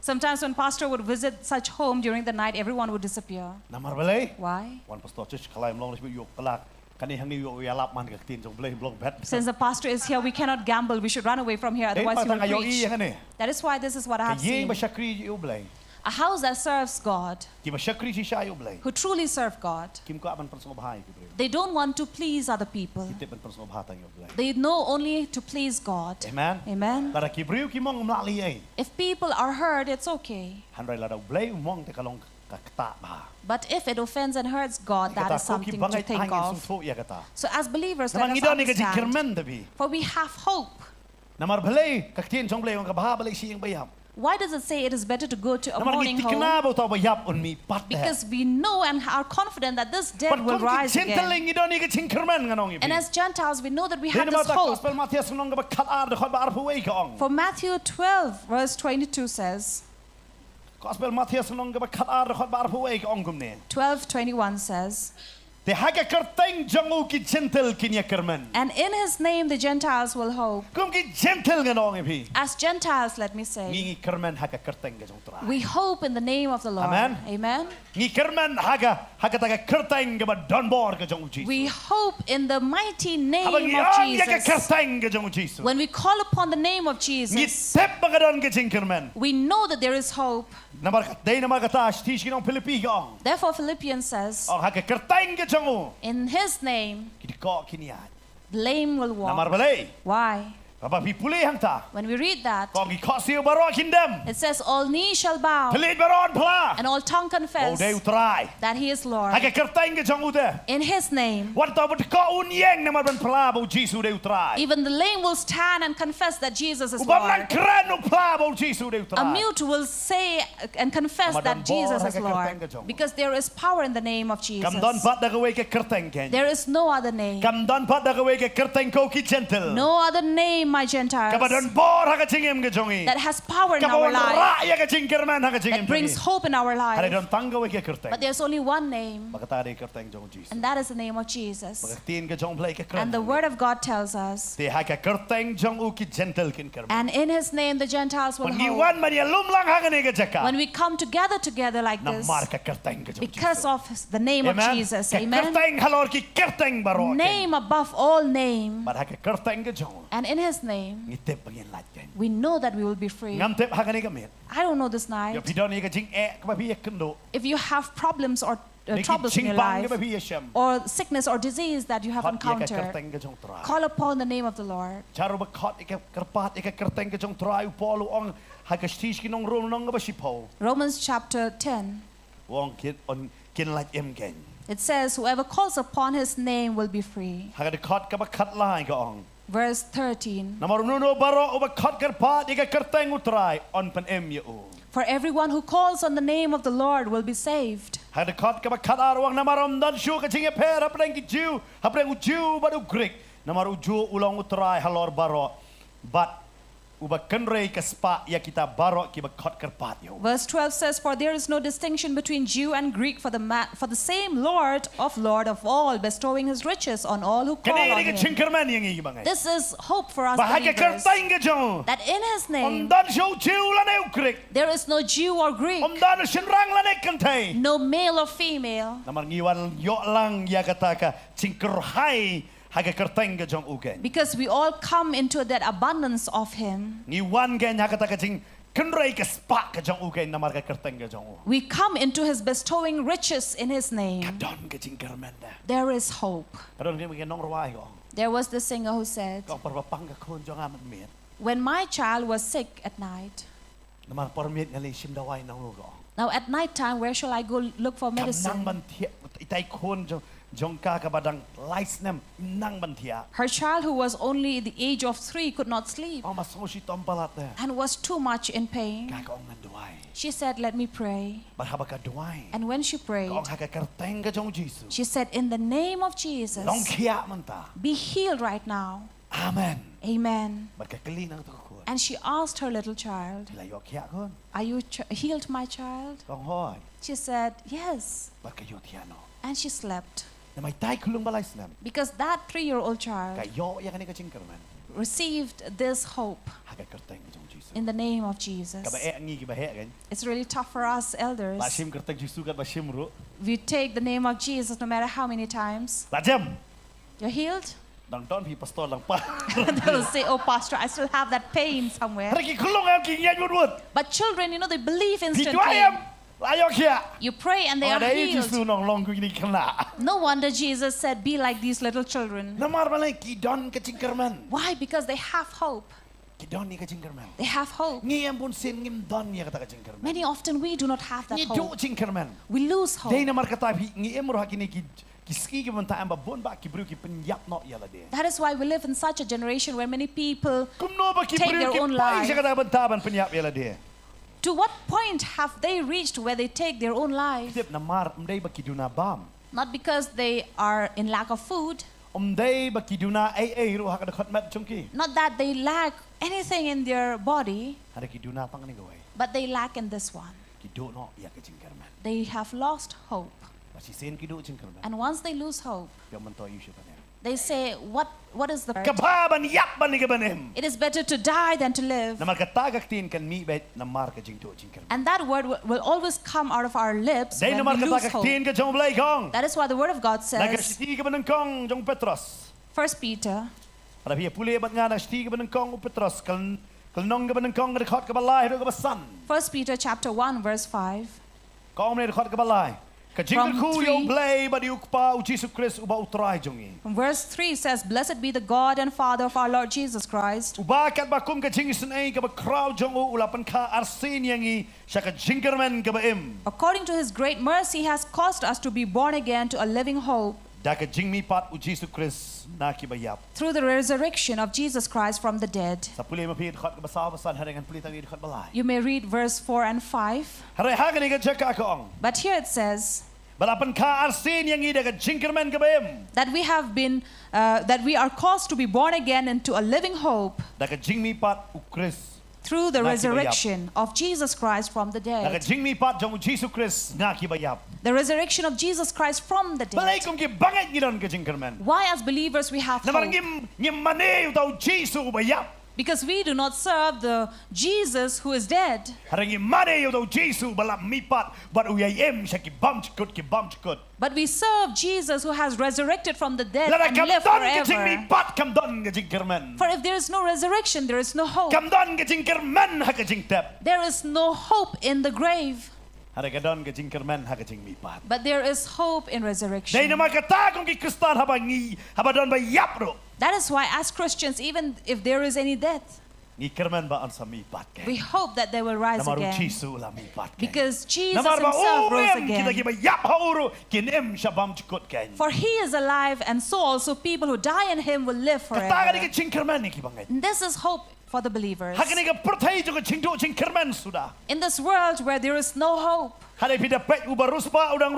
Speaker 9: Sometimes when pastor would visit such home during the night, everyone would disappear. Why? Since the pastor is here, we cannot gamble. We should run away from here, otherwise he will preach. That is why this is what I have seen. A house that serves God, who truly serve God, they don't want to please other people. They know only to please God.
Speaker 7: Amen.
Speaker 9: Amen. If people are hurt, it's okay. But if it offends and hurts God, that is something to think of. So as believers, let us understand, for we have hope. Why does it say it is better to go to a mourning home? Because we know and are confident that this dead will rise again. And as Gentiles, we know that we have this hope. For Matthew 12, verse 22 says, 12:21 says, and in his name the Gentiles will hope. As Gentiles, let me say, we hope in the name of the Lord.
Speaker 7: Amen.
Speaker 9: Amen. We hope in the mighty name of Jesus. When we call upon the name of Jesus, we know that there is hope. Therefore Philippians says, in his name, the lame will walk. Why? When we read that, it says all knees shall bow and all tongue confess that he is Lord. In his name, even the lame will stand and confess that Jesus is Lord. A mute will say and confess that Jesus is Lord, because there is power in the name of Jesus. There is no other name. No other name, my Gentiles, that has power in our life, that brings hope in our life. But there's only one name, and that is the name of Jesus. And the Word of God tells us, and in his name the Gentiles will hope. When we come together like this, because of the name of Jesus, amen. Name above all name. And in his name, we know that we will be free. I don't know this night. If you have problems or troubles in your life, or sickness or disease that you have encountered, call upon the name of the Lord. Romans chapter 10. It says, whoever calls upon his name will be free. Verse 13. For everyone who calls on the name of the Lord will be saved. Verse 12 says, for there is no distinction between Jew and Greek, for the same Lord of all, bestowing his riches on all who call on him. This is hope for us believers, that in his name there is no Jew or Greek, no male or female. Because we all come into that abundance of him. We come into his bestowing riches in his name. There is hope. There was the singer who said, when my child was sick at night, now at night time, where shall I go look for medicine?
Speaker 7: jongka ka badang laisnem nang bantia.
Speaker 9: Her child, who was only the age of 3, could not sleep
Speaker 7: Oh masoshi tompalat de.
Speaker 9: and was too much in pain.
Speaker 7: Ka ong nanduai.
Speaker 9: She said, let me pray.
Speaker 7: Barhabaka duai.
Speaker 9: And when she prayed,
Speaker 7: Ong haka kerteng ka jong Jesus.
Speaker 9: she said, in the name of Jesus,
Speaker 7: Nongkhryiem manta.
Speaker 9: be healed right now.
Speaker 7: Amen.
Speaker 9: Amen.
Speaker 7: Barkakali nang to ko.
Speaker 9: And she asked her little child,
Speaker 7: Tila yo khya kon.
Speaker 9: are you healed, my child?
Speaker 7: Kong hoy.
Speaker 9: She said, yes.
Speaker 7: Barkayo tiano.
Speaker 9: And she slept.
Speaker 7: Na may tay kulung balaisnem.
Speaker 9: Because that 3-year-old child
Speaker 7: Kayo ya kani ka jingkerman.
Speaker 9: received this hope
Speaker 7: Haka kerteng ka jong Jesus.
Speaker 9: in the name of Jesus.
Speaker 7: Kabae ngi kibahe kan.
Speaker 9: It's really tough for us elders.
Speaker 7: Basim kerteng Jesus kat basim ru.
Speaker 9: We take the name of Jesus no matter how many times.
Speaker 7: Bajem.
Speaker 9: You're healed?
Speaker 7: Dang ton pi pastor lang pa.
Speaker 9: They will say, oh, Pastor, I still have that pain somewhere.
Speaker 7: Hari ki kulung am ki ngai wud.
Speaker 9: But children, you know, they believe
Speaker 7: Pi
Speaker 9: instantly.
Speaker 7: tuayam. Ayo khya.
Speaker 9: You pray and they are
Speaker 7: Jesus
Speaker 9: healed.
Speaker 7: nong long ku ni kena.
Speaker 9: No wonder Jesus said, be like these little children.
Speaker 7: Namar balai ki don ka jingkerman.
Speaker 9: Why? Because they have hope.
Speaker 7: Ki don ni ka jingkerman.
Speaker 9: They have hope.
Speaker 7: Ngi am pun sin ngim don ya kata ka jingkerman.
Speaker 9: Many often we do not have that
Speaker 7: Ngi do
Speaker 9: hope.
Speaker 7: jingkerman.
Speaker 9: We lose hope.
Speaker 7: Dei namar kata pi ngi em ro hakini ki ski ki banta am bon ba ki bru ki penyap no ya la de.
Speaker 9: That is why we live in such a generation where many people
Speaker 7: Kum no ba ki
Speaker 9: take
Speaker 7: bru
Speaker 9: their
Speaker 7: ki
Speaker 9: own
Speaker 7: pai
Speaker 9: life.
Speaker 7: sa kata banta ban penyap ya la de.
Speaker 9: To what point have they reached where they take their own life?
Speaker 7: Tip namar mdei ba ki duna bam.
Speaker 9: Not because they are in lack of food,
Speaker 7: Mdei ba ki duna ai ro hakada khot mat chungki.
Speaker 9: not that they lack anything in their body,
Speaker 7: Hari ki duna pang ni gawai.
Speaker 9: but they lack in this one.
Speaker 7: Ki do no ya ka jingkerman.
Speaker 9: They have lost hope.
Speaker 7: Ba si sen ki do jingkerman.
Speaker 9: And once they lose hope,
Speaker 7: Yo man to yushu panem.
Speaker 9: they say, what is the...
Speaker 7: Kababan yap ban ni ka banem.
Speaker 9: It is better to die than to live.
Speaker 7: Namar katagak tin kan mi bet namar ka jing do jingkerman.
Speaker 9: And that word will always come out of our lips
Speaker 7: Dei
Speaker 9: when
Speaker 7: namar
Speaker 9: we lose
Speaker 7: katagak
Speaker 9: hope.
Speaker 7: tin ka jong blai kong.
Speaker 9: That is why the word of God
Speaker 7: Naga
Speaker 9: says,
Speaker 7: sti ka banang kong jong Petros.
Speaker 9: 1 Peter
Speaker 7: Para pia puli bat nga na sti ka banang kong Petros kal nong ka banang kong ka khot ka balai ro ka basan.
Speaker 9: 1 Peter chapter 1 verse 5.
Speaker 7: Kong ne khot ka balai. Ka jing
Speaker 9: From
Speaker 7: ku yo
Speaker 9: 3.
Speaker 7: blai ba di ukpa u Jesus Christ uba utrai jongi.
Speaker 9: From verse 3 says, blessed be the God and Father of our Lord Jesus Christ,
Speaker 7: Uba kat ba kum ka jing sun ai ka ba crowd jong u ulapan ka arsin yangi sya ka jingkerman ka ba im.
Speaker 9: according to his great mercy, has caused us to be born again to a living hope
Speaker 7: Da ka jing mi pat u Jesus Christ na ki ba yap.
Speaker 9: through the resurrection of Jesus Christ from the dead.
Speaker 7: Sa puli ma pi khot ka basaw basan harengan puli tangi khot balai.
Speaker 9: You may read verse 4 and 5.
Speaker 7: Hare ha ka ni ka jaka kong.
Speaker 9: But here it says
Speaker 7: Balapan ka arsin yangi da ka jingkerman ka ba im.
Speaker 9: that we have been, that we are caused to be born again into a living hope
Speaker 7: Da ka jing mi pat u Christ.
Speaker 9: through the
Speaker 7: Nga kibayap.
Speaker 9: resurrection of Jesus Christ from the
Speaker 7: Da ka
Speaker 9: dead.
Speaker 7: jing mi pat jong u Jesus Christ nga ki ba yap.
Speaker 9: The resurrection of Jesus Christ from the
Speaker 7: Balai
Speaker 9: dead.
Speaker 7: kum ki bangat gidon ka jingkerman.
Speaker 9: Why as believers we have
Speaker 7: Namar
Speaker 9: hope?
Speaker 7: ngim mane u tau Jesus ba yap.
Speaker 9: Because we do not serve the Jesus who is dead.
Speaker 7: Harangi mane u tau Jesus bala mi pat bat u yayem sya ki bam chikut.
Speaker 9: But we serve Jesus who has resurrected from the dead
Speaker 7: Lara
Speaker 9: and
Speaker 7: kam
Speaker 9: live
Speaker 7: don ka jing mi
Speaker 9: forever.
Speaker 7: pat kam don ka jingkerman.
Speaker 9: For if there is no resurrection, there is no hope.
Speaker 7: Kam don ka jingkerman ha ka jing tep.
Speaker 9: There is no hope in the grave,
Speaker 7: Haraga don ka jingkerman ha ka jing mi pat.
Speaker 9: but there is hope in
Speaker 7: Dai
Speaker 9: resurrection.
Speaker 7: na makata kung ki Kristan haba don ba yap ro.
Speaker 9: That is why as Christians, even if there is any death,
Speaker 7: Ni kerman ba an sa mi pat ke.
Speaker 9: we hope that they will rise
Speaker 7: Namaru
Speaker 9: again.
Speaker 7: Jesus la mi pat ke.
Speaker 9: Because Jesus
Speaker 7: Namar ba
Speaker 9: himself rose
Speaker 7: uem kita ki
Speaker 9: again.
Speaker 7: ba yap ha uro kinem sya bam chikut ken.
Speaker 9: For he is alive, and so also people who die in him will live
Speaker 7: Kataga ni
Speaker 9: forever.
Speaker 7: ka jingkerman ni ki bangai.
Speaker 9: And this is hope for the believers.
Speaker 7: Hakani ka pertai jo ka jingkerman sudah.
Speaker 9: In this world where there is no hope,
Speaker 7: Hari pida pet uba ruspa udang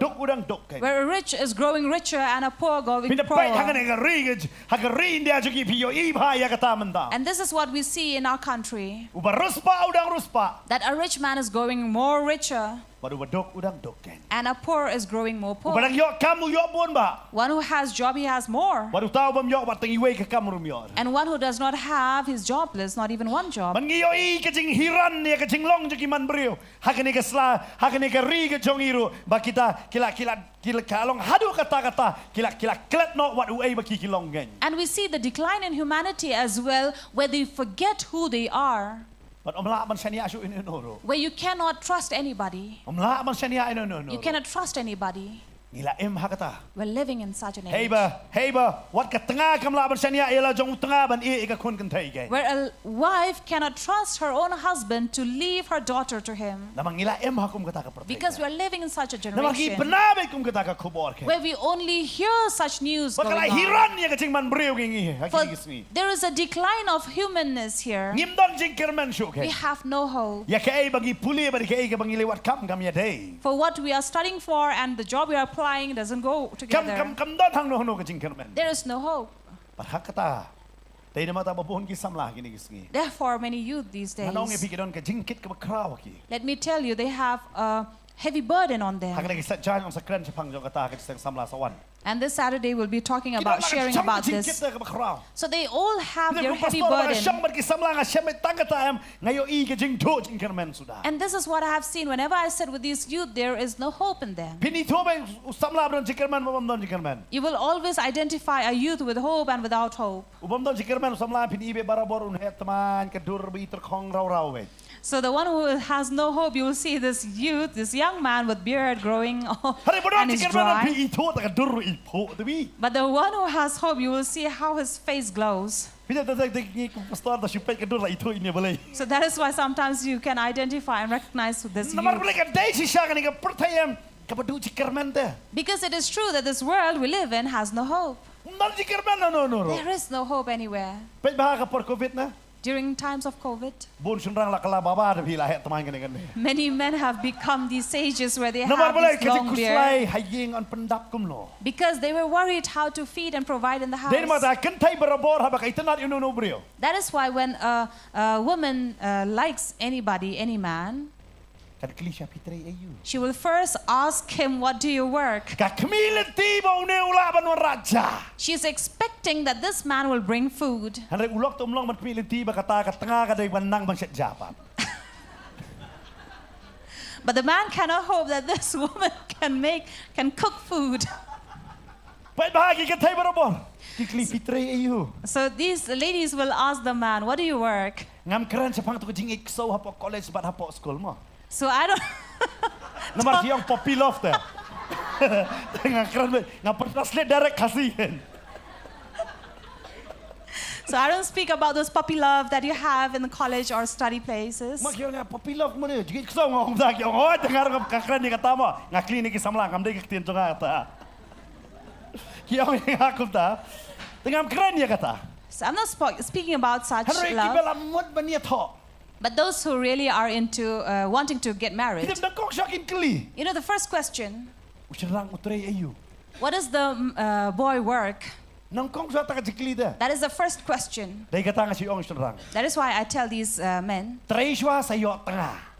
Speaker 7: duk udang duk ken.
Speaker 9: where a rich is growing richer and a poor going
Speaker 7: Pida pet
Speaker 9: poorer.
Speaker 7: hakani ka rig hakarin dia jo ki piyo ibha ya kata manda.
Speaker 9: And this is what we see in our country,
Speaker 7: Uba ruspa udang ruspa.
Speaker 9: that a rich man is growing more richer
Speaker 7: Baru duk udang duk ken.
Speaker 9: and a poor is growing more poor.
Speaker 7: Uba yo kamu yo bon ba.
Speaker 9: One who has job, he has more.
Speaker 7: Baru tahu bam yo batang iwe ka kamu rum yo.
Speaker 9: And one who does not have, he's jobless, not even one job.
Speaker 7: Man ngiyo i ka jing hiran ya ka jing long jo ki man brio. Hakani ka sla hakani ka rig jong iru ba kita kila kalong hadu kata kila klet no wat uai ba ki kilong gen.
Speaker 9: And we see the decline in humanity as well, where they forget who they are,
Speaker 7: But omla man sania asu ino no.
Speaker 9: where you cannot trust anybody.
Speaker 7: Omla man sania ino no.
Speaker 9: You cannot trust anybody.
Speaker 7: Ngila hakata.
Speaker 9: We're living in such an age
Speaker 7: Heba, what ka tanga kam laban sanya ila jong tanga ban e ka kun kan thai ke.
Speaker 9: where a wife cannot trust her own husband to leave her daughter to him.
Speaker 7: Namang ngila hakum kata ka pertai.
Speaker 9: Because we're living in such a
Speaker 7: Namang ki
Speaker 9: generation
Speaker 7: benabe kum kata ka khubor ke.
Speaker 9: where we only hear such news going
Speaker 7: Bakala
Speaker 9: on.
Speaker 7: hiran ya ka jing man breu ngi
Speaker 9: For
Speaker 7: hakiki gisni.
Speaker 9: there is a decline of humanness here.
Speaker 7: Ngim don jing kerman shu ke.
Speaker 9: We have no hope.
Speaker 7: Ya ke ai bagi puli bagi ke ai ka bangi lewat kam ya day.
Speaker 9: For what we are studying for and the job we are applying doesn't go together.
Speaker 7: Kam don hang no ka jing kerman.
Speaker 9: There is no hope.
Speaker 7: Parhak kata. Tay nama ta babuhon ki samlah gini gisni.
Speaker 9: Therefore, many youth these days,
Speaker 7: Manong e pikidon ka jingkit ka bakraw ki.
Speaker 9: let me tell you, they have a heavy burden on them.
Speaker 7: Hakana ki sa jan on sa kren sa pang jong kata ka jing samlah sawan.
Speaker 9: And this Saturday we'll be talking about, sharing about this. So they all have their heavy burden. And this is what I have seen. Whenever I sit with these youth, there is no hope in them. You will always identify a youth with hope and without hope. So the one who has no hope, you will see this youth, this young man with beard growing and is dry. But the one who has hope, you will see how his face glows. So that is why sometimes you can identify and recognize this youth. Because it is true that this world we live in has no hope. There is no hope anywhere. During times of COVID, many men have become these sages where they have this long beard because they were worried how to feed and provide in the house. That is why when a woman likes anybody, any man, she will first ask him, what do you work? She is expecting that this man will bring food. But the man cannot hope that this woman can cook food. So these ladies will ask the man, what do you work? So I don't So I don't speak about those puppy love that you have in the college or study places. So I'm not speaking about such love. But those who really are into wanting to get married, you know, the first question, what does the boy work? That is the first question. That is why I tell these men,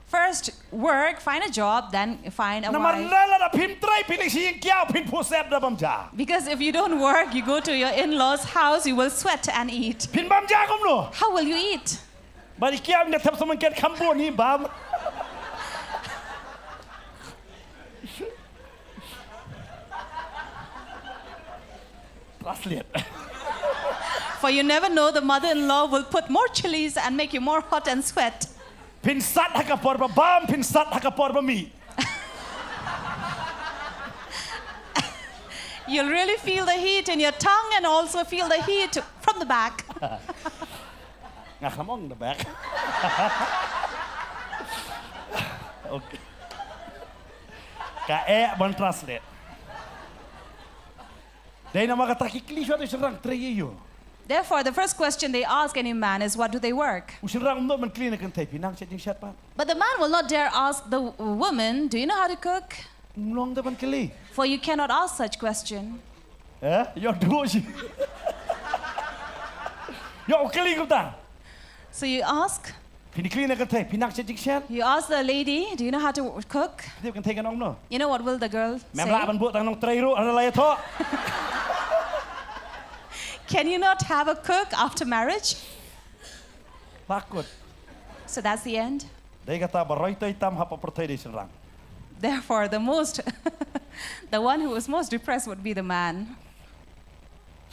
Speaker 9: first work, find a job, then find a wife. Because if you don't work, you go to your in-laws' house, you will sweat and eat. How will you eat? For you never know, the mother-in-law will put more chilies and make you more hot and sweat. You'll really feel the heat in your tongue and also feel the heat from the back.
Speaker 7: The back. Okay. One translate.
Speaker 9: Therefore, the first question they ask any man is, what do they work? But the man will not dare ask the woman, do you know how to cook? For you cannot ask such question. So you ask? You ask the lady, do you know how to cook? You know what will the girl say? Can you not have a cook after marriage? So that's the end. Therefore, the one who is most depressed would be the man.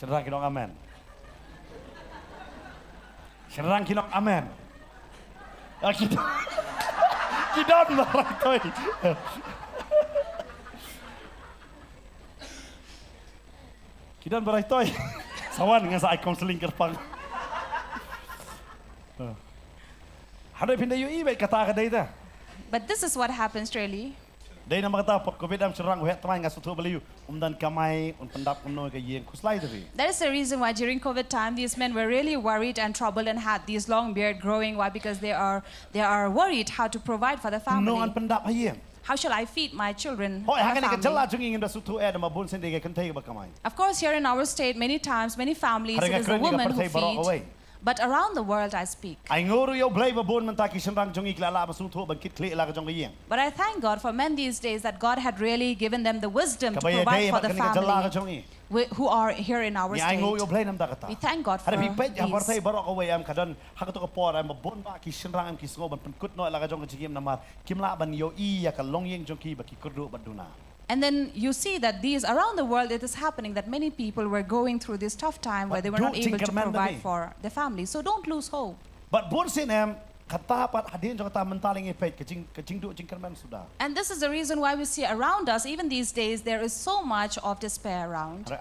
Speaker 7: Amen. Amen. Kita berai toy. Sawan dengan saya counseling kerpang. Hadai pindah yu ibe kata kadai ta.
Speaker 9: But this is what happens really.
Speaker 7: Dai nama kata pot covid am serang we trai ngas tu beliu dan kamai pendap umno ke yeng kuslai tadi.
Speaker 9: That is the reason why during COVID time these men were really worried and troubled and had these long beard growing. Why? Because they are worried how to provide for the family.
Speaker 7: No an pendap hayeng.
Speaker 9: How shall I feed my children?
Speaker 7: Hoi
Speaker 9: my
Speaker 7: hakani ke
Speaker 9: family?
Speaker 7: jala junging inda sutu ma bun sende ke kentai ba kamai.
Speaker 9: Of course, here in our state, many times, many families, it is the women who feed. But around the world, I speak.
Speaker 7: Ai ngoru yo blai ba bun mentaki senrang jungi klala ba sutu ba kit kle la ka jong yeng.
Speaker 9: But I thank God for men these days that God had really given them the wisdom to provide for the family who are here in our state. We thank God for
Speaker 7: these.
Speaker 9: And then you see that these around the world it is happening that many people were going through this tough time where they were not able to provide for their family. So don't lose hope.
Speaker 7: But
Speaker 9: and this is the reason why we see around us, even these days, there is so much of despair around.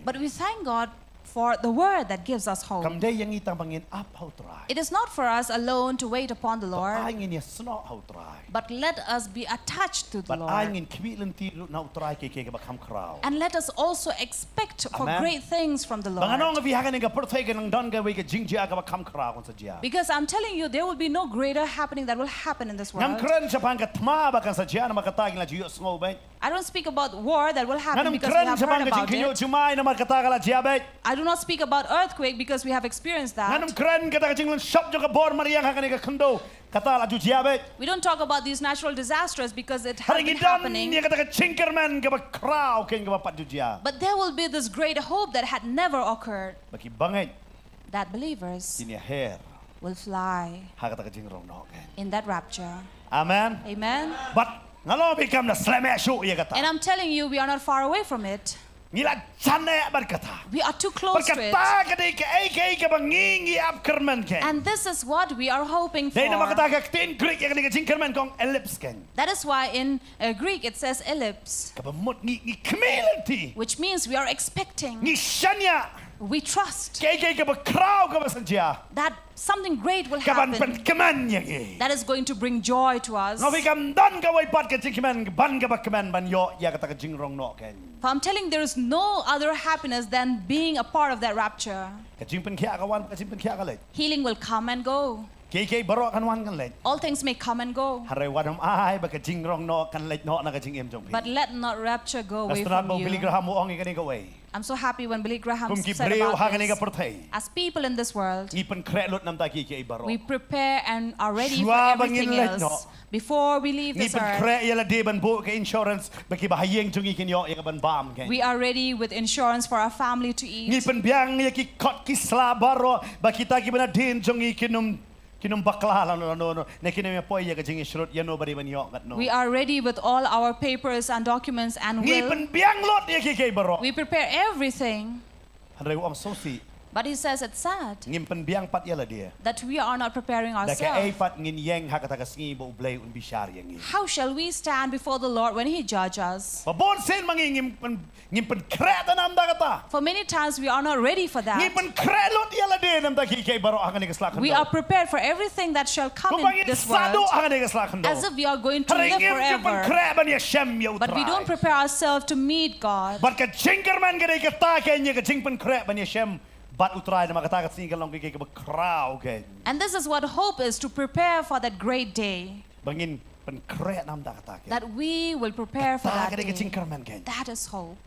Speaker 9: But we thank God for the word that gives us hope. It is not for us alone to wait upon the Lord, but let us be attached to the Lord. And let us also expect for great things from the Lord. Because I'm telling you, there will be no greater happening that will happen in this world. I don't speak about war that will happen because we have heard about it. I do not speak about earthquake because we have experienced that. We don't talk about these natural disasters because it has been happening. But there will be this great hope that had never occurred. That believers will fly in that rapture.
Speaker 7: Amen.
Speaker 9: Amen.
Speaker 7: But and
Speaker 9: I'm telling you, we are not far away from it. We are too close to it. And this is what we are hoping for. That is why in Greek it says ellipse, which means we are expecting. We trust that something great will happen that is going to bring joy to us. For I'm telling there is no other happiness than being a part of that rapture. Healing will come and go. All things may come and go. But let not rapture go away from you. I'm so happy when Billy Graham said about this. As people in this world, we prepare and are ready for everything else. Before we leave this earth, we are ready with insurance for our family to eat. We are ready with all our papers and documents and will. We prepare everything. But he says it's sad that we are not preparing ourselves. How shall we stand before the Lord when He judges us? For many times we are not ready for that. We are prepared for everything that shall come in this world as if we are going to live forever. But we don't prepare ourselves to meet God. And this is what hope is, to prepare for that great day. That we will prepare for that day. That is hope.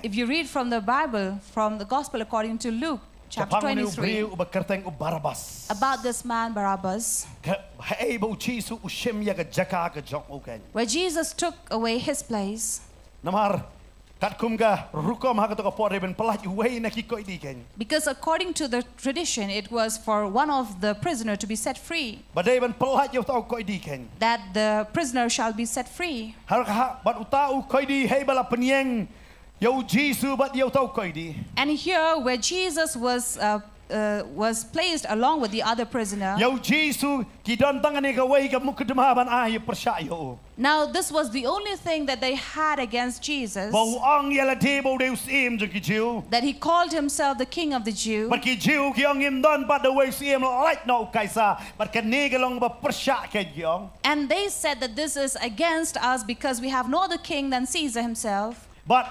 Speaker 9: If you read from the Bible, from the Gospel according to Luke, chapter 23, about this man Barabbas, where Jesus took away his place. Because according to the tradition, it was for one of the prisoner to be set free. That the prisoner shall be set free. And here, where Jesus was was placed along with the other prisoner.
Speaker 7: Yau Jisu ki don tangan ni kawai ka mukadamaban ay percaya.
Speaker 9: Now this was the only thing that they had against Jesus,
Speaker 7: Bau ang yala tebo deus im je ki Jiu.
Speaker 9: that he called himself the King of the Jews.
Speaker 7: But ki Jiu ki ang im don pada way sim like no kaisa. But kan ni galong ba percaya ke Jiu.
Speaker 9: And they said that this is against us because we have no other king than Caesar himself.
Speaker 7: But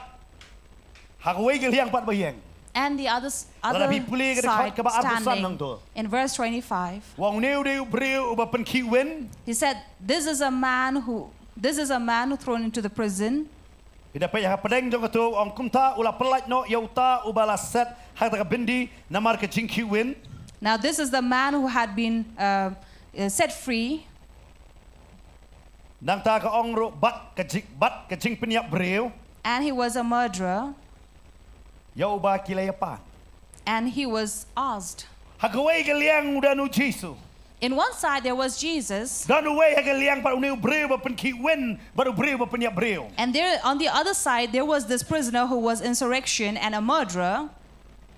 Speaker 7: hakawai ke liang pat bayang.
Speaker 9: And the other
Speaker 7: Lalabi puli ke
Speaker 9: side
Speaker 7: dekat ke ba abusan
Speaker 9: standing
Speaker 7: nang tu.
Speaker 9: in verse 25.
Speaker 7: Wang neu deu breu ba penkiwen.
Speaker 9: He said, this is a man who thrown into the prison.
Speaker 7: Ida pa ya pedeng jong tu ong kumta ula pelat no yauta ubala set hak ta bindi namar ke jingkiwen.
Speaker 9: Now this is the man who had been set free.
Speaker 7: Nang ta ka ong ro bat ke jing penyak breu.
Speaker 9: And he was a murderer.
Speaker 7: Yau ba kilayapan.
Speaker 9: And he was asked.
Speaker 7: Hakawai ke liang udanu Jisu.
Speaker 9: In one side there was Jesus.
Speaker 7: Danu way ke liang pa uneu breu ba penkiwen baru breu ba penyak breu.
Speaker 9: And there on the other side there was this prisoner who was insurrection and a murderer.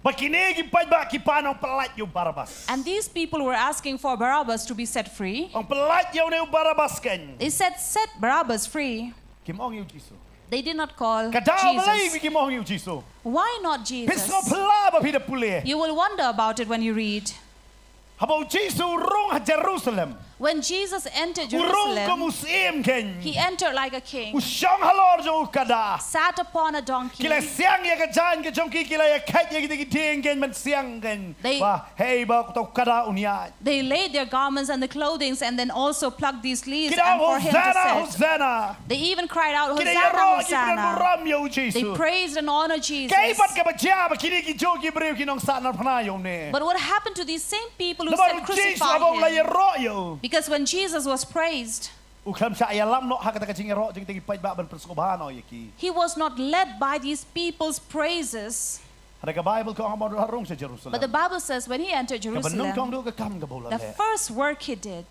Speaker 7: Bakinegi pa ba ki panong pelat yo Barabbas.
Speaker 9: And these people were asking for Barabbas to be set free.
Speaker 7: Ang pelat yo neu Barabbas ken.
Speaker 9: They said, set Barabbas free.
Speaker 7: Kimong yo Jisu.
Speaker 9: They did not call
Speaker 7: Kadao malay
Speaker 9: Jesus.
Speaker 7: kimong yo Jisu.
Speaker 9: Why not Jesus?
Speaker 7: Pisko pela ba pida puli.
Speaker 9: You will wonder about it when you read.
Speaker 7: Habau Jisu rong Jerusalem.
Speaker 9: When Jesus entered
Speaker 7: Urong
Speaker 9: Jerusalem,
Speaker 7: komusim ken.
Speaker 9: he entered like a king,
Speaker 7: Usyang halor jo kada.
Speaker 9: sat upon a donkey.
Speaker 7: Kila siang ya kajan ke jongki kila ya kat ya kita ting ken man siang ken.
Speaker 9: They-
Speaker 7: Wah, hey ba tau kada unia.
Speaker 9: They laid their garments and the clothing and then also plucked these leaves
Speaker 7: Kita
Speaker 9: and for him to
Speaker 7: Hosanna,
Speaker 9: sit.
Speaker 7: Hosanna.
Speaker 9: They even cried out,
Speaker 7: Kita
Speaker 9: Hosanna,
Speaker 7: ya roh kita
Speaker 9: Hosanna.
Speaker 7: muram yo
Speaker 9: They
Speaker 7: Jisu.
Speaker 9: praised and honored Jesus.
Speaker 7: Kay pat ka ba jia ba kini ki jogi breu ki nong sa na panayo ne.
Speaker 9: But what happened to these same people who
Speaker 7: Nabaru
Speaker 9: said
Speaker 7: Jisu
Speaker 9: crucify
Speaker 7: abong la ya
Speaker 9: him?
Speaker 7: roh yo.
Speaker 9: Because when Jesus was praised,
Speaker 7: Uklam sa ayalam no hakata ka jinga roh jing tigi pat ba ban perskobano yaki.
Speaker 9: he was not led by these people's praises.
Speaker 7: Ada ka Bible ko ang harong sa Jerusalem.
Speaker 9: But the Bible says when he entered
Speaker 7: Kabanung kong
Speaker 9: Jerusalem,
Speaker 7: do ka kam ka bola
Speaker 9: the
Speaker 7: le.
Speaker 9: first work he did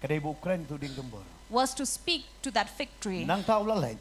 Speaker 7: Kaday bu Ukraine tu ding tumbor.
Speaker 9: was to speak to that fig tree.
Speaker 7: Nang tao lalay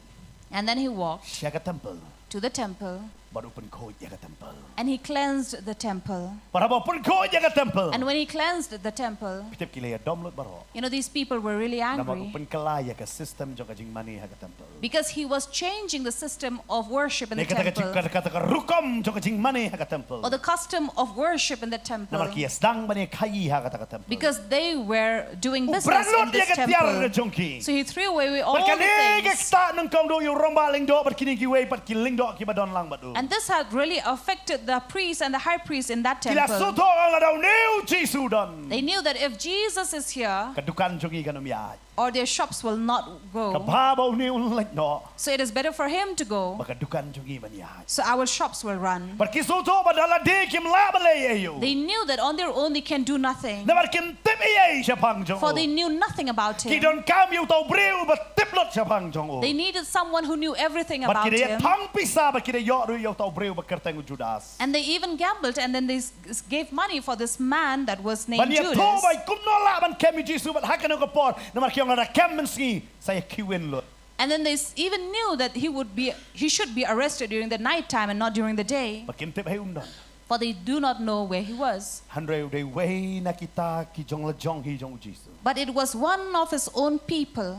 Speaker 9: And then he walked
Speaker 7: siya ka temple.
Speaker 9: to the temple
Speaker 7: Baru pun ko ya ka temple.
Speaker 9: and he cleansed the temple.
Speaker 7: Para ba pun ko ya ka temple.
Speaker 9: And when he cleansed the temple,
Speaker 7: Pitip kila ya domlot baro.
Speaker 9: you know, these people were really
Speaker 7: Nabaru
Speaker 9: angry
Speaker 7: pun kalaya ka system jo ka jing mani ha ka temple.
Speaker 9: because he was changing the system of worship in the
Speaker 7: Ne kata ka jing
Speaker 9: temple,
Speaker 7: kata ka rukom jo ka jing mani ha ka temple.
Speaker 9: or the custom of worship in the temple,
Speaker 7: Namar ki dang bani kai ha ka temple.
Speaker 9: because they were doing business
Speaker 7: Branlot
Speaker 9: in
Speaker 7: ya
Speaker 9: this
Speaker 7: ka tiar ka
Speaker 9: temple.
Speaker 7: jongki.
Speaker 9: So he threw away all the
Speaker 7: Barkani ka
Speaker 9: things.
Speaker 7: sta nang kong do yung rombaling do pat kini ki way pat kiling do ki badon lang badu.
Speaker 9: And this had really affected the priest and the high priest in that
Speaker 7: Kila
Speaker 9: temple.
Speaker 7: soto ang ladaw new Jisu don.
Speaker 9: They knew that if Jesus is here,
Speaker 7: Kadukan jongi kanum ya.
Speaker 9: or their shops will not go.
Speaker 7: Kababaw ni ulit no.
Speaker 9: So it is better for him to go,
Speaker 7: Makadukan jongi man ya.
Speaker 9: so our shops will run.
Speaker 7: Barkisoto badala de kim labalay ayo.
Speaker 9: They knew that on their own they can do nothing,
Speaker 7: Namar kim tip iyay siya pang jong.
Speaker 9: for they knew nothing about him.
Speaker 7: Kidon kam yu tau breu ba tiplot siya pang jong.
Speaker 9: They needed someone who knew everything
Speaker 7: But
Speaker 9: about
Speaker 7: kida
Speaker 9: him.
Speaker 7: tang pisa ba kida yo ru yu tau breu ba kerteng Judas.
Speaker 9: And they even gambled and then they gave money for this man that was named
Speaker 7: Banya to
Speaker 9: Judas.
Speaker 7: ba kum no la ban kem Jisu ba hakan ko por. Namar kiyong na kem menski saya kiwin lo.
Speaker 9: And then they even knew that he should be arrested during the night time and not during the day,
Speaker 7: Ba kim tip hay undon.
Speaker 9: for they do not know where he was.
Speaker 7: Handre de way na kita ki jong la jong hi jong Jisu.
Speaker 9: But it was one of his own people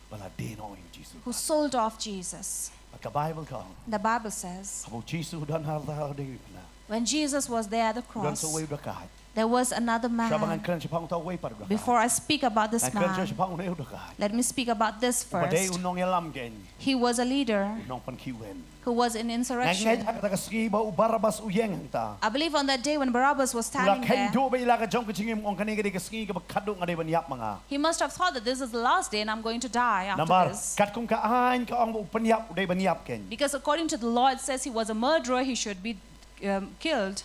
Speaker 7: Bala de no yu Jisu.
Speaker 9: who sold off Jesus.
Speaker 7: Ka Bible ka.
Speaker 9: The Bible says,
Speaker 7: Abo Jisu dan har de na.
Speaker 9: when Jesus was there at the
Speaker 7: Dan
Speaker 9: cross,
Speaker 7: so way da ka.
Speaker 9: there was another
Speaker 7: Siya bangan
Speaker 9: man.
Speaker 7: kran siya pang tau way par da.
Speaker 9: Before I speak about this
Speaker 7: Ang kran siya
Speaker 9: man,
Speaker 7: pang neo da ka.
Speaker 9: let me speak about this
Speaker 7: Paday
Speaker 9: first.
Speaker 7: unong yalam gen.
Speaker 9: He was a leader
Speaker 7: Unong pan kiwen.
Speaker 9: who was in
Speaker 7: Ngay
Speaker 9: insurrection.
Speaker 7: kata ka ski ba Barabbas uyeng ta.
Speaker 9: I believe on that day when Barabbas was
Speaker 7: Ula
Speaker 9: standing
Speaker 7: ken
Speaker 9: there,
Speaker 7: do ba ila ka jong ka jingim ong kaniga de ka ski ka bakado nga de ban yap mga.
Speaker 9: he must have thought that this is the last day and I'm going to die after
Speaker 7: Namar
Speaker 9: this.
Speaker 7: kat kung kaan ka ong pan yap de ban yap ken.
Speaker 9: Because according to the law, it says he was a murderer, he should be killed.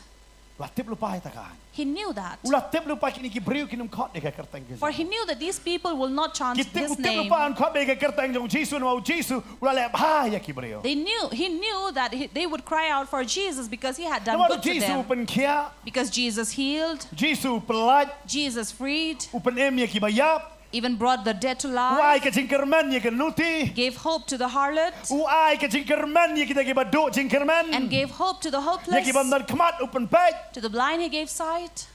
Speaker 7: La tip lupa ta ka.
Speaker 9: He knew that.
Speaker 7: Ula tip lupa kini ki breu kinum kot de ka kerteng.
Speaker 9: For he knew that these people will not chant
Speaker 7: Kitip
Speaker 9: his
Speaker 7: tip
Speaker 9: name.
Speaker 7: lupa an kot de ka kerteng jong Jisu no Jisu ula le ha ya ki breu.
Speaker 9: He knew that they would cry out for Jesus because he had done
Speaker 7: Namar
Speaker 9: good to
Speaker 7: Jisu
Speaker 9: them.
Speaker 7: pan kia.
Speaker 9: Because Jesus healed,
Speaker 7: Jisu pelat
Speaker 9: Jesus freed,
Speaker 7: upan em ya ki bayap.
Speaker 9: even brought the dead to
Speaker 7: Uai
Speaker 9: life,
Speaker 7: ka jingkerman ye ka nuti.
Speaker 9: gave hope to the harlot,
Speaker 7: Uai ka jingkerman ye kita kiba do jingkerman.
Speaker 9: and gave hope to the
Speaker 7: Ye
Speaker 9: hopeless.
Speaker 7: kiba dan kemat open page.
Speaker 9: To the blind he gave sight.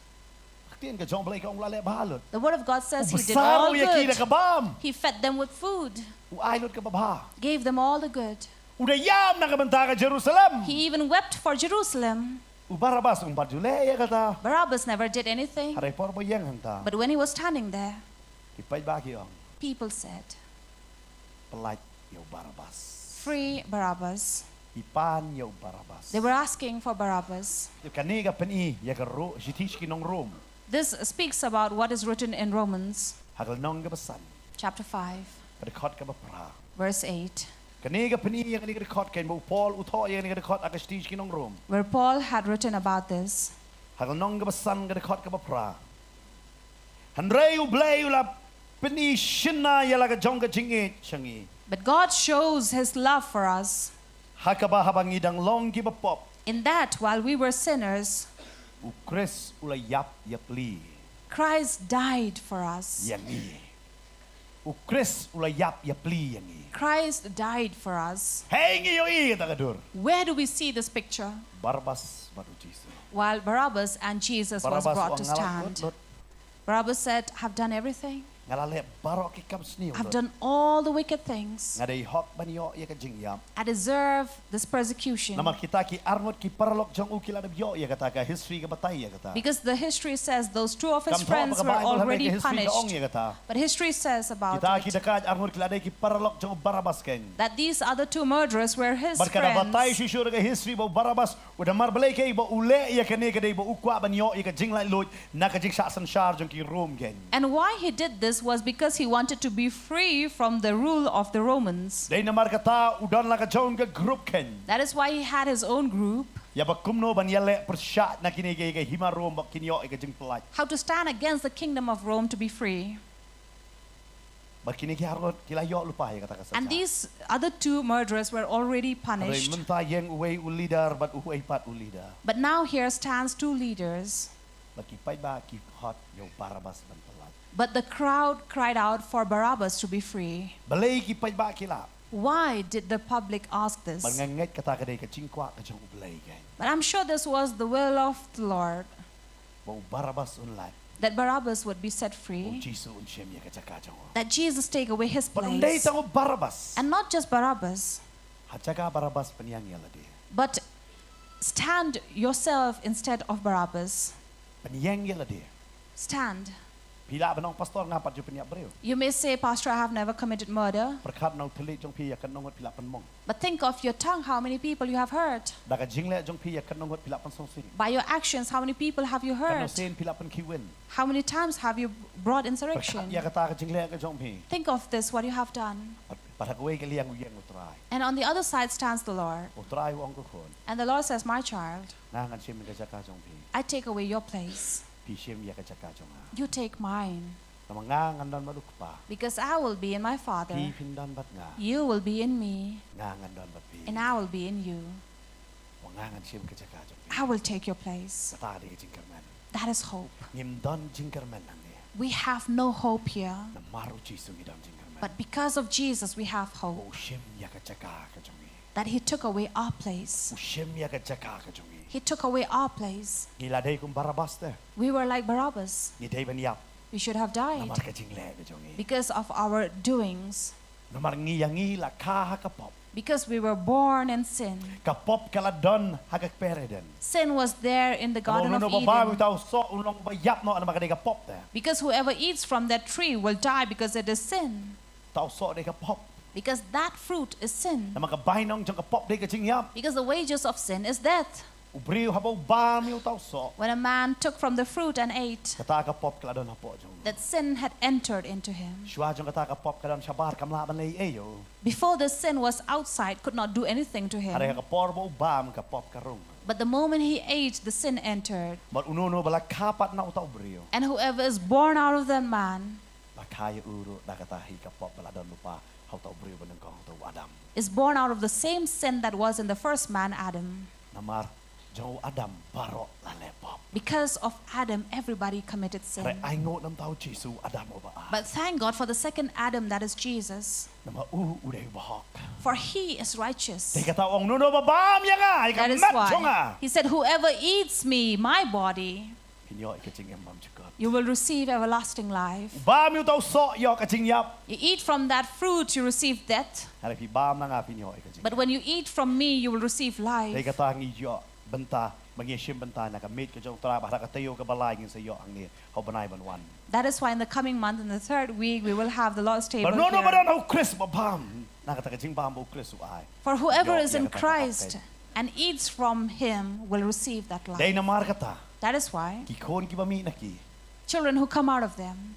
Speaker 7: Tien ka jong blai ka ong lale bahalot.
Speaker 9: The word of God says he did all
Speaker 7: Besar ye kira
Speaker 9: good.
Speaker 7: ka bam.
Speaker 9: He fed them with food,
Speaker 7: Uai lut ka babha.
Speaker 9: gave them all the good.
Speaker 7: Udah yam na ka bantara Jerusalem.
Speaker 9: He even wept for Jerusalem.
Speaker 7: Barabbas umpat jule ya kata.
Speaker 9: Barabbas never did anything.
Speaker 7: Harai por boyang hanta.
Speaker 9: But when he was standing there,
Speaker 7: Kipai bagi ong.
Speaker 9: people said,
Speaker 7: Pelaj yo Barabbas.
Speaker 9: free Barabbas.
Speaker 7: Ipan yo Barabbas.
Speaker 9: They were asking for Barabbas.
Speaker 7: Kani ka peni ya ka ro jitish ki nong Rom.
Speaker 9: This speaks about what is written in Romans
Speaker 7: Hagal nong ka basan.
Speaker 9: chapter 5,
Speaker 7: Kadikot ka bapra.
Speaker 9: verse 8,
Speaker 7: Kani ka peni ya kani ka dikot kain mo Paul utho ya kani ka dikot akas jitish ki nong Rom.
Speaker 9: where Paul had written about this.
Speaker 7: Hagal nong ka basan ka dikot ka bapra. Hanrei u blai u la peni shina ya la ka jong ka jingi changi.
Speaker 9: But God shows his love for us
Speaker 7: Hakaba habang idang long ki bapop.
Speaker 9: in that while we were sinners,
Speaker 7: U Chris ula yap yapli.
Speaker 9: Christ died for us.
Speaker 7: Yangi. U Chris ula yap yapli yangi.
Speaker 9: Christ died for us.
Speaker 7: Hengi yo i tagadur.
Speaker 9: Where do we see this picture?
Speaker 7: Barabbas baru Jesus.
Speaker 9: While Barabbas and Jesus was brought to stand. Barabbas said, I've done everything.
Speaker 7: Ngalale barok ki kam sniu.
Speaker 9: I've done all the wicked things.
Speaker 7: Ngadai hok banyo ya ka jingyam.
Speaker 9: I deserve this persecution.
Speaker 7: Namar kita ki arngot ki paralok jong ukila da byo ya kata ka history ka batay ya kata.
Speaker 9: Because the history says those two of his
Speaker 7: Kam
Speaker 9: friends
Speaker 7: thok
Speaker 9: were
Speaker 7: ka Bible
Speaker 9: already
Speaker 7: history ka ong
Speaker 9: punished.
Speaker 7: ya kata.
Speaker 9: But history says about
Speaker 7: Kita ki
Speaker 9: it
Speaker 7: dekaj arngot kila da ki paralok jong Barabbas ken.
Speaker 9: that these other two murderers were his
Speaker 7: Barkada batay
Speaker 9: friends.
Speaker 7: shusur ka history ba Barabbas udah mar belai kai ba ule ya kene ka dei ba ukwa banyo ya ka jinglai lot na ka jing sa sanshar jong ki Rome ken.
Speaker 9: And why he did this was because he wanted to be free from the rule of the Romans.
Speaker 7: Dei namar kata udan la ka jong ka group ken.
Speaker 9: That is why he had his own group.
Speaker 7: Ya ba kumno ban yale persat na kini ka hima Rome ba kinyo ka jing pelaj.
Speaker 9: How to stand against the kingdom of Rome to be free.
Speaker 7: Ba kini ki harot kila yo lupa ya kata ka sa.
Speaker 9: And these other two murderers were already
Speaker 7: Aray
Speaker 9: punished.
Speaker 7: menta yang uway u leader but uway pat u leader.
Speaker 9: But now here stands two leaders.
Speaker 7: Ba ki pai ba ki hot yo Barabbas ban pelaj.
Speaker 9: But the crowd cried out for Barabbas to be free.
Speaker 7: Balay ki pai ba kila.
Speaker 9: Why did the public ask this?
Speaker 7: Banganget kata ka dei ka jingkwa ka jong ublay ken.
Speaker 9: But I'm sure this was the will of the Lord,
Speaker 7: Ba Barabbas unlay.
Speaker 9: that Barabbas would be set
Speaker 7: O
Speaker 9: free,
Speaker 7: Jisu un shem ya ka jaka jong.
Speaker 9: that Jesus take away his
Speaker 7: But undai
Speaker 9: place.
Speaker 7: tango Barabbas.
Speaker 9: And not just Barabbas,
Speaker 7: Hajaga Barabbas penyang yala dia.
Speaker 9: but stand yourself instead of Barabbas.
Speaker 7: Penyang yala dia.
Speaker 9: Stand.
Speaker 7: Pila benong pastor ngapat jo penyak breu.
Speaker 9: You may say, Pastor, I have never committed murder.
Speaker 7: Perkat nau telit jong pi ya kan nongot pila penmong.
Speaker 9: But think of your tongue, how many people you have hurt.
Speaker 7: Da ka jingle jong pi ya kan nongot pila pen song sing.
Speaker 9: By your actions, how many people have you
Speaker 7: Kan no
Speaker 9: hurt?
Speaker 7: sen pila pen kiwin.
Speaker 9: How many times have you brought
Speaker 7: Perkat
Speaker 9: insurrection?
Speaker 7: ya kata ka jingle ka jong pi.
Speaker 9: Think of this, what you have done.
Speaker 7: Parak we ka liang uyang utrai.
Speaker 9: And on the other side stands the Lord.
Speaker 7: Utrai wong ko kon.
Speaker 9: And the Lord says, my child,
Speaker 7: Nangan shem ka jaka jong pi.
Speaker 9: I take away your place.
Speaker 7: Pi shem ya ka jaka jong ha.
Speaker 9: You take mine.
Speaker 7: Namangangan dan maduk pa.
Speaker 9: Because I will be in my
Speaker 7: Pi
Speaker 9: Father.
Speaker 7: pindan bat nga.
Speaker 9: You will be in me.
Speaker 7: Ngangan dan bat pi.
Speaker 9: And I will be in you.
Speaker 7: Wangangan shem ka jaka jong pi.
Speaker 9: I will take your place.
Speaker 7: Kata di ka jingkerman.
Speaker 9: That is hope.
Speaker 7: Ngim don jingkerman nang dia.
Speaker 9: We have no hope here.
Speaker 7: Na maru Jisu ngidam jingkerman.
Speaker 9: But because of Jesus, we have
Speaker 7: O
Speaker 9: hope.
Speaker 7: shem ya ka jaka ka jong pi.
Speaker 9: That He took away our place.
Speaker 7: O shem ya ka jaka ka jong pi.
Speaker 9: He took away our place.
Speaker 7: Ngiladai kum Barabbas te.
Speaker 9: We were like Barabbas.
Speaker 7: Ngidai ban yap.
Speaker 9: We should have died
Speaker 7: Namar ka jingle ka jong pi.
Speaker 9: because of our doings.
Speaker 7: Namar ngiyangi la ka ka pop.
Speaker 9: Because we were born in sin.
Speaker 7: Kapop kala don hagak pereden.
Speaker 9: Sin was there in the Garden of
Speaker 7: no babawi
Speaker 9: Eden.
Speaker 7: tau so ulong ba yap no ana makade ka pop te.
Speaker 9: Because whoever eats from that tree will die because it is sin.
Speaker 7: Tau so de ka pop.
Speaker 9: Because that fruit is sin.
Speaker 7: Na makabahin nong jang ka pop de ka jing yap.
Speaker 9: Because the wages of sin is death.
Speaker 7: Ubriu habaw ba mi tau so.
Speaker 9: When a man took from the fruit and ate,
Speaker 7: Kata ka pop kala don hapo jong.
Speaker 9: that sin had entered into him.
Speaker 7: Shwa jong kata ka pop kala don shabar kam laban lay ayo.
Speaker 9: Before the sin was outside, could not do anything to
Speaker 7: Are
Speaker 9: him.
Speaker 7: ka porbo bam ka pop ka rung.
Speaker 9: But the moment he ate, the sin entered.
Speaker 7: But uno bala kapat na utaw brio.
Speaker 9: And whoever is born out of that man
Speaker 7: Bakaya uro da kata hi ka pop kala don lupa how taw brio banang kong taw Adam.
Speaker 9: is born out of the same sin that was in the first man, Adam.
Speaker 7: Namar Jauh Adam barok lalepop.
Speaker 9: Because of Adam, everybody committed sin.
Speaker 7: Re ai ngot nam tahu Jesu Adam oba.
Speaker 9: But thank God for the second Adam, that is Jesus.
Speaker 7: Nama udai bahok.
Speaker 9: For he is righteous.
Speaker 7: Dia kata orang nuno babam yang ai
Speaker 9: That is why he said, whoever eats me, my body,
Speaker 7: Pinyo ikacing embam cakap.
Speaker 9: you will receive everlasting life.
Speaker 7: Bam you tahu sok yo kacing yap.
Speaker 9: You eat from that fruit, you receive death.
Speaker 7: Hari pi bam nang pinyo ikacing.
Speaker 9: But when you eat from me, you will receive
Speaker 7: Dia
Speaker 9: life.
Speaker 7: kata ngi yo benta mengisim benta nak mit ke jong tra bahara kata yo ke balai ngin se yo ang ni ho banai ban wan.
Speaker 9: That is why in the coming month, in the third week, we will have the Lord's table
Speaker 7: But no
Speaker 9: here.
Speaker 7: badan ho Chris babam. Nak kata kacing bam bo Chris ai.
Speaker 9: For whoever
Speaker 7: Yo,
Speaker 9: is
Speaker 7: dia
Speaker 9: in
Speaker 7: kata
Speaker 9: Christ
Speaker 7: pakai.
Speaker 9: and eats from him will receive that
Speaker 7: Dia
Speaker 9: life.
Speaker 7: namar kata.
Speaker 9: That is why
Speaker 7: Ki kon ki bami naki.
Speaker 9: children who come out of them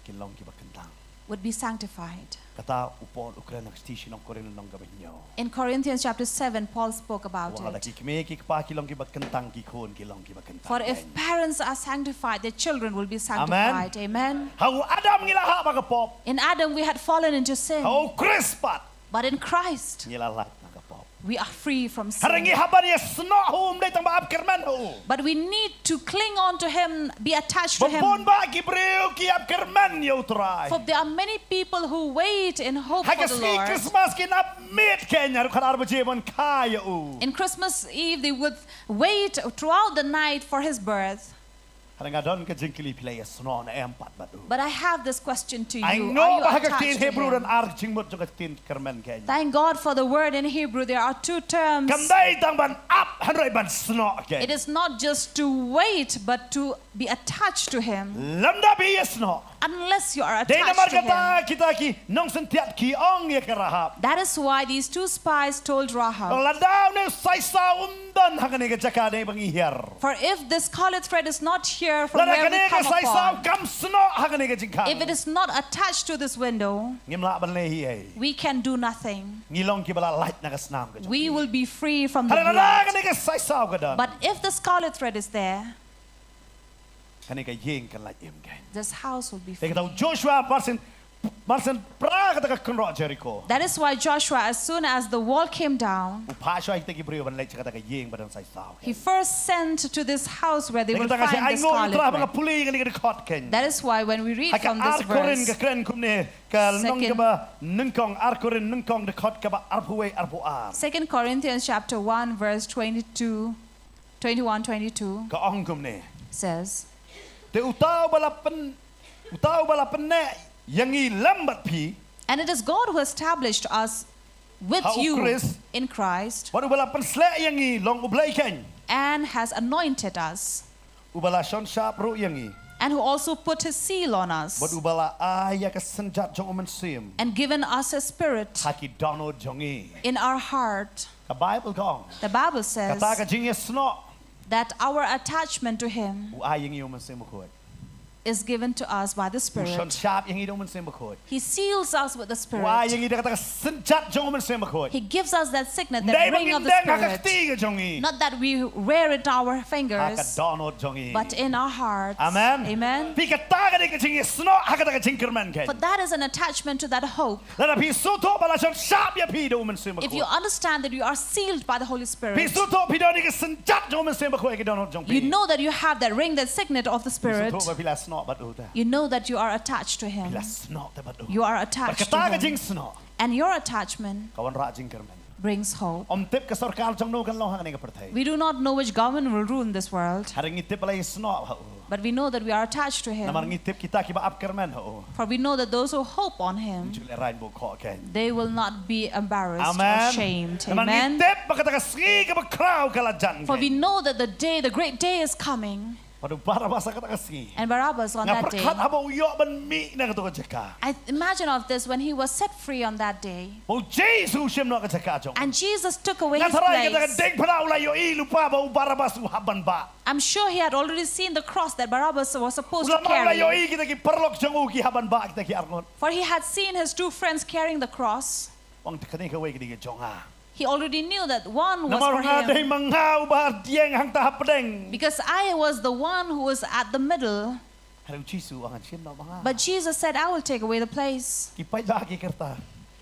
Speaker 7: Kilong ki bakentang.
Speaker 9: would be sanctified.
Speaker 7: Kata upon ukran nak station ng korin ng gabenyo.
Speaker 9: In Corinthians chapter 7, Paul spoke about
Speaker 7: Wala
Speaker 9: it.
Speaker 7: ki kme ki pa kilong ki bakentang ki kon kilong ki bakentang.
Speaker 9: For if parents are sanctified, their children will be sanctified. Amen.
Speaker 7: Hau Adam ngilaha magapop.
Speaker 9: In Adam, we had fallen into sin.
Speaker 7: Hau Chris pat
Speaker 9: But in Christ,
Speaker 7: ngilalat magapop.
Speaker 9: we are free from
Speaker 7: Harangi
Speaker 9: sin.
Speaker 7: haban ya sno hum dai tang baap kerman ho.
Speaker 9: But we need to cling on to him, be attached to
Speaker 7: Babon
Speaker 9: him.
Speaker 7: ba ki breu ki ap kerman yo try.
Speaker 9: For there are many people who wait in hope for the
Speaker 7: Hagas ki
Speaker 9: Lord.
Speaker 7: Christmas ki nap meet Kenya ru kharar ba jebon kaya u.
Speaker 9: In Christmas Eve, they would wait throughout the night for his birth.
Speaker 7: Haranga don ka jingkili play sno na empat batu.
Speaker 9: But I have this question to you.
Speaker 7: I
Speaker 9: Are
Speaker 7: know
Speaker 9: you
Speaker 7: ba ka
Speaker 9: attached
Speaker 7: tin
Speaker 9: to
Speaker 7: Hebrew dan
Speaker 9: him?
Speaker 7: ar jingmut jo ka tin kerman Kenya.
Speaker 9: Thank God for the word in Hebrew. There are two terms.
Speaker 7: Kamdai tang ban up hanrai ban sno
Speaker 9: It
Speaker 7: Kenya.
Speaker 9: is not just to wait, but to be attached to him.
Speaker 7: Lamda bi sno.
Speaker 9: Unless you are
Speaker 7: Dai namar
Speaker 9: attached to him.
Speaker 7: kata kita ki nong sentiat ki ong ya karahap.
Speaker 9: That is why these two spies told Rahab,
Speaker 7: Ladaw ne sai sa undan hakane ka jaka dai bang ihir.
Speaker 9: for if this scarlet thread is not here from
Speaker 7: Lada
Speaker 9: where we
Speaker 7: kane ka
Speaker 9: come
Speaker 7: sai sa
Speaker 9: upon,
Speaker 7: kam sno hakane ka jingka.
Speaker 9: if it is not attached to this window,
Speaker 7: Ngimla ban lehi ai.
Speaker 9: we can do nothing.
Speaker 7: Ngilong ki bala light na ka snam ka.
Speaker 9: We will be free from the
Speaker 7: Harana
Speaker 9: blood.
Speaker 7: kane ka sai sa ka dan.
Speaker 9: But if the scarlet thread is there,
Speaker 7: Kane ka yeng kan light im kan.
Speaker 9: this house will be
Speaker 7: Dia
Speaker 9: free.
Speaker 7: kata Joshua Marsen pra kata ka kunro Jericho.
Speaker 9: That is why Joshua, as soon as the wall came down,
Speaker 7: Upasyo ay tagi brio ban light kata ka yeng badan sai sa.
Speaker 9: he first sent to this house where they
Speaker 7: Dia
Speaker 9: will
Speaker 7: kata kasi
Speaker 9: find
Speaker 7: ay
Speaker 9: the
Speaker 7: ngol
Speaker 9: scarlet
Speaker 7: tra mga
Speaker 9: thread.
Speaker 7: puli kane ka kot ken.
Speaker 9: That is why when we read
Speaker 7: Haka
Speaker 9: from this
Speaker 7: arkorin ka
Speaker 9: verse,
Speaker 7: kren kumne ka nong
Speaker 9: Second-
Speaker 7: ka ba nungkong arkorin nungkong de kot ka ba arpuwe arpuar.
Speaker 9: 2 Corinthians chapter 1 verse 21, 22
Speaker 7: Ka ong kumne.
Speaker 9: says,
Speaker 7: Te utaw balapan ne yangi lambat pi.
Speaker 9: and it is God who established us with
Speaker 7: How
Speaker 9: you
Speaker 7: Chris?
Speaker 9: in Christ
Speaker 7: Wadu balapan sle yangi long ublay ken.
Speaker 9: and has anointed us,
Speaker 7: Ubala shon sharp ru yangi.
Speaker 9: and who also put his seal on us
Speaker 7: Wadu bala aya ka senjat jong uman sim.
Speaker 9: and given us a spirit
Speaker 7: Haki dono jongi.
Speaker 9: in our heart.
Speaker 7: Ka Bible kong.
Speaker 9: The Bible says
Speaker 7: Kata ka jingi sno.
Speaker 9: that our attachment to him
Speaker 7: U ay yangi uman sim bukod.
Speaker 9: is given to us by the
Speaker 7: U shon
Speaker 9: Spirit.
Speaker 7: sharp yangi uman sim bukod.
Speaker 9: He seals us with the
Speaker 7: Why
Speaker 9: Spirit.
Speaker 7: yangi da kata ka senjat jong uman sim bukod.
Speaker 9: He gives us that signet,
Speaker 7: Dai
Speaker 9: that ring of the
Speaker 7: bangindeng
Speaker 9: Spirit.
Speaker 7: kakakti ka jongi.
Speaker 9: Not that we wear it on our
Speaker 7: Haka
Speaker 9: fingers,
Speaker 7: dono jongi.
Speaker 9: but in our hearts.
Speaker 7: Amen.
Speaker 9: Amen.
Speaker 7: Pi kata ka di ka jingi sno haka da ka jingkerman ken.
Speaker 9: For that is an attachment to that hope.
Speaker 7: Lada pi suto bala shon sharp ya pi do uman sim
Speaker 9: If you
Speaker 7: bukod.
Speaker 9: understand that you are sealed by the Holy
Speaker 7: Pi
Speaker 9: Spirit,
Speaker 7: suto pi do ni ka senjat jong uman sim bukod ka dono jong pi.
Speaker 9: you know that you have that ring, that signet of the Spirit.
Speaker 7: Suto ba pila sno bat uta.
Speaker 9: You know that you are attached to Him.
Speaker 7: Pila sno ta bat uta.
Speaker 9: You are attached to
Speaker 7: Kata ka jing
Speaker 9: Him.
Speaker 7: sno.
Speaker 9: And your attachment
Speaker 7: Kawan ra jingkerman.
Speaker 9: brings hope.
Speaker 7: Om tip ka sarkal jong no kan lo hang ni ka perthai.
Speaker 9: We do not know which government will rule in this world,
Speaker 7: Haring itip pala sno ha.
Speaker 9: but we know that we are attached to
Speaker 7: Namar
Speaker 9: Him.
Speaker 7: ngitip kita ki ba ap kerman ha.
Speaker 9: For we know that those who hope on Him,
Speaker 7: Jule rainbow ko ken.
Speaker 9: they will not be embarrassed
Speaker 7: Amen.
Speaker 9: or shamed.
Speaker 7: Namar
Speaker 9: Amen.
Speaker 7: ngitip ba kata ka sri ka ba kraw kala jan.
Speaker 9: For we know that the great day is coming,
Speaker 7: Padu Barabbas kata ka sri.
Speaker 9: and Barabbas on
Speaker 7: Nga
Speaker 9: that day.
Speaker 7: perkat aba uyo ban mi na ka to ka jaka.
Speaker 9: I imagine of this when he was set free on that day,
Speaker 7: Mo Jesus shim no ka jaka jong.
Speaker 9: and Jesus took away
Speaker 7: Nga
Speaker 9: his
Speaker 7: taray kata ka
Speaker 9: place.
Speaker 7: ding para ula yo ilu pa ba u Barabbas u haban ba.
Speaker 9: I'm sure he had already seen the cross that Barabbas was supposed to
Speaker 7: Ula ma ula yo
Speaker 9: carry,
Speaker 7: i kita ki perlok jong u ki haban ba kita ki arngon.
Speaker 9: for he had seen his two friends carrying the cross.
Speaker 7: Wang tekani ka we ki jong ha.
Speaker 9: He already knew that one was
Speaker 7: Namar
Speaker 9: for
Speaker 7: nga day
Speaker 9: him,
Speaker 7: manghaw ba dieng hang tahap pedeng.
Speaker 9: because I was the one who was at the middle.
Speaker 7: Haru Jesus ang shim no mga.
Speaker 9: But Jesus said, I will take away the place.
Speaker 7: Kipay lagi kerta.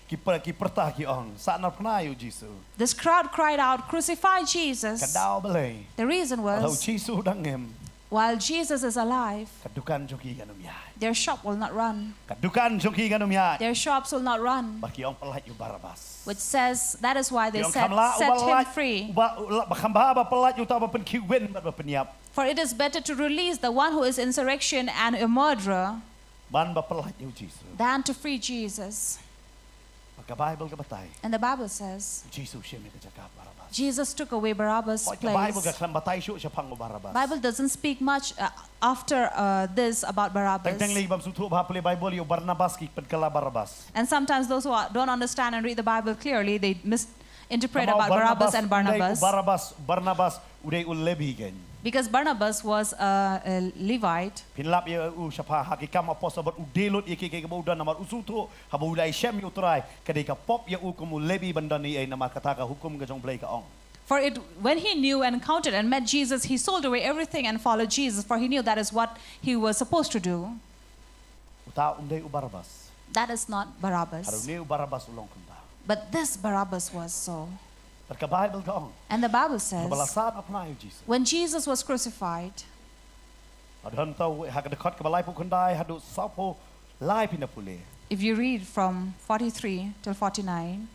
Speaker 7: ki pertah ki ong. Saat na pernah you Jesus.
Speaker 9: This crowd cried out, "Crucify Jesus."
Speaker 7: Kadau belai.
Speaker 9: The reason
Speaker 7: Kalau
Speaker 9: was,
Speaker 7: Jesus dangem.
Speaker 9: while Jesus is alive,
Speaker 7: Kadukan joki ganum ya.
Speaker 9: their shop will not run.
Speaker 7: Kadukan joki ganum ya.
Speaker 9: Their shops will not run.
Speaker 7: Baki ong pelat you Barabbas.
Speaker 9: Which says, that is why they
Speaker 7: Ki ong
Speaker 9: set
Speaker 7: kamla
Speaker 9: him free.
Speaker 7: Bakamba ba pelat you tahu pen kiwin ba penyap.
Speaker 9: For it is better to release the one who is insurrection and a murderer
Speaker 7: Ban ba pelat you Jesus.
Speaker 9: than to free Jesus.
Speaker 7: Maka Bible ka batay.
Speaker 9: And the Bible says,
Speaker 7: Jesus siya may kajaka Barabbas.
Speaker 9: Jesus took away Barabbas'
Speaker 7: Pag Bible ka
Speaker 9: place.
Speaker 7: klam batay siya pang Barabbas.
Speaker 9: Bible doesn't speak much after this about Barabbas.
Speaker 7: Tagtang libam sutu ba puli Bible you Barnabas ki pedkala Barabbas.
Speaker 9: And sometimes those who don't understand and read the Bible clearly, they misinterpret about Barabbas and Barnabas.
Speaker 7: Barnabas uday ulebi gen.
Speaker 9: Because Barnabas was a Levite.
Speaker 7: Pinlap ya siapa hakikam apostol ber udelot iki ke kemudian namar usutu habulai shem yu try kadai ka pop ya kumu lebi bandani ai namar kata ka hukum ke jong blai ka ong.
Speaker 9: For it, when he knew and encountered and met Jesus, he sold away everything and followed Jesus, for he knew that is what he was supposed to do.
Speaker 7: Uta undai Barabbas.
Speaker 9: That is not Barabbas.
Speaker 7: Harune Barabbas ulong kunda.
Speaker 9: But this Barabbas was so.
Speaker 7: Perka Bible ka ong.
Speaker 9: And the Bible says,
Speaker 7: Kabalasan apna yu Jesus.
Speaker 9: when Jesus was crucified,
Speaker 7: Adhan tau hakadekat kabalai pu kundai hadu sapo lai pinapule.
Speaker 9: if you read from 43 till 49,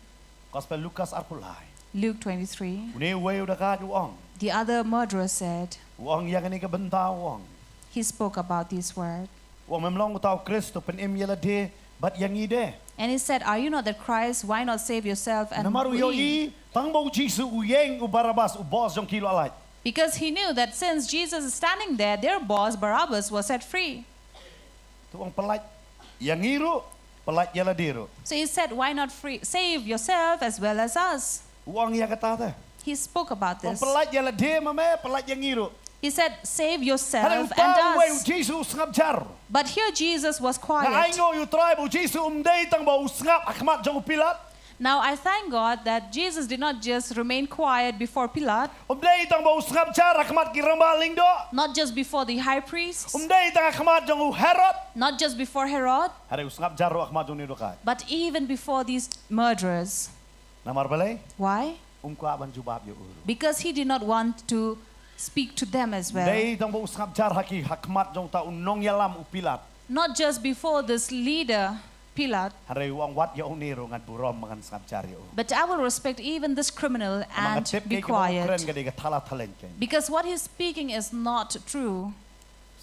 Speaker 7: Gospel Lucas arpulai.
Speaker 9: Luke 23,
Speaker 7: Une weu dakat yu ong.
Speaker 9: the other murderer said,
Speaker 7: Uang yang ni ka bentau ong.
Speaker 9: he spoke about these words.
Speaker 7: Uang memlong utau Kristo pen em yala de bat yang ide.
Speaker 9: And he said, are you not the Christ? Why not save yourself and
Speaker 7: Namaru yo
Speaker 9: we?
Speaker 7: i tangbau Jesus uyeng u Barabbas u boss jong kilo alai.
Speaker 9: Because he knew that since Jesus is standing there, their boss, Barabbas, was set free.
Speaker 7: Tuang pelat yang iru pelat yala diru.
Speaker 9: So he said, why not save yourself as well as us?
Speaker 7: Uang ya kata ta.
Speaker 9: He spoke about
Speaker 7: Tuang
Speaker 9: this.
Speaker 7: pelat yala de mame pelat yang iru.
Speaker 9: He said, save yourself
Speaker 7: Hada
Speaker 9: and
Speaker 7: utang weu
Speaker 9: us.
Speaker 7: Jesus ngabjar.
Speaker 9: But here Jesus was
Speaker 7: Na
Speaker 9: quiet.
Speaker 7: aingo yu tribe Jesus umdei tang bau ngap akmat jong Pilat.
Speaker 9: Now I thank God that Jesus did not just remain quiet before Pilate,
Speaker 7: Umdei tang bau ngabjar akmat ki rambaling do.
Speaker 9: not just before the high priest,
Speaker 7: Umdei tang akmat jong Herod.
Speaker 9: not just before Herod,
Speaker 7: Hada ngabjar akmat jong ni dokai.
Speaker 9: but even before these murderers.
Speaker 7: Namar balai
Speaker 9: Why?
Speaker 7: ko aban jubab yu uru.
Speaker 9: Because he did not want to speak to them as well.
Speaker 7: Dei tang bau ngabjar haki hakmat jong ta unong yalam u Pilat.
Speaker 9: Not just before this leader, Pilate,
Speaker 7: Hada uang wat ya uniru ngan burom mangan ngabjar yu.
Speaker 9: but I will respect even this criminal and
Speaker 7: Mangan tip
Speaker 9: be
Speaker 7: ke kren
Speaker 9: quiet.
Speaker 7: ga de thala thalen ken.
Speaker 9: Because what he's speaking is not true.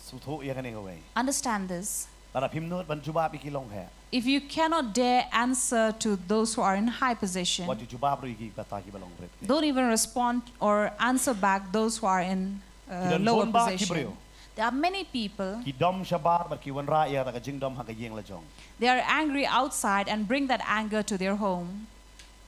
Speaker 7: Sutu ya kane away.
Speaker 9: Understand this.
Speaker 7: Tara pimnot ban jubab iki long he.
Speaker 9: If you cannot dare answer to those who are in high position,
Speaker 7: Wat jubab ru iki kata ki balong bret.
Speaker 9: don't even respond or answer back those who are in
Speaker 7: Kidan
Speaker 9: lower
Speaker 7: bon ba
Speaker 9: position.
Speaker 7: kibreo.
Speaker 9: There are many people,
Speaker 7: Ki dom shabar bar ki wan ra ya ka jingdom ha ka yeng la jong.
Speaker 9: they are angry outside and bring that anger to their home.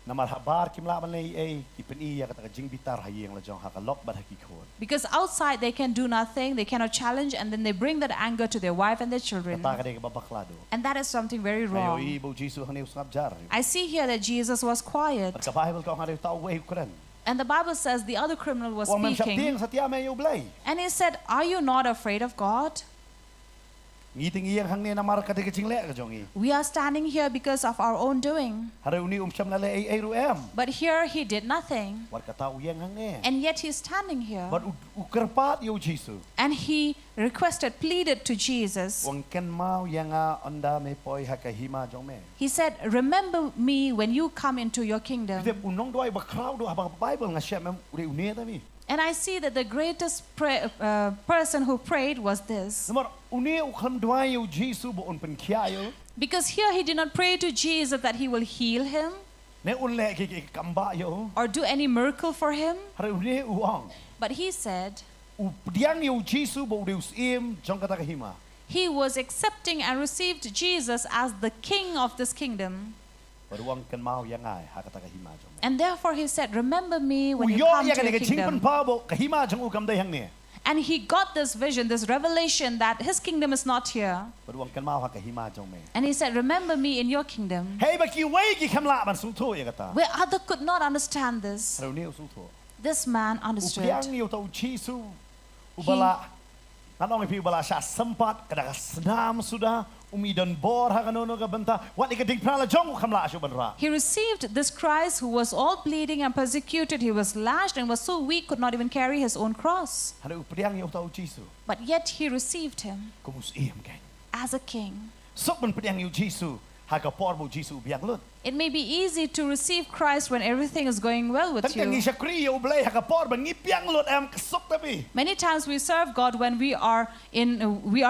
Speaker 7: Namar habar kim la ban lei ai ki pen i ya ka jing bitar ha yeng la jong ha ka lok bar ha ki khon.
Speaker 9: Because outside they can do nothing, they cannot challenge, and then they bring that anger to their wife and their children.
Speaker 7: Kata ka de ka babaklado.
Speaker 9: And that is something very
Speaker 7: Ayo
Speaker 9: wrong.
Speaker 7: i bo Jesus hane usap jar.
Speaker 9: I see here that Jesus was quiet.
Speaker 7: Ka Bible ka ngare tau wei kren.
Speaker 9: And the Bible says the other criminal was
Speaker 7: Wang mem
Speaker 9: speaking.
Speaker 7: sapting satia me yo blai.
Speaker 9: And he said, are you not afraid of God?
Speaker 7: Ngiting iyang hang ne namar ka de ka jingle ka jong i.
Speaker 9: We are standing here because of our own doing.
Speaker 7: Hare uni syam la le ai ru em.
Speaker 9: But here he did nothing.
Speaker 7: War ka tau iyang hang ne.
Speaker 9: And yet he's standing here.
Speaker 7: But ukerpat yo Jesus.
Speaker 9: And he requested, pleaded to Jesus.
Speaker 7: Wang ken mau yang a onda me poi ha ka hima jong me.
Speaker 9: He said, remember me when you come into your kingdom.
Speaker 7: Dia unong doi ba crowd do abang Bible nga syam uri uni ta mi.
Speaker 9: And I see that the greatest person who prayed was this.
Speaker 7: Namar uni ukam doi yo Jesus bo un pen kia yo.
Speaker 9: Because here he did not pray to Jesus that he will heal him
Speaker 7: Ne un le ki kamba yo.
Speaker 9: or do any miracle for him.
Speaker 7: Hare uni uang.
Speaker 9: But he said
Speaker 7: U diang yo Jesus bo deus im jong kata ka hima.
Speaker 9: he was accepting and received Jesus as the king of this kingdom.
Speaker 7: Baruang ken mau yang ai ha kata ka hima jong.
Speaker 9: And therefore he said, remember me when you
Speaker 7: Uyo
Speaker 9: come
Speaker 7: ya
Speaker 9: to
Speaker 7: ka
Speaker 9: your
Speaker 7: de ka jingpen
Speaker 9: kingdom.
Speaker 7: pa bo ka hima jong ukam dai hang ne.
Speaker 9: And he got this vision, this revelation that his kingdom is not here.
Speaker 7: Baruang ken mau ha ka hima jong me.
Speaker 9: And he said, remember me in your kingdom.
Speaker 7: Hey ba ki wei ki kam la ban su tho ya kata.
Speaker 9: Where other could not understand this,
Speaker 7: Hare uni su tho.
Speaker 9: this man understood.
Speaker 7: Upiang yo tau Jesus ubala Nanong ipi bala siya sempat kada senam sudah umi dan bor hakanono ka benta wat ikating prala jong kamla asyo banra.
Speaker 9: He received this Christ who was all bleeding and persecuted. He was lashed and was so weak could not even carry his own cross.
Speaker 7: Hada upriang yo tau Jesu.
Speaker 9: But yet he received him
Speaker 7: Kumus iem kan.
Speaker 9: as a king.
Speaker 7: Sok man priang yo Jesu haka por bo Jesu biang lut.
Speaker 9: It may be easy to receive Christ when everything is going well with
Speaker 7: Tantang
Speaker 9: you.
Speaker 7: isya kri yo blay haka por ban ngipiang lut am kesok tapi.
Speaker 9: Many times we serve God when we are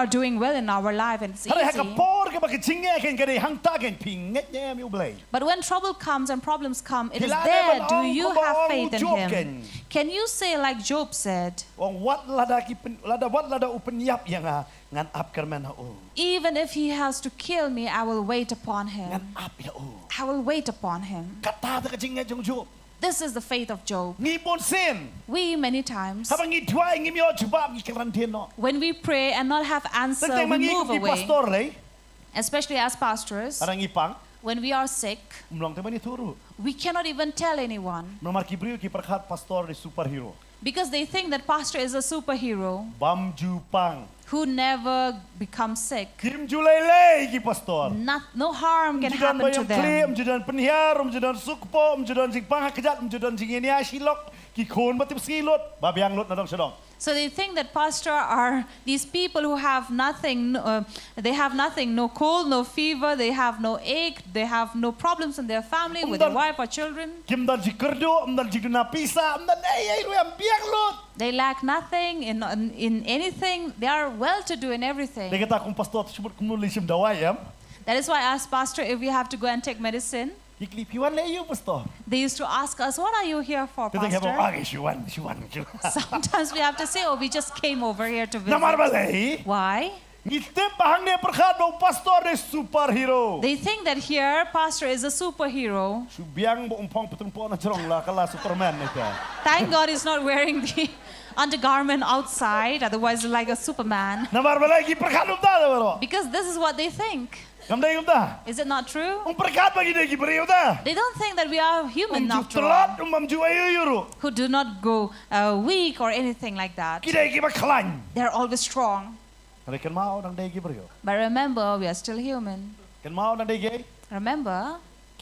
Speaker 9: doing well in our life and it's
Speaker 7: Hada haka
Speaker 9: easy.
Speaker 7: por ka bakichinge kan kada hangta kan pinget nyam yo blay.
Speaker 9: But when trouble comes and problems come, it is
Speaker 7: Kilala
Speaker 9: there.
Speaker 7: man
Speaker 9: Do
Speaker 7: ang
Speaker 9: you
Speaker 7: kumaong
Speaker 9: have faith in
Speaker 7: Job
Speaker 9: Him?
Speaker 7: ken.
Speaker 9: Can you say like Job said,
Speaker 7: Wong wat lada ki wat lada upenyap yang ngan ap kerman o.
Speaker 9: even if He has to kill me, I will wait upon
Speaker 7: Ngan
Speaker 9: Him.
Speaker 7: ap ya o.
Speaker 9: I will wait upon Him.
Speaker 7: Kata ta kachinge jong Job.
Speaker 9: This is the faith of Job.
Speaker 7: Ngipon sin.
Speaker 9: We many times,
Speaker 7: Habang ngidway ngimyo jubab ngikarantin no.
Speaker 9: when we pray and not have answer,
Speaker 7: Tantang
Speaker 9: we
Speaker 7: mangikop
Speaker 9: move
Speaker 7: ni
Speaker 9: away.
Speaker 7: pastor lay.
Speaker 9: Especially as pastors,
Speaker 7: Arang ipang.
Speaker 9: when we are sick,
Speaker 7: Mlong teman ituru.
Speaker 9: we cannot even tell anyone
Speaker 7: Nomar kibriu ki perkhat pastor ni superhero.
Speaker 9: because they think that pastor is a superhero
Speaker 7: Bam jupang.
Speaker 9: who never becomes sick.
Speaker 7: Kim julay ki pastor.
Speaker 9: No harm can
Speaker 7: Mjudan
Speaker 9: happen to
Speaker 7: bayang kli,
Speaker 9: them.
Speaker 7: mjudan penhiar, mjudan sukpo, mjudan sing pangakajat, mjudan sing ini asilok. Ki khon batip skilot. Babiang lot nadong sedong.
Speaker 9: So they think that pastor are these people who have nothing, they have nothing, no cold, no fever, they have no ache, they have no problems in their family with their wife or children.
Speaker 7: Kim dan si kerdo, dan si duna pisa, dan ay ruyam biang lot.
Speaker 9: They lack nothing in anything. They are well to do in everything.
Speaker 7: Dia kata kung pastor tersebut kumulisim dawai ya.
Speaker 9: That is why I asked pastor if we have to go and take medicine.
Speaker 7: Iklipiwan le you pastor.
Speaker 9: They used to ask us, what are you here for,
Speaker 7: Kita kata
Speaker 9: pastor?
Speaker 7: okay siwan.
Speaker 9: Sometimes we have to say, oh, we just came over here to visit.
Speaker 7: Namar balai.
Speaker 9: Why?
Speaker 7: Ngitip bahang dia perkhat bau pastor de superhero.
Speaker 9: They think that here, pastor is a superhero.
Speaker 7: Subiang bo umpang petumpo na cerong lah kala Superman itu.
Speaker 9: Thank God he's not wearing the undergarment outside, otherwise like a Superman.
Speaker 7: Namar balai ki perkhat umta bro.
Speaker 9: Because this is what they think.
Speaker 7: Kamdai umta.
Speaker 9: Is it not true?
Speaker 7: Perkhat bagi dia ki beri umta.
Speaker 9: They don't think that we are human after all,
Speaker 7: Telat ju ayu
Speaker 9: who do not go weak or anything like that.
Speaker 7: Kidai ki baklan.
Speaker 9: They're always strong.
Speaker 7: Mereka mau nang dai ki beri.
Speaker 9: But remember, we are still human.
Speaker 7: Kan mau nang dai ki
Speaker 9: Remember,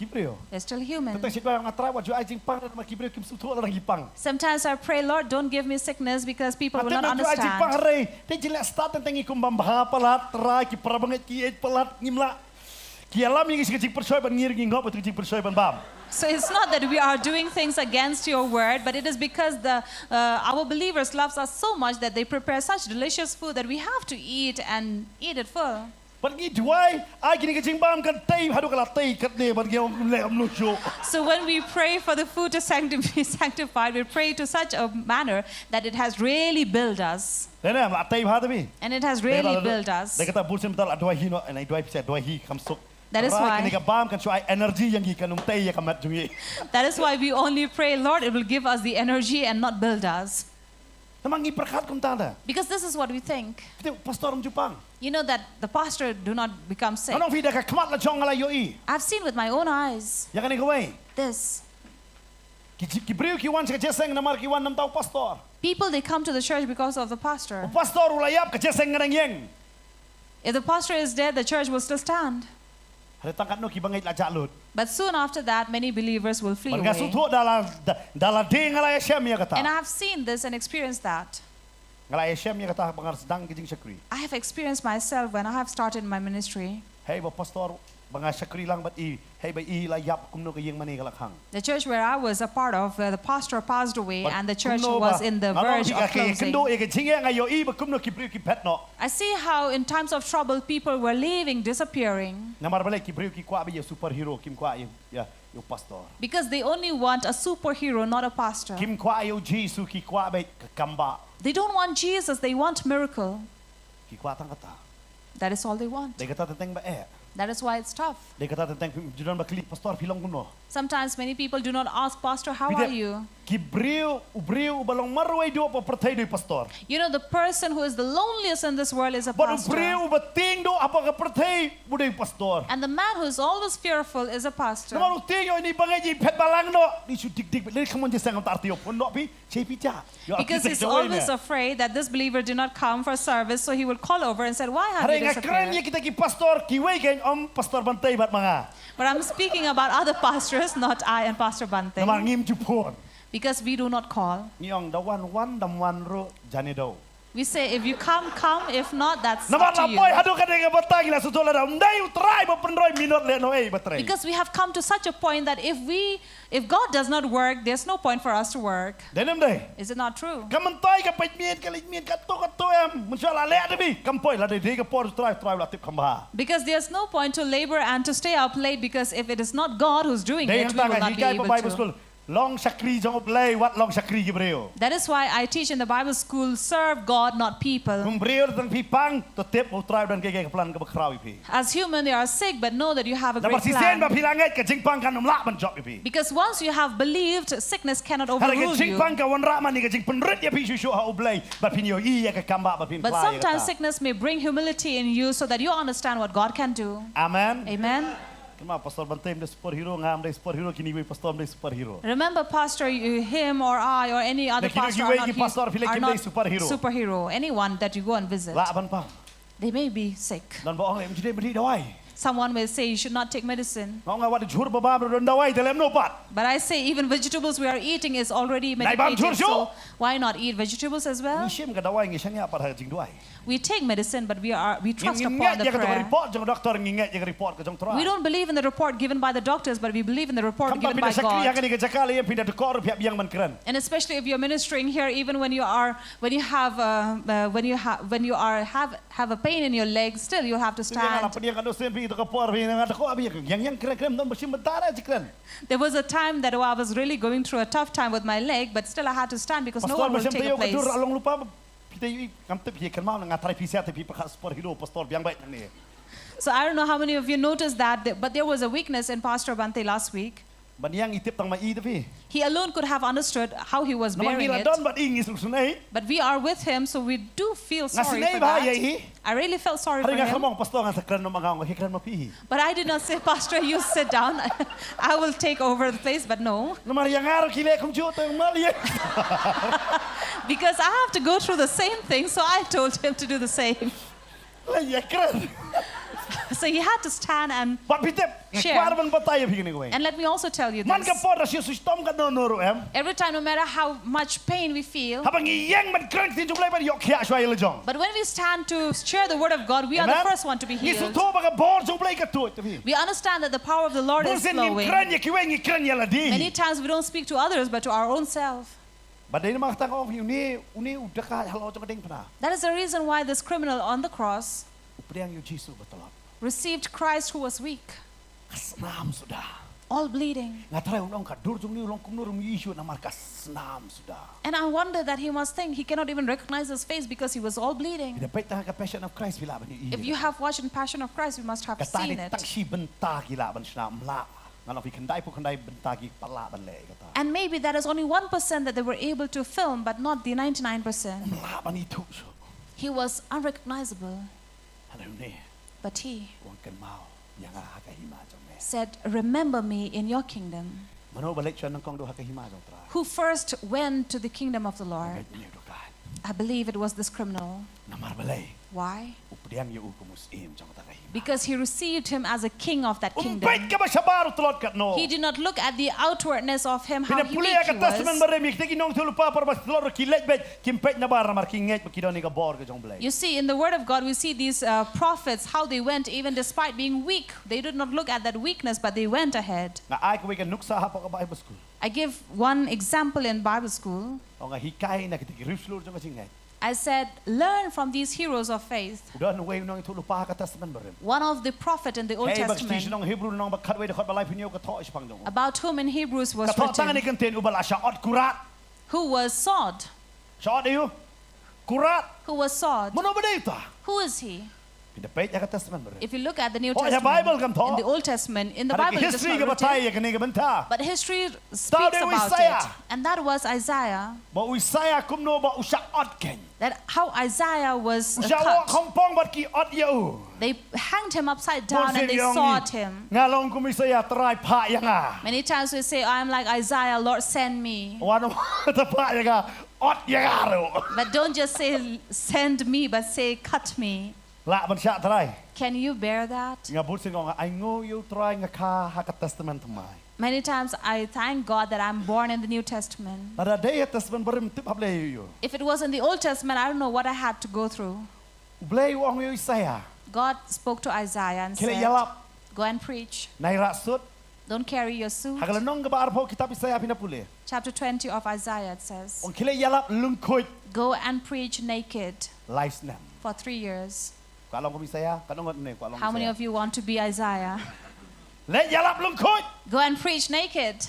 Speaker 7: beri.
Speaker 9: we're still human.
Speaker 7: Tentang siapa yang ngatra wajah ajing pang dan maki beri kim sutu orang ipang.
Speaker 9: Sometimes I pray, Lord, don't give me sickness because people will not
Speaker 7: Ajing pang
Speaker 9: understand.
Speaker 7: hari. Dia jelek start tentang ikum bambah pelat tera ki parabanget ki pelat ngimla. Ki alam yang kecil persoy ban ngir ngingop itu kecil persoy ban bam.
Speaker 9: So it's not that we are doing things against your word, but it is because our believers love us so much that they prepare such delicious food that we have to eat and eat it full.
Speaker 7: Pergi juai, ai kini kecil bam kan tei hadu kala tei kat ne ban ngom le lucu.
Speaker 9: So when we pray for the food to be sanctified, we pray to such a manner that it has really built us.
Speaker 7: Dena la tei hadu bi.
Speaker 9: And it has really built us.
Speaker 7: Dia kata bulsin betul adoi hi no, and adoi bisa adoi hi kamsuk.
Speaker 9: That is why.
Speaker 7: Kini bam kan suai energi yang ikan tei ya kamat jungi.
Speaker 9: That is why we only pray, Lord, it will give us the energy and not build us.
Speaker 7: Namang iperkat kum tanda.
Speaker 9: Because this is what we think.
Speaker 7: Kita pastor Jepang.
Speaker 9: You know that the pastor do not become sick.
Speaker 7: Anong vida ka kamat la jong ala yoi.
Speaker 9: I've seen with my own eyes
Speaker 7: Ya kan ikawai.
Speaker 9: this.
Speaker 7: Ki beriu ki wan sa jeseng namar ki wan nam tau pastor.
Speaker 9: People, they come to the church because of the pastor.
Speaker 7: O pastor ulayap ka jeseng ngarang yeng.
Speaker 9: If the pastor is dead, the church will still stand.
Speaker 7: Hari tangkat no ki bangait la jalut.
Speaker 9: But soon after that, many believers will flee
Speaker 7: Bangga
Speaker 9: away.
Speaker 7: sutu dala ding ala yesem ya kata.
Speaker 9: And I have seen this and experienced that.
Speaker 7: Ngala yesem ya kata bangar sedang kijing syakri.
Speaker 9: I have experienced myself when I have started my ministry.
Speaker 7: Hey ba pastor bangar syakri lang bat i. Hey ba i la yap kumno ka yeng mani kalakhang.
Speaker 9: The church where I was a part of, where the pastor passed away and the church was in the verge of closing.
Speaker 7: Kendo e kijing ngayo i ba kumno ki beriu ki pet no.
Speaker 9: I see how in times of trouble, people were leaving, disappearing.
Speaker 7: Namar balik ki beriu ki kwa ba ya superhero kim kwa ya yo pastor.
Speaker 9: Because they only want a superhero, not a pastor.
Speaker 7: Kim kwa yo Jesus ki kwa ba kamba.
Speaker 9: They don't want Jesus, they want miracle.
Speaker 7: Ki kwa tang kata.
Speaker 9: That is all they want.
Speaker 7: Dia kata tentang ba
Speaker 9: That is why it's tough.
Speaker 7: Dia kata tentang judan ba kli pastor filong kuno.
Speaker 9: Sometimes many people do not ask, Pastor, how are you? You know, the person who is the loneliest in this world is a pastor. And the man who is always fearful is a pastor. Because he's always afraid that this believer did not come for service, so he would call over and say, why have you disappeared? But I'm speaking about other pastors, not I and Pastor Bante. Because we do not call. We say, if you come, come. If not, that's up to you. Because we have come to such a point that if God does not work, there's no point for us to work. Is it not true? Because there's no point to labor and to stay up late, because if it is not God who's doing it, we will not be able to. That is why I teach in the Bible school, serve God, not people. As human, they are sick, but know that you have a great plan. Because once you have believed, sickness cannot overrule you. But sometimes sickness may bring humility in you so that you understand what God can do.
Speaker 7: Amen.
Speaker 9: Amen. Remember, pastor, him or I or any other pastor are not superhero. Anyone that you go and visit, they may be sick. Someone will say you should not take medicine. But I say even vegetables we are eating is already medicated. So why not eat vegetables as well? We take medicine, but we trust upon the prayer. We don't believe in the report given by the doctors, but we believe in the report given by God. And especially if you're ministering here, even when you have a pain in your leg, still you have to stand. There was a time that I was really going through a tough time with my leg, but still I had to stand because no one will take a place. So I don't know how many of you noticed that, but there was a weakness in Pastor Bante last week. He alone could have understood how he was bearing it. But we are with him, so we do feel sorry for that. I really felt sorry for him. But I did not say, Pastor, you sit down. I will take over the place, but no. Because I have to go through the same thing, so I told him to do the same. So he had to stand and share. And let me also tell you this. Every time, no matter how much pain we feel, but when we stand to share the word of God, we are the first one to be healed. We understand that the power of the Lord is flowing. Many times we don't speak to others, but to our own self. That is the reason why this criminal on the cross received Christ who was weak, all bleeding. And I wonder that he must think he cannot even recognize his face because he was all bleeding. If you have watched in Passion of Christ, you must have seen it. And maybe that is only 1% that they were able to film, but not the 99%. He was unrecognizable. But he said, remember me in your kingdom. Who first went to the kingdom of the Lord? I believe it was this criminal. Why? Because he received him as a king of that kingdom. He did not look at the outwardness of him, how he weak he was. You see, in the word of God, we see these prophets, how they went even despite being weak. They did not look at that weakness, but they went ahead. I give one example in Bible school. I said, learn from these heroes of faith. One of the prophet in the Old Testament, about whom in Hebrews was written, who was sawed. Who was sawed? Who is he? If you look at the New
Speaker 7: Oh, ya
Speaker 9: Testament,
Speaker 7: Bible kam tho.
Speaker 9: in the Old Testament, in the Bible it is
Speaker 7: history
Speaker 9: not
Speaker 7: ka batai
Speaker 9: written,
Speaker 7: ya kani ka banta.
Speaker 9: but history speaks
Speaker 7: Tao de
Speaker 9: about
Speaker 7: Isaiah.
Speaker 9: it. And that was Isaiah.
Speaker 7: Ba Isaiah kumno ba usha ot ken.
Speaker 9: That how Isaiah was
Speaker 7: Usha wa
Speaker 9: cut.
Speaker 7: kompong bat ki ot yau.
Speaker 9: They hanged him upside down and they sawed him.
Speaker 7: Ngalong kum Isaiah try pa yanga.
Speaker 9: Many times we say, I'm like Isaiah, Lord send me.
Speaker 7: Wano ta pa yanga ot yanga ro.
Speaker 9: But don't just say send me, but say cut me.
Speaker 7: La ban sha try.
Speaker 9: Can you bear that?
Speaker 7: Nga but sing nga ai ngo you try nga ka ha ka testament mai.
Speaker 9: Many times I thank God that I'm born in the New Testament.
Speaker 7: Ada day testament barim tip hable you.
Speaker 9: If it was in the Old Testament, I don't know what I had to go through.
Speaker 7: Blay wong you Isaiah.
Speaker 9: God spoke to Isaiah and
Speaker 7: Kile
Speaker 9: said,
Speaker 7: yalap
Speaker 9: go and preach.
Speaker 7: nai ra sut.
Speaker 9: Don't carry your suit.
Speaker 7: Hagala nong ka ba arpo kitab Isaiah pinapuli.
Speaker 9: Chapter 20 of Isaiah it says,
Speaker 7: On kile yalap lungkot
Speaker 9: go and preach naked
Speaker 7: lies nam.
Speaker 9: for 3 years.
Speaker 7: Kalong ko Isaiah, kanong ne kalong.
Speaker 9: How many of you want to be Isaiah?
Speaker 7: Le yalap lungkot.
Speaker 9: Go and preach naked.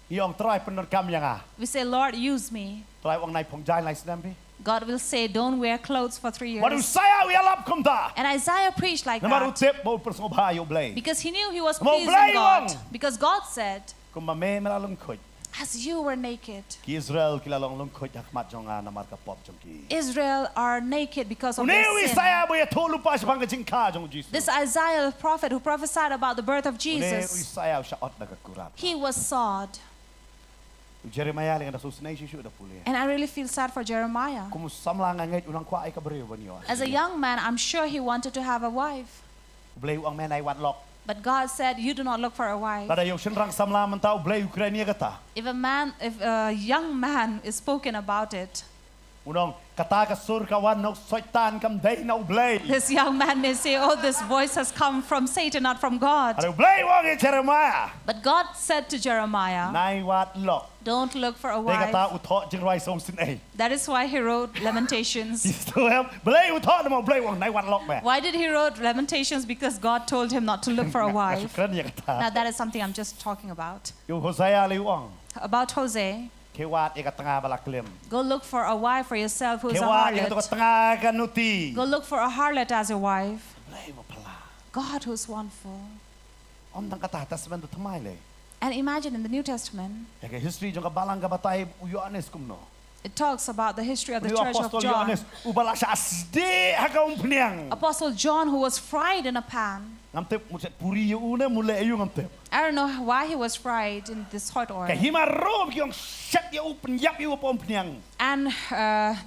Speaker 7: Yong try penor kam yanga.
Speaker 9: We say, Lord, use me.
Speaker 7: Try wong nai pongjai lies nam bi.
Speaker 9: God will say, don't wear clothes for 3
Speaker 7: Waru
Speaker 9: years.
Speaker 7: Isaiah yalap kum ta.
Speaker 9: And Isaiah preached like
Speaker 7: Namaru
Speaker 9: that
Speaker 7: tip mo personal ba yo blay.
Speaker 9: because he knew he was
Speaker 7: Mo
Speaker 9: pleasing
Speaker 7: blay
Speaker 9: God.
Speaker 7: wong.
Speaker 9: Because God said,
Speaker 7: Kum mame mala lungkot.
Speaker 9: as you were naked,
Speaker 7: Ki Israel kilalong lungkot hakmat jonga na marka pop jongki.
Speaker 9: Israel are naked because of
Speaker 7: Uneu
Speaker 9: their sin.
Speaker 7: Isaiah boy tolu pa sa banga jingka jong Jesus.
Speaker 9: This Isaiah prophet who prophesied about the birth of
Speaker 7: Uneu
Speaker 9: Jesus,
Speaker 7: Isaiah sa ot nagakurat.
Speaker 9: he was sawed.
Speaker 7: Jeremiah linga nasusnay siya da puli.
Speaker 9: And I really feel sad for Jeremiah.
Speaker 7: Kumu samlang ngait unang kwa ay kabreo banyo.
Speaker 9: As a young man, I'm sure he wanted to have a wife.
Speaker 7: Blay ang men ay watlok.
Speaker 9: But God said, you do not look for a wife.
Speaker 7: Tada yung sinrang samlaman tao blay Ukraine gata.
Speaker 9: If a young man is spoken about it,
Speaker 7: Unong kata ka sur kawan no soitan kam day na blay.
Speaker 9: this young man may say, oh, this voice has come from Satan, not from God.
Speaker 7: Ano blay wang ay Jeremiah.
Speaker 9: But God said to Jeremiah,
Speaker 7: Nay watlok.
Speaker 9: don't look for a
Speaker 7: Day kata
Speaker 9: wife.
Speaker 7: uto jingway so sin ay.
Speaker 9: That is why he wrote Lamentations.
Speaker 7: Still have blay uto na mo blay wang nay watlok me.
Speaker 9: Why did he wrote Lamentations? Because God told him not to look for a wife.
Speaker 7: Kasukan niya
Speaker 9: Now
Speaker 7: kata.
Speaker 9: that is something I'm just talking about.
Speaker 7: Yung Hosea liwang.
Speaker 9: About Jose,
Speaker 7: Kewat ikatanga balaklim.
Speaker 9: go look for a wife for yourself who is a
Speaker 7: Kewat ikato
Speaker 9: harlot.
Speaker 7: katanga kanuti.
Speaker 9: Go look for a harlot as a wife.
Speaker 7: Blay mo pala.
Speaker 9: God who's wonderful.
Speaker 7: Ondang kata tasman do tamay le.
Speaker 9: And imagine in the New Testament,
Speaker 7: Yaga history jong kabalang kabatay Yohanes kumno.
Speaker 9: it talks about the history of the
Speaker 7: Yung
Speaker 9: church of
Speaker 7: apostol
Speaker 9: John.
Speaker 7: Yohanes ubala siya asde hakaung pniang.
Speaker 9: Apostle John who was fried in a pan.
Speaker 7: Ngamtep muset puri yo una mule ayu ngamtep.
Speaker 9: I don't know why he was fried in this hot oil.
Speaker 7: Kay himarom yung shat yo upen yap yo pom pniang.
Speaker 9: And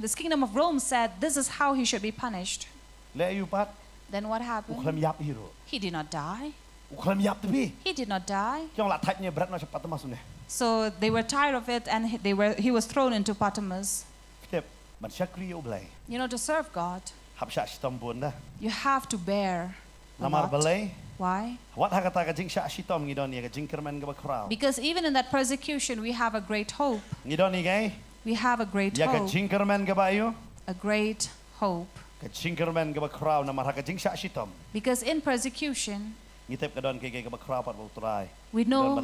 Speaker 9: this kingdom of Rome said this is how he should be punished.
Speaker 7: Le ayu pat
Speaker 9: Then what happened?
Speaker 7: uklam yap hiro.
Speaker 9: He did not die.
Speaker 7: Uklam yap tebi.
Speaker 9: He did not die.
Speaker 7: Yung la type niya berat na siya patamasune.
Speaker 9: So they were tired of it and he was thrown into Potternet.
Speaker 7: Tep man siya kriyo blay.
Speaker 9: You know, to serve God,
Speaker 7: Hap siya sitambon na.
Speaker 9: you have to bear a
Speaker 7: Namar
Speaker 9: lot.
Speaker 7: balay.
Speaker 9: Why?
Speaker 7: Wat hakata ka jing siya sitom ngidon niya ka jing kerman ka bakraw.
Speaker 9: Because even in that persecution, we have a great hope.
Speaker 7: Ngidon ni gay.
Speaker 9: We have a great
Speaker 7: Ya ka
Speaker 9: hope.
Speaker 7: jing kerman ka ba ayo?
Speaker 9: A great hope.
Speaker 7: Ka jing kerman ka bakraw namar haka jing siya sitom.
Speaker 9: Because in persecution,
Speaker 7: Ngitep ka don kay ka bakraw pat utray.
Speaker 9: we know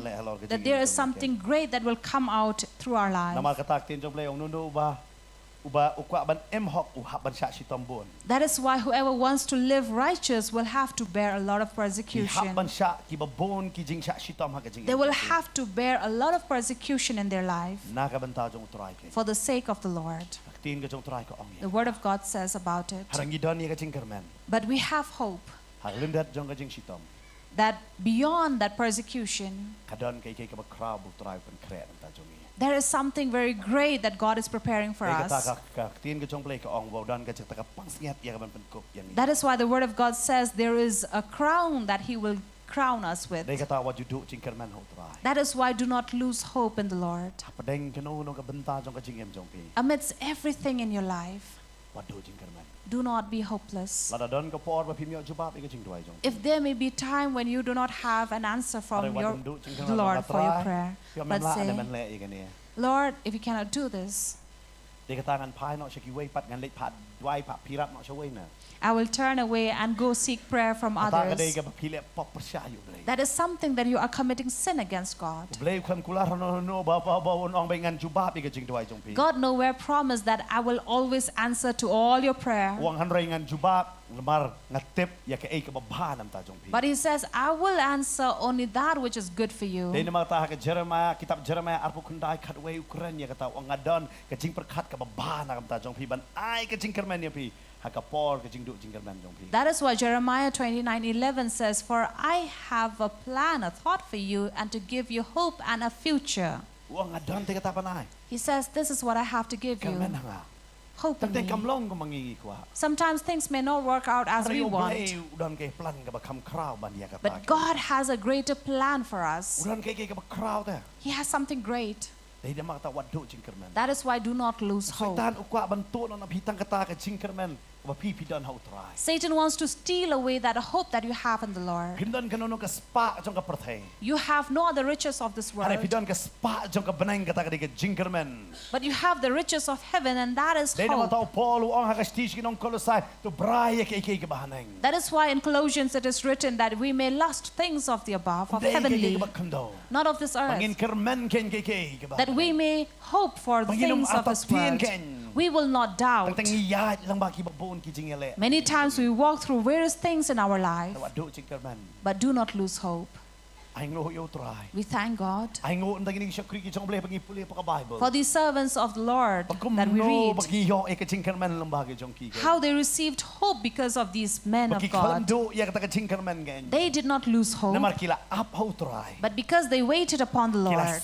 Speaker 9: that there is something great that will come out through our
Speaker 7: Namar
Speaker 9: lives.
Speaker 7: katak tin jong blay nuno uba ukwa ban emhok uhap ban siya sitombon.
Speaker 9: That is why whoever wants to live righteous will have to bear a lot of
Speaker 7: Ihap
Speaker 9: persecution.
Speaker 7: ban siya kibabon ki jing siya sitom haka jing.
Speaker 9: They will have to bear a lot of persecution in their life
Speaker 7: nakabanta jong utray kay.
Speaker 9: for the sake of the Lord.
Speaker 7: Tin ka jong utray ko ong.
Speaker 9: The Word of God says about it.
Speaker 7: Harang gidon ni ka jing kerman.
Speaker 9: But we have hope
Speaker 7: Haglindat jong ka jing sitom.
Speaker 9: that beyond that persecution,
Speaker 7: Kadon kay ka bakraw utray pan kre ta jong.
Speaker 9: there is something very great that God is preparing for us.
Speaker 7: Tin ka jong blay ka ong wawdan ka jing taka pangsngat ya ka ban pankop yan.
Speaker 9: That is why the Word of God says there is a crown that He will crown us with.
Speaker 7: Day kata what you do jing kerman ho utray.
Speaker 9: That is why do not lose hope in the Lord.
Speaker 7: Padeng kanu ka banta jong ka jing em jong pi.
Speaker 9: Amidst everything in your life,
Speaker 7: What do jing kerman.
Speaker 9: do not be hopeless.
Speaker 7: Lada don ka por ba pimyo jubab ka jing duay jong.
Speaker 9: If there may be time when you do not have an answer from the Lord for your prayer, but say, Lord, if you cannot do this,
Speaker 7: Day kata ngan pai no siya kiway pat ngan late pat duay pat pirap no siya way na.
Speaker 9: I will turn away and go seek prayer from
Speaker 7: Ata ka day
Speaker 9: others.
Speaker 7: ka pili pop persyayo blay.
Speaker 9: That is something that you are committing sin against God.
Speaker 7: Blay kan kular no ba ong bay ngan jubab ka jing duay jong pi.
Speaker 9: God nowhere promised that I will always answer to all your prayer.
Speaker 7: Uang hanray ngan jubab
Speaker 9: But he says, I will answer only that which is good for you.
Speaker 7: Dei nama ta Jeremiah kitab Jeremiah arpu kundai kat we Ukraine ya kata wang ngadon ke jing perkat ke babah na kam ta jong pi ban ai ke jing kermen ya pi hakapor ke jing du jing kermen jong pi.
Speaker 9: That is why Jeremiah 29:11 says, for I have a plan, a thought for you, and to give you hope and a future.
Speaker 7: Wang ngadon te kata panai.
Speaker 9: He says, this is what I have to give you.
Speaker 7: Kermen hanga.
Speaker 9: Hope in
Speaker 7: Tante
Speaker 9: me.
Speaker 7: kamlong ko mangingi ko.
Speaker 9: Sometimes things may not work out as we want.
Speaker 7: Udan ke plan ke ba kam kraw ban ya kata.
Speaker 9: But God has a greater plan for us.
Speaker 7: Udan ke ba kraw ta.
Speaker 9: He has something great.
Speaker 7: Dei nama ta wadu jing kermen.
Speaker 9: That is why do not lose hope.
Speaker 7: Satan ukwa bantu no na bitang kata ke jing kermen.
Speaker 9: Satan wants to steal away that hope that you have in the Lord. You have no other riches of this world. But you have the riches of heaven, and that is hope. That is why in Colossians it is written that we may lust things of the above, of heavenly, not of this earth. That we may hope for the things of this world. We will not doubt. Many times we walk through various things in our life, but do not lose hope. We thank God for these servants of the Lord that we read, how they received hope because of these men of God. They did not lose hope, but because they waited upon the Lord,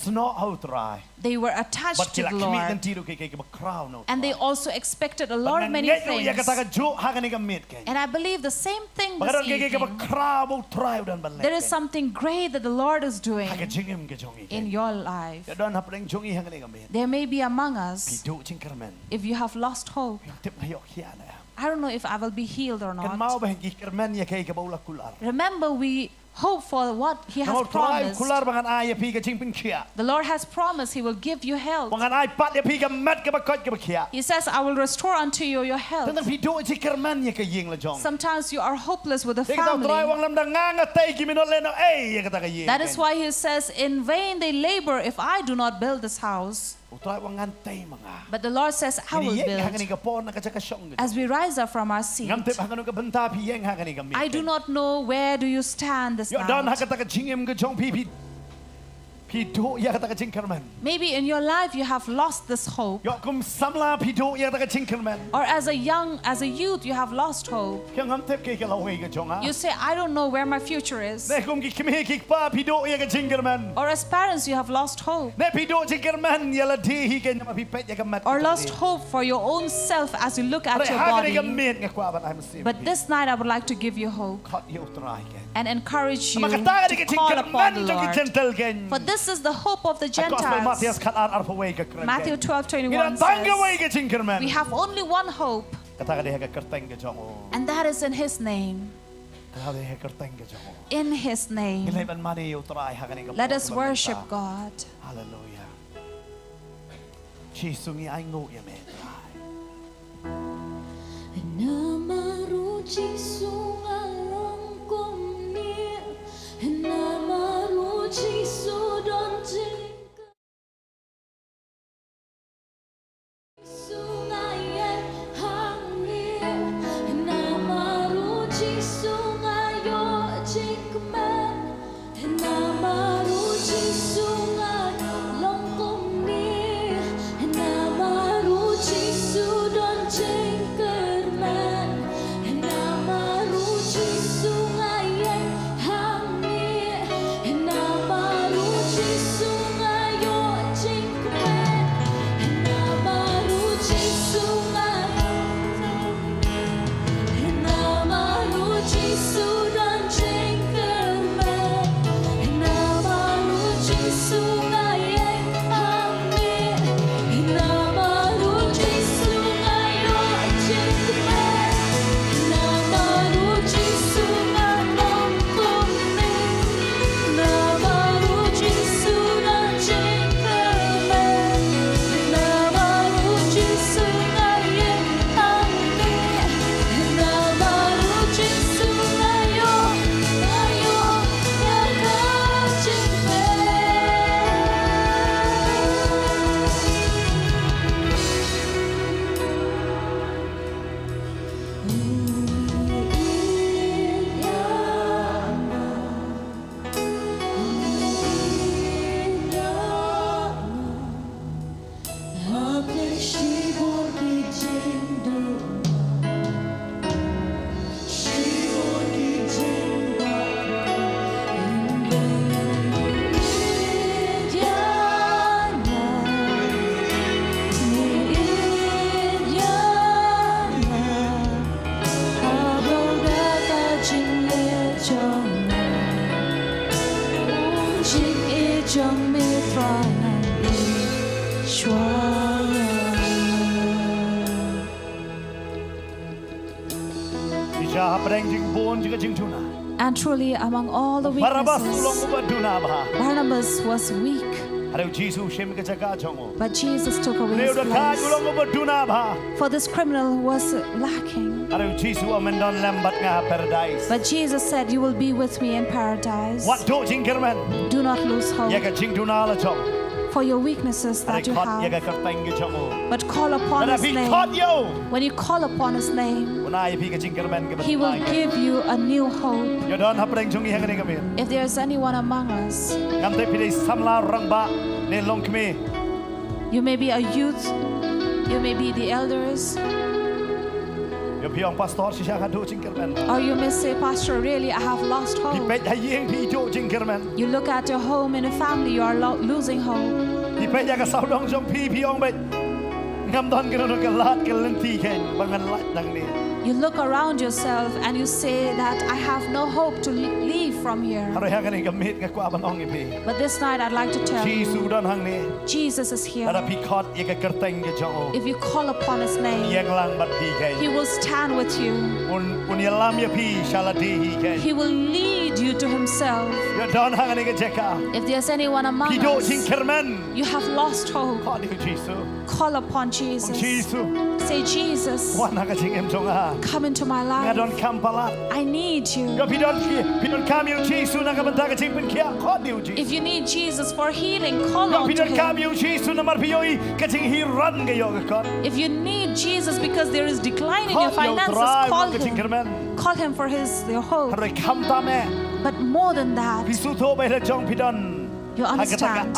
Speaker 9: they were attached to the Lord, and they also expected a lot of many things. And I believe the same thing this evening. There is something great that the Lord is doing in your life. There may be among us, if you have lost hope, I don't know if I will be healed or not. Remember, we hope for what He has promised. The Lord has promised He will give you health. He says, I will restore unto you your health. Sometimes you are hopeless with the family. That is why He says, in vain they labor if I do not build this house. But the Lord says, I will build. As we rise up from our seat, I do not know where do you stand this night. Maybe in your life you have lost this hope. Or as a youth you have lost hope. You say, I don't know where my future is. Or as parents you have lost hope. Or lost hope for your own self as you look at your body. But this night I would like to give you hope and encourage you to call upon the Lord. For this is the hope of the Gentiles. Matthew 12:21 says, we have only one hope, and that is in His name. In His name. Let us worship God.
Speaker 7: Hallelujah.
Speaker 4: trong mi trai And truly among all the weaknesses, Barabbas was weak. But Jesus took away his place. For this criminal was lacking. But Jesus said, you will be with me in paradise. Do not lose hope for your weaknesses that you have. But call upon his name. When you call upon his name, he will give you a new hope. If there is anyone among us, you may be a youth, you may be the elders, or you may say, Pastor, really, I have lost hope. You look at your home and your family, you are losing hope. You look around yourself and you say that I have no hope to leave from here. But this night I'd like to tell you, Jesus is here. If you call upon his name, he will stand with you. He will lead you to himself. If there's anyone among us, you have lost hope, call upon Jesus. Say, Jesus, come into my life. I need you. If you need Jesus for healing, call on to him. If you need Jesus because there is decline in your finances, call him. Call him for your hope. But more than that, you understand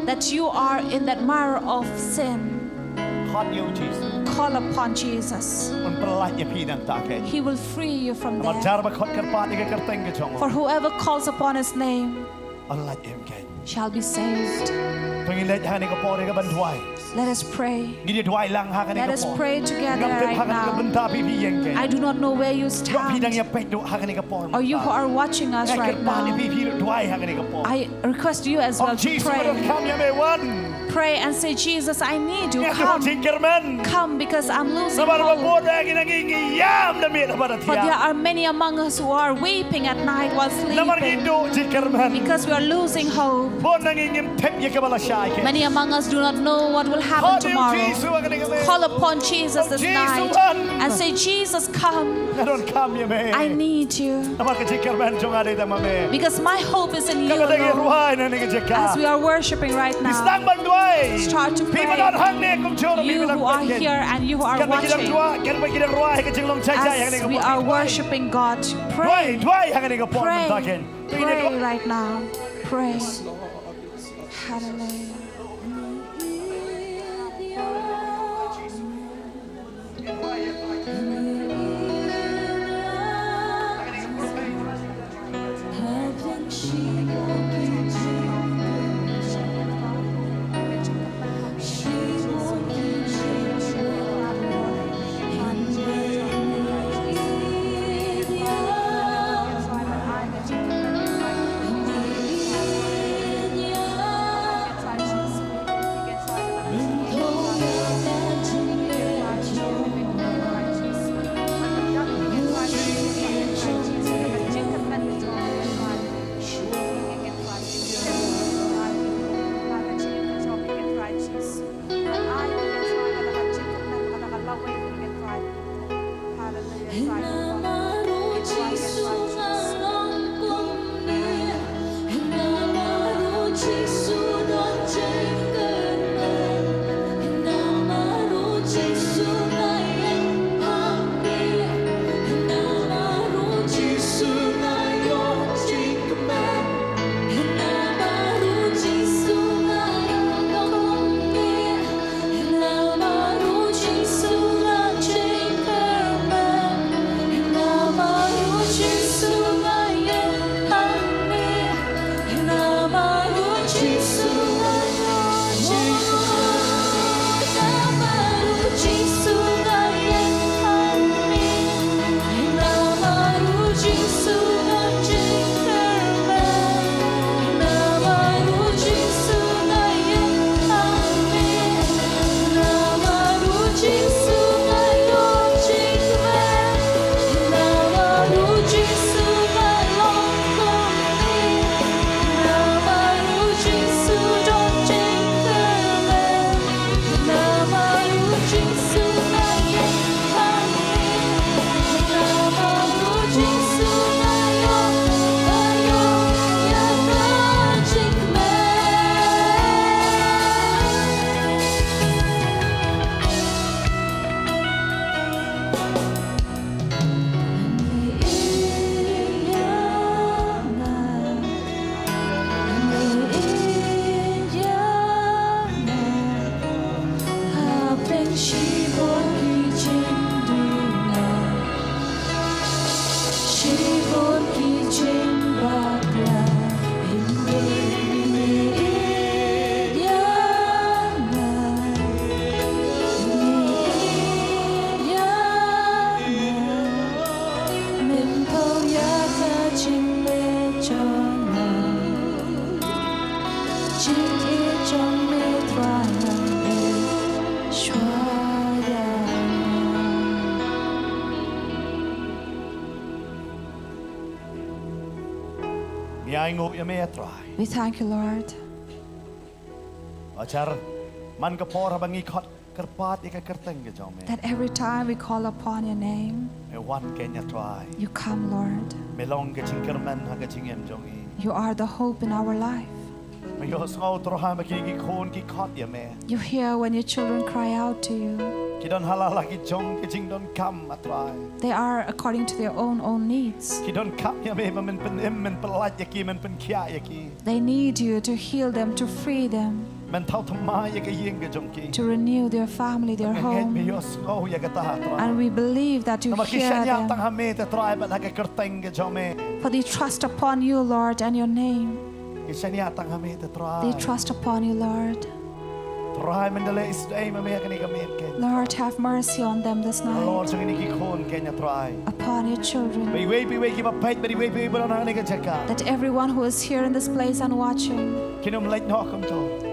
Speaker 4: that you are in that mire of sin. Call upon Jesus. He will free you from there. For whoever calls upon his name shall be saved. Let us pray. Let us pray together right now. I do not know where you stand, or you who are watching us right now. I request you as well to pray. Pray and say, Jesus, I need you. Come because I'm losing hope. For there are many among us who are weeping at night while sleeping because we are losing hope. Many among us do not know what will happen tomorrow. Call upon Jesus this night and say, Jesus, come. I need you. Because my hope is in you alone. As we are worshiping right now, start to pray. You who are here and you who are watching, as we are worshiping God, pray. Pray. Pray right now. Pray. Hallelujah. Jesus.
Speaker 8: We thank you, Lord. That every time we call upon your name, you come, Lord. You are the hope in our life. You hear when your children cry out to you. They are according to their own needs. They need you to heal them, to free them, to renew their family, their home. And we believe that you hear them. For they trust upon you, Lord, and your name. They trust upon you, Lord. Lord, have mercy on them this night. Upon your children. That everyone who is here in this place and watching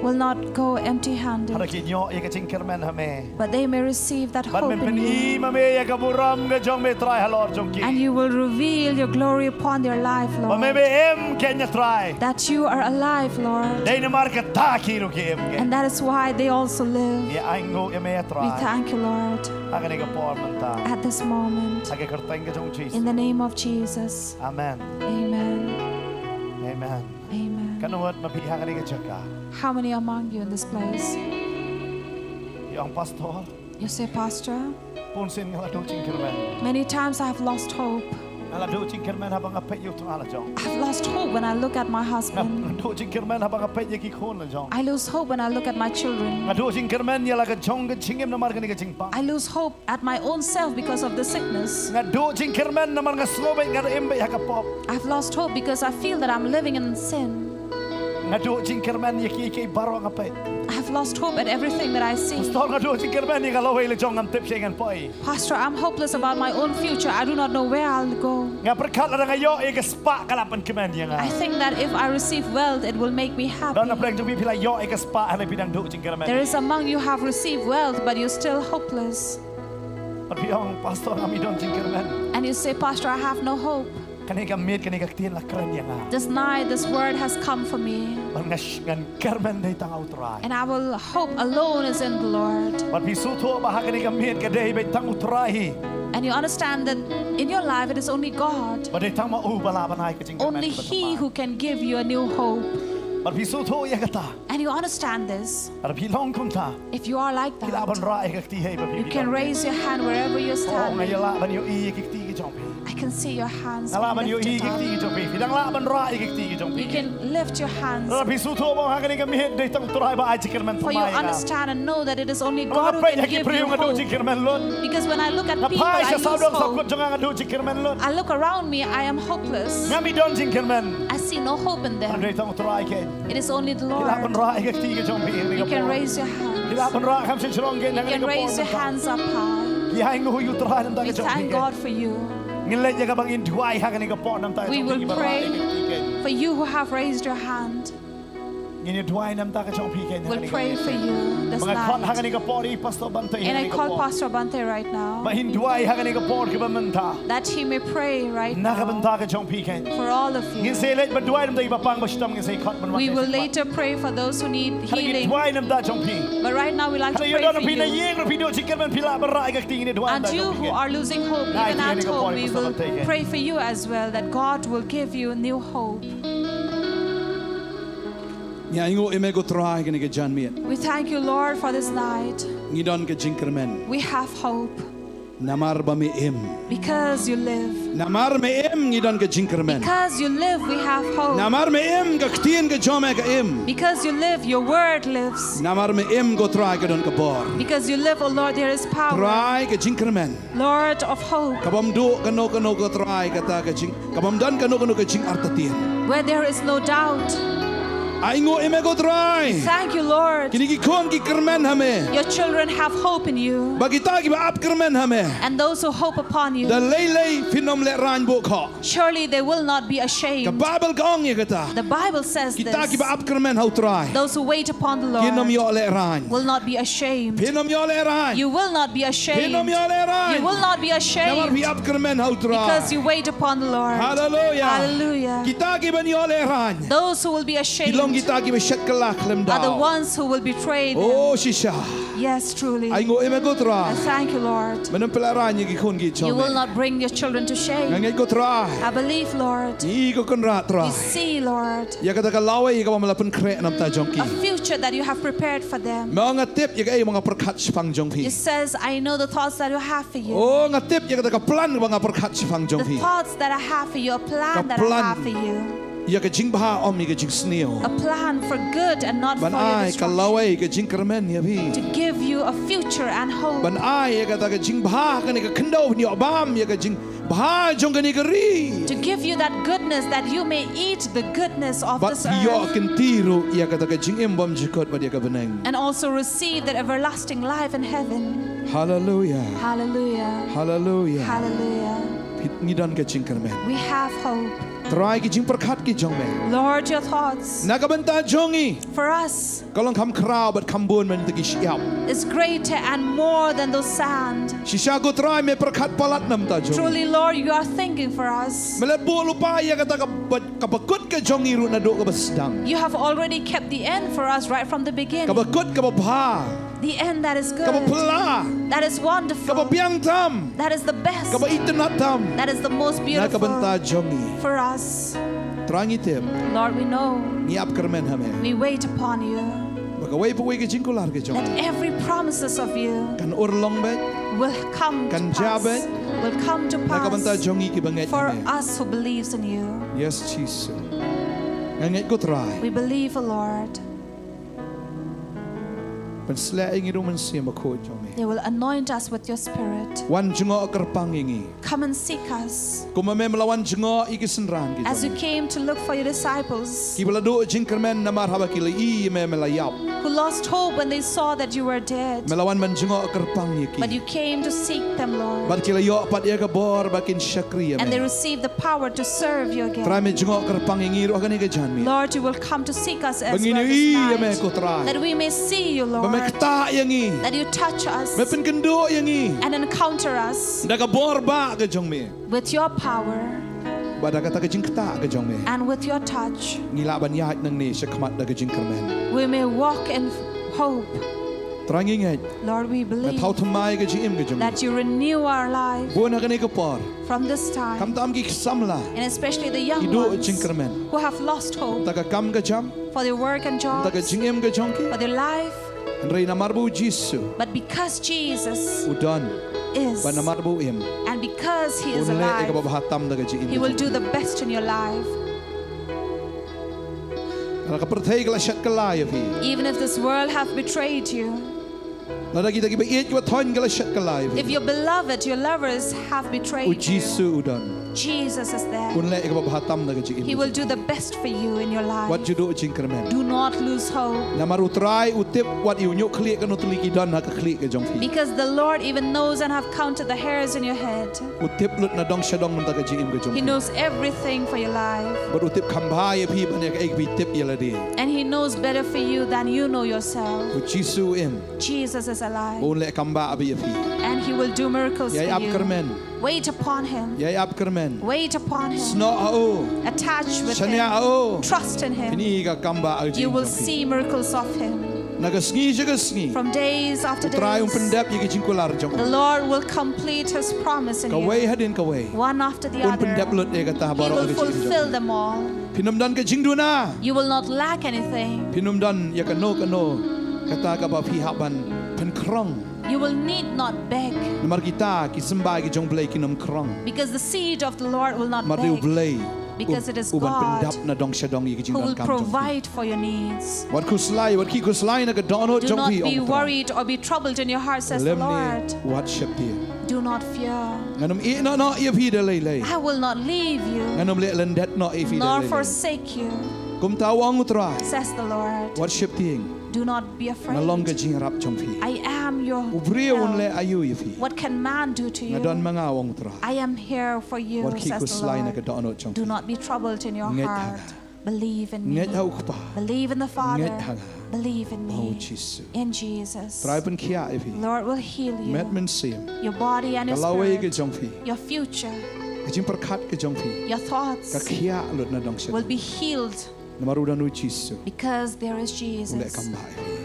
Speaker 8: will not go empty-handed, but they may receive that hope in you. And you will reveal your glory upon their life, Lord. That you are alive, Lord. And that is why they also live. We thank you, Lord, at this moment. In the name of Jesus.
Speaker 7: Amen.
Speaker 8: Amen.
Speaker 7: Amen.
Speaker 8: Amen. How many among you in this place? You say, Pastor, many times I have lost hope. I've lost hope when I look at my husband. I lose hope when I look at my children. I lose hope at my own self because of the sickness. I've lost hope because I feel that I'm living in sin. I've lost hope at everything that I see. Pastor, I'm hopeless about my own future. I do not know where I'll go. I think that if I receive wealth, it will make me happy. There is among you who have received wealth, but you're still hopeless. And you say, Pastor, I have no hope. This night, this word has come for me. And I will hope alone is in the Lord. And you understand that in your life, it is only God. Only He who can give you a new hope. And you understand this. If you are like that, you can raise your hand wherever you're standing. I can see your hands being lifted up. You can lift your hands. For you understand and know that it is only God who can give you hope. Because when I look at people, I lose hope. I look around me, I am hopeless. I see no hope in them. It is only the Lord. You can raise your hands. You can raise your hands up high. We thank God for you. We will pray for you who have raised your hand. We'll pray for you this night. And I call Pastor Bante right now, that he may pray right now for all of you. We will later pray for those who need healing. But right now we like to pray for you. And you who are losing hope, even at home, we will pray for you as well, that God will give you new hope. We thank you, Lord, for this night. We have hope. Because you live. Because you live, we have hope. Because you live, your word lives. Because you live, oh Lord, there is power. Lord of hope. Where there is no doubt.
Speaker 10: Aingo imego try.
Speaker 9: Thank you, Lord.
Speaker 10: Kini ki kon ki kermen hame.
Speaker 9: Your children have hope in you.
Speaker 10: Bagita ki ba ap kermen hame.
Speaker 9: And those who hope upon you,
Speaker 10: Da lei finom le ran bo kho.
Speaker 9: surely they will not be
Speaker 10: Ka
Speaker 9: ashamed.
Speaker 10: Bible kong ye kata.
Speaker 9: The Bible says
Speaker 10: Kita ki
Speaker 9: this.
Speaker 10: ba ap kermen how try.
Speaker 9: Those who wait upon the
Speaker 10: Kinom yo
Speaker 9: Lord
Speaker 10: le ran.
Speaker 9: will not be ashamed.
Speaker 10: Finom yo le ran.
Speaker 9: You will not be ashamed.
Speaker 10: Finom yo le ran.
Speaker 9: You will not be
Speaker 10: Namar
Speaker 9: ashamed
Speaker 10: pi ap kermen how try.
Speaker 9: because you wait upon the Lord.
Speaker 10: Hallelujah.
Speaker 9: Hallelujah.
Speaker 10: Kita ki ban yo le ran.
Speaker 9: Those who will be ashamed
Speaker 10: Kilong kita ki ba shet kelak lem
Speaker 9: are the
Speaker 10: dao.
Speaker 9: ones who will betray them.
Speaker 10: Oh shisha.
Speaker 9: Yes, truly.
Speaker 10: Aingo imego try.
Speaker 9: I thank you, Lord.
Speaker 10: Menam pelaran ye ki kon ki
Speaker 9: You will
Speaker 10: chome.
Speaker 9: not bring your children to shame.
Speaker 10: Ngai go try.
Speaker 9: I believe, Lord.
Speaker 10: Ni ko kon ra try.
Speaker 9: You see, Lord,
Speaker 10: Ya kata ka lawe ye ka ba malapan kre nam ta jongki.
Speaker 9: a future that you have prepared for them.
Speaker 10: Mga tip ye ka ay mga perkat pang jongpi.
Speaker 9: It says, I know the thoughts that you have for you.
Speaker 10: Oh nga tip ye kata ka plan mga perkat pang
Speaker 9: The
Speaker 10: jongpi.
Speaker 9: thoughts that I have for you, a plan that I
Speaker 10: plan.
Speaker 9: have for you.
Speaker 10: Ya ka jing baha om ye ka jing sneo.
Speaker 9: A plan for good and not for
Speaker 10: Ban
Speaker 9: your
Speaker 10: ai ka
Speaker 9: destruction.
Speaker 10: lawe ka jing kermen ye bi.
Speaker 9: To give you a future and hope.
Speaker 10: Ban ai ye kata ka jing baha ka ni ka kendo ni obam ye ka jing baha jong ka ni ka ri.
Speaker 9: To give you that goodness that you may eat the goodness of
Speaker 10: But
Speaker 9: this
Speaker 10: yo
Speaker 9: earth.
Speaker 10: kan tiru ye kata ka jing embom jikot ba ye ka beneng.
Speaker 9: And also receive that everlasting life in heaven.
Speaker 10: Hallelujah.
Speaker 9: Hallelujah.
Speaker 10: Hallelujah.
Speaker 9: Hallelujah.
Speaker 10: Ni dan ka jing kermen.
Speaker 9: We have hope.
Speaker 10: Try ki jing perkat ki jong me.
Speaker 9: Lord, your thoughts
Speaker 10: Nakabanta jongi.
Speaker 9: for us
Speaker 10: Kalong kam krao but kambun man tagi siap.
Speaker 9: is greater and more than those sand.
Speaker 10: Shisha go try me perkat palat nam ta jongi.
Speaker 9: Truly, Lord, you are thinking for us.
Speaker 10: Melebu lupa ya kata kabakut ke jongi ru na do ka basdang.
Speaker 9: You have already kept the end for us right from the beginning.
Speaker 10: Kabakut kababha.
Speaker 9: The end that is good,
Speaker 10: Kabapala.
Speaker 9: that is wonderful,
Speaker 10: Kababiang tam.
Speaker 9: that is the best,
Speaker 10: Kabaitanat tam.
Speaker 9: that is the most beautiful
Speaker 10: Nakabanta jongi.
Speaker 9: for us.
Speaker 10: Trangi tem.
Speaker 9: Lord, we know,
Speaker 10: Niap kermen hame.
Speaker 9: we wait upon you.
Speaker 10: Bagaway pa ke jingkular ke
Speaker 9: That
Speaker 10: jongi.
Speaker 9: every promises of you
Speaker 10: Kan urlong bet.
Speaker 9: will come to
Speaker 10: Kan
Speaker 9: pass,
Speaker 10: jabe.
Speaker 9: will come to
Speaker 10: Nakabanta
Speaker 9: pass
Speaker 10: jongi ki banget
Speaker 9: for
Speaker 10: hame.
Speaker 9: us who believes in you.
Speaker 10: Yes Jesus. Nganget ko try.
Speaker 9: We believe, O Lord.
Speaker 10: Pen slaing iru man siya mako jongi.
Speaker 9: They will anoint us with your spirit.
Speaker 10: Wan jungo kerpangingi.
Speaker 9: Come and seek us.
Speaker 10: Kumame melawan jungo ikisenran ki
Speaker 9: As you
Speaker 10: jongi.
Speaker 9: came to look for your disciples
Speaker 10: Ki balado jingkermen namar haba kila I me melayap.
Speaker 9: who lost hope when they saw that you were dead.
Speaker 10: Melawan man jungo kerpangi
Speaker 9: But
Speaker 10: ki.
Speaker 9: you came to seek them, Lord.
Speaker 10: Bat kila yo pat ya kabor bakin Nongkhryiem.
Speaker 9: And they received the power to serve you again.
Speaker 10: Try me jungo kerpangingi ru akan ika janmi.
Speaker 9: Lord, you will come to seek us as
Speaker 10: Bangini
Speaker 9: well
Speaker 10: I me
Speaker 9: this
Speaker 10: ko
Speaker 9: night.
Speaker 10: try.
Speaker 9: That we may see you, Lord.
Speaker 10: Bamekta yangi.
Speaker 9: That you touch us
Speaker 10: Me pen kendo yangi.
Speaker 9: and encounter us
Speaker 10: Daga bor ba ka jongme.
Speaker 9: with your power
Speaker 10: Bada kata ka jingkta ka jongme.
Speaker 9: and with your touch.
Speaker 10: Ngila ban yahat nang ni syakmat daga jingkermen.
Speaker 9: We may walk in hope.
Speaker 10: Trangi ngai.
Speaker 9: Lord, we
Speaker 10: Na
Speaker 9: believe
Speaker 10: thau thamai ka jingim ka jongme.
Speaker 9: that you renew our life
Speaker 10: Buona ka ni ka por.
Speaker 9: from this time.
Speaker 10: Kam tam ki samla.
Speaker 9: And especially the young
Speaker 10: Idu
Speaker 9: ones
Speaker 10: jingkermen.
Speaker 9: who have lost hope
Speaker 10: Taga kam ka jam.
Speaker 9: for their work and
Speaker 10: Taga
Speaker 9: jobs,
Speaker 10: jingim ka jongki.
Speaker 9: for their life.
Speaker 10: Rey na marbu Jisu.
Speaker 9: But because Jesus
Speaker 10: Udan.
Speaker 9: is,
Speaker 10: Ba na marbu im.
Speaker 9: and because He is
Speaker 10: Unle ika
Speaker 9: alive,
Speaker 10: babahatam daga jingim.
Speaker 9: He will do the best in your life.
Speaker 10: Ka perthai ka lashat ka la ya pi.
Speaker 9: Even if this world have betrayed you,
Speaker 10: Na dagi dagi ba iet ka thon ka lashat ka la ya
Speaker 9: if
Speaker 10: pi.
Speaker 9: your beloved, your lovers have betrayed
Speaker 10: U
Speaker 9: you,
Speaker 10: Jisu udan.
Speaker 9: Jesus is there.
Speaker 10: Unle ika babahatam daga jingim.
Speaker 9: He will do the best for you in your
Speaker 10: What
Speaker 9: life.
Speaker 10: you do jingkermen.
Speaker 9: Do not lose hope.
Speaker 10: Na maru try utip what you nyuk klik ka no tuli ki dan ha ka klik ka jong pi.
Speaker 9: Because the Lord even knows and have counted the hairs in your head.
Speaker 10: Utip lut na dong shadong nam daga jingim ka jong
Speaker 9: He
Speaker 10: pi.
Speaker 9: knows everything for your life.
Speaker 10: But utip khamba ya pi ban ya ka ek pi tip ya la di.
Speaker 9: And He knows better for you than you know yourself.
Speaker 10: U Jisu im.
Speaker 9: Jesus is alive.
Speaker 10: Unle kamba abi ya pi.
Speaker 9: And He will do miracles
Speaker 10: Yai ap
Speaker 9: for you.
Speaker 10: kermen.
Speaker 9: Wait upon Him.
Speaker 10: Yai ap kermen.
Speaker 9: Wait upon Him.
Speaker 10: Sno ao.
Speaker 9: Attach with
Speaker 10: Shanya
Speaker 9: Him.
Speaker 10: ao.
Speaker 9: Trust in Him.
Speaker 10: Pini ka kamba al
Speaker 9: You
Speaker 10: jing.
Speaker 9: will see miracles of Him.
Speaker 10: Nagasngi siya gasngi.
Speaker 9: From days after
Speaker 10: Try um
Speaker 9: days,
Speaker 10: pendap ya ka jing kular jong.
Speaker 9: the Lord will complete His promise in
Speaker 10: Kaway
Speaker 9: you.
Speaker 10: hadin kaway.
Speaker 9: One after the
Speaker 10: Un pendap
Speaker 9: other.
Speaker 10: lut ya ka
Speaker 9: He
Speaker 10: tabaro
Speaker 9: will
Speaker 10: ka jing.
Speaker 9: fulfill them all.
Speaker 10: Pinumdan ka jing duna.
Speaker 9: You will not lack anything.
Speaker 10: Pinumdan ya ka no kata ka ba pi haban pen krong.
Speaker 9: You will need not beg.
Speaker 10: Namar kita ki sembah ki jong blay ki nam krong.
Speaker 9: Because the seed of the Lord will not
Speaker 10: Mariu
Speaker 9: beg.
Speaker 10: blay.
Speaker 9: Because it is
Speaker 10: Uban
Speaker 9: God
Speaker 10: pendap na dong syadong ya ki jing
Speaker 9: who will
Speaker 10: dan kam jong.
Speaker 9: provide for your needs.
Speaker 10: Wat kuslai wat ki kuslai na ka dono
Speaker 9: Do
Speaker 10: jong
Speaker 9: not
Speaker 10: pi
Speaker 9: be
Speaker 10: ong.
Speaker 9: worried or be troubled in your heart, says the Lord.
Speaker 10: What ship dia.
Speaker 9: Do not fear.
Speaker 10: Nganam i no ya pi de lay lay.
Speaker 9: I will not leave you
Speaker 10: Nganam le lendet no i fi de
Speaker 9: nor
Speaker 10: lay.
Speaker 9: forsake you.
Speaker 10: kum tawang utrai
Speaker 9: says the Lord.
Speaker 10: worship ting
Speaker 9: Do not be afraid.
Speaker 10: na long ka jing rap chong phi
Speaker 9: I am your
Speaker 10: ubrio un le
Speaker 9: help.
Speaker 10: ayu yi phi
Speaker 9: What can man do to
Speaker 10: na don
Speaker 9: you?
Speaker 10: manga wang utrai
Speaker 9: I am here for you,
Speaker 10: war ki
Speaker 9: says
Speaker 10: ku
Speaker 9: the
Speaker 10: slai na ka
Speaker 9: Lord.
Speaker 10: do no chong
Speaker 9: Do not be troubled in your
Speaker 10: Nget
Speaker 9: heart.
Speaker 10: hanga.
Speaker 9: Believe in me.
Speaker 10: nget hau pa
Speaker 9: Believe in the Father.
Speaker 10: Nget hanga.
Speaker 9: Believe in
Speaker 10: oh
Speaker 9: me.
Speaker 10: Jesus
Speaker 9: In Jesus.
Speaker 10: trai pen khia yi phi
Speaker 9: Lord will heal
Speaker 10: met
Speaker 9: you.
Speaker 10: men sim
Speaker 9: Your body and your
Speaker 10: ka lawe ke
Speaker 9: spirit.
Speaker 10: jong phi
Speaker 9: Your future.
Speaker 10: ka jing perkhat ke jong phi
Speaker 9: Your
Speaker 10: ka
Speaker 9: thoughts
Speaker 10: khia lut na dong se
Speaker 9: will be healed
Speaker 10: na maru da nu Jesus
Speaker 9: because there is
Speaker 10: ule
Speaker 9: Jesus.
Speaker 10: kam ba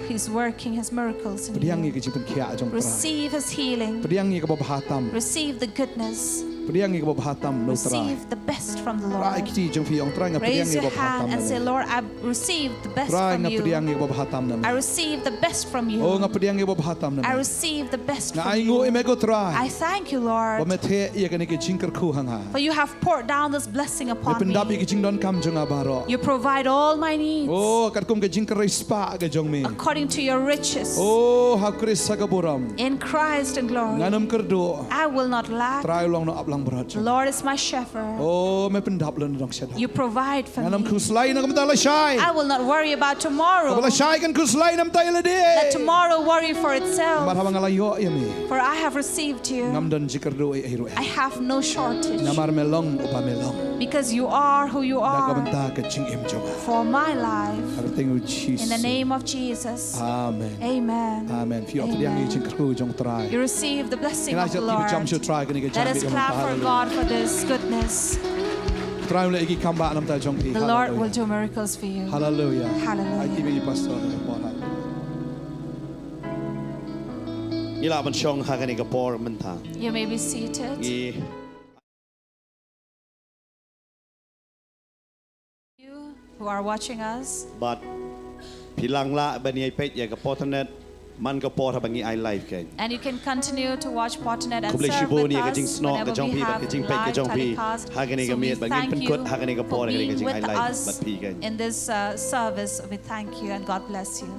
Speaker 9: He's working His miracles in
Speaker 10: pediang ni
Speaker 9: you.
Speaker 10: ke jing pen khia jong trai
Speaker 9: Receive His healing.
Speaker 10: pediang ni ke ba hatam
Speaker 9: Receive the goodness.
Speaker 10: pediang ni ke ba hatam no trai
Speaker 9: Receive the best from the
Speaker 10: trai
Speaker 9: Lord.
Speaker 10: ki jong phi ong trai nga pediang
Speaker 9: Raise
Speaker 10: ni
Speaker 9: your
Speaker 10: ba hatam
Speaker 9: hand and say, Lord, I received the best
Speaker 10: trai
Speaker 9: from
Speaker 10: nga pediang
Speaker 9: you.
Speaker 10: ni ba hatam na
Speaker 9: I received the best from
Speaker 10: oh
Speaker 9: you.
Speaker 10: nga pediang ni ba hatam na
Speaker 9: I received the best
Speaker 10: nga
Speaker 9: from
Speaker 10: ai ngo e
Speaker 9: you.
Speaker 10: me go trai
Speaker 9: I thank you,
Speaker 10: ba
Speaker 9: Lord,
Speaker 10: me the ye ke ni ke jing ker khu hanga
Speaker 9: for you have poured down this blessing
Speaker 10: me
Speaker 9: upon
Speaker 10: pendap ye
Speaker 9: me.
Speaker 10: ke jing don kam jong abaro
Speaker 9: You provide all my needs
Speaker 10: oh kat kum ke jing ker spa ke jong me
Speaker 9: according to your riches
Speaker 10: oh ha kris sagaburam
Speaker 9: in Christ and glory.
Speaker 10: nganam ker do
Speaker 9: I will not lack.
Speaker 10: trai long no aplang berat
Speaker 9: The Lord is my shepherd.
Speaker 10: oh me pendap len dong sedap
Speaker 9: You provide for
Speaker 10: nganam
Speaker 9: me.
Speaker 10: khu slai na kam ta la shai
Speaker 9: I will not worry about tomorrow.
Speaker 10: la shai kan khu slai nam tai la de
Speaker 9: Let tomorrow worry for
Speaker 10: mar
Speaker 9: itself.
Speaker 10: ha ngala yo ye me
Speaker 9: For I have received you.
Speaker 10: ngam don jikar do e hiro
Speaker 9: I have no shortage
Speaker 10: namar melong upa melong
Speaker 9: because you are who you
Speaker 10: da
Speaker 9: are
Speaker 10: kabanta ke jing em jong
Speaker 9: for my life.
Speaker 10: everything with Jesus
Speaker 9: In the name of Jesus.
Speaker 10: amen
Speaker 9: Amen.
Speaker 10: amen fi op diang ni jing khu jong trai
Speaker 9: You receive the blessing
Speaker 10: kena
Speaker 9: of the
Speaker 10: jat ki jam shu
Speaker 9: Lord.
Speaker 10: try ke ni ke
Speaker 9: Let
Speaker 10: jam
Speaker 9: us clap for God for this goodness.
Speaker 10: try le ki kamba nam ta jong pi
Speaker 9: The Lord will do miracles for you.
Speaker 10: hallelujah
Speaker 9: Hallelujah.
Speaker 10: ai ki bi pastor ko ha
Speaker 11: ila ban chong ha ka ni ka por man tha
Speaker 9: You may be seated.
Speaker 11: i
Speaker 9: You who are watching us,
Speaker 11: but pilang la ban ai pet ya ka Potternet man ka por ha bangi I live ke
Speaker 9: and you can continue to watch Potternet and
Speaker 11: Kuble
Speaker 9: serve
Speaker 11: shibo
Speaker 9: with
Speaker 11: ni ka
Speaker 9: us
Speaker 11: jing snok ka
Speaker 9: whenever
Speaker 11: jong
Speaker 9: we
Speaker 11: pi ba
Speaker 9: have
Speaker 11: ka jing pet ka
Speaker 9: live
Speaker 11: jong pi
Speaker 9: telecast.
Speaker 11: ha ka ni ka
Speaker 9: So we
Speaker 11: miet ba ngin
Speaker 9: thank
Speaker 11: pen
Speaker 9: you
Speaker 11: kut ha ka ni ka por
Speaker 9: for
Speaker 11: ka ni ka
Speaker 9: being
Speaker 11: jing I
Speaker 9: with
Speaker 11: live
Speaker 9: us
Speaker 11: but pi ke
Speaker 9: in this service. We thank you and God bless you.